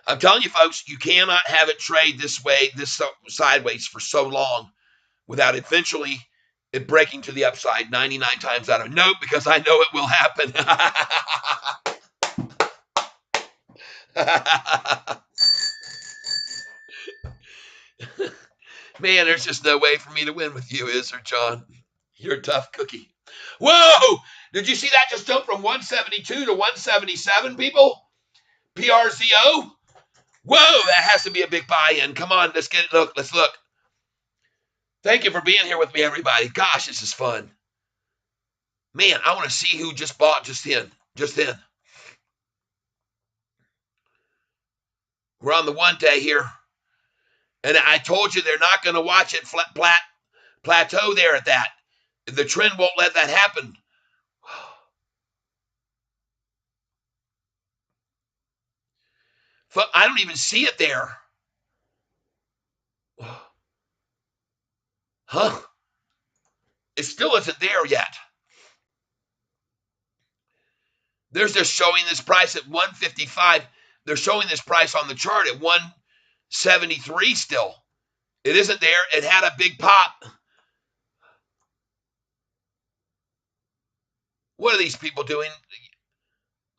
I'm telling you, folks, you cannot have it trade this way, this sideways for so long without eventually it breaking to the upside 99 times out of nope, because I know it will happen. Man, there's just no way for me to win with you, is there, John? You're a tough cookie. Whoa! Did you see that just jump from 172 to 177, people? PRZO? Whoa, that has to be a big buy-in. Come on, let's get it. Look, let's look. Thank you for being here with me, everybody. Gosh, this is fun. Man, I want to see who just bought just then. We're on the 1 day here. And I told you they're not going to watch it plateau there at that. The trend won't let that happen. I don't even see it there. Huh? It still isn't there yet. They're just showing this price at 155. They're showing this price on the chart at 173 still. It isn't there. It had a big pop. What are these people doing?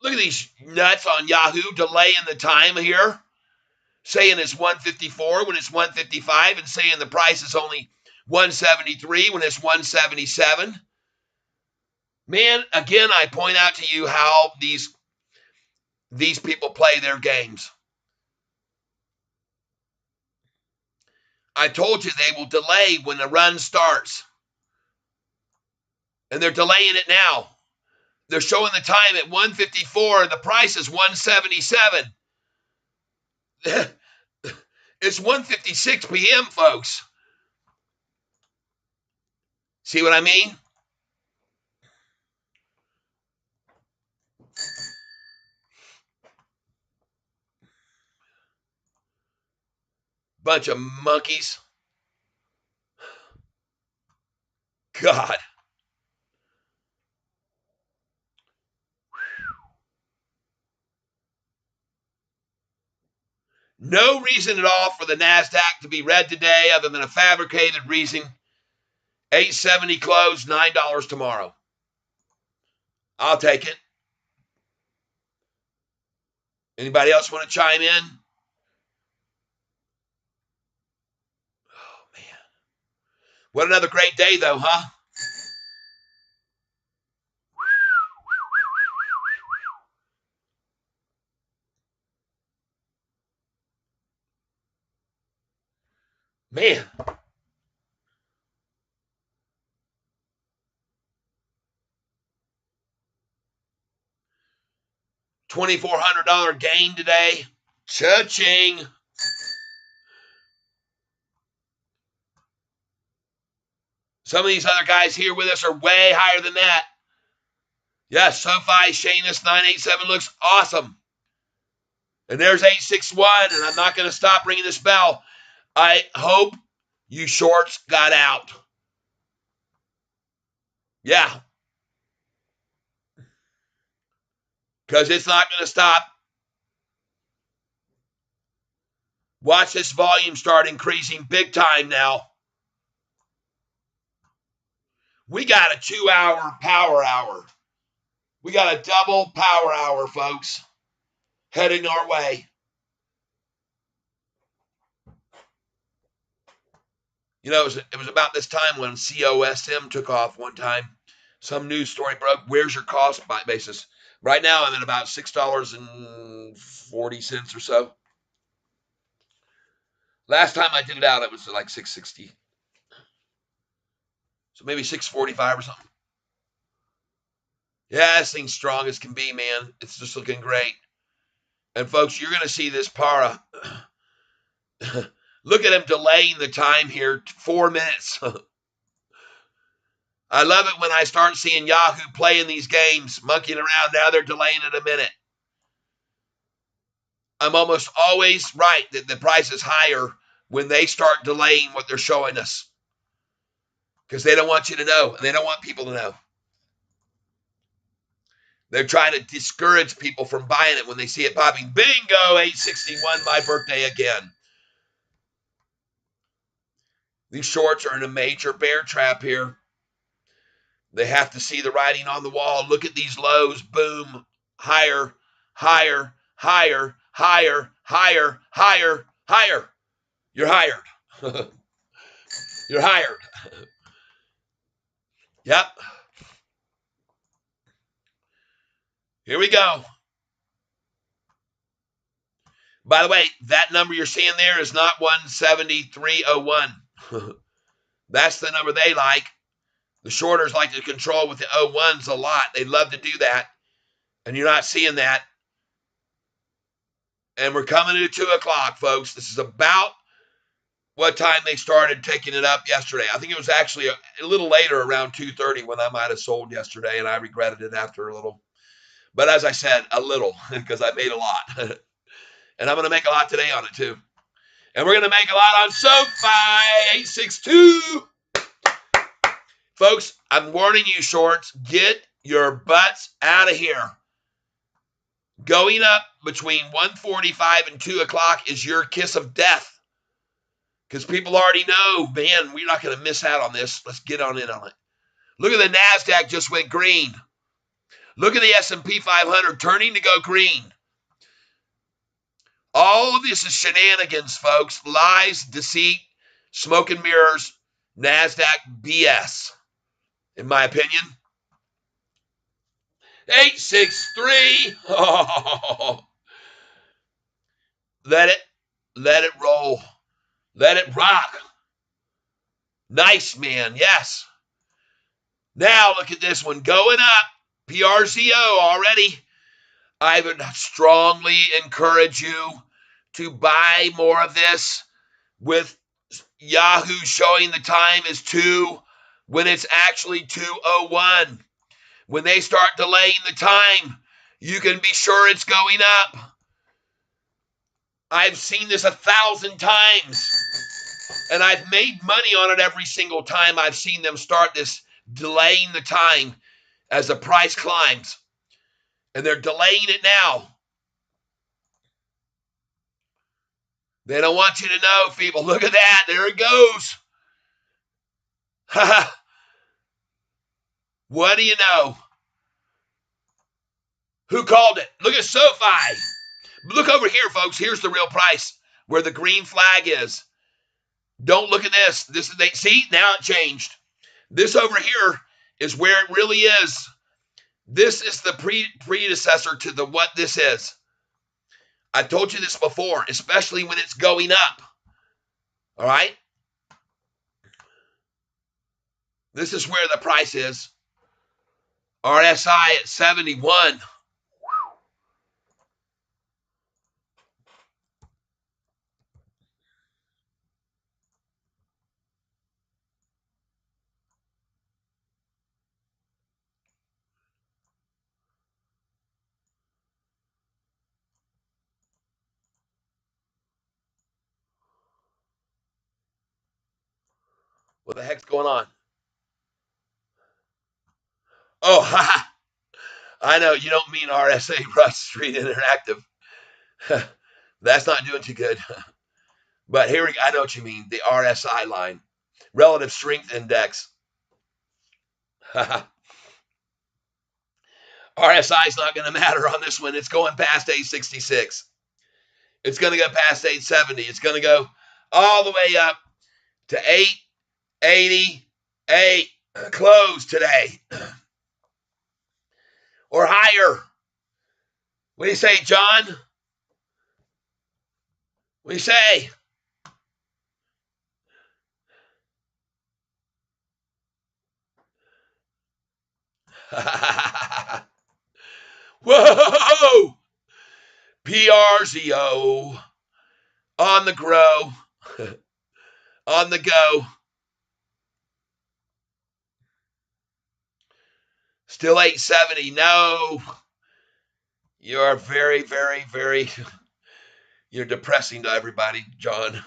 Look at these nuts on Yahoo delaying the time here, saying it's 154 when it's 155 and saying the price is only 173 when it's 177. Man, again, I point out to you how these people play their games. I told you they will delay when the run starts. And they're delaying it now. They're showing the time at 154 and the price is 177. It's 1:56 p.m., folks. See what I mean? Bunch of monkeys. God. No reason at all for the NASDAQ to be red today other than a fabricated reason. 870 close, $9 tomorrow. I'll take it. Anybody else want to chime in? Oh, man. What another great day, though, huh? Man. $2,400 gain today. Cha-ching. Some of these other guys here with us are way higher than that. Yes, Sofi, Shanus 987 looks awesome. And there's 861, and I'm not going to stop ringing this bell. I hope you shorts got out. Yeah. Because it's not going to stop. Watch this volume start increasing big time now. We got a 2-hour power hour. We got a double power hour, folks, heading our way. You know, it was about this time when COSM took off one time. Some news story broke. Where's your cost basis? Right now, I'm at about $6.40 or so. Last time I did it out, it was like $6.60. So maybe $6.45 or something. Yeah, this thing's strong as can be, man. It's just looking great. And folks, you're going to see this para. Look at him delaying the time here, 4 minutes. I love it when I start seeing Yahoo playing these games, monkeying around. Now they're delaying it a minute. I'm almost always right that the price is higher when they start delaying what they're showing us. Because they don't want you to know, and they don't want people to know. They're trying to discourage people from buying it when they see it popping. Bingo, 861, my birthday again. These shorts are in a major bear trap here. They have to see the writing on the wall. Look at these lows. Boom. Higher, higher, higher, higher, higher, higher, higher. You're hired. You're hired. Yep. Here we go. By the way, that number you're seeing there is not 173.01. That's the number they like. The shorters like to control with the 01s a lot. They love to do that. And you're not seeing that. And we're coming to 2 o'clock, folks. This is about what time they started taking it up yesterday. I think it was actually a little later, around 2:30, when I might have sold yesterday, and I regretted it after a little. But as I said, a little, because I made a lot. And I'm going to make a lot today on it, too. And we're going to make a lot on Sofi 862. Folks, I'm warning you, shorts, get your butts out of here. Going up between 1:45 and 2 o'clock is your kiss of death. Because people already know, man, we're not going to miss out on this. Let's get on in on it. Look at the NASDAQ just went green. Look at the S&P 500 turning to go green. All of this is shenanigans, folks. Lies, deceit, smoke and mirrors, NASDAQ BS, in my opinion. 863. Oh, let it roll. Let it rock. Nice, man. Yes. Now look at this one going up. PRZO already. I would strongly encourage you to buy more of this with Yahoo showing the time is 2 when it's actually 2:01. When they start delaying the time, you can be sure it's going up. I've seen this 1,000 times, and I've made money on it every single time I've seen them start this delaying the time as the price climbs. And they're delaying it now. They don't want you to know, people. Look at that. There it goes. What do you know? Who called it? Look at Sofi. Look over here, folks. Here's the real price where the green flag is. Don't look at this. See, now it changed. This over here is where it really is. This is the predecessor to the what this is. I told you this before, especially when it's going up. All right? This is where the price is. RSI at 71. What the heck's going on? Oh, I know you don't mean RSA, Russ Street Interactive. That's not doing too good. But here I know what you mean. The RSI line, relative strength index. RSI is not going to matter on this one. It's going past 866. It's going to go past 870. It's going to go all the way up to 888. Close today. Or higher. What do you say, John? What do you say? Whoa! PRZO. On the grow. On the go. Still 870. No. You are very, very, very, you're depressing to everybody, John.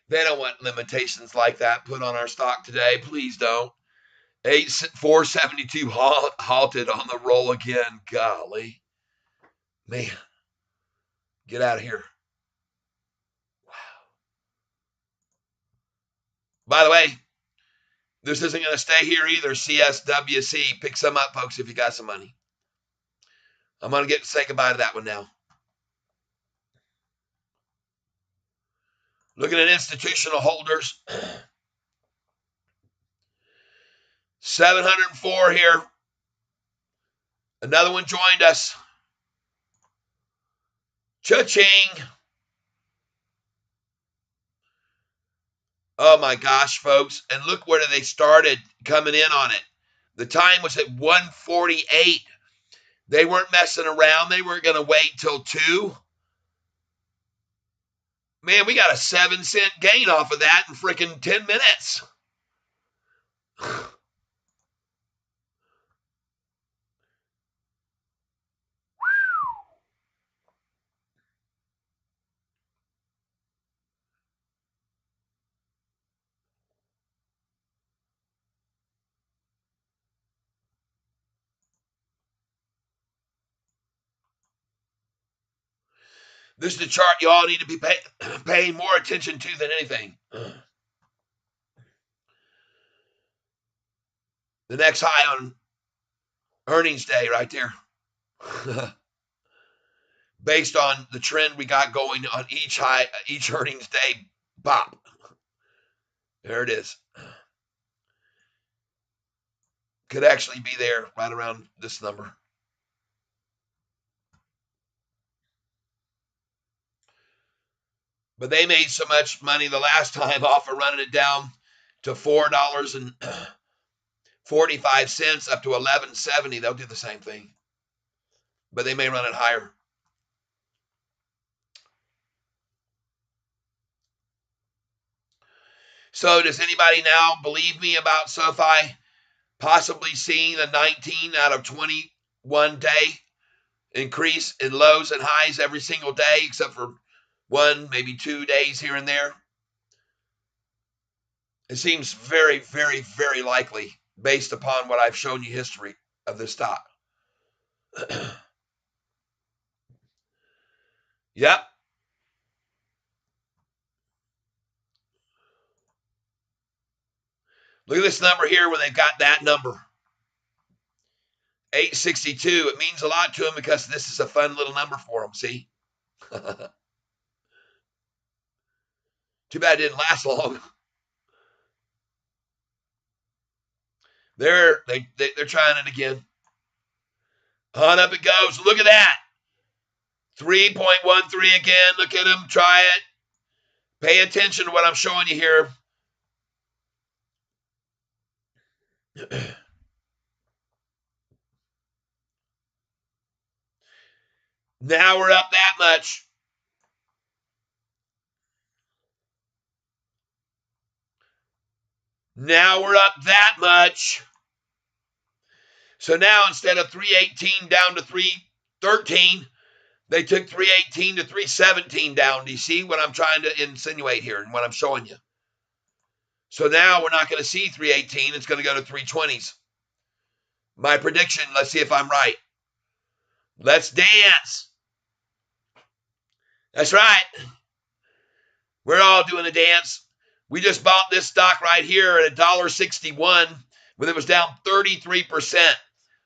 They don't want limitations like that put on our stock today. Please don't. 472 halted on the roll again. Golly. Man. Get out of here. Wow. By the way, this isn't going to stay here either. CSWC. Pick some up, folks, if you got some money. I'm going to say goodbye to that one now. Looking at institutional holders. 704 here. Another one joined us. Cha-ching. Oh my gosh, folks. And look where they started coming in on it. The time was at 148. They weren't messing around. They weren't going to wait till 2. Man, we got a 7-cent gain off of that in freaking 10 minutes. This is the chart you all need to be paying more attention to than anything. The next high on earnings day right there. Based on the trend we got going on each earnings day, bop. There it is. Could actually be there right around this number. But they made so much money the last time off of running it down to $4.45 up to $11.70. They'll do the same thing. But they may run it higher. So does anybody now believe me about Sofi possibly seeing a 19 out of 21 day increase in lows and highs every single day except for 1, maybe 2 days here and there? It seems very, very, very likely based upon what I've shown you history of this stock. Yep. Look at this number here where they've got that number. 862. It means a lot to them because this is a fun little number for them, see? Too bad it didn't last long. They're trying it again. On up it goes. Look at that. 3.13 again. Look at them. Try it. Pay attention to what I'm showing you here. Now we're up that much. Now we're up that much. So now instead of 318 down to 313, they took 318 to 317 down. Do you see what I'm trying to insinuate here and what I'm showing you? So now we're not going to see 318. It's going to go to 320s. My prediction, let's see if I'm right. Let's dance. That's right. We're all doing a dance. We just bought this stock right here at $1.61 when it was down 33%.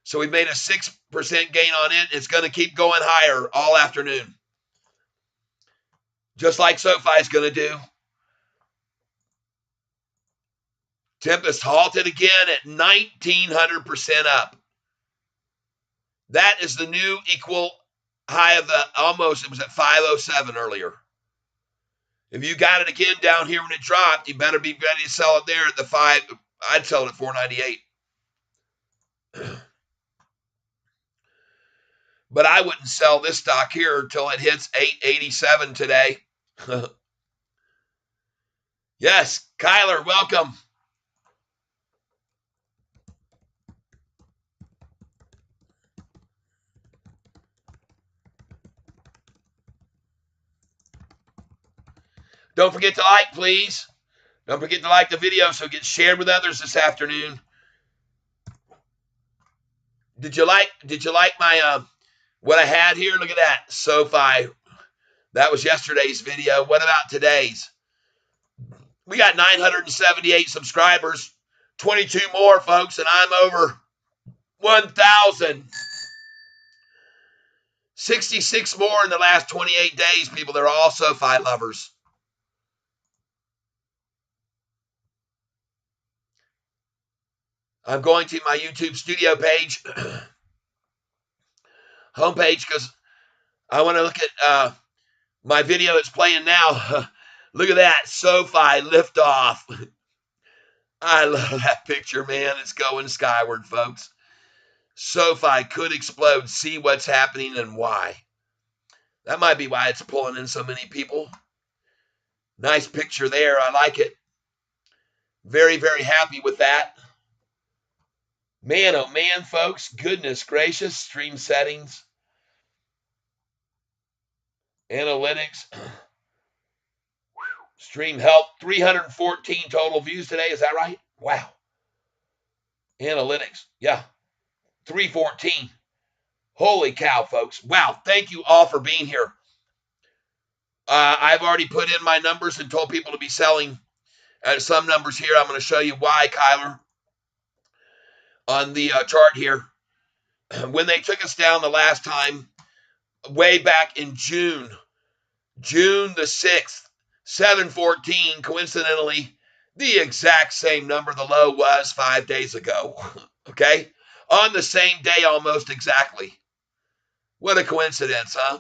So we made a 6% gain on it. It's going to keep going higher all afternoon. Just like Sofi is going to do. Tempest halted again at 1,900% up. That is the new equal high of the almost, it was at 507 earlier. If you got it again down here when it dropped, you better be ready to sell it there at the 5. I'd sell it at 498. But I wouldn't sell this stock here until it hits 887 today. Yes, Kyler, welcome. Don't forget to like, please. Don't forget to like the video so it gets shared with others this afternoon. Did you like my what I had here? Look at that. Sofi. That was yesterday's video. What about today's? We got 978 subscribers. 22 more, folks, and I'm over 1,000. 66 more in the last 28 days, people. They're all Sofi lovers. I'm going to my YouTube studio page, homepage, because I want to look at my video that's playing now. Look at that, Sofi liftoff. I love that picture, man. It's going skyward, folks. Sofi could explode. See what's happening and why. That might be why it's pulling in so many people. Nice picture there. I like it. Very, very happy with that. Man, oh man, folks. Goodness gracious. Stream settings. Analytics. Stream health. 314 total views today. Is that right? Wow. Analytics. Yeah. 314. Holy cow, folks. Wow. Thank you all for being here. I've already put in my numbers and told people to be selling at some numbers here. I'm going to show you why, Kyler, on the chart here. When they took us down the last time, way back in June the 6th, 714, coincidentally, the exact same number the low was 5 days ago. Okay? On the same day almost exactly. What a coincidence, huh?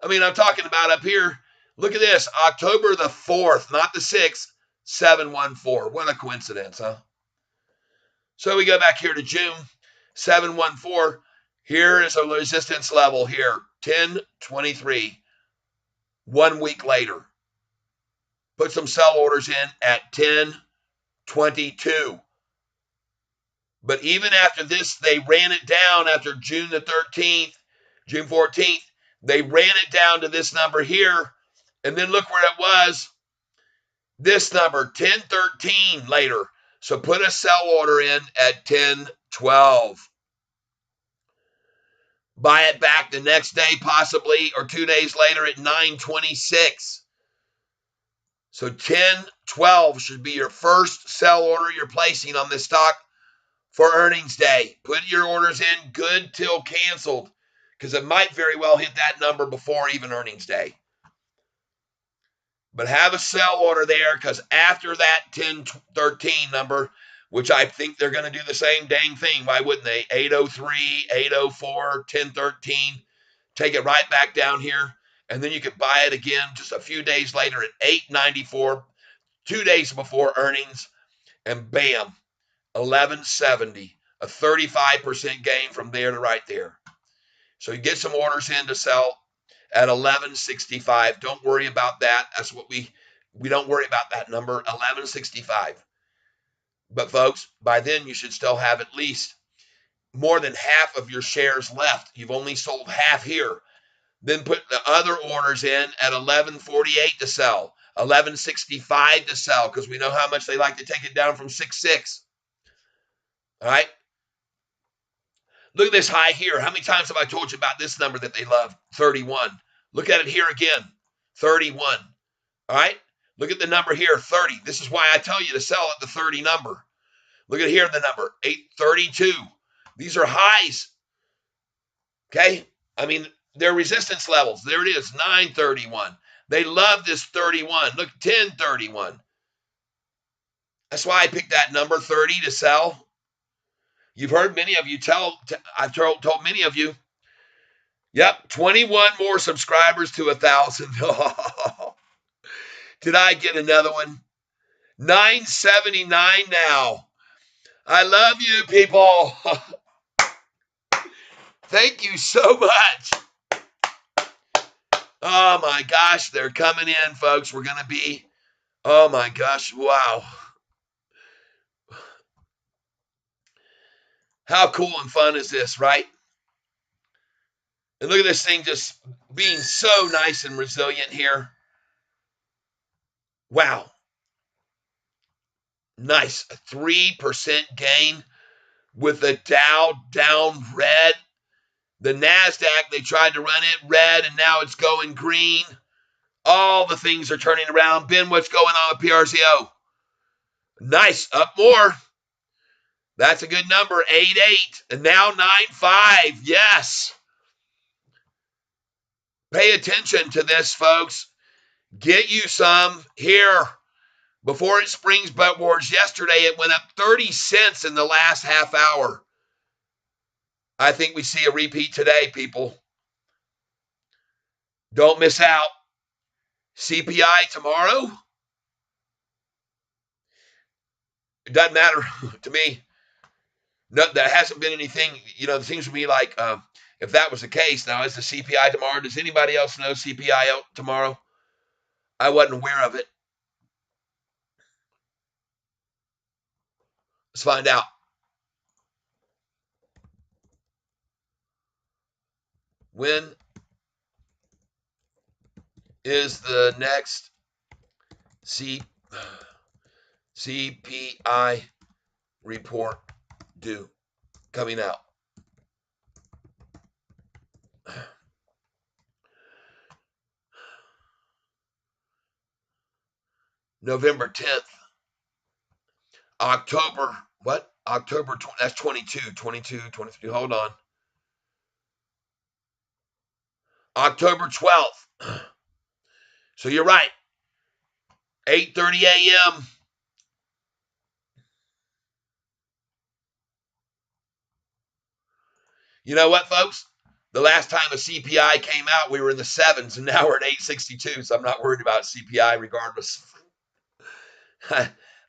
I mean, I'm talking about up here. Look at this. October the 4th, not the 6th, 714. What a coincidence, huh? So we go back here to June, 714. Here is a resistance level here, 1023. 1 week later. Put some sell orders in at 1022. But even after this, they ran it down after June the 13th, June 14th. They ran it down to this number here. And then look where it was. This number, 1013 later. So put a sell order in at 1012. Buy it back the next day possibly, or 2 days later at 926. So 10-12 should be your first sell order you're placing on this stock for earnings day. Put your orders in good till canceled, because it might very well hit that number before even earnings day. But have a sell order there, because after that 10-13 number, which I think they're going to do the same dang thing, why wouldn't they? 803, 804, 1013, take it right back down here, and then you could buy it again just a few days later at 894, 2 days before earnings, and bam, 1170, a 35% gain from there to right there. So you get some orders in to sell at 1165. Don't worry about that. That's what we don't worry about that number, 1165. But folks, by then you should still have at least more than half of your shares left. You've only sold half here. Then put the other orders in at 1148 to sell, 1165 to sell, because we know how much they like to take it down from 6.6. All right. Look at this high here. How many times have I told you about this number that they love? 31. Look at it here again. 31. All right. Look at the number here, 30. This is why I tell you to sell at the 30 number. Look at here, the number, 832. These are highs. Okay. I mean, they're resistance levels. There it is, 931. They love this 31. Look, 1031. That's why I picked that number 30 to sell. You've heard many of you I've told many of you, yep, 21 more subscribers to 1,000. Did I get another one? 979 now. I love you, people. Thank you so much. Oh my gosh, they're coming in, folks. We're going to be, oh my gosh, wow. How cool and fun is this, right? And look at this thing just being so nice and resilient here. Wow. Nice. A 3% gain with the Dow down red. The NASDAQ, they tried to run it red, and now it's going green. All the things are turning around. Ben, what's going on with PRCO? Nice. Up more. That's a good number. 8.8. And now 9.5. Yes. Pay attention to this, folks. Get you some here before it springs buttwards. Yesterday, it went up 30 cents in the last half hour. I think we see a repeat today, people. Don't miss out. CPI tomorrow. It doesn't matter to me. No, there hasn't been anything, it seems to me like if that was the case, now is the CPI tomorrow? Does anybody else know CPI out tomorrow? I wasn't aware of it. Let's find out. When is the next CPI report due? Coming out. November 10th. October, what? October, that's 22, 23. Hold on. October 12th. So you're right. 8:30 a.m. You know what, folks? The last time a CPI came out, we were in the 7s, and now we're at 862, so I'm not worried about CPI regardless.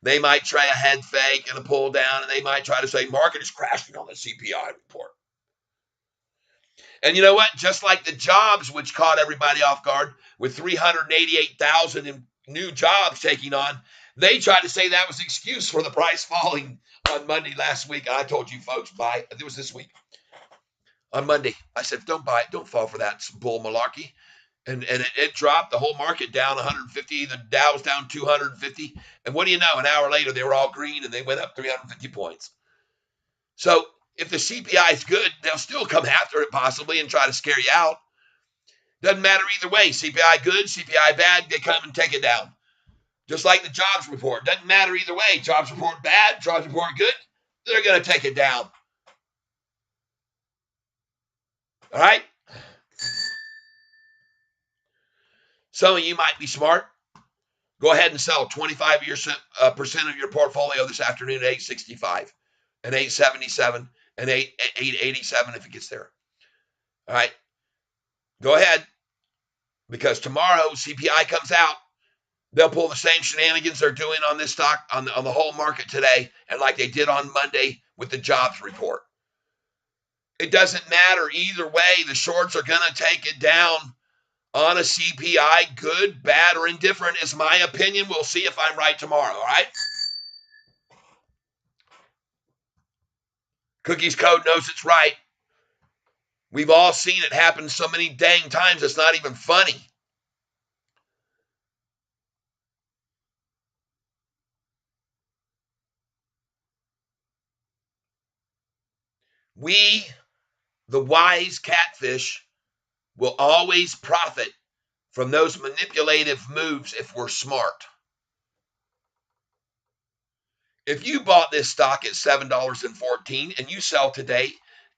They might try a head fake and a pull down, and they might try to say market is crashing on the CPI report. And you know what? Just like the jobs, which caught everybody off guard with 388,000 in new jobs taking on, they tried to say that was an excuse for the price falling on Monday last week. And I told you folks, buy. It was this week. On Monday, I said, don't buy it. Don't fall for that bull malarkey. And it dropped the whole market down 150. The Dow was down 250. And what do you know? An hour later, they were all green and they went up 350 points. So if the CPI is good, they'll still come after it possibly and try to scare you out. Doesn't matter either way. CPI good, CPI bad, they come and take it down. Just like the jobs report. Doesn't matter either way. Jobs report bad, jobs report good, they're going to take it down. All right? Some of you might be smart. Go ahead and sell 25% of your portfolio this afternoon at 865 and 877 and 887 if it gets there. All right? Go ahead, because tomorrow CPI comes out. They'll pull the same shenanigans they're doing on this stock, on the whole market today, and like they did on Monday with the jobs report. It doesn't matter either way. The shorts are going to take it down on a CPI, good, bad, or indifferent is my opinion. We'll see if I'm right tomorrow, all right? Cookies Code knows it's right. We've all seen it happen so many dang times, it's not even funny. We, the wise catfish, will always profit from those manipulative moves if we're smart. If you bought this stock at $7.14 and you sell today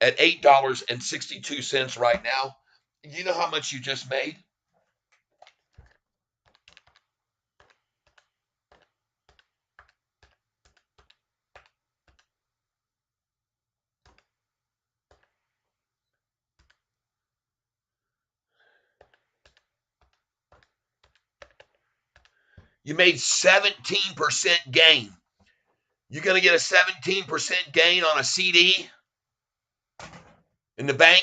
at $8.62 right now, you know how much you just made? You made 17% gain. You're going to get a 17% gain on a CD in the bank.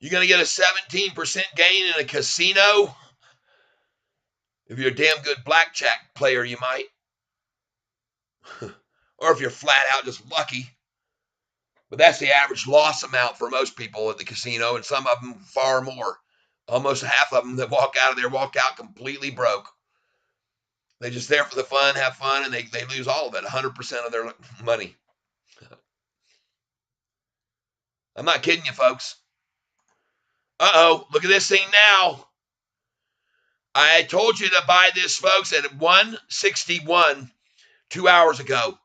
You're going to get a 17% gain in a casino. If you're a damn good blackjack player, you might. Or if you're flat out just lucky. But that's the average loss amount for most people at the casino, and some of them far more. Almost half of them that walk out of there walk out completely broke. They're just there for the fun, have fun, and they lose all of it, 100% of their money. I'm not kidding you, folks. Uh-oh, look at this thing now. I told you to buy this, folks, at 161 2 hours ago.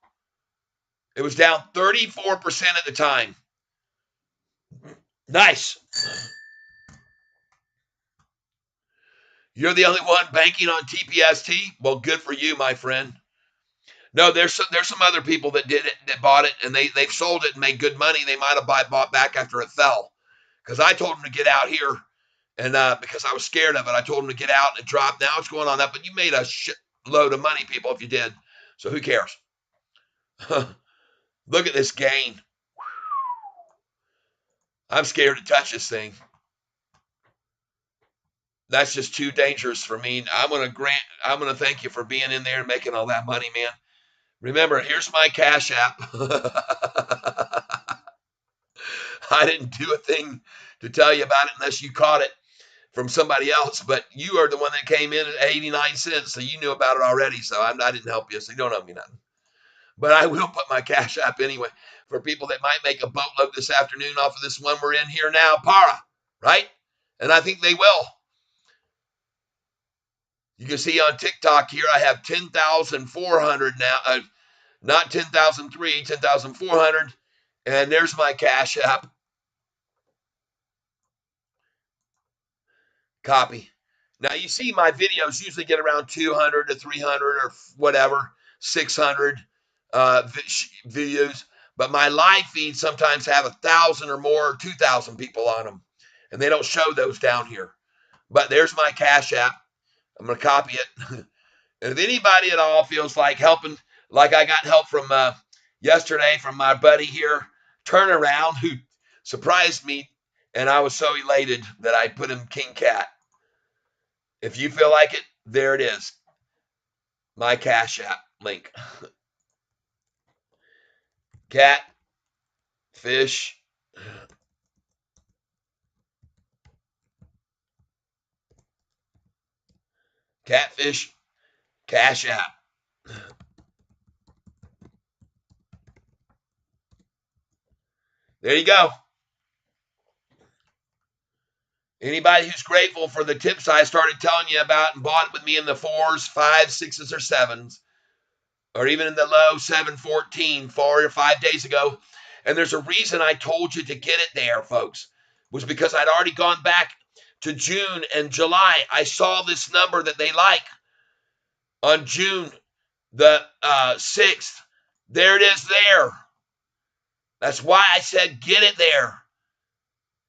It was down 34% at the time. Nice. You're the only one banking on TPST? Well, good for you, my friend. No, there's some other people that did it, that bought it, and they've sold it and made good money. They might have bought back after it fell. Because I told them to get out here, and because I was scared of it, I told them to get out, and it dropped. Now it's going on up, but you made a shitload of money, people, if you did. So who cares? Look at this gain. I'm scared to touch this thing. That's just too dangerous for me. I'm gonna thank you for being in there and making all that money, man. Remember, here's my Cash App. I didn't do a thing to tell you about it unless you caught it from somebody else, but you are the one that came in at 89 cents, so you knew about it already, so I didn't help you, so you don't owe me nothing. But I will put my Cash App anyway for people that might make a boatload this afternoon off of this one we're in here now, Para, right? And I think they will. You can see on TikTok here, I have 10,400 now, not 10,003, 10,400. And there's my Cash App. Copy. Now, you see my videos usually get around 200 to 300 or whatever, 600 views. But my live feeds sometimes have 1,000 or more, 2,000 people on them. And they don't show those down here. But there's my Cash App. I'm going to copy it. And if anybody at all feels like helping, like I got help from yesterday from my buddy here, Turnaround, who surprised me, and I was so elated that I put him King Cat. If you feel like it, there it is. My Cash App link. Cat, fish, catfish, Cash App. There you go. Anybody who's grateful for the tips I started telling you about and bought it with me in the 4s, 5s, 6s, or 7s, or even in the low 714 4 or 5 days ago. And there's a reason I told you to get it there, folks, was because I'd already gone back to June and July. I saw this number that they like on June the 6th. There it is there. That's why I said get it there.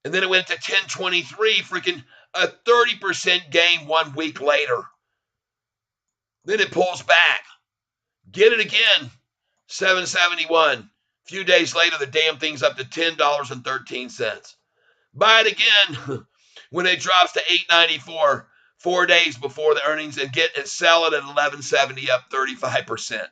And then it went to 1023, freaking a 30% gain 1 week later. Then it pulls back. Get it again, 771. A few days later, the damn thing's up to $10.13. Buy it again when it drops to 894, 4 days before the earnings, and get and sell it at 1170, up 35%.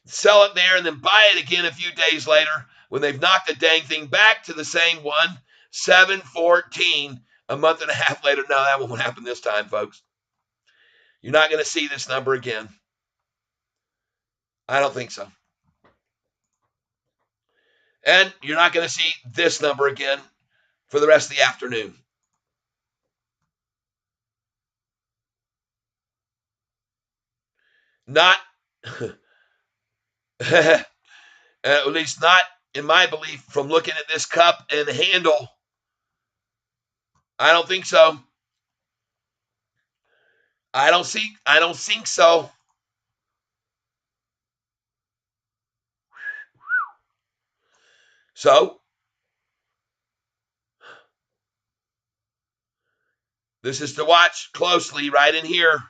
Sell it there and then buy it again a few days later when they've knocked the dang thing back to the same one, 714, a month and a half later. No, that won't happen this time, folks. You're not going to see this number again. I don't think so. And you're not going to see this number again for the rest of the afternoon. Not, at least not in my belief, from looking at this cup and the handle. I don't think so. I don't think so. So, this is to watch closely right in here.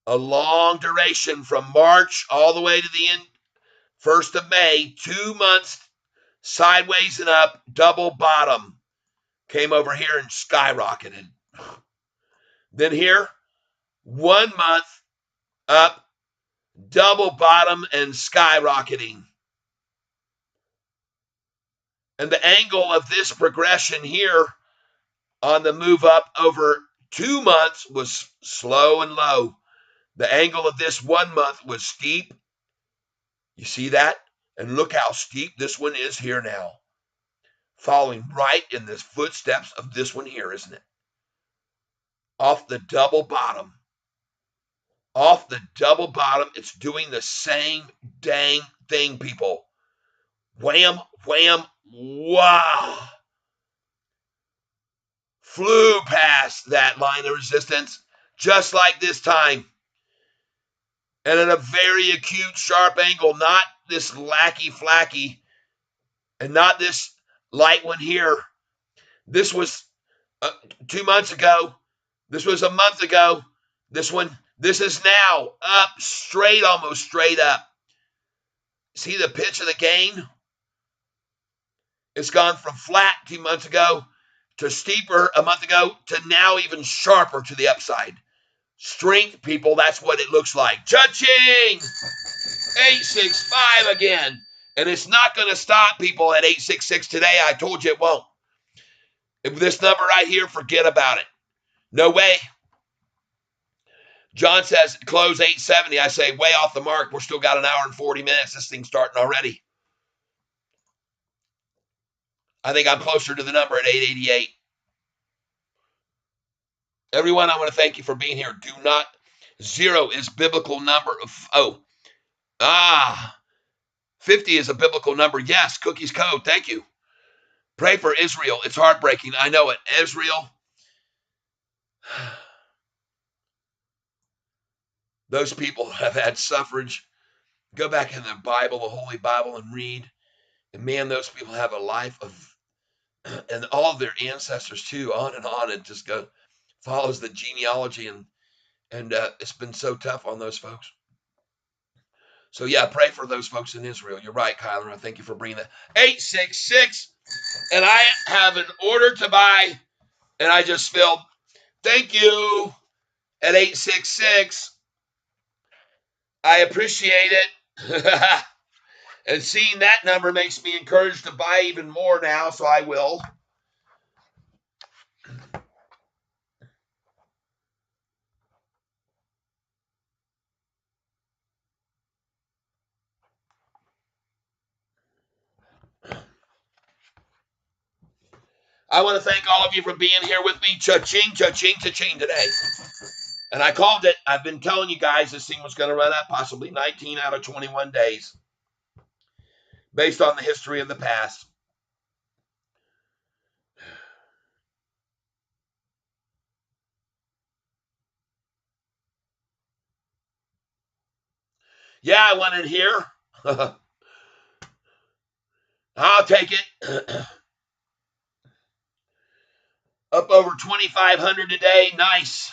A long duration from March all the way to the end, 1st of May, 2 months sideways and up, double bottom. Came over here and skyrocketed. Then here, 1 month up, double bottom and skyrocketing. And the angle of this progression here on the move up over 2 months was slow and low. The angle of this 1 month was steep. You see that? And look how steep this one is here now. Following right in the footsteps of this one here, isn't it? Off the double bottom. Off the double bottom, it's doing the same dang thing, people. Wham, wham, wow. Flew past that line of resistance, just like this time. And at a very acute, sharp angle, not this lacky flacky, and not this light one here. This was 2 months ago. This was a month ago. This is now up straight, almost straight up. See the pitch of the gain? It's gone from flat 2 months ago to steeper a month ago to now even sharper to the upside. Strength, people, that's what it looks like. Cha-ching! 865 again. And it's not going to stop, people, at 866 today. I told you it won't. If this number right here, forget about it. No way. John says close 870. I say way off the mark. We're still got an hour and 40 minutes. This thing's starting already. I think I'm closer to the number at 888. Everyone, I want to thank you for being here. Do not, 0 is biblical number. 50 is a biblical number. Yes, Cookie's Code. Thank you. Pray for Israel. It's heartbreaking. I know it. Israel. Those people have had suffrage. Go back in the Bible, the Holy Bible, and read. And man, those people have a life of, and all of their ancestors too, on, and just follows the genealogy, and it's been so tough on those folks. So yeah, pray for those folks in Israel. You're right, Kyler. I thank you for bringing that. 866, and I have an order to buy, and I just filled. Thank you at 866. I appreciate it. And seeing that number makes me encouraged to buy even more now, so I will. I want to thank all of you for being here with me. Cha-ching, cha-ching, cha-ching today. And I called it. I've been telling you guys this thing was going to run up possibly 19 out of 21 days based on the history of the past. Yeah, I went in here. I'll take it. Up over 2,500 today. Nice.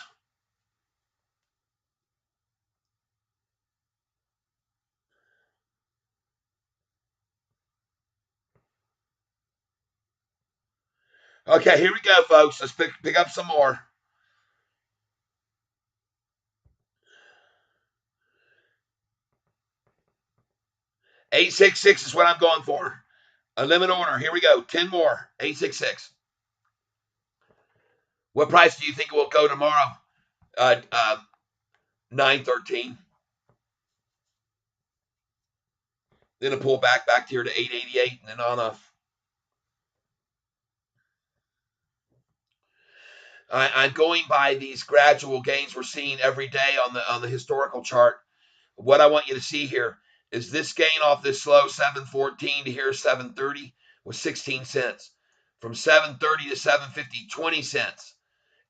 Okay, here we go, folks. Let's pick up some more. 866 is what I'm going for. A limit order. Here we go. 10 more. 866. What price do you think it will go tomorrow? 913. Then a pull back here to 888 and then on up. I'm going by these gradual gains we're seeing every day on the historical chart. What I want you to see here is this gain off this low 714 to here 730 was 16 cents. From 730 to 750, 20 cents.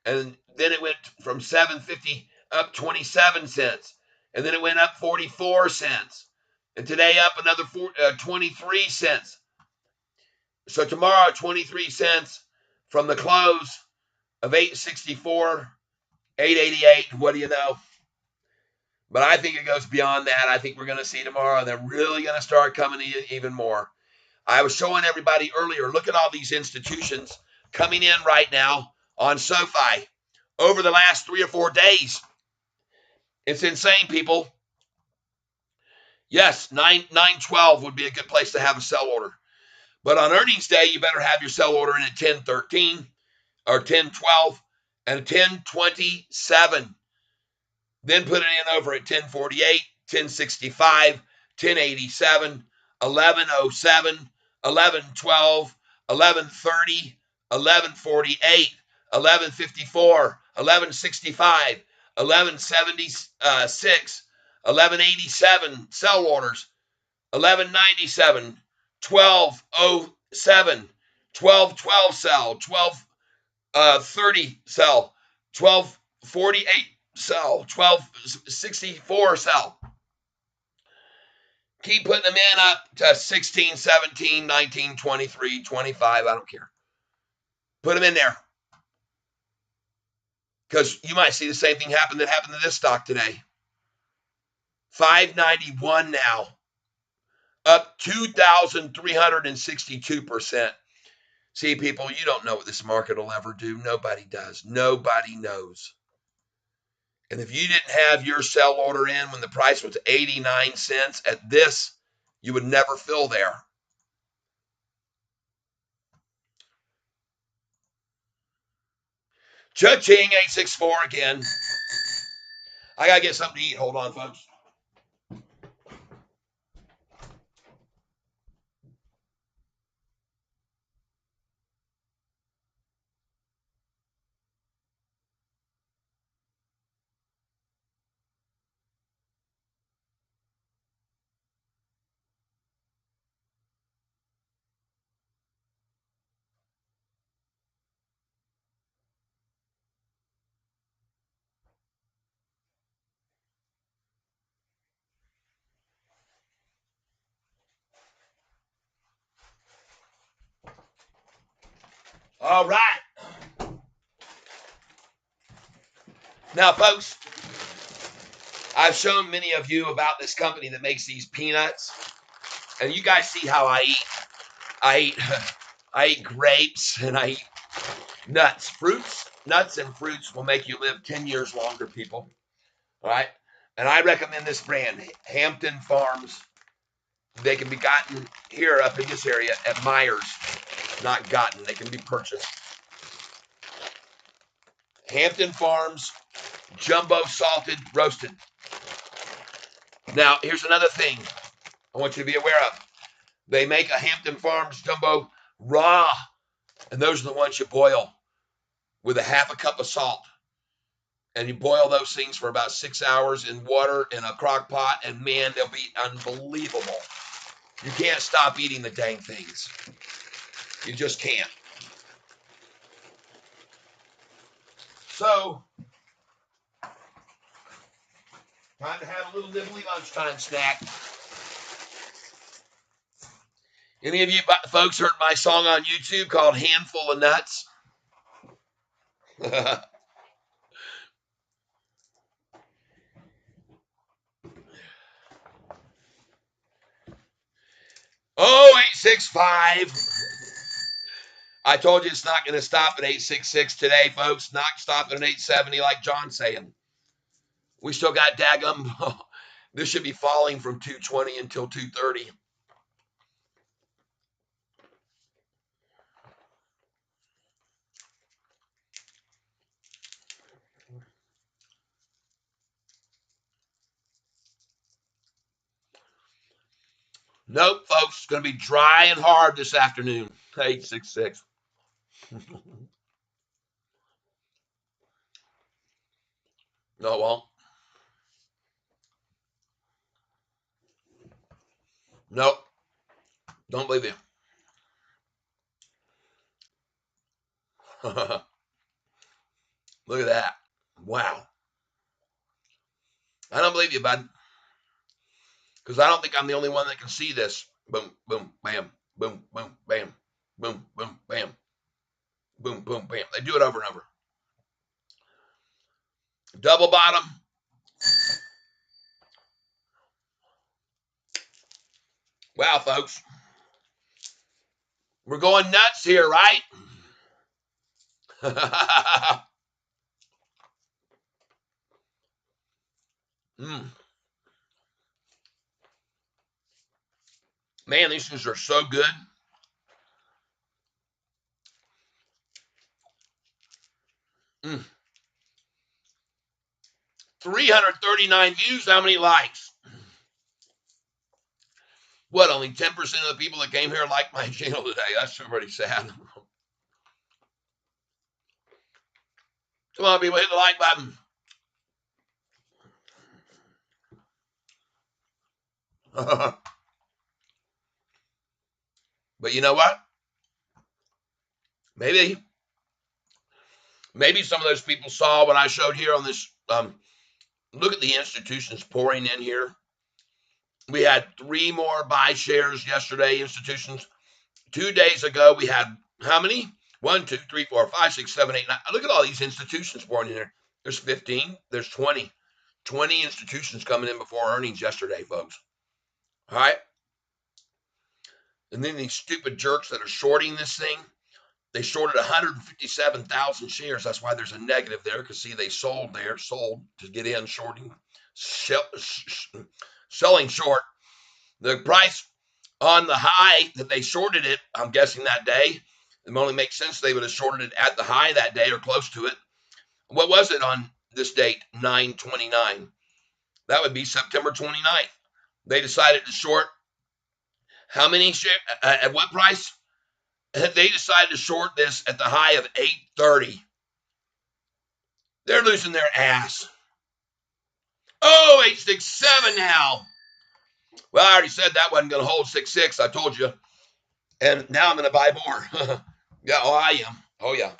And then it went from 750 up 27 cents. And then it went up 44 cents. And today up another 23 cents. So tomorrow 23 cents from the close of 864, 888. What do you know? But I think it goes beyond that. I think we're going to see tomorrow they're really going to start coming in even more. I was showing everybody earlier, look at all these institutions coming in right now on Sofi over the last 3 or 4 days. It's insane, people. Yes, 912 would be a good place to have a sell order. But on earnings day, you better have your sell order in at 1013 or 1012 and 1027. Then put it in over at 1048, 1065, 1087, 1107, 1112, 1130, 1148, 1154, 1165, 1176, 1187 sell orders, 1197, 1207, 1212 sell, 1230 sell, 1248 sell, 1264 sell. Keep putting them in up to 16, 17, 19, 23, 25. I don't care. Put them in there. Because you might see the same thing happen that happened to this stock today. 591 now. Up 2,362%. See, people, you don't know what this market will ever do. Nobody does. Nobody knows. And if you didn't have your sell order in when the price was 89 cents at this, you would never fill there. Cha-ching, 864 again. I got to get something to eat. Hold on, folks. All right. Now, folks, I've shown many of you about this company that makes these peanuts. And you guys see how I eat. I eat grapes and I eat nuts. Nuts and fruits will make you live 10 years longer, people. All right. And I recommend this brand, Hampton Farms. They can be gotten here up in this area at Myers. Not gotten. They can be purchased. Hampton Farms, jumbo salted, roasted. Now, here's another thing I want you to be aware of. They make a Hampton Farms jumbo raw And those are the ones you boil with a half a cup of salt. And you boil those things for about 6 hours in water in a crock pot, and man, they'll be unbelievable. You can't stop eating the dang things. You just can't. So, time to have a little nibbly lunchtime snack. Any of you folks heard my song on YouTube called Handful of Nuts? Oh, 865. I told you it's not going to stop at 866 today, folks. Not stopping at 870 like John's saying. We still got daggum. This should be falling from 220 until 230. Nope, folks. It's going to be dry and hard this afternoon. 866. No, it won't. Nope. Don't believe you. Look at that. Wow. I don't believe you, bud. Because I don't think I'm the only one that can see this. Boom, boom, bam, boom, boom, bam, boom, boom, bam, boom, boom, bam. They do it over and over. Double bottom. Wow, folks. We're going nuts here, right? Man, these things are so good. Mm. 339 views. How many likes? What, only 10% of the people that came here liked my channel today? That's pretty sad. Come on, people, hit the like button. But you know what? Maybe some of those people saw what I showed here on this. Look at the institutions pouring in here. We had 3 more buy shares yesterday, institutions. 2 days ago, we had how many? 1, 2, 3, 4, 5, 6, 7, 8, 9. Look at all these institutions pouring in here. There's 15. There's 20. 20 institutions coming in before earnings yesterday, folks. All right. And then these stupid jerks that are shorting this thing, they shorted 157,000 shares. That's why there's a negative there, because see, they sold to get in, shorting, selling short. The price on the high that they shorted it, I'm guessing that day, it only makes sense they would have shorted it at the high that day or close to it. What was it on this date? 9/29. That would be September 29th. They decided to short how many shares? At what price? They decided to short this at the high of 830. They're losing their ass. Oh, 867 now. Well, I already said that wasn't going to hold 66. I told you. And now I'm going to buy more. Yeah, oh, I am. Oh, yeah.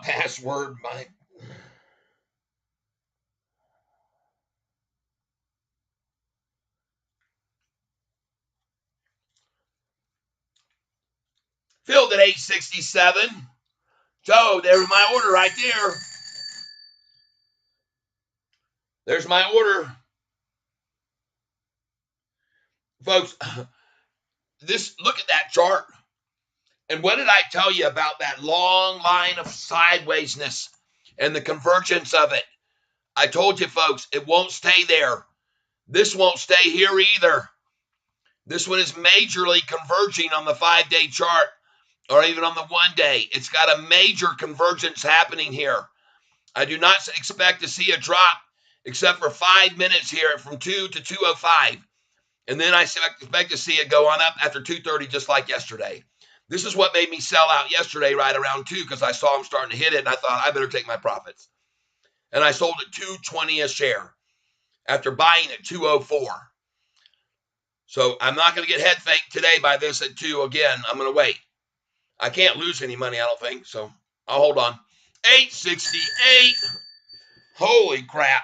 Password, my. Filled at 867. So there's my order right there. There's my order. Folks, look at that chart. And what did I tell you about that long line of sidewaysness and the convergence of it? I told you, folks, it won't stay there. This won't stay here either. This one is majorly converging on the 5-day chart or even on the 1 day. It's got a major convergence happening here. I do not expect to see a drop except for 5 minutes here from 2 to 205. And then I expect to see it go on up after 230, just like yesterday. This is what made me sell out yesterday right around 2, because I saw them starting to hit it, and I thought I better take my profits. And I sold at 220 a share after buying at 204. So I'm not going to get head faked today by this at 2 again. I'm going to wait. I can't lose any money, I don't think, so I'll hold on. 868. Holy crap.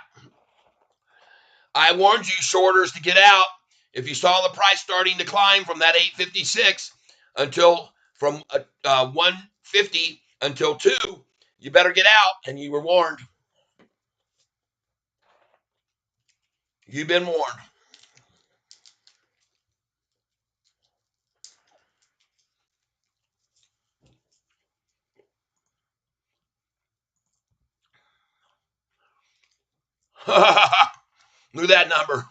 I warned you shorters to get out. If you saw the price starting to climb from that 856 until from 150 until 2, you better get out, and you were warned. You've been warned. Look at that number.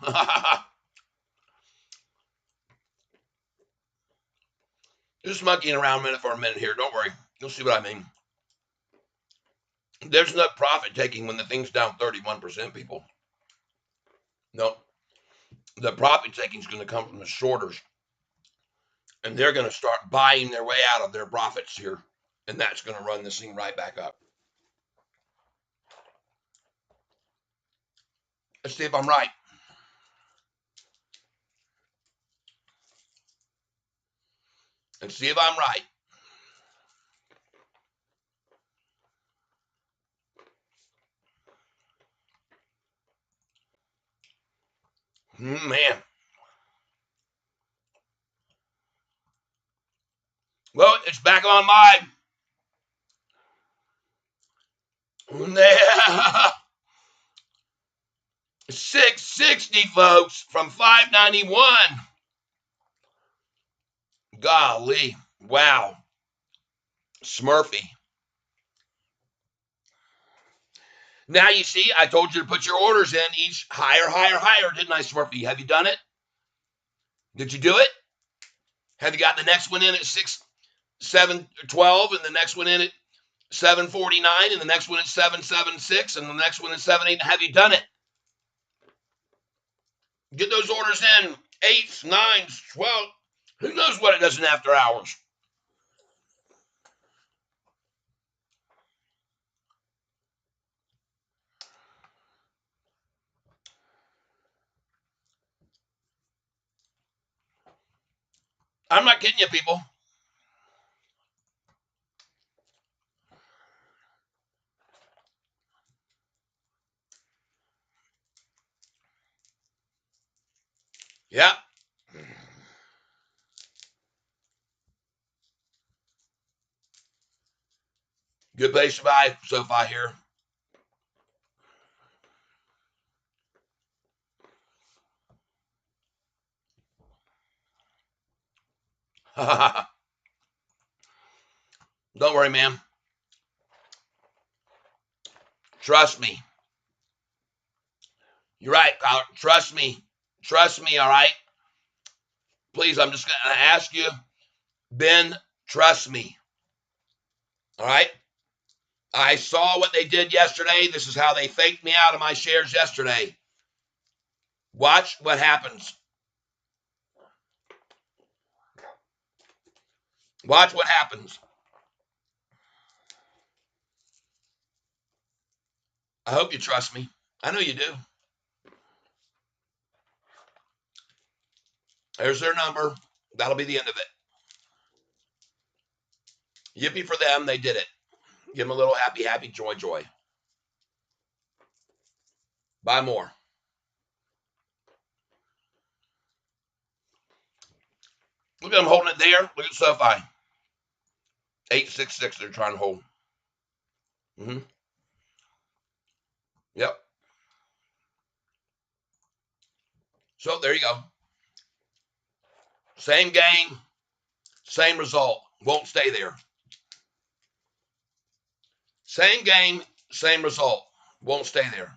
Just monkeying around for a minute here. Don't worry. You'll see what I mean. There's no profit taking when the thing's down 31%, people. No. The profit taking is going to come from the shorters. And they're going to start buying their way out of their profits here. And that's going to run this thing right back up. Let's see if I'm right. And see if I'm right. Man. Well, it's back on live. 660, folks, from 591. Golly. Wow. Smurfy. Now you see, I told you to put your orders in each higher, didn't I, Smurfy? Have you done it? Did you do it? Have you got the next one in at 712 and the next one in at 749 and the next one at 776 and the next one at 78? Have you done it? Get those orders in 8s, 9s, 12. Who knows what it does in after hours? I'm not kidding you, people. Yeah. Good place to buy Sofi here. Don't worry, ma'am. Trust me. You're right, Tyler. Trust me. Trust me, all right? Please, I'm just going to ask you, Ben, trust me. All right? I saw what they did yesterday. This is how they faked me out of my shares yesterday. Watch what happens. Watch what happens. I hope you trust me. I know you do. There's their number. That'll be the end of it. Yippee for them. They did it. Give them a little happy, happy, joy, joy. Buy more. Look at them holding it there. Look at Sofi. 866 they're trying to hold. Yep. So there you go. Same game, same result. Won't stay there. Same game, same result. Won't stay there.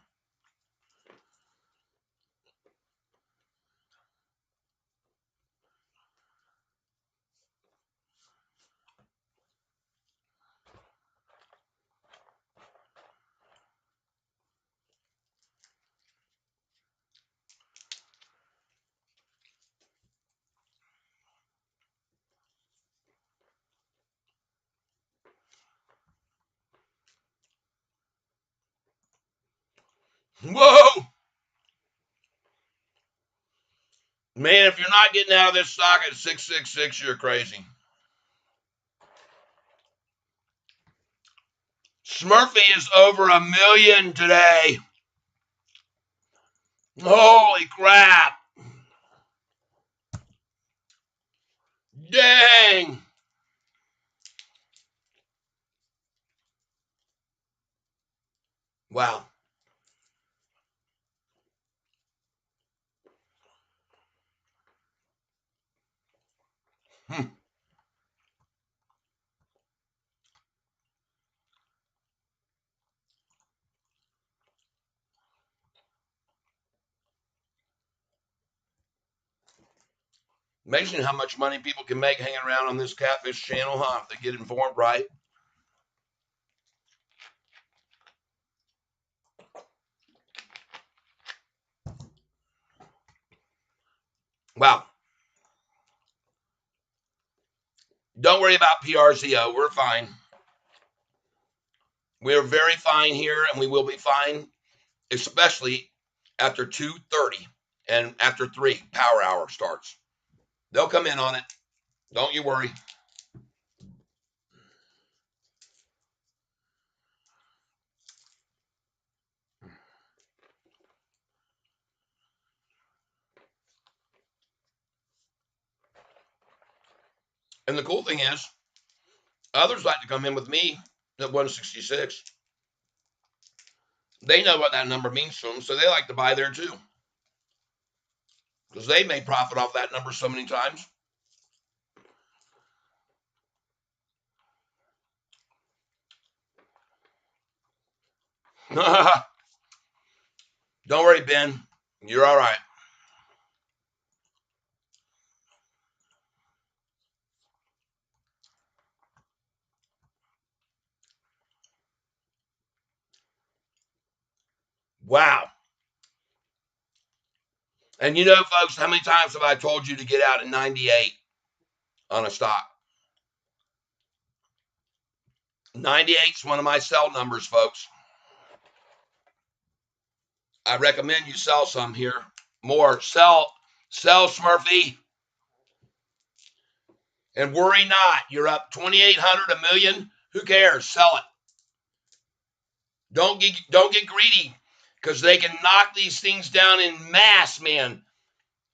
Whoa! Man, if you're not getting out of this stock at 666, you're crazy. Smurfy is over 1 million today. Holy crap. Dang. Wow. Hmm. Amazing how much money people can make hanging around on this catfish channel, huh? If they get informed right. Wow. Don't worry about PRZO. We're fine. We're very fine here, and we will be fine, especially after 2:30 and after 3, power hour starts. They'll come in on it. Don't you worry. And the cool thing is, others like to come in with me at 166. They know what that number means to them, so they like to buy there too. Because they made profit off that number so many times. Don't worry, Ben. You're all right. Wow. And you know, folks, how many times have I told you to get out at 98 on a stock? 98 is one of my sell numbers, folks. I recommend you sell some here. More. Sell Smurfy. And worry not. You're up 2,800, a million. Who cares? Sell it. Don't get greedy, because they can knock these things down in mass, man.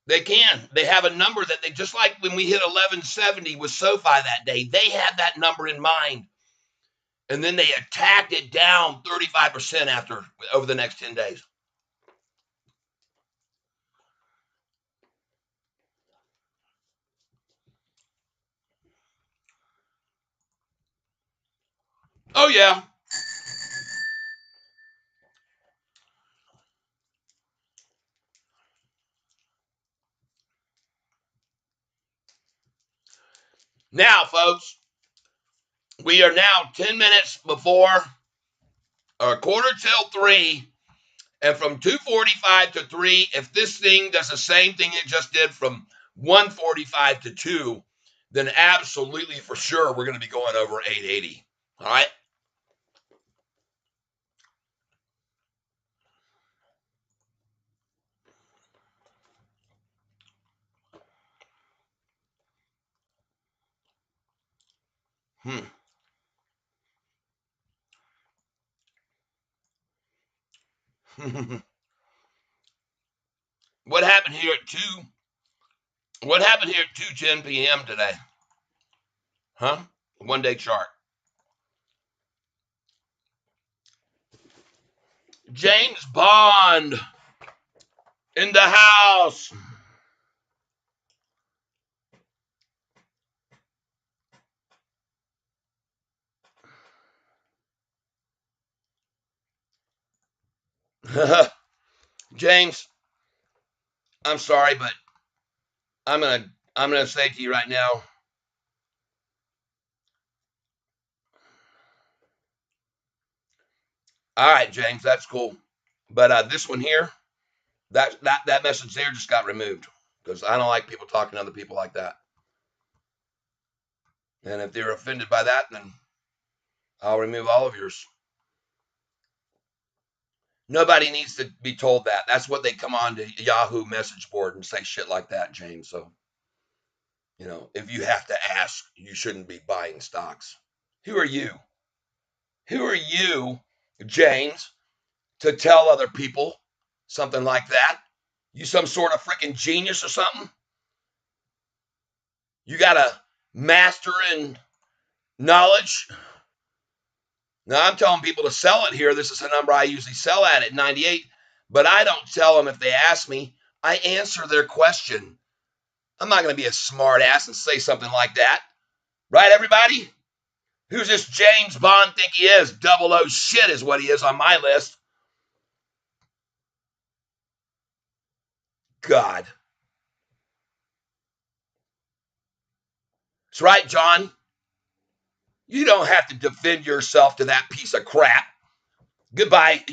They can. They have a number that they, just like when we hit 1170 with Sofi that day, they had that number in mind. And then they attacked it down 35% after over the next 10 days. Oh yeah. Now, folks, we are now 10 minutes before or quarter till 3. And from 2:45 to 3, if this thing does the same thing it just did from 1:45 to 2, then absolutely for sure we're going to be going over 880. All right. Hmm. What happened here at 2? What happened here at 2:10 p.m. today? Huh? 1 day chart. James Bond in the house. James, I'm sorry, but I'm gonna say to you right now. All right, James, that's cool. But this one here, that message there just got removed because I don't like people talking to other people like that. And if they're offended by that, then I'll remove all of yours. Nobody needs to be told that. That's what they come on to Yahoo message board and say shit like that, James. So, if you have to ask, you shouldn't be buying stocks. Who are you? Who are you, James, to tell other people something like that? You some sort of freaking genius or something? You got a master in knowledge? Now, I'm telling people to sell it here. This is a number I usually sell at 98, but I don't tell them if they ask me. I answer their question. I'm not going to be a smart ass and say something like that. Right, everybody? Who's this James Bond think he is? 00 shit is what he is on my list. God. That's right, John. You don't have to defend yourself to that piece of crap. Goodbye.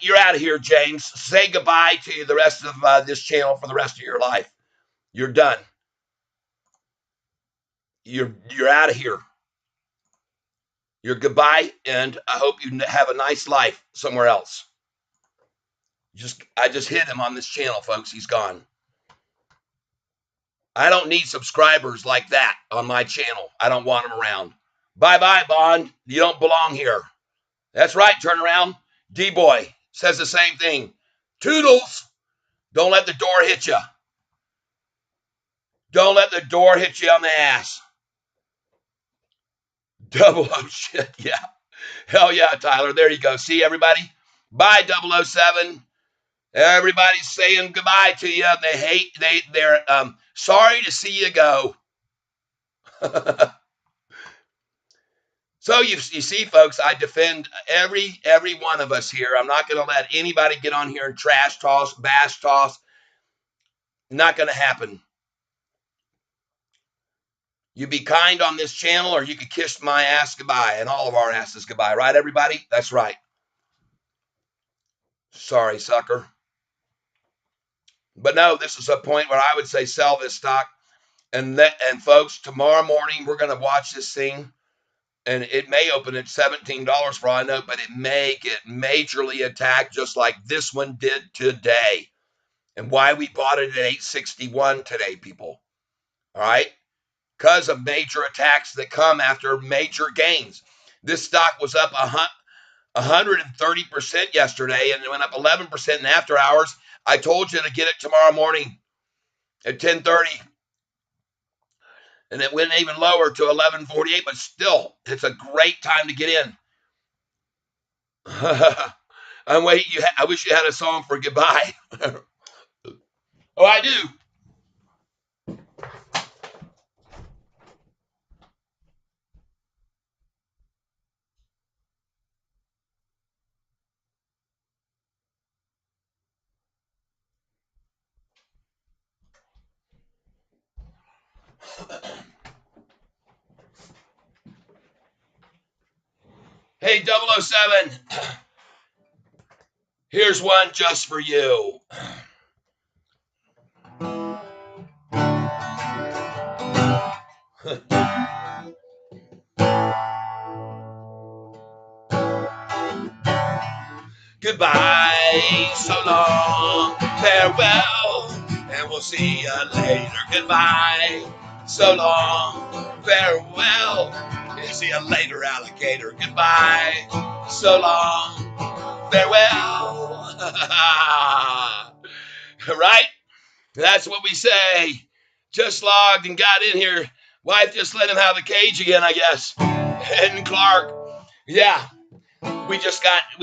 You're out of here, James. Say goodbye to the rest of this channel for the rest of your life. You're done. You're out of here. You're goodbye, and I hope you have a nice life somewhere else. I just hit him on this channel, folks. He's gone. I don't need subscribers like that on my channel. I don't want them around. Bye-bye, Bond. You don't belong here. That's right, turn around. D-Boy says the same thing. Toodles. Don't let the door hit you. Don't let the door hit you on the ass. 00 shit, yeah. Hell yeah, Tyler. There you go. See, everybody? Bye, 007. Everybody's saying goodbye to you. They're sorry to see you go. So you see, folks, I defend every one of us here. I'm not going to let anybody get on here and trash toss, bash toss. Not going to happen. You be kind on this channel, or you could kiss my ass goodbye and all of our asses goodbye. Right, everybody? That's right. Sorry, sucker. But no, this is a point where I would say sell this stock. And folks, tomorrow morning, we're going to watch this thing. And it may open at $17 for all I know, but it may get majorly attacked just like this one did today. And why we bought it at 861 today, people. All right? Because of major attacks that come after major gains. This stock was up 130% yesterday, and it went up 11% in after hours. I told you to get it tomorrow morning at 10:30. And it went even lower to 11:48, but still, it's a great time to get in. I'm waiting. I wish you had a song for goodbye. Oh, I do. Hey, 007. Here's one just for you. Goodbye, so long, farewell, and we'll see you later. Goodbye, so long, farewell, and see you later, alligator. Goodbye, so long, farewell. Right? That's what we say. Just logged and got in here. Wife just let him have the cage again, I guess. And Clark, yeah. We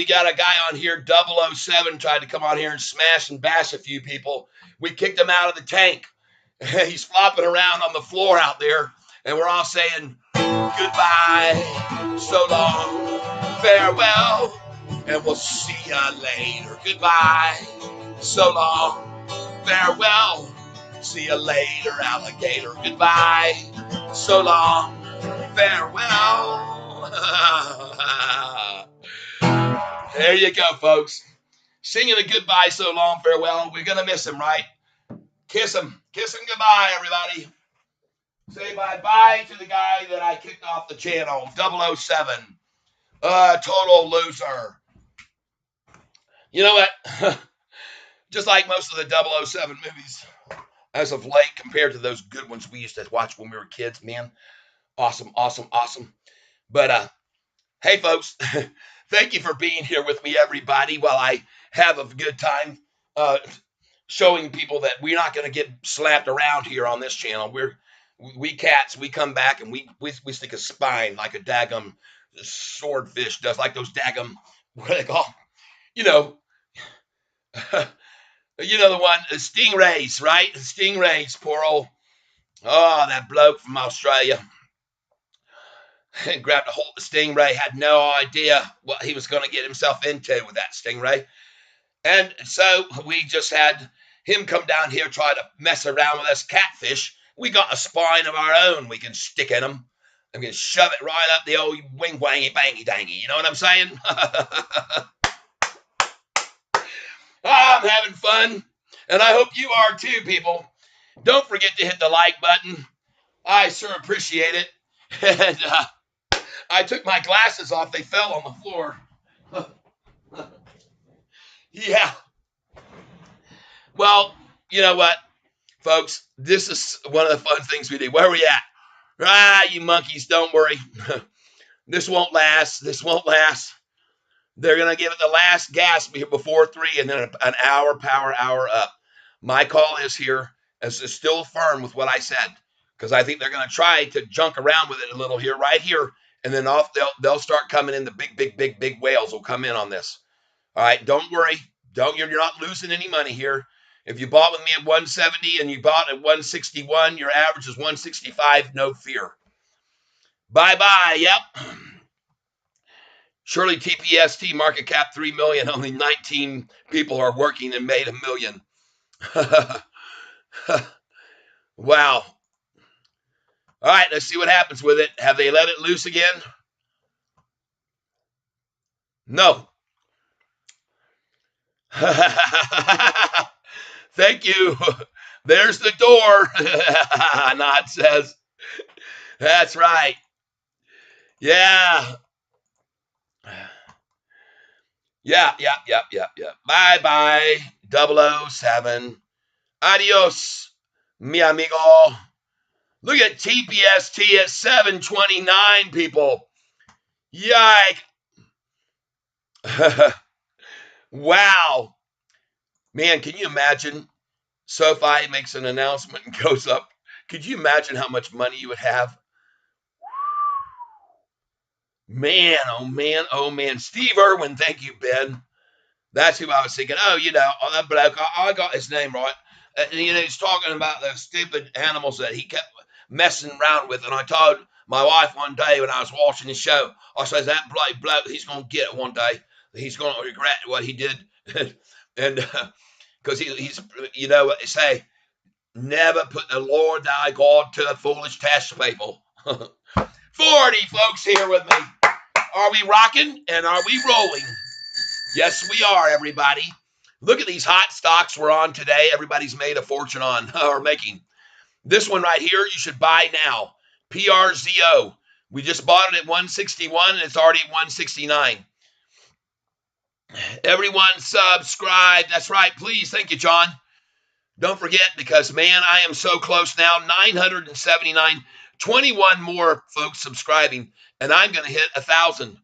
got a guy on here, 007, tried to come on here and smash and bash a few people. We kicked him out of the tank. He's flopping around on the floor out there, and we're all saying goodbye, so long, farewell, and we'll see ya later. Goodbye, so long, farewell, see ya later, alligator. Goodbye, so long, farewell. There you go, folks. Singing a goodbye, so long, farewell. We're going to miss him, right? Kiss him. Kiss him goodbye, everybody. Say bye-bye to the guy that I kicked off the channel, 007. Total loser. You know what? Just like most of the 007 movies as of late compared to those good ones we used to watch when we were kids, man. Awesome, awesome, awesome. But hey folks, thank you for being here with me, everybody, while I have a good time uh, showing people that we're not going to get slapped around here on this channel. We cats, we come back and we stick a spine like a daggum swordfish does, like those daggum, what do they call, you know, you know the one, stingrays, right? Stingrays, poor old, oh, that bloke from Australia grabbed a hold of the stingray, had no idea what he was going to get himself into with that stingray. And so we just had him come down here, try to mess around with us catfish. We got a spine of our own we can stick in them. And we can shove it right up the old wing wangy bangy dangy. You know what I'm saying? I'm having fun. And I hope you are too, people. Don't forget to hit the like button. I sure appreciate it. And I took my glasses off. They fell on the floor. Yeah. Well, you know what, folks? This is one of the fun things we do. Where are we at? Ah, you monkeys, don't worry. This won't last. This won't last. They're going to give it the last gasp before 3 and then an hour, power hour up. My call is here, as is still firm with what I said, because I think they're going to try to junk around with it a little here, right here, and then off they'll start coming in. The big whales will come in on this. All right, don't worry. You're not losing any money here. If you bought with me at 170 and you bought at 161, your average is 165, no fear. Bye-bye, yep. Surely TPST market cap 3 million, only 19 people are working and made $1 million. Wow. All right, let's see what happens with it. Have they let it loose again? No. Thank you. There's the door. Nod says. That's right. Yeah. Yeah. Bye-bye, 007. Adios, mi amigo. Look at TPST at 729, people. Yike. Wow. Man, can you imagine? Sofi makes an announcement and goes up. Could you imagine how much money you would have? Man, oh man, oh man. Steve Irwin, thank you, Ben. That's who I was thinking. Oh, you know, that bloke, I got his name right. You know, he's talking about those stupid animals that he kept messing around with. And I told my wife one day when I was watching the show, I said, that bloke, he's going to get it one day. He's going to regret what he did. And because he's, you know what they say, never put the Lord thy God to the foolish test, people. 40 folks here with me. Are we rocking and are we rolling? Yes, we are, everybody. Look at these hot stocks we're on today. Everybody's made a fortune on, or making. This one right here, you should buy now. PRZO. We just bought it at 161, and it's already at 169. Everyone subscribe. That's right. Please. Thank you, John. Don't forget, because, man, I am so close now. 979. 21 more folks subscribing, and I'm going to hit 1,000.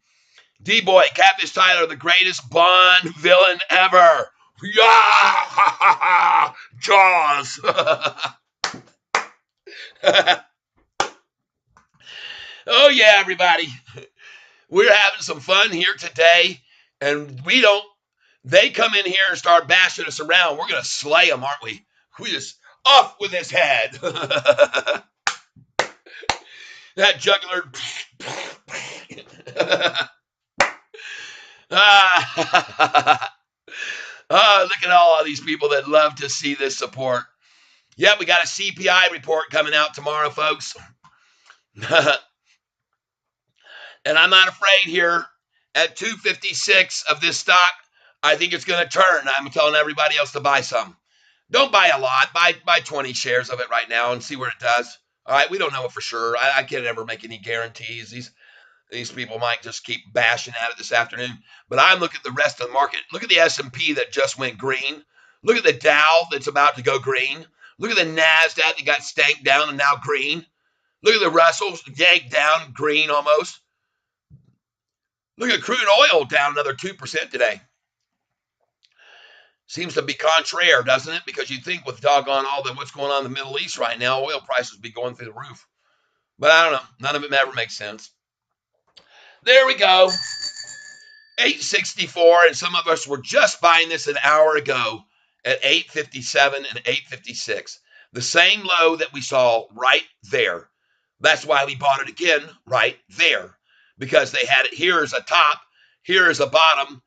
D-Boy, Catfish Tyler, the greatest Bond villain ever. Yeah! Jaws. Oh, yeah, everybody. We're having some fun here today, and they come in here and start bashing us around. We're going to slay them, aren't we? We just off with his head. That jugular. Look at all of these people that love to see this support. Yep, we got a CPI report coming out tomorrow, folks. And I'm not afraid here at 256 of this stock. I think it's going to turn. I'm telling everybody else to buy some. Don't buy a lot. Buy 20 shares of it right now and see where it does. All right, we don't know it for sure. I can't ever make any guarantees. These people might just keep bashing at it this afternoon. But I'm looking at the rest of the market. Look at the S&P that just went green. Look at the Dow that's about to go green. Look at the NASDAQ that got stanked down and now green. Look at the Russells yanked down, green almost. Look at crude oil down another 2% today. Seems to be contraire, doesn't it? Because you'd think with doggone all the what's going on in the Middle East right now, oil prices would be going through the roof. But I don't know. None of it ever makes sense. There we go. 864, and some of us were just buying this an hour ago at 857 and 856. The same low that we saw right there. That's why we bought it again right there, because they had it here as a top, here as a bottom,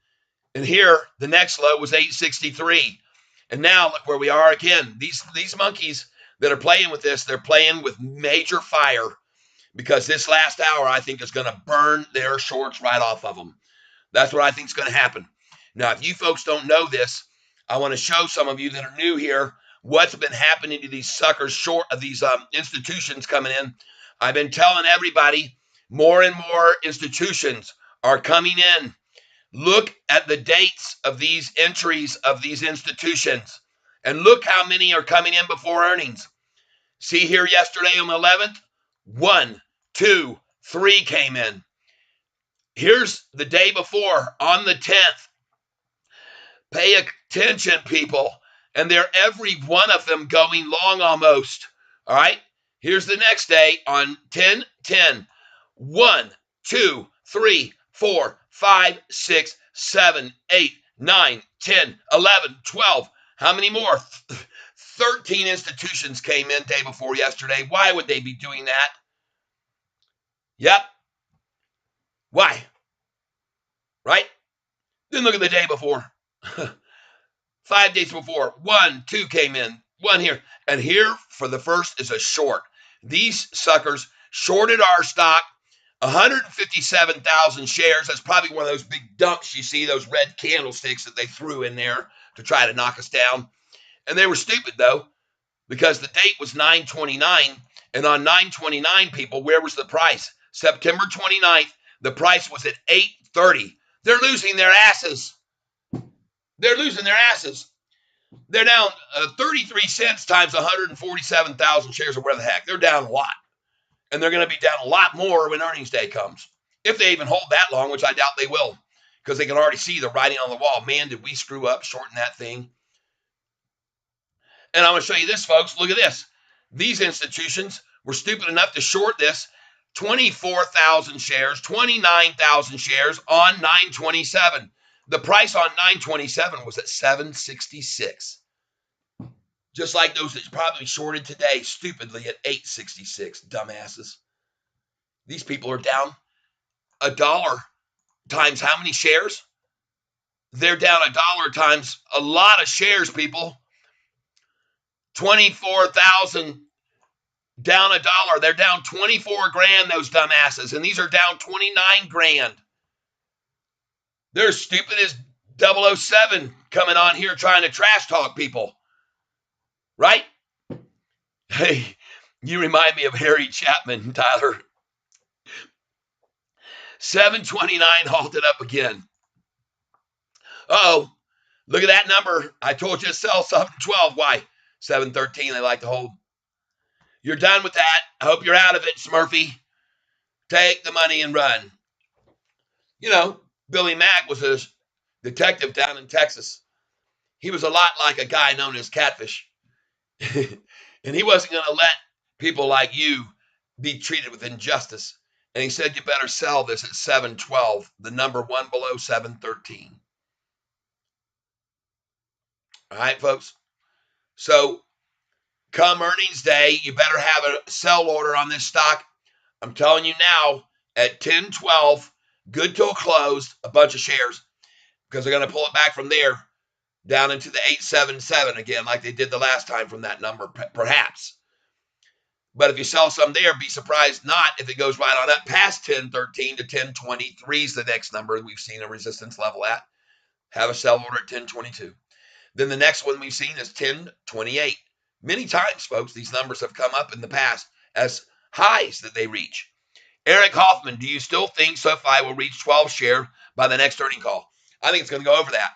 and here the next low was 863. And now look where we are again. These monkeys that are playing with this, they're playing with major fire, because this last hour I think is going to burn their shorts right off of them. That's what I think is going to happen. Now, if you folks don't know this, I want to show some of you that are new here what's been happening to these suckers short of these institutions coming in. I've been telling everybody more and more institutions are coming in. Look at the dates of these entries of these institutions and look how many are coming in before earnings. See here yesterday on the 11th, 1, 2, 3 came in. Here's the day before on the 10th. Pay attention, people. And they're every one of them going long almost. All right. Here's the next day on 10-10. 1, 2, 3, 4, 5, 6, 7, 8, 9, 10, 11, 12. How many more? 13 institutions came in day before yesterday. Why would they be doing that? Yep. Why? Right? Then look at the day before. 5 days before, 1, 2 came in, 1 here. And here for the first is a short. These suckers shorted our stock, 157,000 shares. That's probably one of those big dumps you see, those red candlesticks that they threw in there to try to knock us down. And they were stupid, though, because the date was 9/29. And on 9/29, people, where was the price? September 29th, the price was at 8.30. They're losing their asses. They're losing their asses. They're down 33 cents times 147,000 shares or whatever the heck. They're down a lot. And they're going to be down a lot more when earnings day comes. If they even hold that long, which I doubt they will, because they can already see the writing on the wall. Man, did we screw up shorting that thing. And I'm going to show you this, folks. Look at this. These institutions were stupid enough to short this 24,000 shares, 29,000 shares on 9/27. The price on 9/27 was at 766. Just like those that probably shorted today stupidly at 866, dumbasses. These people are down $1 times how many shares? They're down $1 times a lot of shares, people. 24,000 down $1. They're down 24 grand, those dumbasses. And these are down 29 grand. They're stupid as 007 coming on here trying to trash talk people. Right? Hey, you remind me of Harry Chapman, Tyler. 729 halted up again. Uh-oh. Look at that number. I told you to sell 712. Why? 713 they like to hold. You're done with that. I hope you're out of it, Smurfy. Take the money and run. You know, Billy Mack was a detective down in Texas. He was a lot like a guy known as Catfish. And he wasn't going to let people like you be treated with injustice. And he said, you better sell this at 712, the number one below 713. All right, folks. So come earnings day, you better have a sell order on this stock. I'm telling you now, at 1012, good till closed, a bunch of shares, because they're going to pull it back from there down into the 877 again, like they did the last time from that number, perhaps. But if you sell some there, be surprised not if it goes right on up past 1013 to 1023 is the next number we've seen a resistance level at. Have a sell order at 1022. Then the next one we've seen is 1028. Many times, folks, these numbers have come up in the past as highs that they reach. Eric Hoffman, do you still think SoFi will reach 12 share by the next earning call? I think it's going to go over that.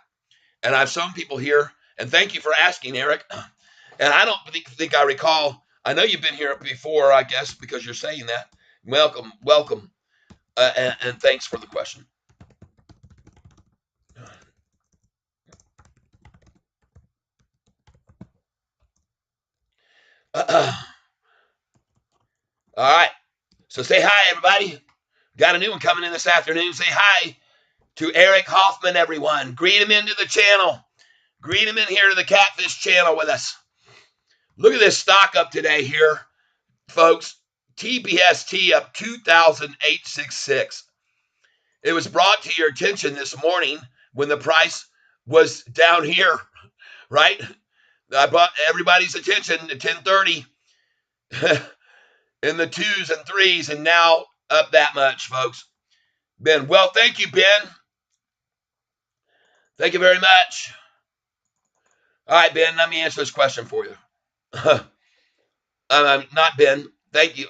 And I've shown people here, and thank you for asking, Eric. And I don't think I recall. I know you've been here before, I guess, because you're saying that. Welcome, welcome, and thanks for the question. All right. So say hi, everybody. Got a new one coming in this afternoon. Say hi to Eric Hoffman, everyone. Greet him into the channel. Greet him in here to the Catfish channel with us. Look at this stock up today here, folks. TBST up 2,866. It was brought to your attention this morning when the price was down here, right? I brought everybody's attention at 10:30 in the 2s and 3s, and now up that much, folks. Ben, well, thank you, Ben. Thank you very much. All right, Ben, let me answer this question for you. Not Ben. Thank you.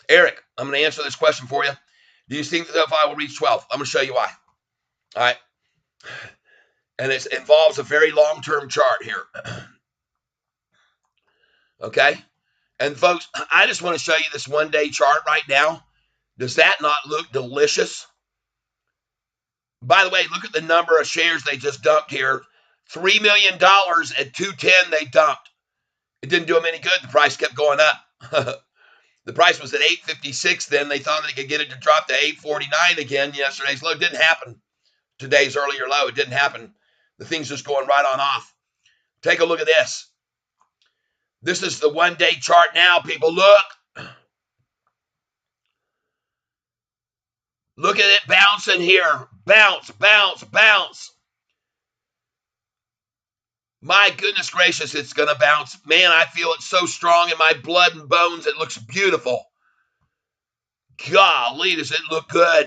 Eric, I'm going to answer this question for you. Do you think that SoFi will reach 12? I'm going to show you why. All right. And it involves a very long-term chart here. Okay. And folks, I just want to show you this one-day chart right now. Does that not look delicious? By the way, look at the number of shares they just dumped here. $3 million at 210 they dumped. It didn't do them any good. The price kept going up. The price was at 856 then. They thought they could get it to drop to 849 again. Yesterday's low. It didn't happen. Today's earlier low. It didn't happen. The thing's just going right on off. Take a look at this. This is the one-day chart now, people. Look. Look at it bouncing here. Bounce, bounce, bounce. My goodness gracious, it's going to bounce. Man, I feel it so strong in my blood and bones. It looks beautiful. Golly, does it look good?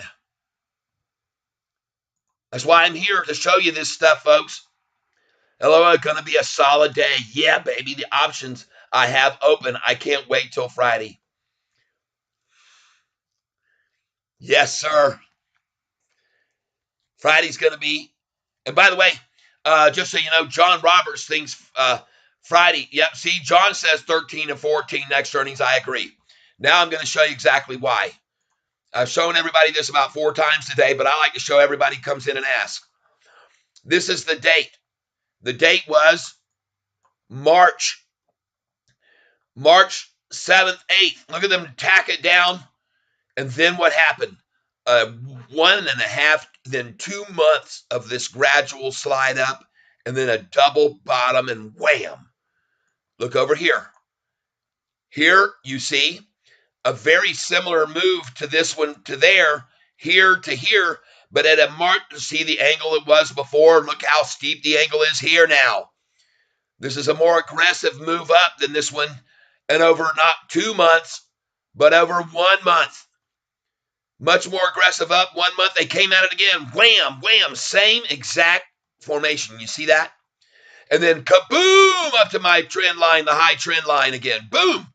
That's why I'm here to show you this stuff, folks. Hello, it's going to be a solid day. Yeah, baby, the options I have open. I can't wait till Friday. Yes, sir. Friday's going to be, and by the way, just so you know, John Roberts thinks Friday. Yep, see, John says 13 and 14 next earnings. I agree. Now I'm going to show you exactly why. I've shown everybody this about 4 times today, but I like to show everybody who comes in and asks. This is the date. The date was March 7th, 8th. Look at them tack it down. And then what happened? 1.5, then 2 months of this gradual slide up, and then a double bottom and wham. Look over here. Here you see a very similar move to this one to there, here to here, but at a mark to see the angle it was before. Look how steep the angle is here now. This is a more aggressive move up than this one, and over not 2 months, but over 1 month. Much more aggressive up. 1 month, they came at it again. Wham, wham, same exact formation. You see that? And then kaboom, up to my trend line, the high trend line again. Boom.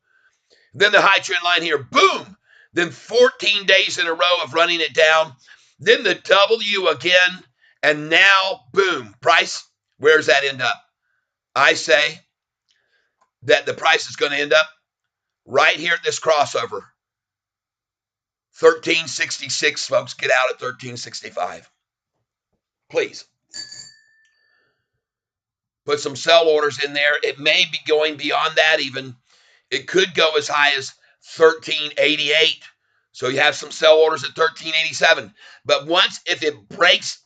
Then the high trend line here. Boom. Then 14 days in a row of running it down. Then the W again. And now, boom. Price, where does that end up? I say that the price is going to end up right here at this crossover. 1366, folks. Get out at 1365. Please. Put some sell orders in there. It may be going beyond that even. It could go as high as 1388. So you have some sell orders at 1387. But once, if it breaks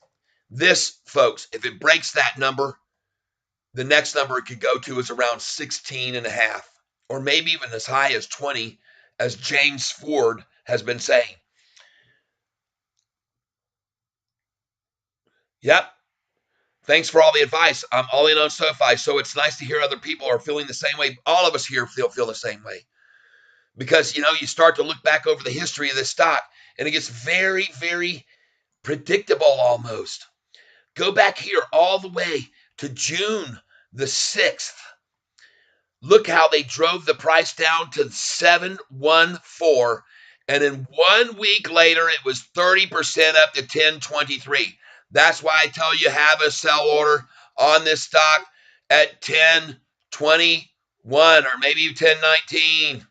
this, folks, if it breaks that number, the next number it could go to is around 16.5, or maybe even as high as 20, as James Ford has been saying. Yep. Thanks for all the advice. I'm all in on SoFi, so it's nice to hear other people are feeling the same way. All of us here feel the same way. Because, you know, you start to look back over the history of this stock, and it gets very, very predictable almost. Go back here all the way to June the 6th. Look how they drove the price down to 714, And then 1 week later, it was 30% up to 1023. That's why I tell you have a sell order on this stock at 1021 or maybe 1019.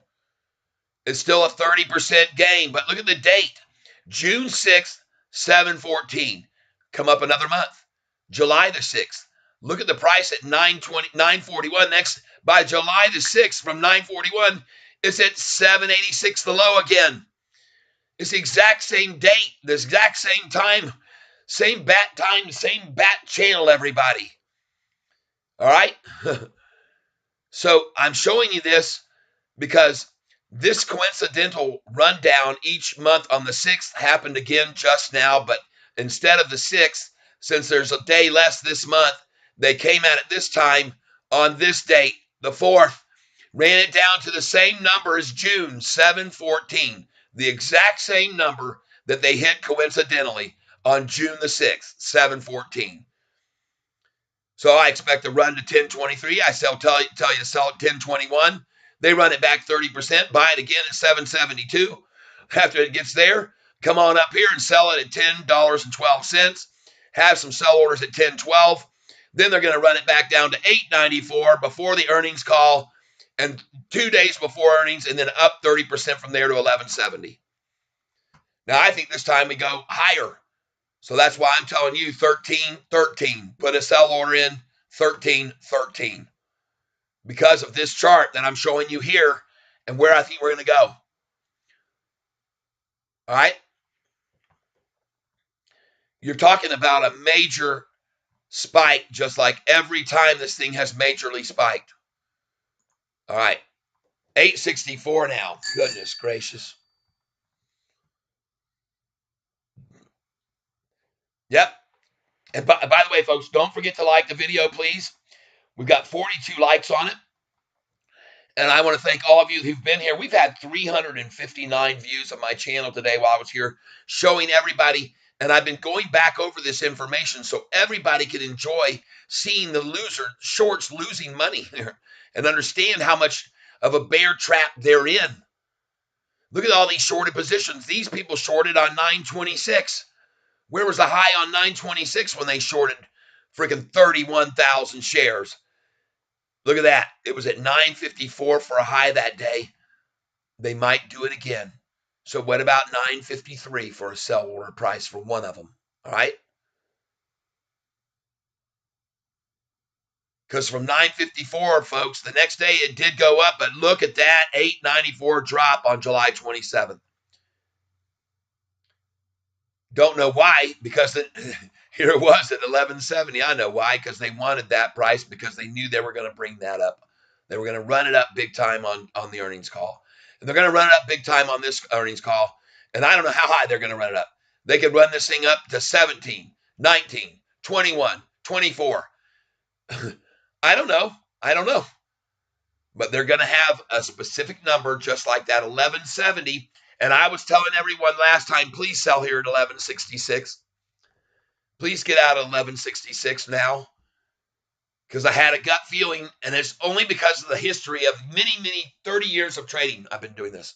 It's still a 30% gain. But look at the date. June 6th, 714. Come up another month. July the 6th. Look at the price at 941. Next, by July the 6th, from 941, it's at 786, the low again. It's the exact same date, the exact same time, same bat channel, everybody. All right? So I'm showing you this because this coincidental rundown each month on the 6th happened again just now, but instead of the 6th, since there's a day less this month, they came at it this time on this date, the 4th, ran it down to the same number as June, 714, the exact same number that they hit coincidentally on June the 6th, 714. So I expect to run to 1023. I tell you to sell at 1021. They run it back 30%, buy it again at 772. After it gets there, come on up here and sell it at $10.12. Have some sell orders at 1012. Then they're going to run it back down to 894 before the earnings call and 2 days before earnings, and then up 30% from there to 1170. Now I think this time we go higher. So that's why I'm telling you 1313. Put a sell order in 1313 because of this chart that I'm showing you here and where I think we're going to go. All right. You're talking about a major spike, just like every time this thing has majorly spiked. All right. 864 now. Goodness gracious. Yep. And by the way, folks, don't forget to like the video, please. We've got 42 likes on it. And I want to thank all of you who've been here. We've had 359 views of my channel today while I was here showing everybody. And I've been going back over this information so everybody can enjoy seeing the shorts losing money here and understand how much of a bear trap they're in. Look at all these shorted positions. These people shorted on 926. Where was the high on 926 when they shorted freaking 31,000 shares? Look at that. It was at 954 for a high that day. They might do it again. So what about 953 for a sell order price for one of them? All right. Because from 954, folks, the next day it did go up, but look at that 894 drop on July 27th. Don't know why, because here it was at 1170. I know why, because they wanted that price because they knew they were going to bring that up. They were going to run it up big time on the earnings call. And they're going to run it up big time on this earnings call. And I don't know how high they're going to run it up. They could run this thing up to 17, 19, 21, 24. I don't know. But they're going to have a specific number just like that, 1170. And I was telling everyone last time, please sell here at 1166. Please get out at 1166 now. Because I had a gut feeling, and it's only because of the history of many 30 years of trading. I've been doing this.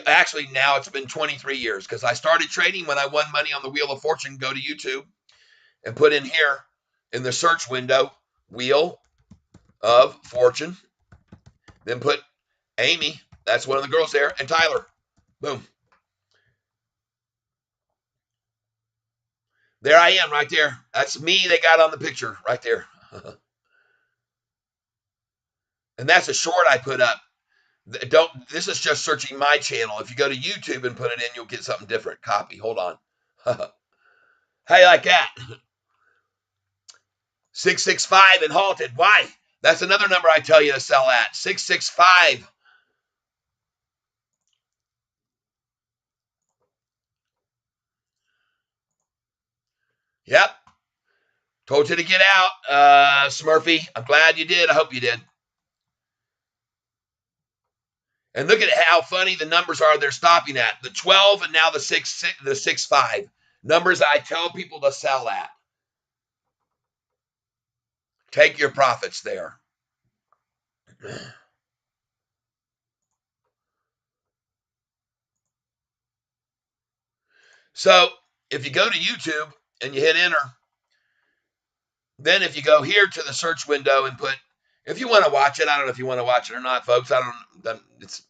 Actually, now it's been 23 years because I started trading when I won money on the Wheel of Fortune. Go to YouTube and put in here in the search window, Wheel of Fortune. Then put Amy, that's one of the girls there, and Tyler. Boom. There I am right there. That's me they got on the picture right there. And that's a short I put up. This is just searching my channel. If you go to YouTube and put it in, you'll get something different. Copy. Hold on. How you like that? 665 and halted. Why? That's another number I tell you to sell at. 665. Yep. Told you to get out, Smurfy. I'm glad you did. I hope you did. And look at how funny the numbers are they're stopping at. The 12 and now the 6.5. Numbers I tell people to sell at. Take your profits there. So if you go to YouTube and you hit enter, then if you go here to the search window and put, if you want to watch it, I don't know if you want to watch it or not, folks. It's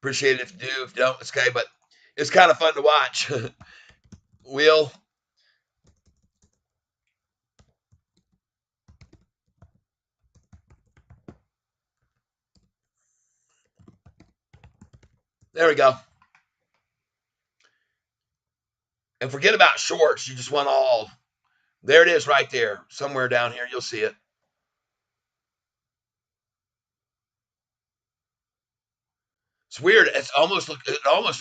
appreciated if you do. If you don't, it's okay. But it's kind of fun to watch. Will. There we go. And forget about shorts. You just want all. There it is right there. Somewhere down here, you'll see it. It's weird. It almost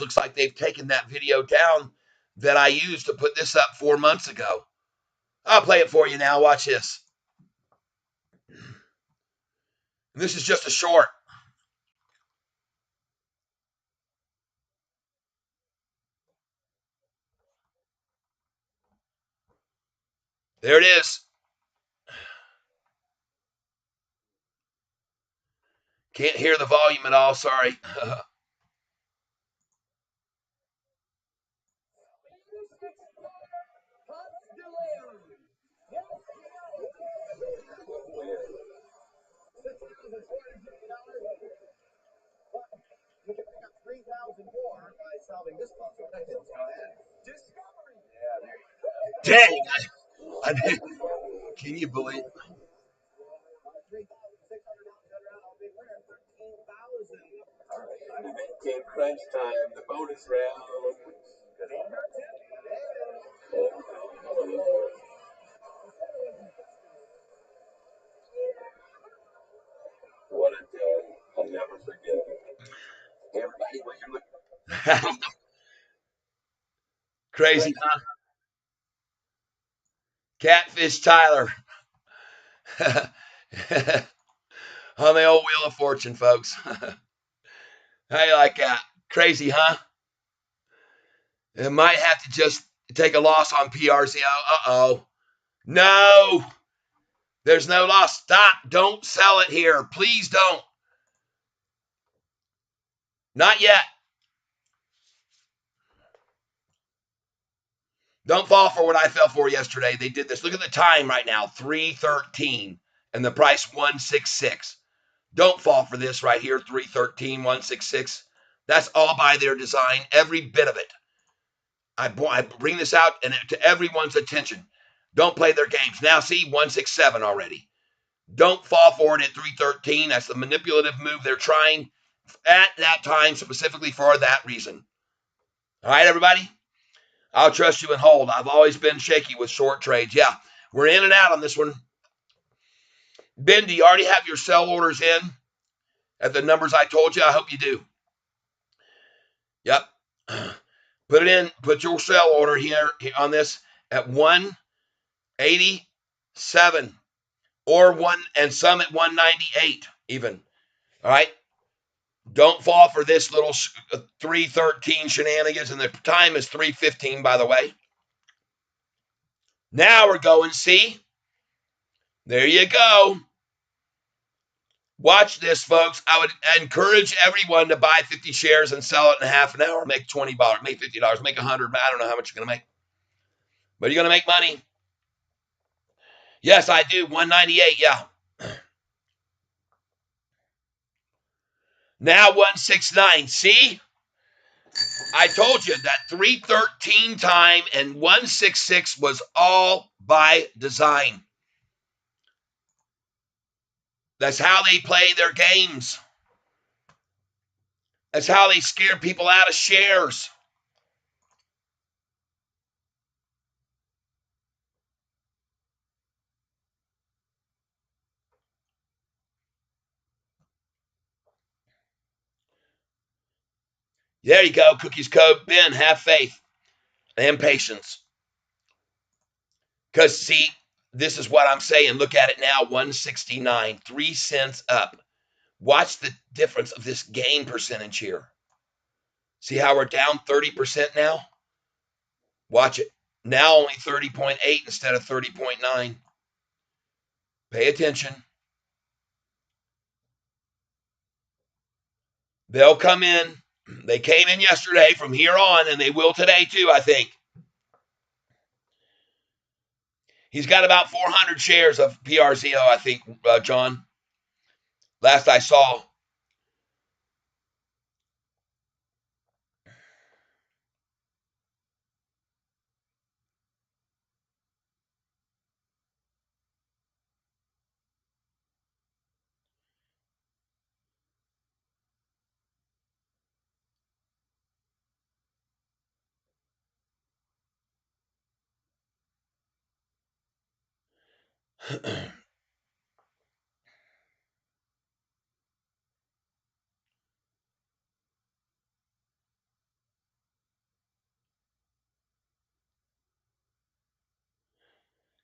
looks like they've taken that video down that I used to put this up 4 months ago. I'll play it for you now. Watch this. And this is just a short. There it is. Can't hear the volume at all. Sorry. Dang. Can you believe? Came crunch time, the bonus round. What a day. I'll never forget it. Everybody, what you're looking Crazy, huh? Catfish Tyler. On the old Wheel of Fortune, folks. How you like that? Crazy, huh? It might have to just take a loss on PRCO. Uh-oh. No, there's no loss. Stop. Don't sell it here. Please don't. Not yet. Don't fall for what I fell for yesterday. They did this. Look at the time right now, 313, and the price 166. Don't fall for this right here, 313, 166. That's all by their design, every bit of it. I bring this out and to everyone's attention. Don't play their games. Now see 167 already. Don't fall for it at 313. That's the manipulative move they're trying at that time specifically for that reason. All right, everybody? I'll trust you and hold. I've always been shaky with short trades. Yeah, we're in and out on this one. Ben, do you already have your sell orders in at the numbers I told you? I hope you do. Yep. Put it in. Put your sell order here on this at 187 or one, and some at 198 even. All right. Don't fall for this little 313 shenanigans, and the time is 315, by the way. Now we're going, see? There you go. Watch this, folks. I would encourage everyone to buy 50 shares and sell it in half an hour. Make $20, make $50, make $100. I don't know how much you're going to make, but you're going to make money. Yes, I do. 198, yeah. Now 169. See? I told you that 313 time and 166 was all by design. That's how they play their games. That's how they scare people out of shares. There you go. Cookies code. Ben, have faith and patience. Because, see, this is what I'm saying. Look at it now, 169, 3 cents up. Watch the difference of this gain percentage here. See how we're down 30% now? Watch it. Now only 30.8 instead of 30.9. Pay attention. They'll come in. They came in yesterday from here on, and they will today too, I think. He's got about 400 shares of PRZO, I think, John. Last I saw.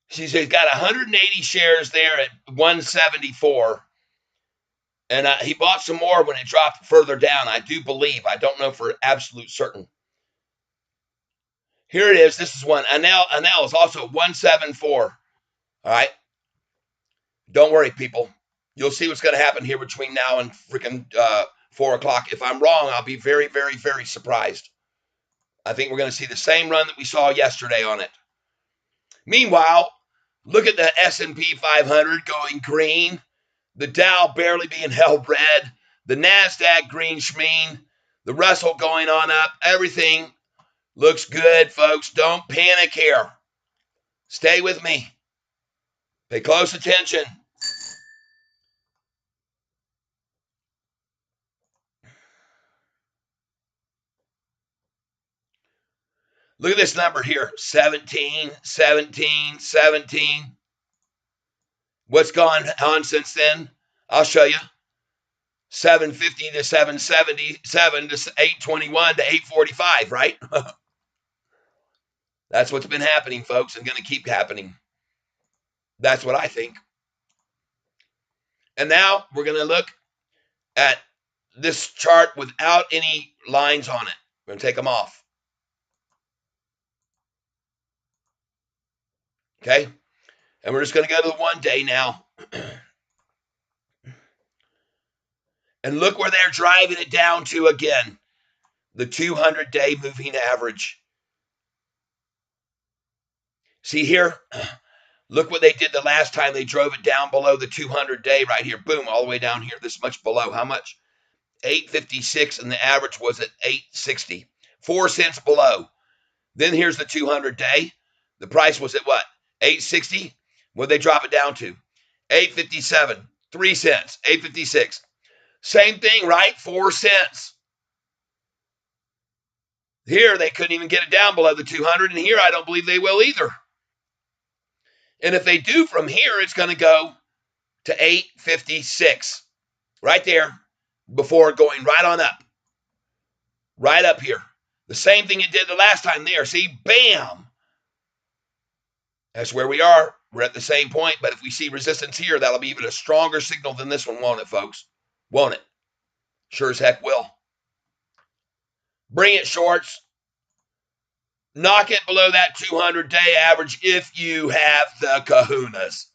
He's got 180 shares there at 174. And he bought some more when it dropped further down, I do believe. I don't know for absolute certain. Here it is. This is one. Anel is also 174. All right. Don't worry, people. You'll see what's going to happen here between now and freaking 4 o'clock. If I'm wrong, I'll be very, very, very surprised. I think we're going to see the same run that we saw yesterday on it. Meanwhile, look at the S&P 500 going green, the Dow barely being held red, the NASDAQ green schmeen, the Russell going on up. Everything looks good, folks. Don't panic here. Stay with me. Pay close attention. Look at this number here, 17, 17, 17. What's gone on since then? I'll show you. 750 to 777 to 821 to 845, right? That's what's been happening, folks, and going to keep happening. That's what I think. And now we're going to look at this chart without any lines on it. We're going to take them off. Okay? And we're just going to go to the 1 day now. And look where they're driving it down to again. The 200-day moving average. See here? Look what they did the last time they drove it down below the 200-day right here. Boom, all the way down here, this much below. How much? 856, and the average was at 860. 4 cents below. Then here's the 200-day. The price was at what? 860. What did they drop it down to? 857. 3 cents. 856. Same thing, right? 4 cents. Here, they couldn't even get it down below the 200, and here I don't believe they will either. And if they do from here, it's going to go to 856. Right there, before going right on up. Right up here. The same thing it did the last time there. See, bam. That's where we are. We're at the same point, but if we see resistance here, that'll be even a stronger signal than this one, won't it, folks? Won't it? Sure as heck will. Bring it, shorts. Knock it below that 200-day average if you have the kahunas.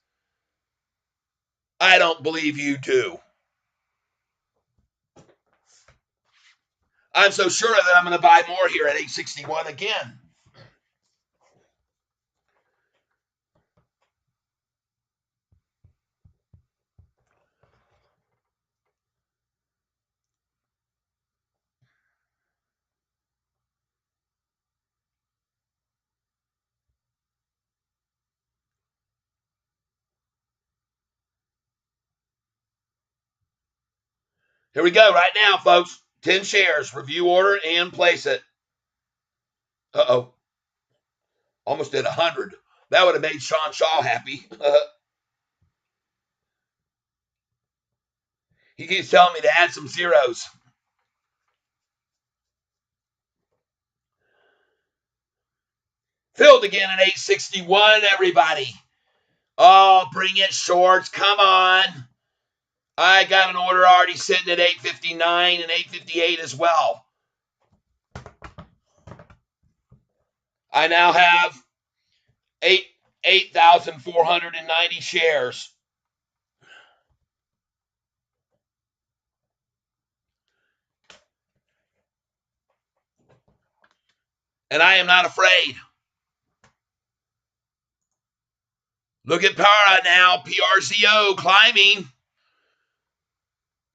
I don't believe you do. I'm so sure that I'm going to buy more here at 861 again. Here we go right now, folks. 10 shares, review order, and place it. Uh-oh. Almost did 100. That would have made Sean Shaw happy. He keeps telling me to add some zeros. Filled again at 861, everybody. Oh, bring it, shorts. Come on. I got an order already sitting at 859 and 858 as well. I now have 8,490 shares. and I am not afraid. Look at Para now, PRCO climbing.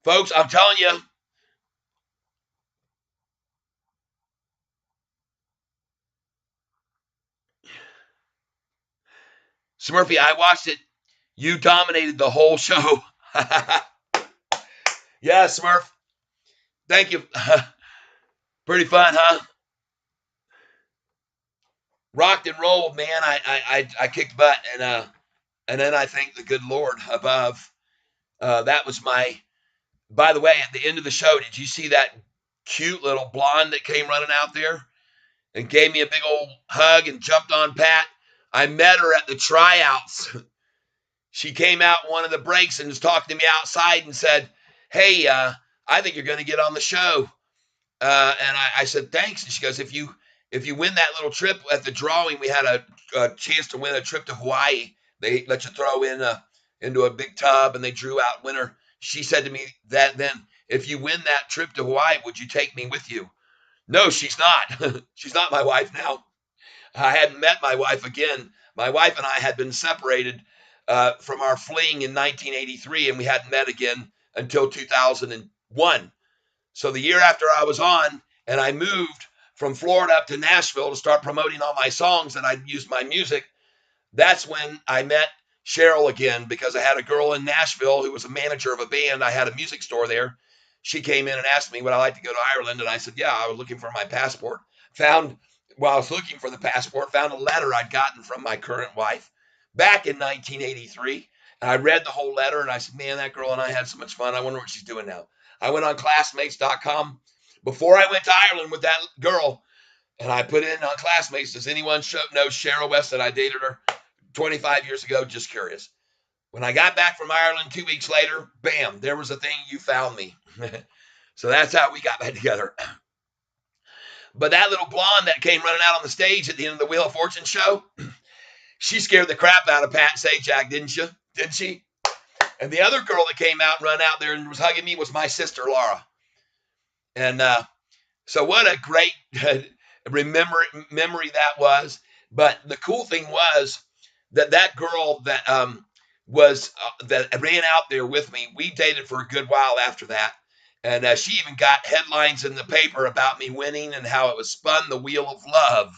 Folks, I'm telling you, Smurfy, I watched it. You dominated the whole show. Yeah, Smurf. Thank you. Pretty fun, huh? Rocked and rolled, man. I kicked butt, and then I thank the good Lord above. That was my. By the way, at the end of the show, did you see that cute little blonde that came running out there and gave me a big old hug and jumped on Pat? I met her at the tryouts. She came out one of the breaks and was talking to me outside and said, "Hey, I think you're going to get on the show." And I said, "Thanks." And she goes, if you win that little trip at the drawing, we had a chance to win a trip to Hawaii. They let you throw in into a big tub, and they drew out winner. She said to me that then, if you win that trip to Hawaii, would you take me with you? No, she's not. She's not my wife now. I hadn't met my wife again. My wife and I had been separated from our fleeing in 1983, and we hadn't met again until 2001. So the year after I was on, and I moved from Florida up to Nashville to start promoting all my songs and I'd used my music, that's when I met Cheryl again, because I had a girl in Nashville who was a manager of a band. I had a music store there. She came in and asked me would I like to go to Ireland, and I said, yeah. I was looking for my passport. While I was looking for the passport, found a letter I'd gotten from my current wife back in 1983. And I read the whole letter, and I said, man, that girl and I had so much fun. I wonder what she's doing now. I went on classmates.com before I went to Ireland with that girl, and I put in on Classmates, does anyone know Cheryl West? That I dated her 25 years ago, just curious. When I got back from Ireland 2 weeks later, bam, there was a thing, you found me. So that's how we got back together. But that little blonde that came running out on the stage at the end of the Wheel of Fortune show, she scared the crap out of Pat Sajak, didn't you? Didn't she? And the other girl that came out and run out there and was hugging me was my sister, Laura. And so what a great memory that was. But the cool thing was that girl that that ran out there with me, we dated for a good while after that. And she even got headlines in the paper about me winning and how it was spun the wheel of love.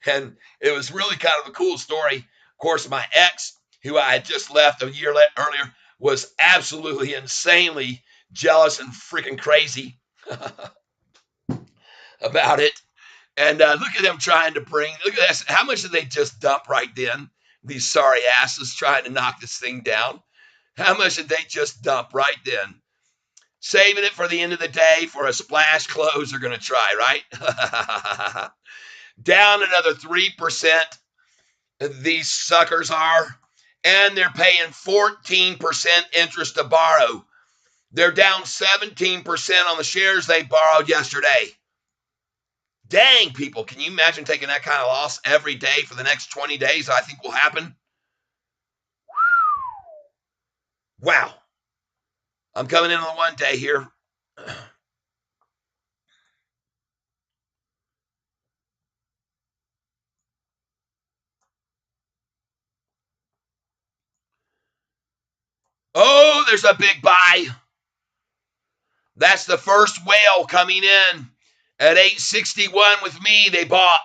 And it was really kind of a cool story. Of course, my ex, who I had just left a year earlier, was absolutely insanely jealous and freaking crazy about it. And look at them trying to look at this. How much did they just dump right then? These sorry asses trying to knock this thing down. How much did they just dump right then? Saving it for the end of the day for a splash close they're going to try, right? Down another 3%, these suckers are. And they're paying 14% interest to borrow. They're down 17% on the shares they borrowed yesterday. Dang, people, can you imagine taking that kind of loss every day for the next 20 days? I think will happen. Wow. I'm coming in on one day here. Oh, there's a big buy. That's the first whale coming in at 861 with me. They bought.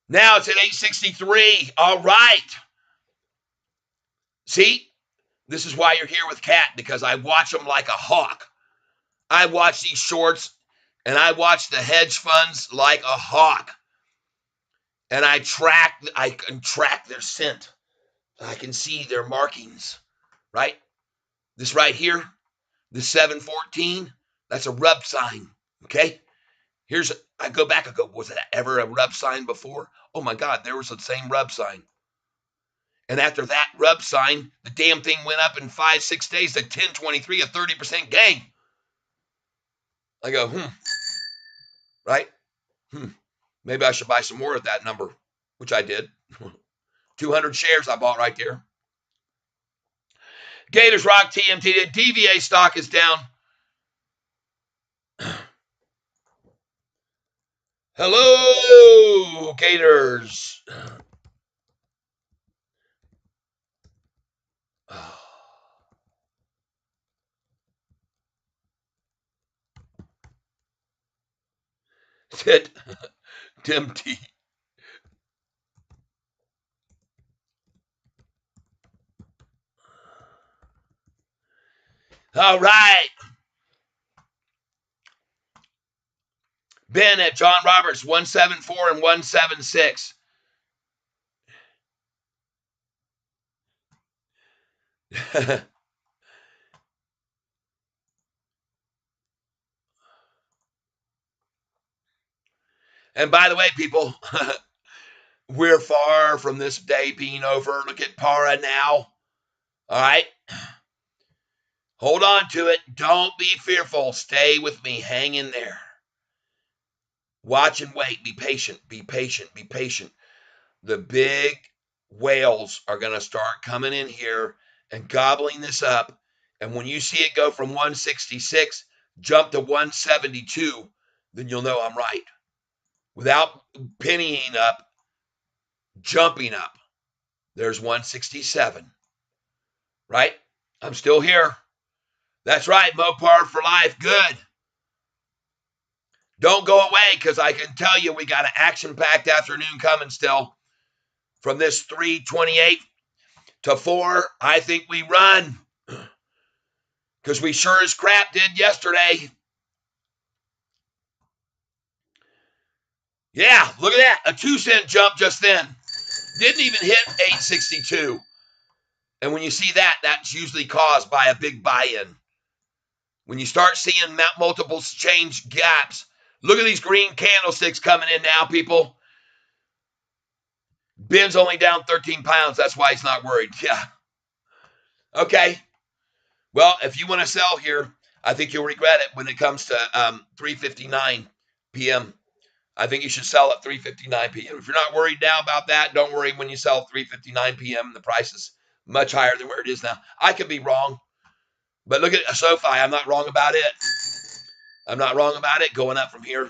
Now it's at 863. All right. See, this is why you're here with Kat, because I watch them like a hawk. I watch these shorts and I watch the hedge funds like a hawk. And I can track their scent. I can see their markings, right? This right here, the 714, that's a rub sign, okay? I go back, I go, was that ever a rub sign before? Oh my God, there was the same rub sign. And after that rub sign, the damn thing went up in 5-6 days to 1023, a 30% gain. I go, right? Maybe I should buy some more of that number, which I did. 200 shares I bought right there. Gators Rock TMT. The DVA stock is down. Hello, Gators. Tit, Tim T. All right. Ben at John Roberts, 174 and 176. And by the way, people, we're far from this day being over. Look at Para now. All right. Hold on to it. Don't be fearful. Stay with me. Hang in there. Watch and wait. Be patient. Be patient. Be patient. The big whales are going to start coming in here and gobbling this up. And when you see it go from 166, jump to 172, then you'll know I'm right. Without pennying up, jumping up. There's 167, right? I'm still here. That's right, Mopar for life. Good. Don't go away, because I can tell you we got an action-packed afternoon coming still. From this 328 to 4, I think we run. Because we sure as crap did yesterday. Yeah, look at that. A 2-cent jump just then. Didn't even hit 862. And when you see that, that's usually caused by a big buy-in. When you start seeing multiple change gaps, look at these green candlesticks coming in now, people. Ben's only down 13 pounds. That's why he's not worried. Yeah. Okay. Well, if you want to sell here, I think you'll regret it when it comes to 3:59 p.m. I think you should sell at 3:59 p.m. If you're not worried now about that, don't worry when you sell at 3:59 p.m. The price is much higher than where it is now. I could be wrong, but look at Sofi. I'm not wrong about it. I'm not wrong about it going up from here.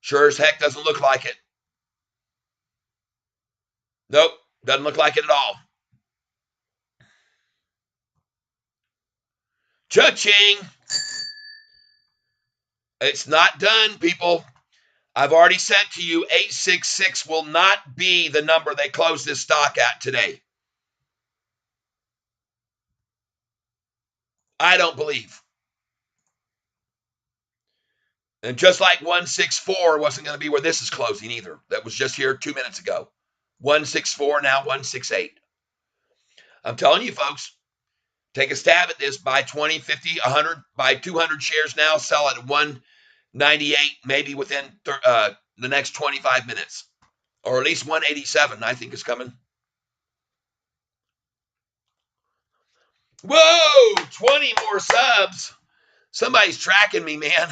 Sure as heck doesn't look like it. Nope, doesn't look like it at all. Cha-ching! It's not done, people. I've already said to you, 866 will not be the number they close this stock at today. I don't believe. And just like 164 wasn't going to be where this is closing either. That was just here 2 minutes ago. 164, now 168. I'm telling you, folks, take a stab at this. Buy 20, 50, 100, buy 200 shares now, sell it at 198, maybe within the next 25 minutes. Or at least 187, I think is coming. Whoa, 20 more subs. Somebody's tracking me, man.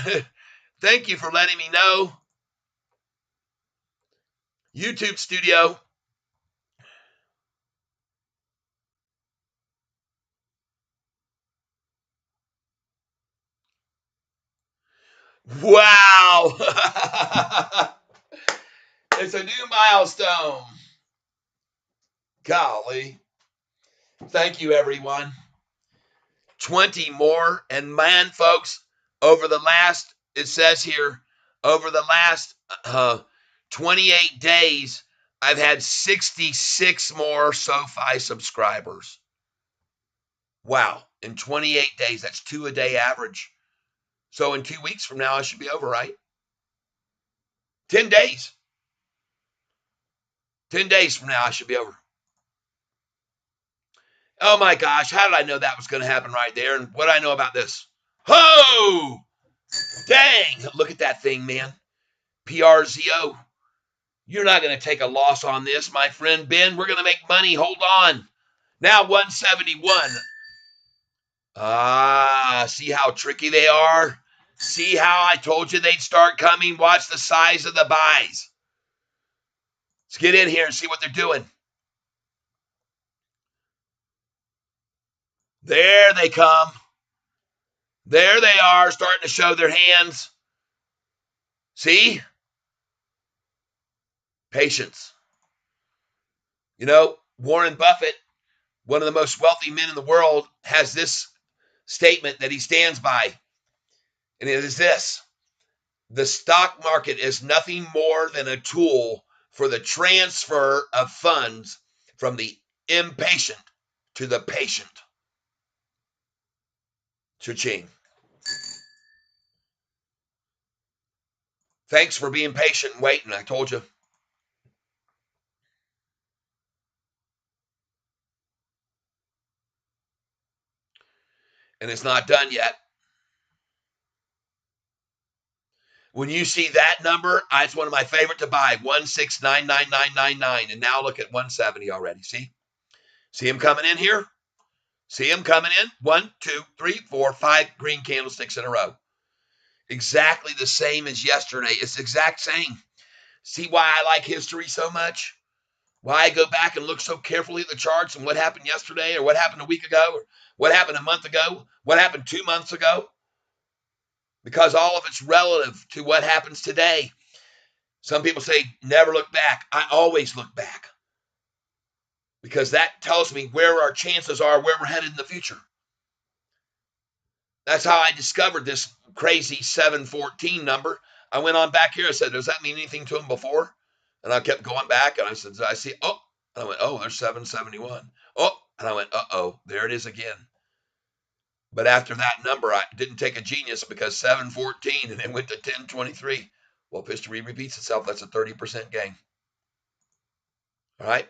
Thank you for letting me know. YouTube studio. Wow. It's a new milestone. Golly. Thank you, everyone. 20 more. And man, folks, over the last, it says here, over the last 28 days, I've had 66 more Sofi subscribers. Wow. In 28 days, that's 2 a day average. So in 2 weeks from now, I should be over, right? 10 days. 10 days from now, I should be over. Oh my gosh, how did I know that was going to happen right there? And what do I know about this? Ho! Dang! Look at that thing, man. PRZO. You're not going to take a loss on this, my friend Ben. We're going to make money. Hold on. Now 171. Ah, see how tricky they are? See how I told you they'd start coming? Watch the size of the buys. Let's get in here and see what they're doing. There they come. There they are, starting to show their hands. See? Patience. You know, Warren Buffett, one of the most wealthy men in the world, has this statement that he stands by, and it is this: the stock market is nothing more than a tool for the transfer of funds from the impatient to the patient. Cha-ching. Thanks for being patient and waiting. I told you. And it's not done yet. When you see that number, it's one of my favorite to buy, 1699999. And now look at 170 already. See him coming in here? See him coming in? 1, 2, 3, 4, 5 green candlesticks in a row. Exactly the same as yesterday. It's the exact same. See why I like history so much? Why I go back and look so carefully at the charts and what happened yesterday, or what happened a week ago, or what happened a month ago, what happened 2 months ago? Because all of it's relative to what happens today. Some people say never look back. I always look back, because that tells me where our chances are, where we're headed in the future. That's how I discovered this crazy 714 number. I went on back here. I said, does that mean anything to him before? And I kept going back, and I said, I see, oh, and I went, oh, there's 771. Oh, and I went, uh-oh, there it is again. But after that number, I didn't take a genius, because 714 and it went to 1023. Well, if history repeats itself, that's a 30% gain. All right.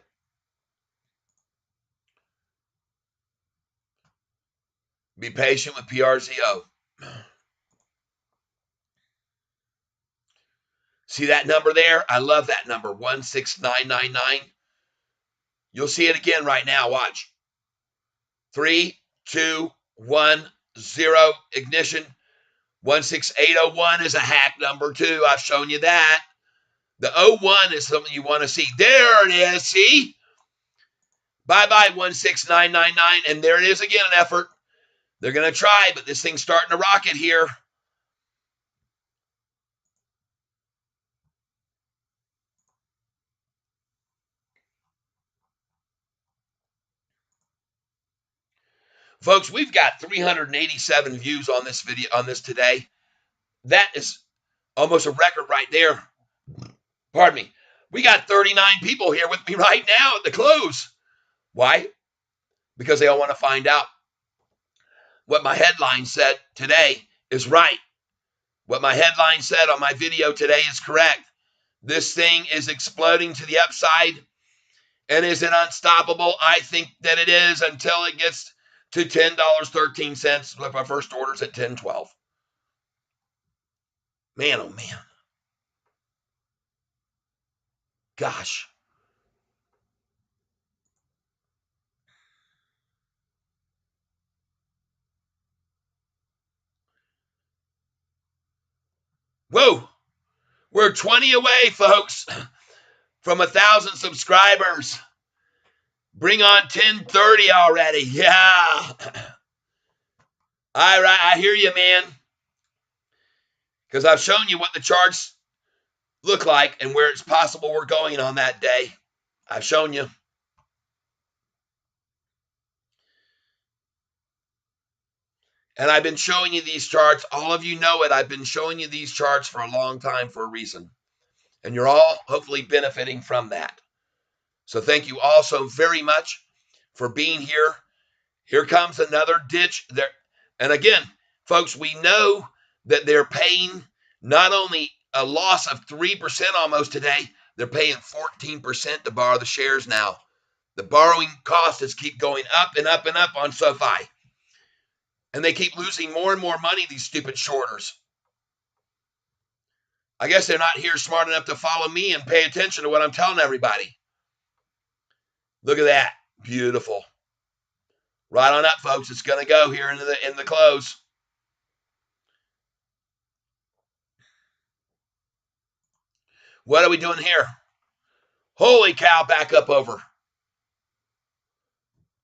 Be patient with PRZO. See that number there? I love that number, 16999. You'll see it again right now. Watch. 3, 2, 1, 0. Ignition. 16801 is a hack number too. I've shown you that. The 01 is something you want to see. There it is. See? Bye-bye 16999. And there it is again, an effort. They're going to try, but this thing's starting to rocket here. Folks, we've got 387 views on this video, on this today. That is almost a record right there. Pardon me. We got 39 people here with me right now at the close. Why? Because they all want to find out what my headline said today is right. What my headline said on my video today is correct. This thing is exploding to the upside. And is it unstoppable? I think that it is, until it gets to $10.13 with my first orders at $10.12. Man, oh man. Gosh. Whoa. We're 20 away, folks, from 1,000 subscribers. Bring on 1030 already. Yeah. All right, I hear you, man. Because I've shown you what the charts look like and where it's possible we're going on that day. I've shown you. And I've been showing you these charts. All of you know it. I've been showing you these charts for a long time for a reason. And you're all hopefully benefiting from that. So thank you all so very much for being here. Here comes another ditch there. And again, folks, we know that they're paying not only a loss of 3% almost today, they're paying 14% to borrow the shares now. The borrowing costs just keep going up and up and up on Sofi. And they keep losing more and more money, these stupid shorters. I guess they're not here smart enough to follow me and pay attention to what I'm telling everybody. Look at that. Beautiful. Right on up, folks. It's going to go here in the close. What are we doing here? Holy cow, back up over.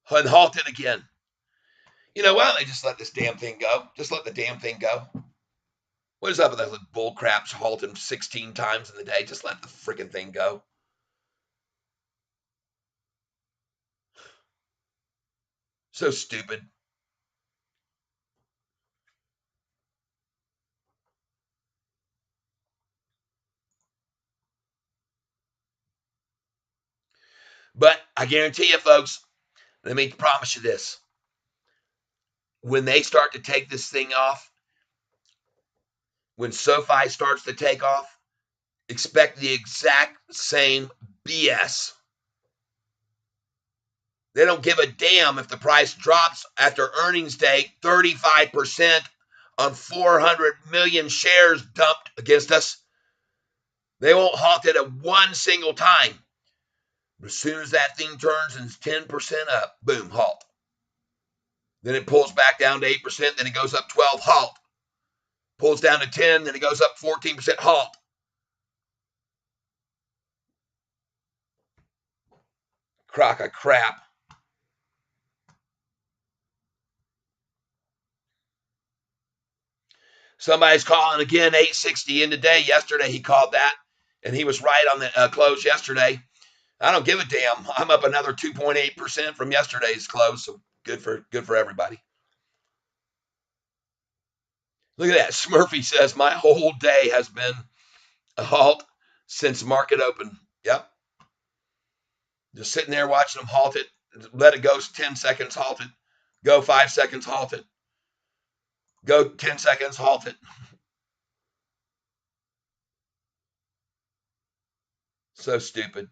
And halt it again. You know, why don't they just let this damn thing go? Just let the damn thing go. What is up with that bull crap halting 16 times in the day? Just let the freaking thing go. So stupid. But I guarantee you, folks, let me promise you this. When they start to take this thing off, when SoFi starts to take off, expect the exact same BS. They don't give a damn if the price drops after earnings day 35% on 400 million shares dumped against us. They won't halt it at one single time. But as soon as that thing turns and it's 10% up, boom, halt. Then it pulls back down to 8%, then it goes up 12, halt. Pulls down to 10, then it goes up 14%, halt. Crock of crap. Somebody's calling again, 860 in today. Yesterday he called that, and he was right on the close yesterday. I don't give a damn. I'm up another 2.8% from yesterday's close, so good for everybody. Look at that. Smurfy says my whole day has been a halt since market open. Yep. Just sitting there watching them halt it. Let it go 10 seconds, halt it. Go 5 seconds, halt it. Go 10 seconds, halt it. So stupid.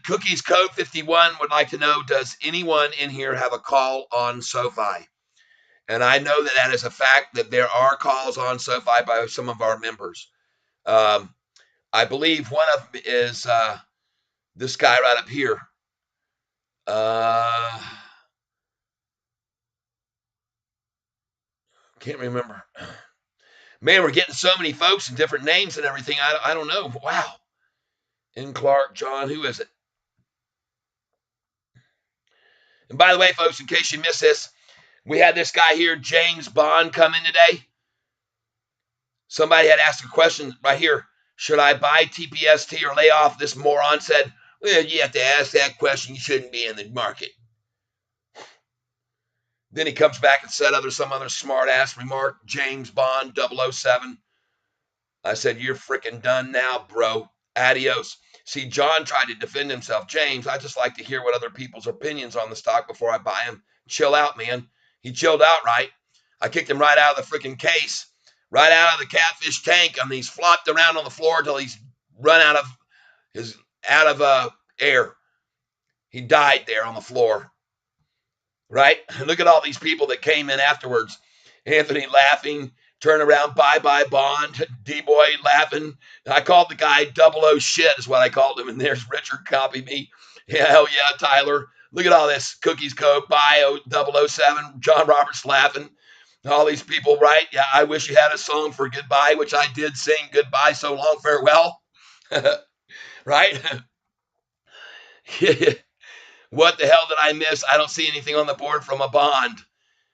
Cookies Code 51 would like to know, does anyone in here have a call on SoFi? And I know that that is a fact, that there are calls on SoFi by some of our members. I believe one of them is this guy right up here. Can't remember. Man, we're getting so many folks and different names and everything. I don't know. Wow. In Clark, John, who is it? And by the way, folks, in case you missed this, we had this guy here, James Bond, come in today. Somebody had asked a question right here. Should I buy TPST or lay off? This moron said, well, you have to ask that question. You shouldn't be in the market. Then he comes back and said some other smart ass remark, James Bond 007. I said, you're freaking done now, bro. Adios. See, John tried to defend himself. James, I just like to hear what other people's opinions on the stock before I buy him. Chill out, man. He chilled out, right? I kicked him right out of the freaking case, right out of the catfish tank, and he's flopped around on the floor until he's run out of air. He died there on the floor, right? And look at all these people that came in afterwards. Anthony laughing, turn around, bye-bye Bond, D-Boy laughing. I called the guy 00 shit is what I called him, and there's Richard copied me. Yeah, hell yeah, Tyler. Look at all this. Cookies Code, Bio 007, John Roberts laughing. All these people, right? Yeah, I wish you had a song for goodbye, which I did sing goodbye, so long, farewell. Right? What the hell did I miss? I don't see anything on the board from a Bond.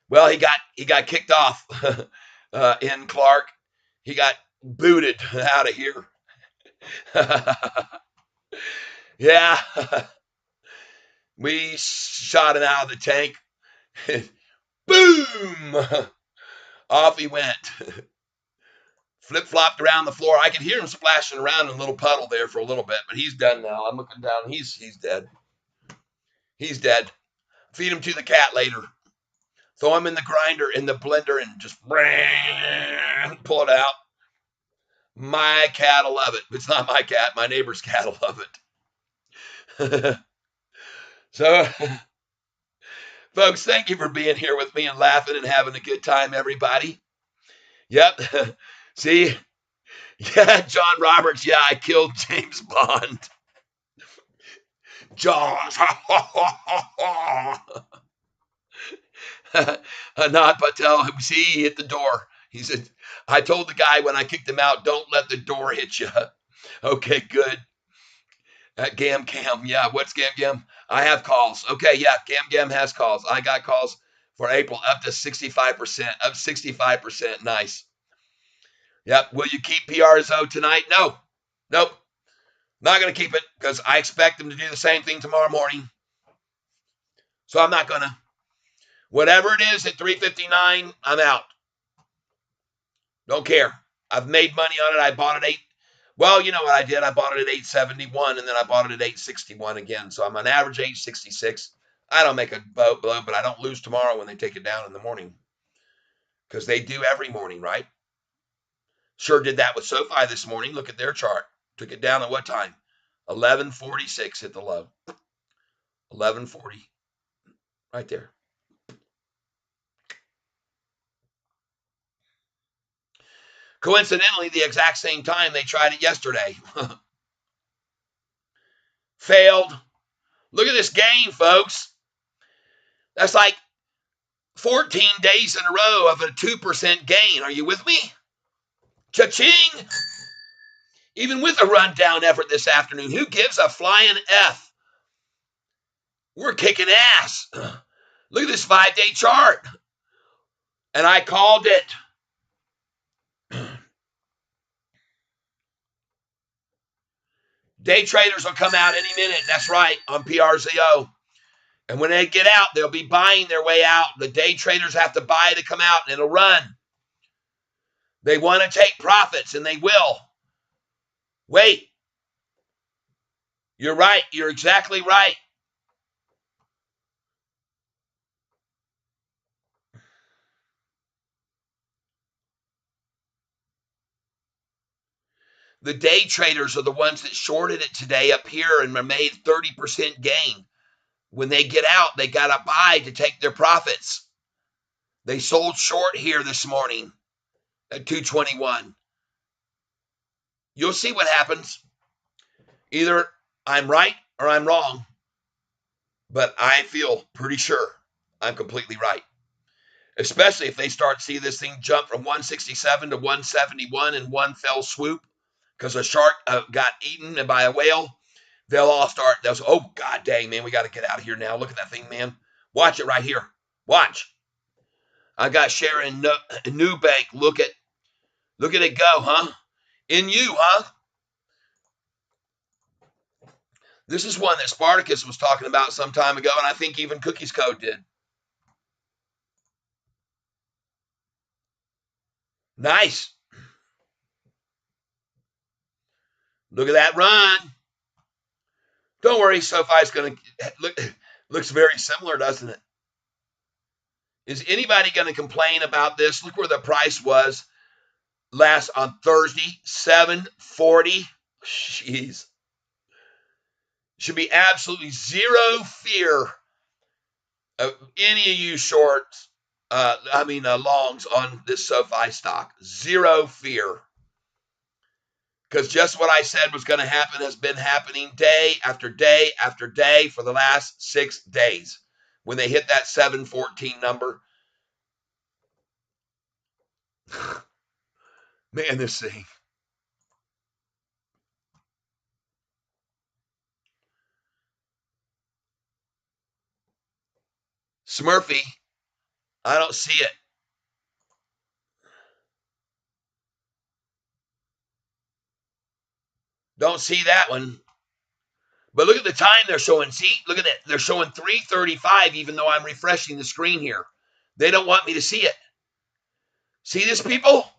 Well, he got kicked off in Clark. He got booted out of here. Yeah. We shot him out of the tank. Boom! Off he went. Flip-flopped around the floor. I could hear him splashing around in a little puddle there for a little bit, but he's done now. I'm looking down. He's dead. He's dead. Feed him to the cat later. Throw him in the grinder, in the blender, and just pull it out. My cat will love it. It's not my cat. My neighbor's cat will love it. So, folks, thank you for being here with me and laughing and having a good time, everybody. Yep. See? Yeah, John Roberts. Yeah, I killed James Bond. Jaws. Anand Patel, see, he hit the door. He said, I told the guy when I kicked him out, don't let the door hit you. Okay, good. Gam Cam, yeah, what's Gam Gam? I have calls. Okay, yeah, Gam Gam has calls. I got calls for April up to 65%, up 65%. Nice. Yep. Will you keep PRSO tonight? No. Nope. Not going to keep it because I expect them to do the same thing tomorrow morning. So I'm not going to. Whatever it is at 359, I'm out. Don't care. I've made money on it. I bought it 8. Well, you know what I did? I bought it at 871 and then I bought it at 861 again. So I'm on average 866. I don't make a blow, but I don't lose tomorrow when they take it down in the morning. Because they do every morning, right? Sure did that with Sofi this morning. Look at their chart. Took it down at what time? 11:46 hit the low. 11:40. Right there. Coincidentally, the exact same time they tried it yesterday. Failed. Look at this gain, folks. That's like 14 days in a row of a 2% gain. Are you with me? Cha-ching! Even with a rundown effort this afternoon, who gives a flying F? We're kicking ass. Look at this 5-day chart. And I called it. Day traders will come out any minute. That's right, on PRZO. And when they get out, they'll be buying their way out. The day traders have to buy to come out, and it'll run. They want to take profits, and they will. Wait. You're right. You're exactly right. The day traders are the ones that shorted it today up here and made 30% gain. When they get out, they got to buy to take their profits. They sold short here this morning at 221. You'll see what happens. Either I'm right or I'm wrong, but I feel pretty sure I'm completely right. Especially if they start to see this thing jump from 167 to 171 in one fell swoop because a shark got eaten by a whale. They'll all start, oh, God dang, man, we got to get out of here now. Look at that thing, man. Watch it right here. Watch. I got Sharon Newbank. Look at it go, huh? In you, huh? This is one that Spartacus was talking about some time ago, and I think even Cookies Code did. Nice. Look at that run. Don't worry, Sofi's going to looks very similar, doesn't it? Is anybody going to complain about this? Look where the price was last on Thursday, 740. Jeez. Should be absolutely zero fear of any of you shorts, longs on this SoFi stock. Zero fear. Because just what I said was going to happen has been happening day after day after day for the last 6 days. When they hit that 714 number. Man, this thing. Smurfy, I don't see it. Don't see that one. But look at the time they're showing. See, look at it. They're showing 3:35 even though I'm refreshing the screen here. They don't want me to see it. See this, people?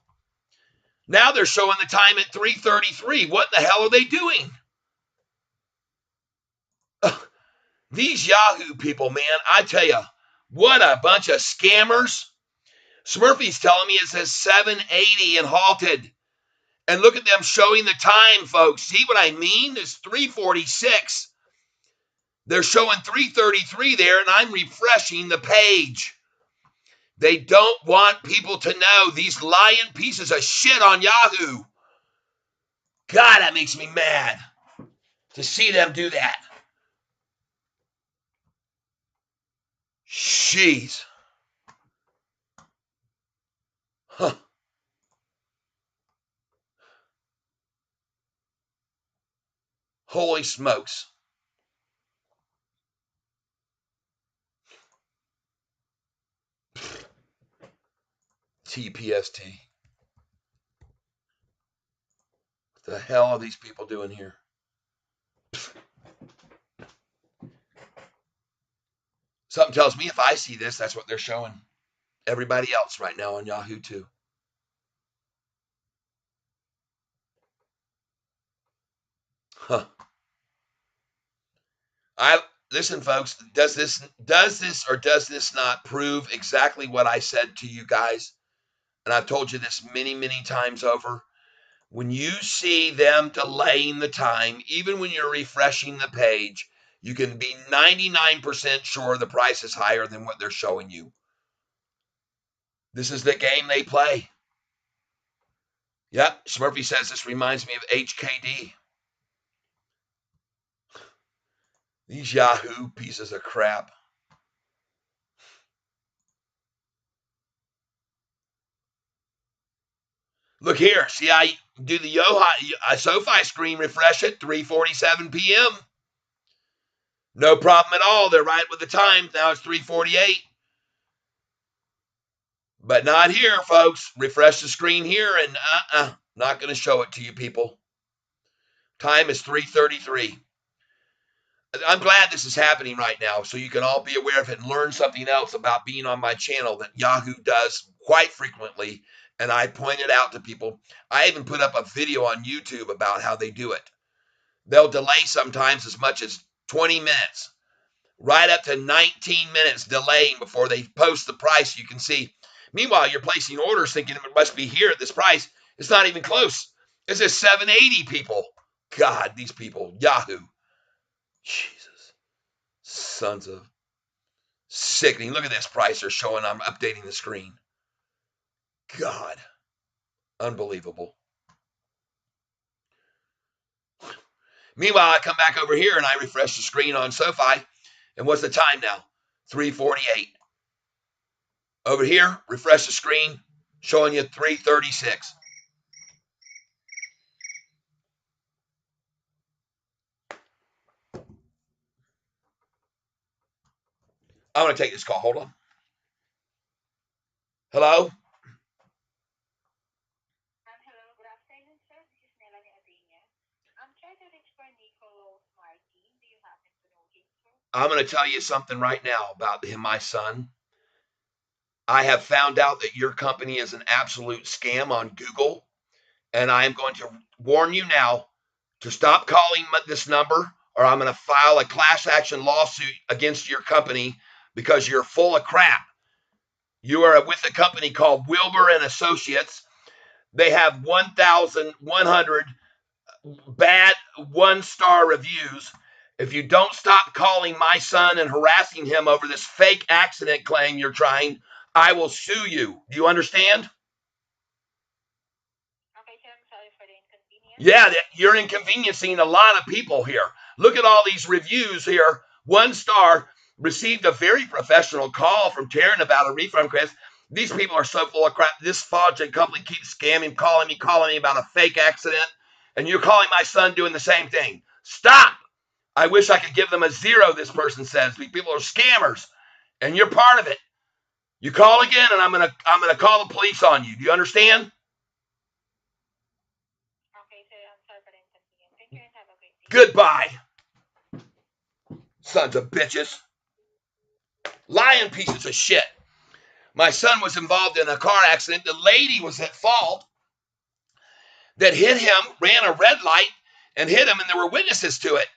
Now they're showing the time at 3:33. What the hell are they doing? These Yahoo people, man, I tell you, what a bunch of scammers. Smurfy's telling me it says 780 and halted. And look at them showing the time, folks. See what I mean? It's 3:46. They're showing 3:33 there, and I'm refreshing the page. They don't want people to know, these lying pieces of shit on Yahoo. God, that makes me mad to see them do that. Jeez. Huh. Holy smokes. TPST. What the hell are these people doing here? Something tells me if I see this, that's what they're showing everybody else right now on Yahoo too. Huh. Listen, folks, does this or does this not prove exactly what I said to you guys? And I've told you this many, many times over. When you see them delaying the time, even when you're refreshing the page, you can be 99% sure the price is higher than what they're showing you. This is the game they play. Yep, Smurfy says this reminds me of HKD. These Yahoo pieces of crap. Look here. See, I do the SoFi screen refresh at 3:47 p.m. No problem at all. They're right with the time. Now it's 3:48. But not here, folks. Refresh the screen here and not going to show it to you people. Time is 3:33. I'm glad this is happening right now so you can all be aware of it and learn something else about being on my channel that Yahoo does quite frequently. And I pointed out to people. I even put up a video on YouTube about how they do it. They'll delay sometimes as much as 20 minutes, right up to 19 minutes delaying before they post the price you can see. Meanwhile, you're placing orders thinking it must be here at this price. It's not even close. It's just 780 people. God, these people, Yahoo. Jesus. Sons of sickening. Look at this price they're showing. I'm updating the screen. God. Unbelievable. Meanwhile, I come back over here and I refresh the screen on SoFi. And what's the time now? 3:48. Over here, refresh the screen, showing you 3:36. I'm going to take this call. Hold on. Hello? Hello, good afternoon, sir. This is Melanie Adenia. I'm trying to reach for Nicholas Martin. Do you happen to know him, sir? I'm going to tell you something right now about him, my son. I have found out that your company is an absolute scam on Google, and I am going to warn you now to stop calling this number, or I'm going to file a class action lawsuit against your company because you're full of crap. You are with a company called Wilbur and Associates. They have 1,100 bad 1-star reviews. If you don't stop calling my son and harassing him over this fake accident claim you're trying, I will sue you. Do you understand? Okay, sir, I'm sorry for the inconvenience. Yeah, you're inconveniencing a lot of people here. Look at all these reviews here. 1 star, received a very professional call from Taryn about a refund request. These people are so full of crap. This fraudulent company keeps scamming, calling me about a fake accident. And you're calling my son doing the same thing. Stop. I wish I could give them a 0, this person says. These people are scammers. And you're part of it. You call again and I'm gonna call the police on you. Do you understand? Okay, sir, I'm sorry for the inconvenience. Thank you and have a great day. Goodbye. Sons of bitches. Lying pieces of shit. My son was involved in a car accident. The lady was at fault that hit him, ran a red light and hit him, and there were witnesses to it.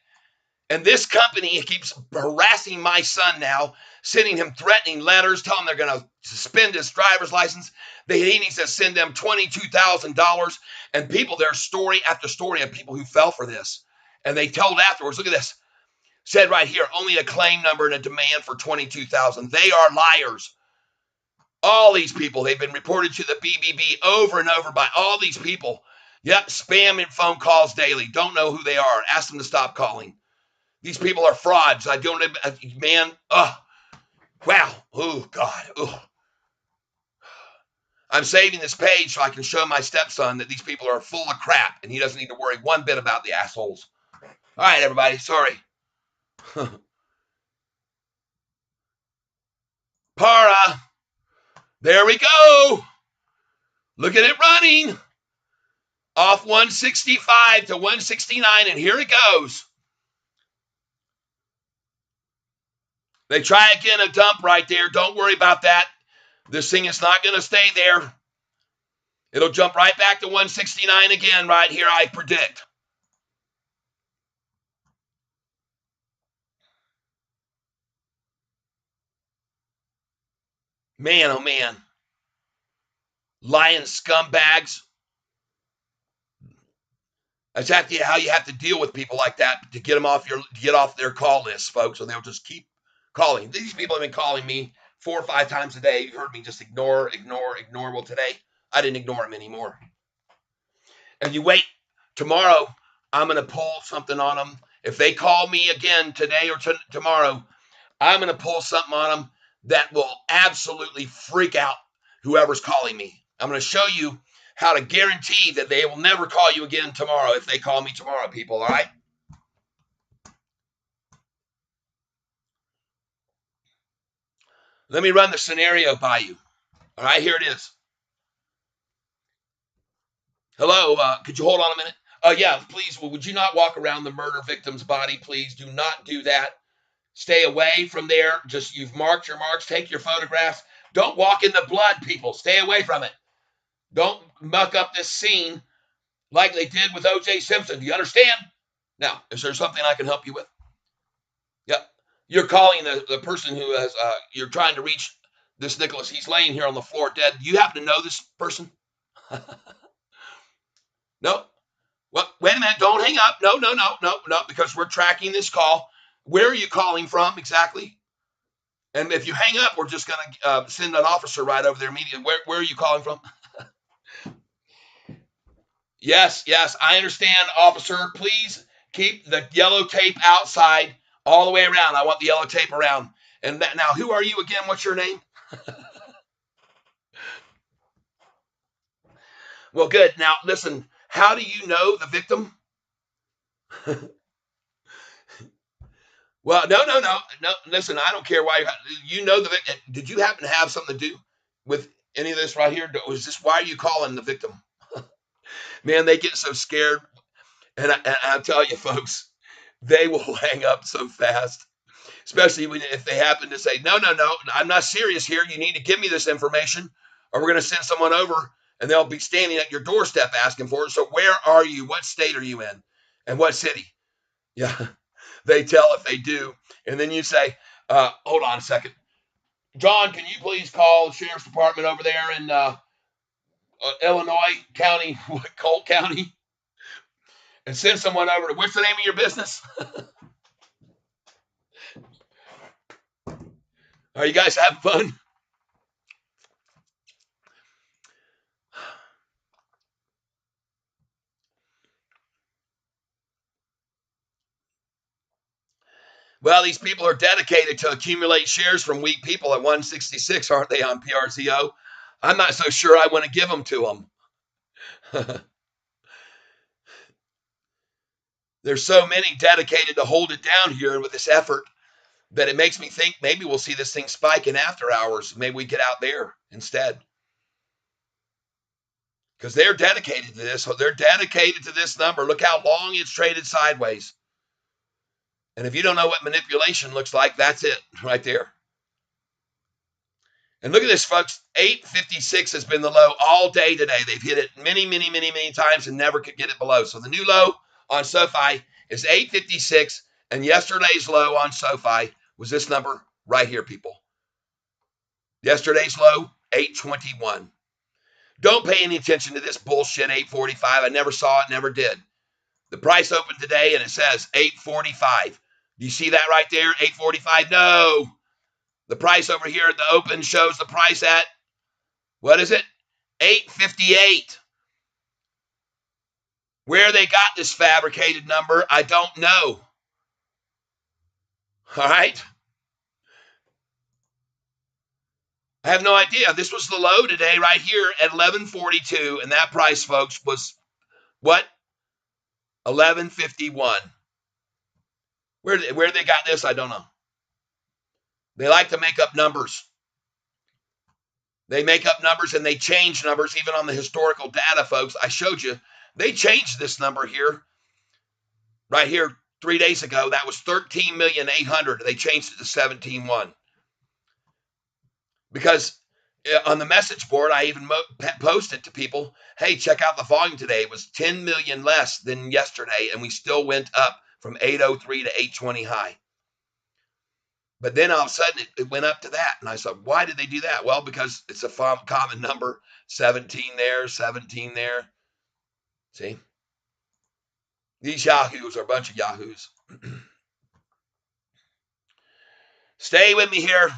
And this company keeps harassing my son now, sending him threatening letters, telling him they're going to suspend his driver's license. He needs to send them $22,000. And people, there's story after story of people who fell for this. And they told afterwards, look at this. Said right here, only a claim number and a demand for $22,000. They are liars. All these people, they've been reported to the BBB over and over by all these people. Yep, spam and phone calls daily. Don't know who they are. Ask them to stop calling. These people are frauds. I don't, man, wow, oh, God, I'm saving this page so I can show my stepson that these people are full of crap, and he doesn't need to worry one bit about the assholes. All right, everybody, sorry. Para, there we go. Look at it running. Off 165 to 169, and here it goes. They try again a dump right there. Don't worry about that. This thing is not going to stay there. It'll jump right back to 169 again right here, I predict. Man, oh man. Lying scumbags. That's how you have to deal with people like that to get them off their call list, folks, and they'll just keep calling. These people have been calling me 4 or 5 times a day. You heard me just ignore. Well, today I didn't ignore them anymore. And you wait. Tomorrow, I'm going to pull something on them. If they call me again today or tomorrow, I'm going to pull something on them that will absolutely freak out whoever's calling me. I'm going to show you how to guarantee that they will never call you again tomorrow if they call me tomorrow, people, all right? Let me run the scenario by you. All right, here it is. Hello, could you hold on a minute? Yeah, please, would you not walk around the murder victim's body, please? Do not do that. Stay away from there. Just, you've marked your marks. Take your photographs. Don't walk in the blood, people. Stay away from it. Don't muck up this scene like they did with O.J. Simpson. Do you understand? Now, is there something I can help you with? Yep. You're calling the person who has, you're trying to reach this Nicholas. He's laying here on the floor dead. Do you happen to know this person? No. Well, wait a minute. Don't hang up. No, because we're tracking this call. Where are you calling from exactly? And if you hang up, we're just going to send an officer right over there immediately. Where are you calling from? Yes, I understand, officer. Please keep the yellow tape outside all the way around. I want the yellow tape around. And now, who are you again? What's your name? Well, good. Now, listen, how do you know the victim? Well, no. Listen, I don't care why you know the victim. Did you happen to have something to do with any of this right here? Was this, why are you calling the victim? Man, they get so scared. And I'll tell you, folks, they will hang up so fast, especially if they happen to say, no, I'm not serious here. You need to give me this information or we're going to send someone over and they'll be standing at your doorstep asking for it. So where are you? What state are you in? And what city? Yeah, they tell if they do. And then you say, hold on a second. John, can you please call the sheriff's department over there in Illinois County, Cole County, and send someone over to, what's the name of your business? Are you guys having fun? Well, these people are dedicated to accumulate shares from weak people at 166, aren't they, on PRZO? I'm not so sure I want to give them to them. There's so many dedicated to hold it down here with this effort that it makes me think maybe we'll see this thing spike in after hours. Maybe we get out there instead. Because they're dedicated to this. They're dedicated to this number. Look how long it's traded sideways. And if you don't know what manipulation looks like, that's it right there. And look at this, folks. 856 has been the low all day today. They've hit it many times and never could get it below. So the new low on Sofi is 856, and yesterday's low on Sofi was this number right here, people. Yesterday's low, 821. Don't pay any attention to this bullshit 845. I never saw it, never did. The price opened today, and it says 845. Do you see that right there, 845? No. The price over here at the open shows the price at, what is it? 858. Where they got this fabricated number, I don't know. All right? I have no idea. This was the low today right here at 1142, and that price, folks, was what? 1151. Where they got this, I don't know. They like to make up numbers. They make up numbers and they change numbers even on the historical data, folks. I showed you. They changed this number here, right here, 3 days ago, that was 13,800,000. They changed it to 17.1 because on the message board, I even posted to people, hey, check out the volume today. It was 10 million less than yesterday, and we still went up from 803 to 820 high. But then all of a sudden, it went up to that. And I said, why did they do that? Well, because it's a common number, 17 there, 17 there. See? These yahoos are a bunch of yahoos. Stay with me here.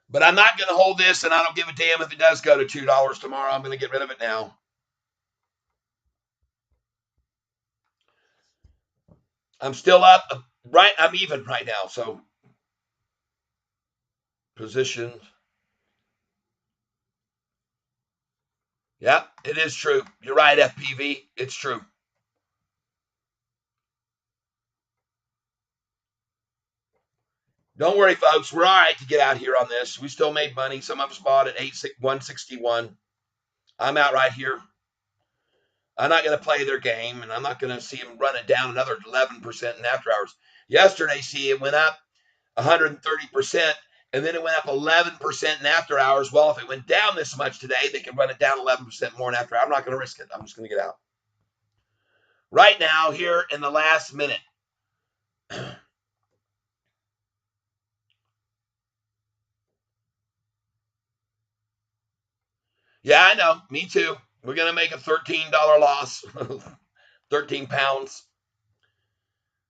But I'm not going to hold this, and I don't give a damn if it does go to $2 tomorrow. I'm going to get rid of it now. I'm still up. Right, I'm even right now. So position. Yeah, it is true. You're right, FPV. It's true. Don't worry, folks. We're all right to get out here on this. We still made money. Some of us bought at 161. I'm out right here. I'm not going to play their game, and I'm not going to see them run it down another 11% in after hours. Yesterday, see, it went up 130%, and then it went up 11% in after hours. Well, if it went down this much today, they can run it down 11% more in after hours. I'm not going to risk it. I'm just going to get out. Right now, here in the last minute. Yeah, I know. Me too. We're going to make a $13 loss. 13 pounds.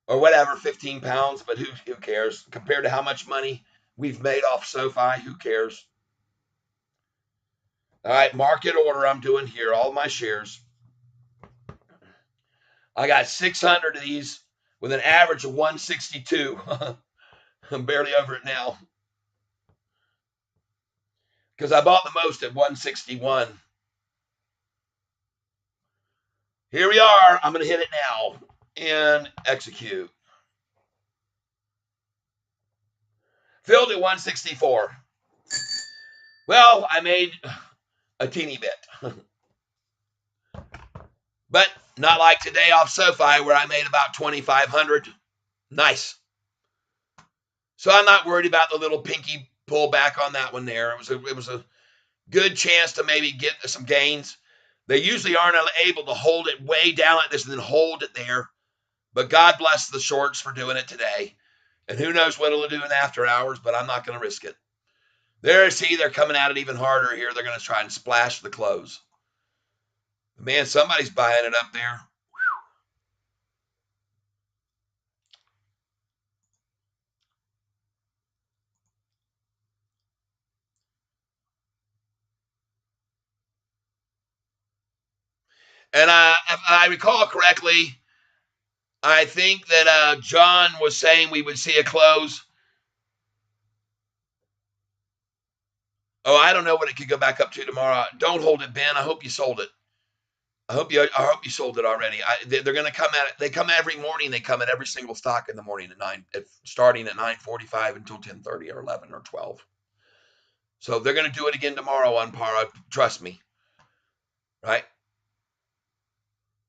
Or whatever, 15 pounds, but who cares? Compared to how much money we've made off SoFi, who cares? All right, market order I'm doing here, all my shares. I got 600 of these with an average of 162. I'm barely over it now because I bought the most at 161. Here we are. I'm going to hit it now and execute. Filled at 164. Well, I made a teeny bit. But not like today off SoFi where I made about 2,500. Nice. So I'm not worried about the little pinky pullback on that one there. It was a good chance to maybe get some gains. They usually aren't able to hold it way down like this and then hold it there. But God bless the shorts for doing it today. And who knows what it'll do in after hours, but I'm not going to risk it. There, see, they're coming at it even harder here. They're going to try and splash the close. Man, somebody's buying it up there. And if I recall correctly, I think that John was saying we would see a close. Oh, I don't know what it could go back up to tomorrow. Don't hold it, Ben. I hope you sold it. I hope you sold it already. They're going to come at it. They come every morning. They come at every single stock in the morning at 9, starting at 9:45 until 10:30 or 11 or 12. So they're going to do it again tomorrow on par. Trust me. Right.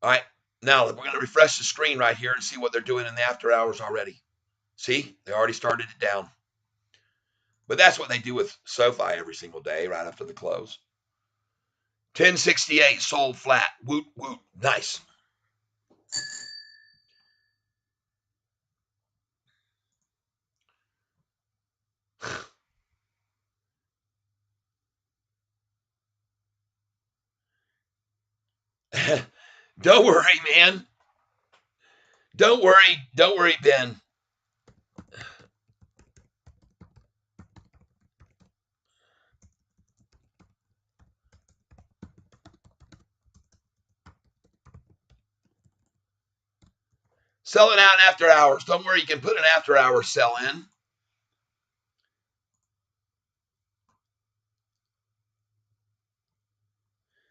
All right. Now we're going to refresh the screen right here and see what they're doing in the after hours already. See, they already started it down. But that's what they do with SoFi every single day, right after the close. 1068 sold flat. Woot, woot. Nice. Don't worry, man. Don't worry, Ben. Selling out after hours. Don't worry, you can put an after hours sell in.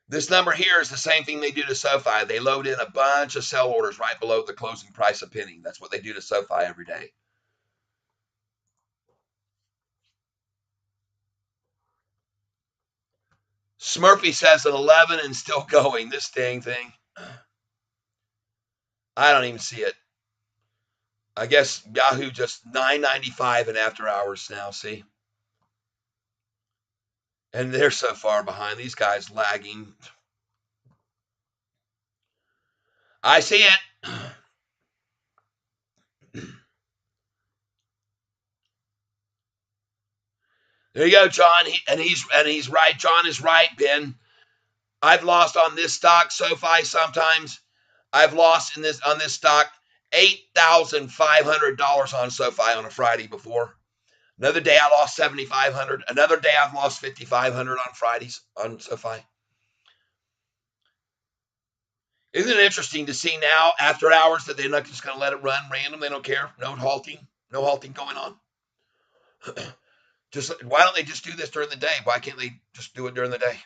This number here is the same thing they do to SoFi. They load in a bunch of sell orders right below the closing price of penny. That's what they do to SoFi every day. Smurfy says an 11 and still going. This dang thing. I don't even see it. I guess Yahoo just $9.95 in after hours now, see? And they're so far behind. These guys lagging. I see it. There you go, John. He's right. John is right, Ben. I've lost on this stock, SoFi sometimes. I've lost on this stock $8,500 on SoFi on a Friday before. Another day I lost $7,500. Another day I've lost $5,500 on Fridays on SoFi. Isn't it interesting to see now after hours that they're not just going to let it run random? They don't care. No halting going on. Just why don't they just do this during the day? Why can't they just do it during the day?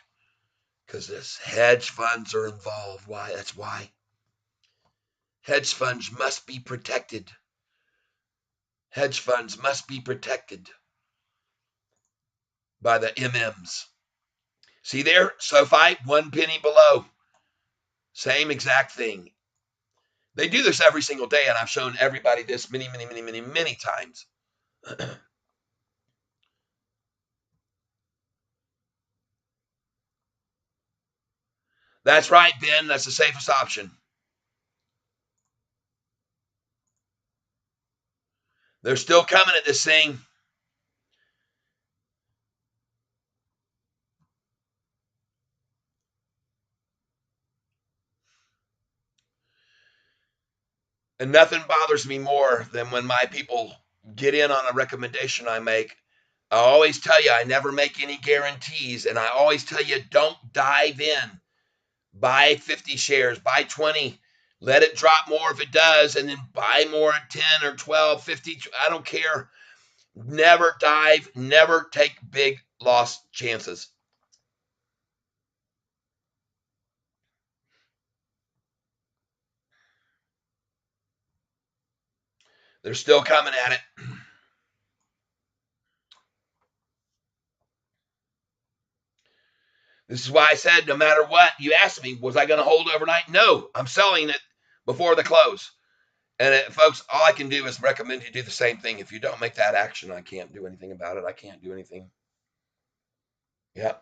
Because this hedge funds are involved. Why? That's why. Hedge funds must be protected. Hedge funds must be protected by the MMs. See there, SoFi, 1 penny below. Same exact thing. They do this every single day, and I've shown everybody this many times. That's right, Ben. That's the safest option. They're still coming at this thing. And nothing bothers me more than when my people get in on a recommendation I make. I always tell you I never make any guarantees, and I always tell you don't dive in. Buy 50 shares, buy 20, let it drop more if it does, and then buy more at 10 or 12, 50. I don't care. Never dive, never take big loss chances. They're still coming at it. This is why I said no matter what, you asked me, was I going to hold overnight? No, I'm selling it before the close. And folks, all I can do is recommend you do the same thing. If you don't make that action, I can't do anything about it. I can't do anything. Yeah.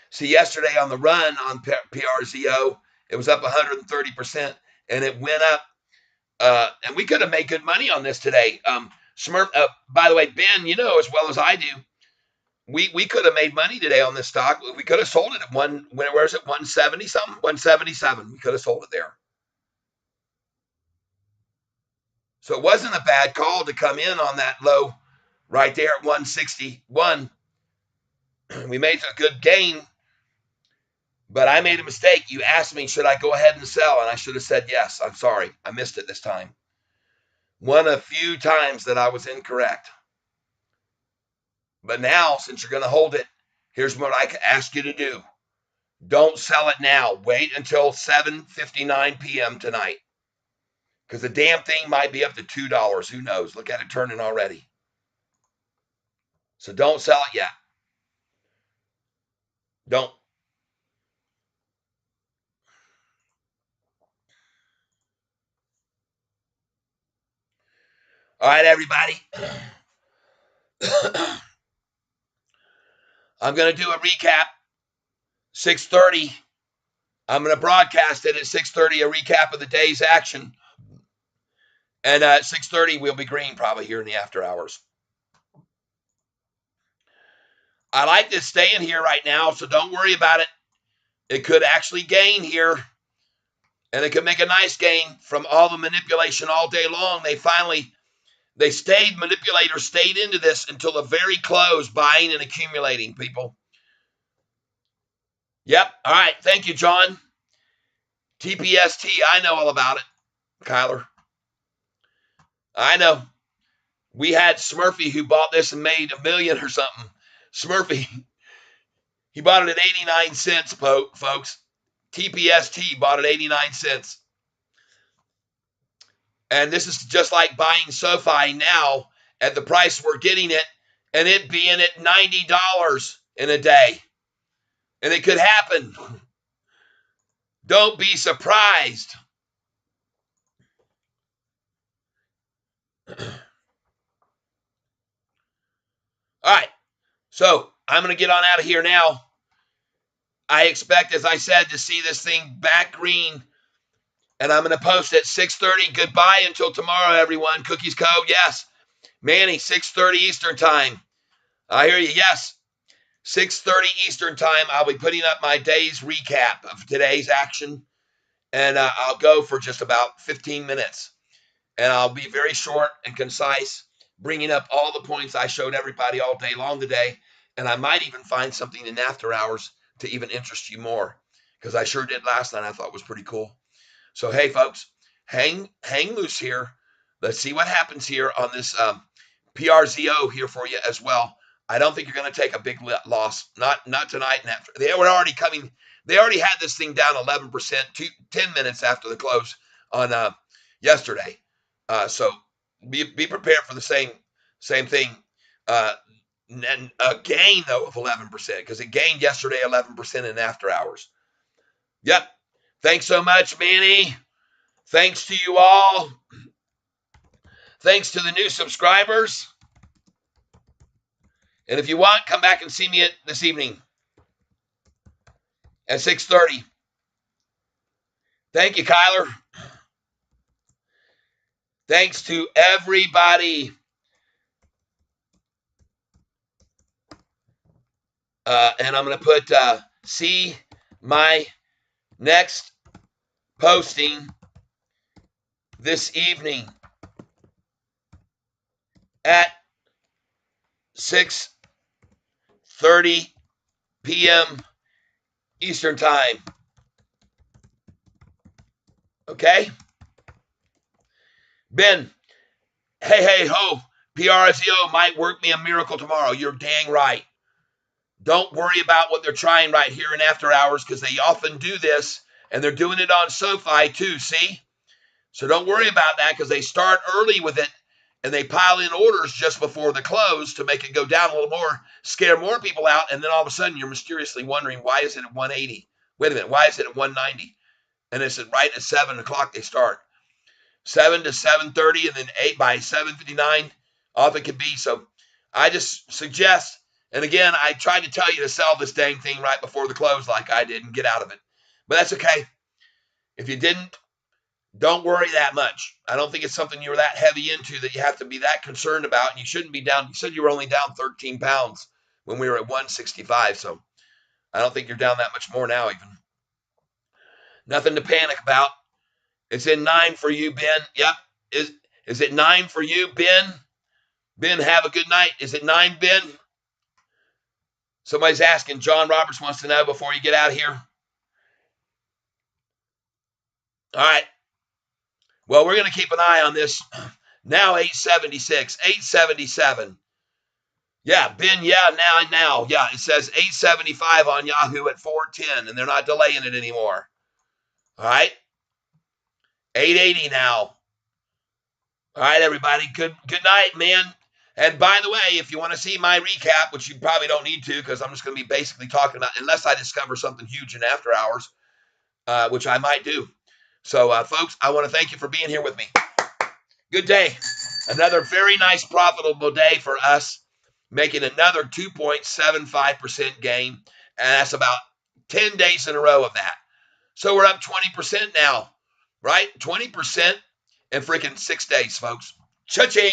See, yesterday on the run on PRZO, it was up 130%, and it went up. And we could have made good money on this today. Smurf, by the way, Ben, you know as well as I do, we could have made money today on this stock. We could have sold it at where is it? 170 something? 177. We could have sold it there. So it wasn't a bad call to come in on that low right there at 161. We made a good gain, but I made a mistake. You asked me, should I go ahead and sell? And I should have said yes. I'm sorry. I missed it this time. One of the few times that I was incorrect. But now, since you're going to hold it, here's what I ask you to do. Don't sell it now. Wait until 7:59 p.m. tonight. Because the damn thing might be up to $2. Who knows? Look at it turning already. So don't sell it yet. Don't. All right, everybody. I'm going to do a recap. 6:30. I'm going to broadcast it at 6:30, a recap of the day's action. And at 6:30, we'll be green probably here in the after hours. I like this staying here right now, so don't worry about it. It could actually gain here, and it could make a nice gain from all the manipulation all day long. Manipulators stayed into this until the very close, buying and accumulating, people. Yep. All right. Thank you, John. TPST, I know all about it, Kyler. I know. We had Smurfy who bought this and made $1 million or something. Smurfy, he bought it at 89 cents, folks. TPST bought it 89 cents. And this is just like buying SoFi now at the price we're getting it and it being at $90 in a day. And it could happen. Don't be surprised. All right. So I'm going to get on out of here now. I expect, as I said, to see this thing back green. And I'm going to post at 6:30. Goodbye until tomorrow, everyone. Cookies Code, yes. Manny, 6:30 Eastern Time. I hear you, yes. 6:30 Eastern Time, I'll be putting up my day's recap of today's action. And I'll go for just about 15 minutes. And I'll be very short and concise, bringing up all the points I showed everybody all day long today. And I might even find something in after hours to even interest you more, because I sure did last night. I thought it was pretty cool. So, hey, folks, hang loose here. Let's see what happens here on this PRZO here for you as well. I don't think you're going to take a big loss. Not tonight and after. They were already coming. They already had this thing down 11%, 10 minutes after the close on yesterday. So be prepared for the same thing. And a gain, though, of 11%, because it gained yesterday 11% in after hours. Yep. Thanks so much, Manny. Thanks to you all. Thanks to the new subscribers. And if you want, come back and see me this evening at 6:30. Thank you, Kyler. Thanks to everybody. And I'm going to put see my next posting this evening at 6:30 p.m. Eastern Time. Okay? Ben, hey ho, PRZO might work me a miracle tomorrow. You're dang right. Don't worry about what they're trying right here in after hours, because they often do this, and they're doing it on Sofi too, see? So don't worry about that, because they start early with it, and they pile in orders just before the close to make it go down a little more, scare more people out, and then all of a sudden you're mysteriously wondering, why is it at 180? Wait a minute, why is it at 190? And it's right at 7 o'clock they start. 7 to 7:30, and then 8 by 7:59, off it can be. So I just suggest, and again, I tried to tell you to sell this dang thing right before the close like I did and get out of it. But that's okay. If you didn't, don't worry that much. I don't think it's something you're that heavy into that you have to be that concerned about. And you shouldn't be down. You said you were only down 13 pounds when we were at 165. So I don't think you're down that much more now even. Nothing to panic about. It's in 9 for you, Ben. Yep. Is it 9 for you, Ben? Ben, have a good night. Is it 9, Ben? Somebody's asking. John Roberts wants to know before you get out of here. All right. Well, we're going to keep an eye on this. Now 876, 877. Yeah, Ben, yeah, now. Yeah, it says 875 on Yahoo at 410, and they're not delaying it anymore. All right. 880 now. All right, everybody. Good night, man. And by the way, if you want to see my recap, which you probably don't need to, because I'm just going to be basically talking about, unless I discover something huge in after hours, which I might do. So, folks, I want to thank you for being here with me. Good day. Another very nice, profitable day for us, making another 2.75% gain, and that's about 10 days in a row of that. So we're up 20% now, right? 20% in freaking 6 days, folks. Cha-ching.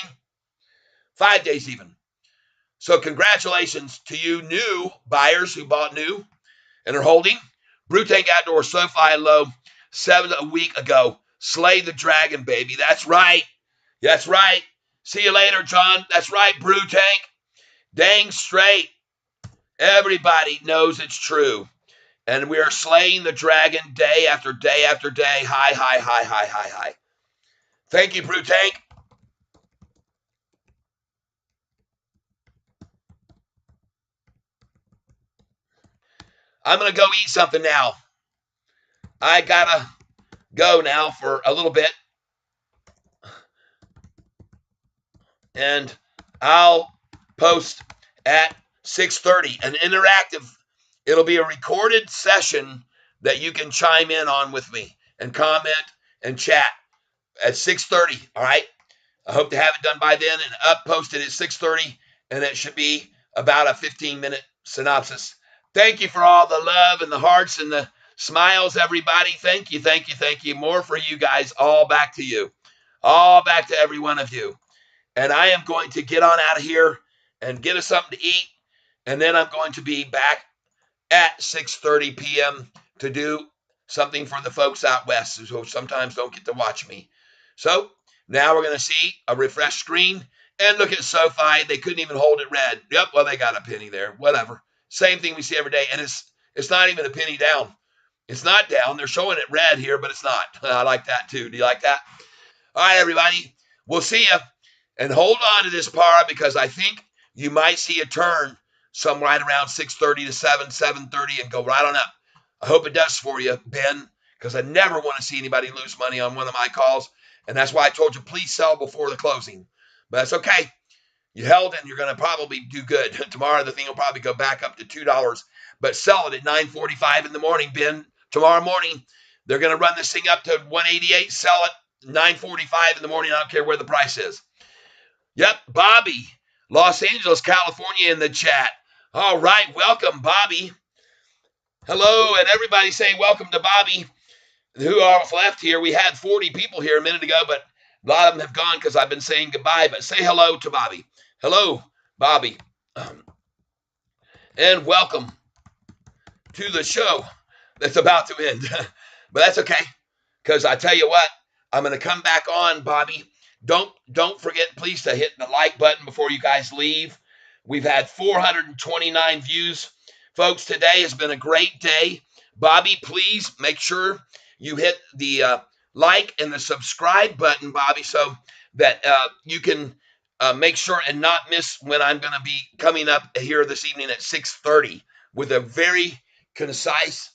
5 days even. So congratulations to you new buyers who bought new and are holding. Brew Tank Outdoor, Sofi Low, 7 a week ago. Slay the dragon, baby. That's right. That's right. See you later, John. That's right, Brew Tank. Dang straight. Everybody knows it's true. And we are slaying the dragon day after day after day. High. Thank you, Brew Tank. I'm going to go eat something now. I got to go now for a little bit. And I'll post at 6:30, an interactive. It'll be a recorded session that you can chime in on with me and comment and chat at 6:30. All right. I hope to have it done by then and up posted at 6:30, and it should be about a 15-minute synopsis. Thank you for all the love and the hearts and the smiles, everybody. Thank you, thank you, thank you. More for you guys. All back to you. All back to every one of you. And I am going to get on out of here and get us something to eat, and then I'm going to be back at 6:30 p.m. to do something for the folks out west who sometimes don't get to watch me. So now we're going to see a refresh screen and look at Sofi. They couldn't even hold it red. Yep, well, they got a penny there. Whatever. Same thing we see every day, and it's not even a penny down. It's not down. They're showing it red here, but it's not. I like that too. Do you like that? All right, everybody. We'll see you. And hold on to this par because I think you might see a turn some right around 6:30 to 7:30, and go right on up. I hope it does for you, Ben, because I never want to see anybody lose money on one of my calls. And that's why I told you, please sell before the closing. But that's okay. You held it, and you're going to probably do good. Tomorrow, the thing will probably go back up to $2. But sell it at 9:45 in the morning, Ben. Tomorrow morning, they're going to run this thing up to 188. Sell it 9:45 in the morning. I don't care where the price is. Yep, Bobby, Los Angeles, California in the chat. All right, welcome, Bobby. Hello, and everybody say welcome to Bobby. Who are left here? We had 40 people here a minute ago, but a lot of them have gone because I've been saying goodbye. But say hello to Bobby. Hello, Bobby. And welcome to the show that's about to end. But that's okay, because I tell you what, I'm going to come back on, Bobby. Don't forget, please, to hit the like button before you guys leave. We've had 429 views. Folks, today has been a great day. Bobby, please make sure you hit the like and the subscribe button, Bobby, so that you can make sure and not miss when I'm going to be coming up here this evening at 6:30 with a very concise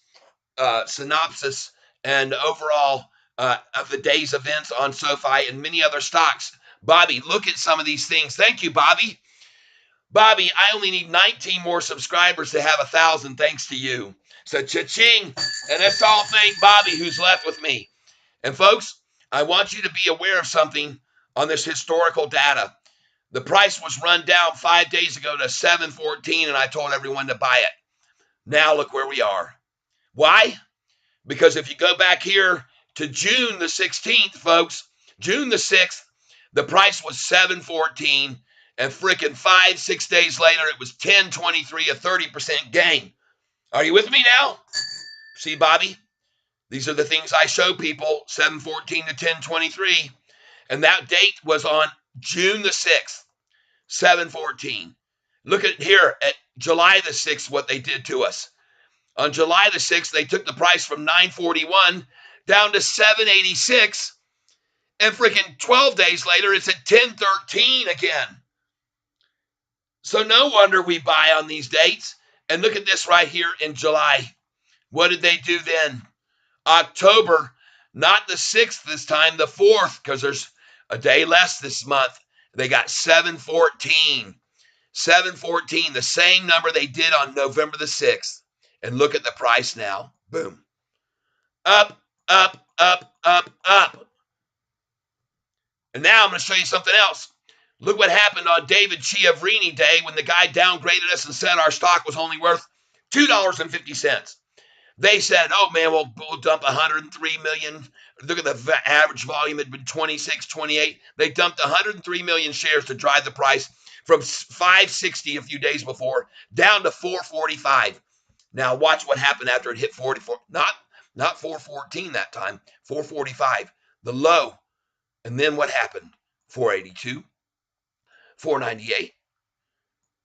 synopsis and overall of the day's events on SoFi and many other stocks. Bobby, look at some of these things. Thank you, Bobby. Bobby, I only need 19 more subscribers to have 1,000 thanks to you. So cha-ching. And let's all thank Bobby who's left with me. And folks, I want you to be aware of something on this historical data. The price was run down 5 days ago to 714, and I told everyone to buy it. Now look where we are. Why? Because if you go back here to June the 16th, folks, June the 6th, the price was 714, and freaking 5-6 days later, it was 1023, a 30% gain. Are you with me now? See, Bobby, these are the things I show people, 714 to 1023, and that date was on June the 6th, 714. Look at here at July the 6th, what they did to us. On July the 6th, they took the price from 941 down to 786, and freaking 12 days later, it's at 1013 again. So no wonder we buy on these dates. And look at this right here in July. What did they do then? October, not the 6th this time, the 4th, because there's a day less this month. They got 714. 714, the same number they did on November the 6th. And look at the price now. Boom. Up, up, up, up, up. And now I'm going to show you something else. Look what happened on David Chiavrini Day when the guy downgraded us and said our stock was only worth $2.50. They said, oh, man, we'll dump 103 million. Look at the average volume. It had been 26, 28. They dumped 103 million shares to drive the price from 560 a few days before down to 445. Now watch what happened after it hit 44. Not 414 that time, 445, the low. And then what happened? 482, 498.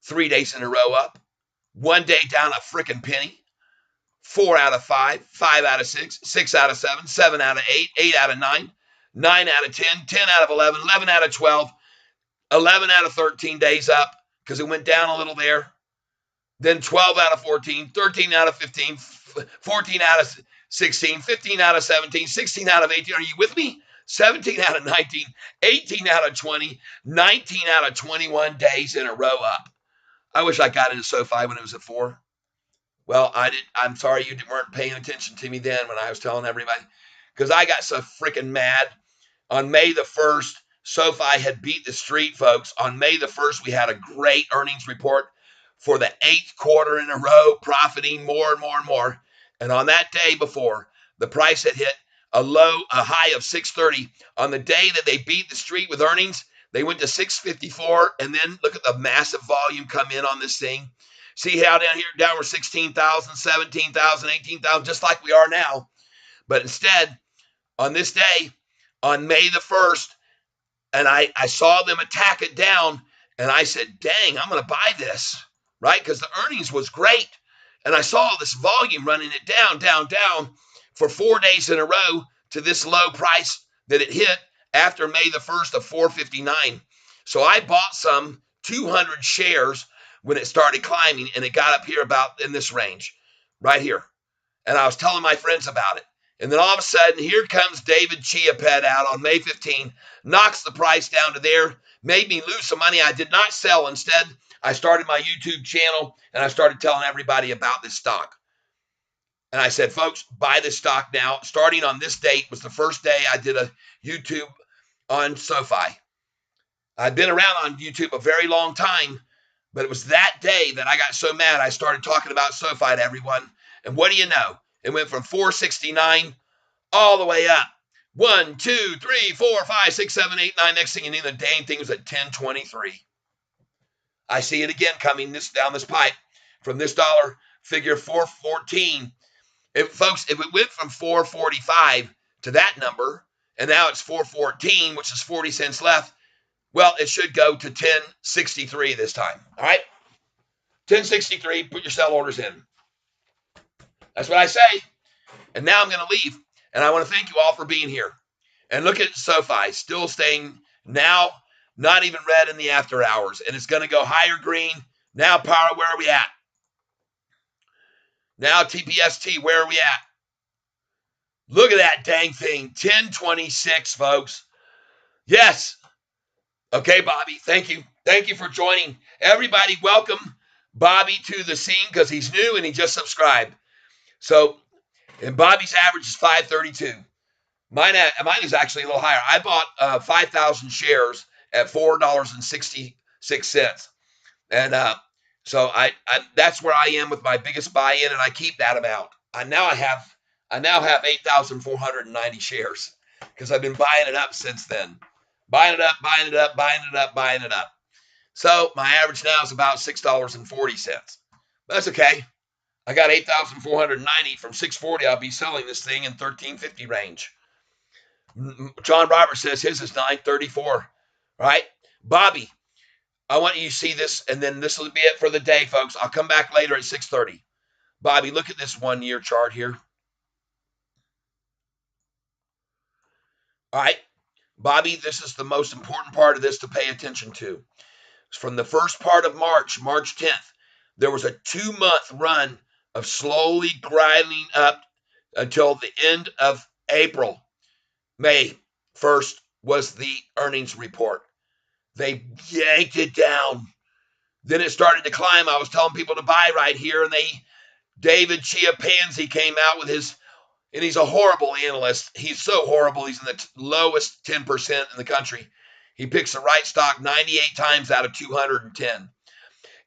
3 days in a row up. 1 day down a frickin' penny. 4 out of 5, 5 out of 6, 6 out of 7, 7 out of 8, 8 out of 9, 9 out of 10, 10 out of 11, 11 out of 12, 11 out of 13 days up because it went down a little there. Then 12 out of 14, 13 out of 15, 14 out of 16, 15 out of 17, 16 out of 18. Are you with me? 17 out of 19, 18 out of 20, 19 out of 21 days in a row up. I wish I got into SoFi when it was at 4. Well, I'm sorry you weren't paying attention to me then when I was telling everybody, because I got so freaking mad. On May the 1st, SoFi had beat the street, folks. On May the 1st, we had a great earnings report for the 8th quarter in a row, profiting more and more and more. And on that day before, the price had hit a high of 630. On the day that they beat the street with earnings, they went to 654. And then look at the massive volume come in on this thing. See how down here, down we're 16,000, 17,000, 18,000, just like we are now. But instead, on this day, on May the 1st, and I saw them attack it down, and I said, dang, I'm going to buy this, right? Because the earnings was great. And I saw this volume running it down, down, down for 4 days in a row to this low price that it hit after May the 1st of 459. So I bought some 200 shares when it started climbing, and it got up here about in this range, right here. And I was telling my friends about it. And then all of a sudden, here comes David Chiapet out on May 15, knocks the price down to there, made me lose some money. I did not sell. Instead, I started my YouTube channel, and I started telling everybody about this stock. And I said, folks, buy this stock now. Starting on this date was the first day I did a YouTube on SoFi. I'd been around on YouTube a very long time, but it was that day that I got so mad I started talking about SoFi to everyone. And what do you know? It went from 469 all the way up. 1, 2, 3, 4, 5, 6, 7, 8, 9. Next thing you know, the dang thing was at 1023. I see it again coming down this pipe from this dollar figure 414. Folks, if it went from 445 to that number, and now it's 414, which is 40 cents left, well, it should go to 1063 this time. All right? 1063, put your sell orders in. That's what I say. And now I'm going to leave. And I want to thank you all for being here. And look at SoFi, still staying now, not even red in the after hours. And it's going to go higher green. Now, power, where are we at? Now, TPST, where are we at? Look at that dang thing. 1026, folks. Yes. Okay, Bobby, thank you. Thank you for joining. Everybody, welcome Bobby to the scene because he's new and he just subscribed. So, and Bobby's average is 532. Mine is actually a little higher. I bought 5,000 shares at $4.66. And so I that's where I am with my biggest buy-in, and I keep that amount. I now have 8,490 shares because I've been buying it up since then. Buying it up, buying it up, buying it up, buying it up. So my average now is about $6.40. That's okay. I got 8,490 from 640. I'll be selling this thing in 1350 range. John Roberts says his is 934. Right? Bobby, I want you to see this, and then this will be it for the day, folks. I'll come back later at 6:30. Bobby, look at this 1 year chart here. All right. Bobby, this is the most important part of this to pay attention to. From the first part of March 10th, there was a 2-month run of slowly grinding up until the end of April. May 1st was the earnings report. They yanked it down. Then it started to climb. I was telling people to buy right here, and David Chiapet came out with his, and he's a horrible analyst. He's so horrible. He's in the lowest 10% in the country. He picks the right stock 98 times out of 210.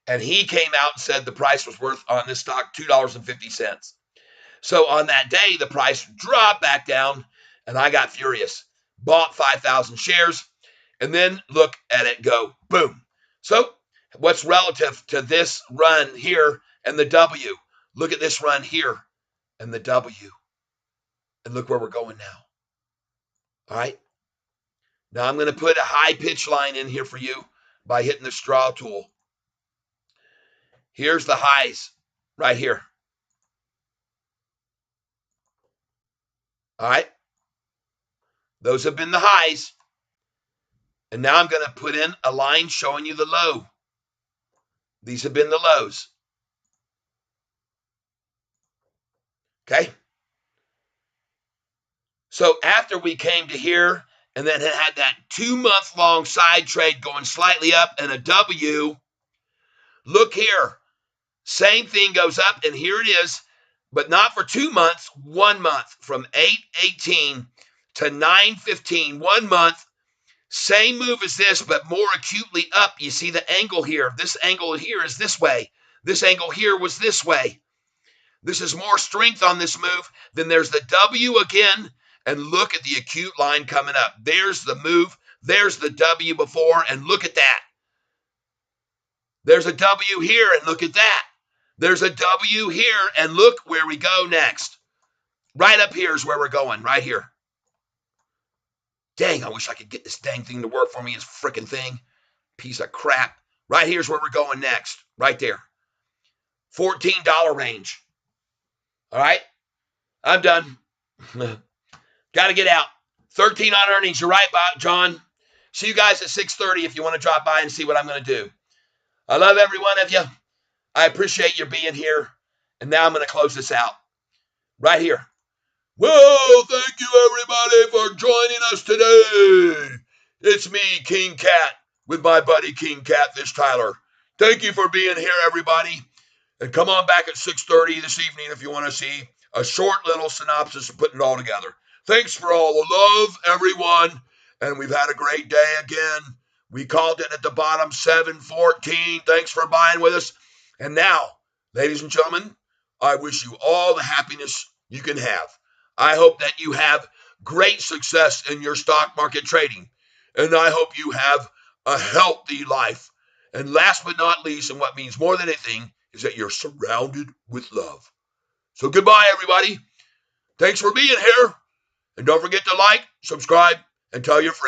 And he came out and said the price was worth on this stock $2.50. So on that day, the price dropped back down, and I got furious. Bought 5,000 shares, and then look at it go, boom. So what's relative to this run here and the W? Look at this run here and the W. And look where we're going now. All right. Now I'm going to put a high pitch line in here for you by hitting the straw tool. Here's the highs right here. All right. Those have been the highs. And now I'm going to put in a line showing you the low. These have been the lows. Okay. So after we came to here and then it had that 2-month-long side trade going slightly up and a W. Look here. Same thing goes up, and here it is, but not for 2 months, 1 month, from 8/18 to 9/15, 1 month. Same move as this, but more acutely up. You see the angle here. This angle here is this way. This angle here was this way. This is more strength on this move. Then there's the W again, and look at the acute line coming up. There's the move. There's the W before, and look at that. There's a W here, and look at that. There's a W here, and look where we go next. Right up here is where we're going, right here. Dang, I wish I could get this dang thing to work for me, this freaking thing. Piece of crap. Right here's where we're going next, right there. $14 range. All right, I'm done. Got to get out. 13 on earnings. You're right, John. See you guys at 6:30 if you want to drop by and see what I'm going to do. I love every one of you. I appreciate your being here. And now I'm going to close this out right here. Well, thank you, everybody, for joining us today. It's me, King Cat, with my buddy King Catfish Tyler. Thank you for being here, everybody. And come on back at 6:30 this evening if you want to see a short little synopsis of putting it all together. Thanks for all the love, everyone. And we've had a great day again. We called it at the bottom, 7:14. Thanks for buying with us. And now, ladies and gentlemen, I wish you all the happiness you can have. I hope that you have great success in your stock market trading. And I hope you have a healthy life. And last but not least, and what means more than anything, is that you're surrounded with love. So goodbye, everybody. Thanks for being here. And don't forget to like, subscribe, and tell your friends.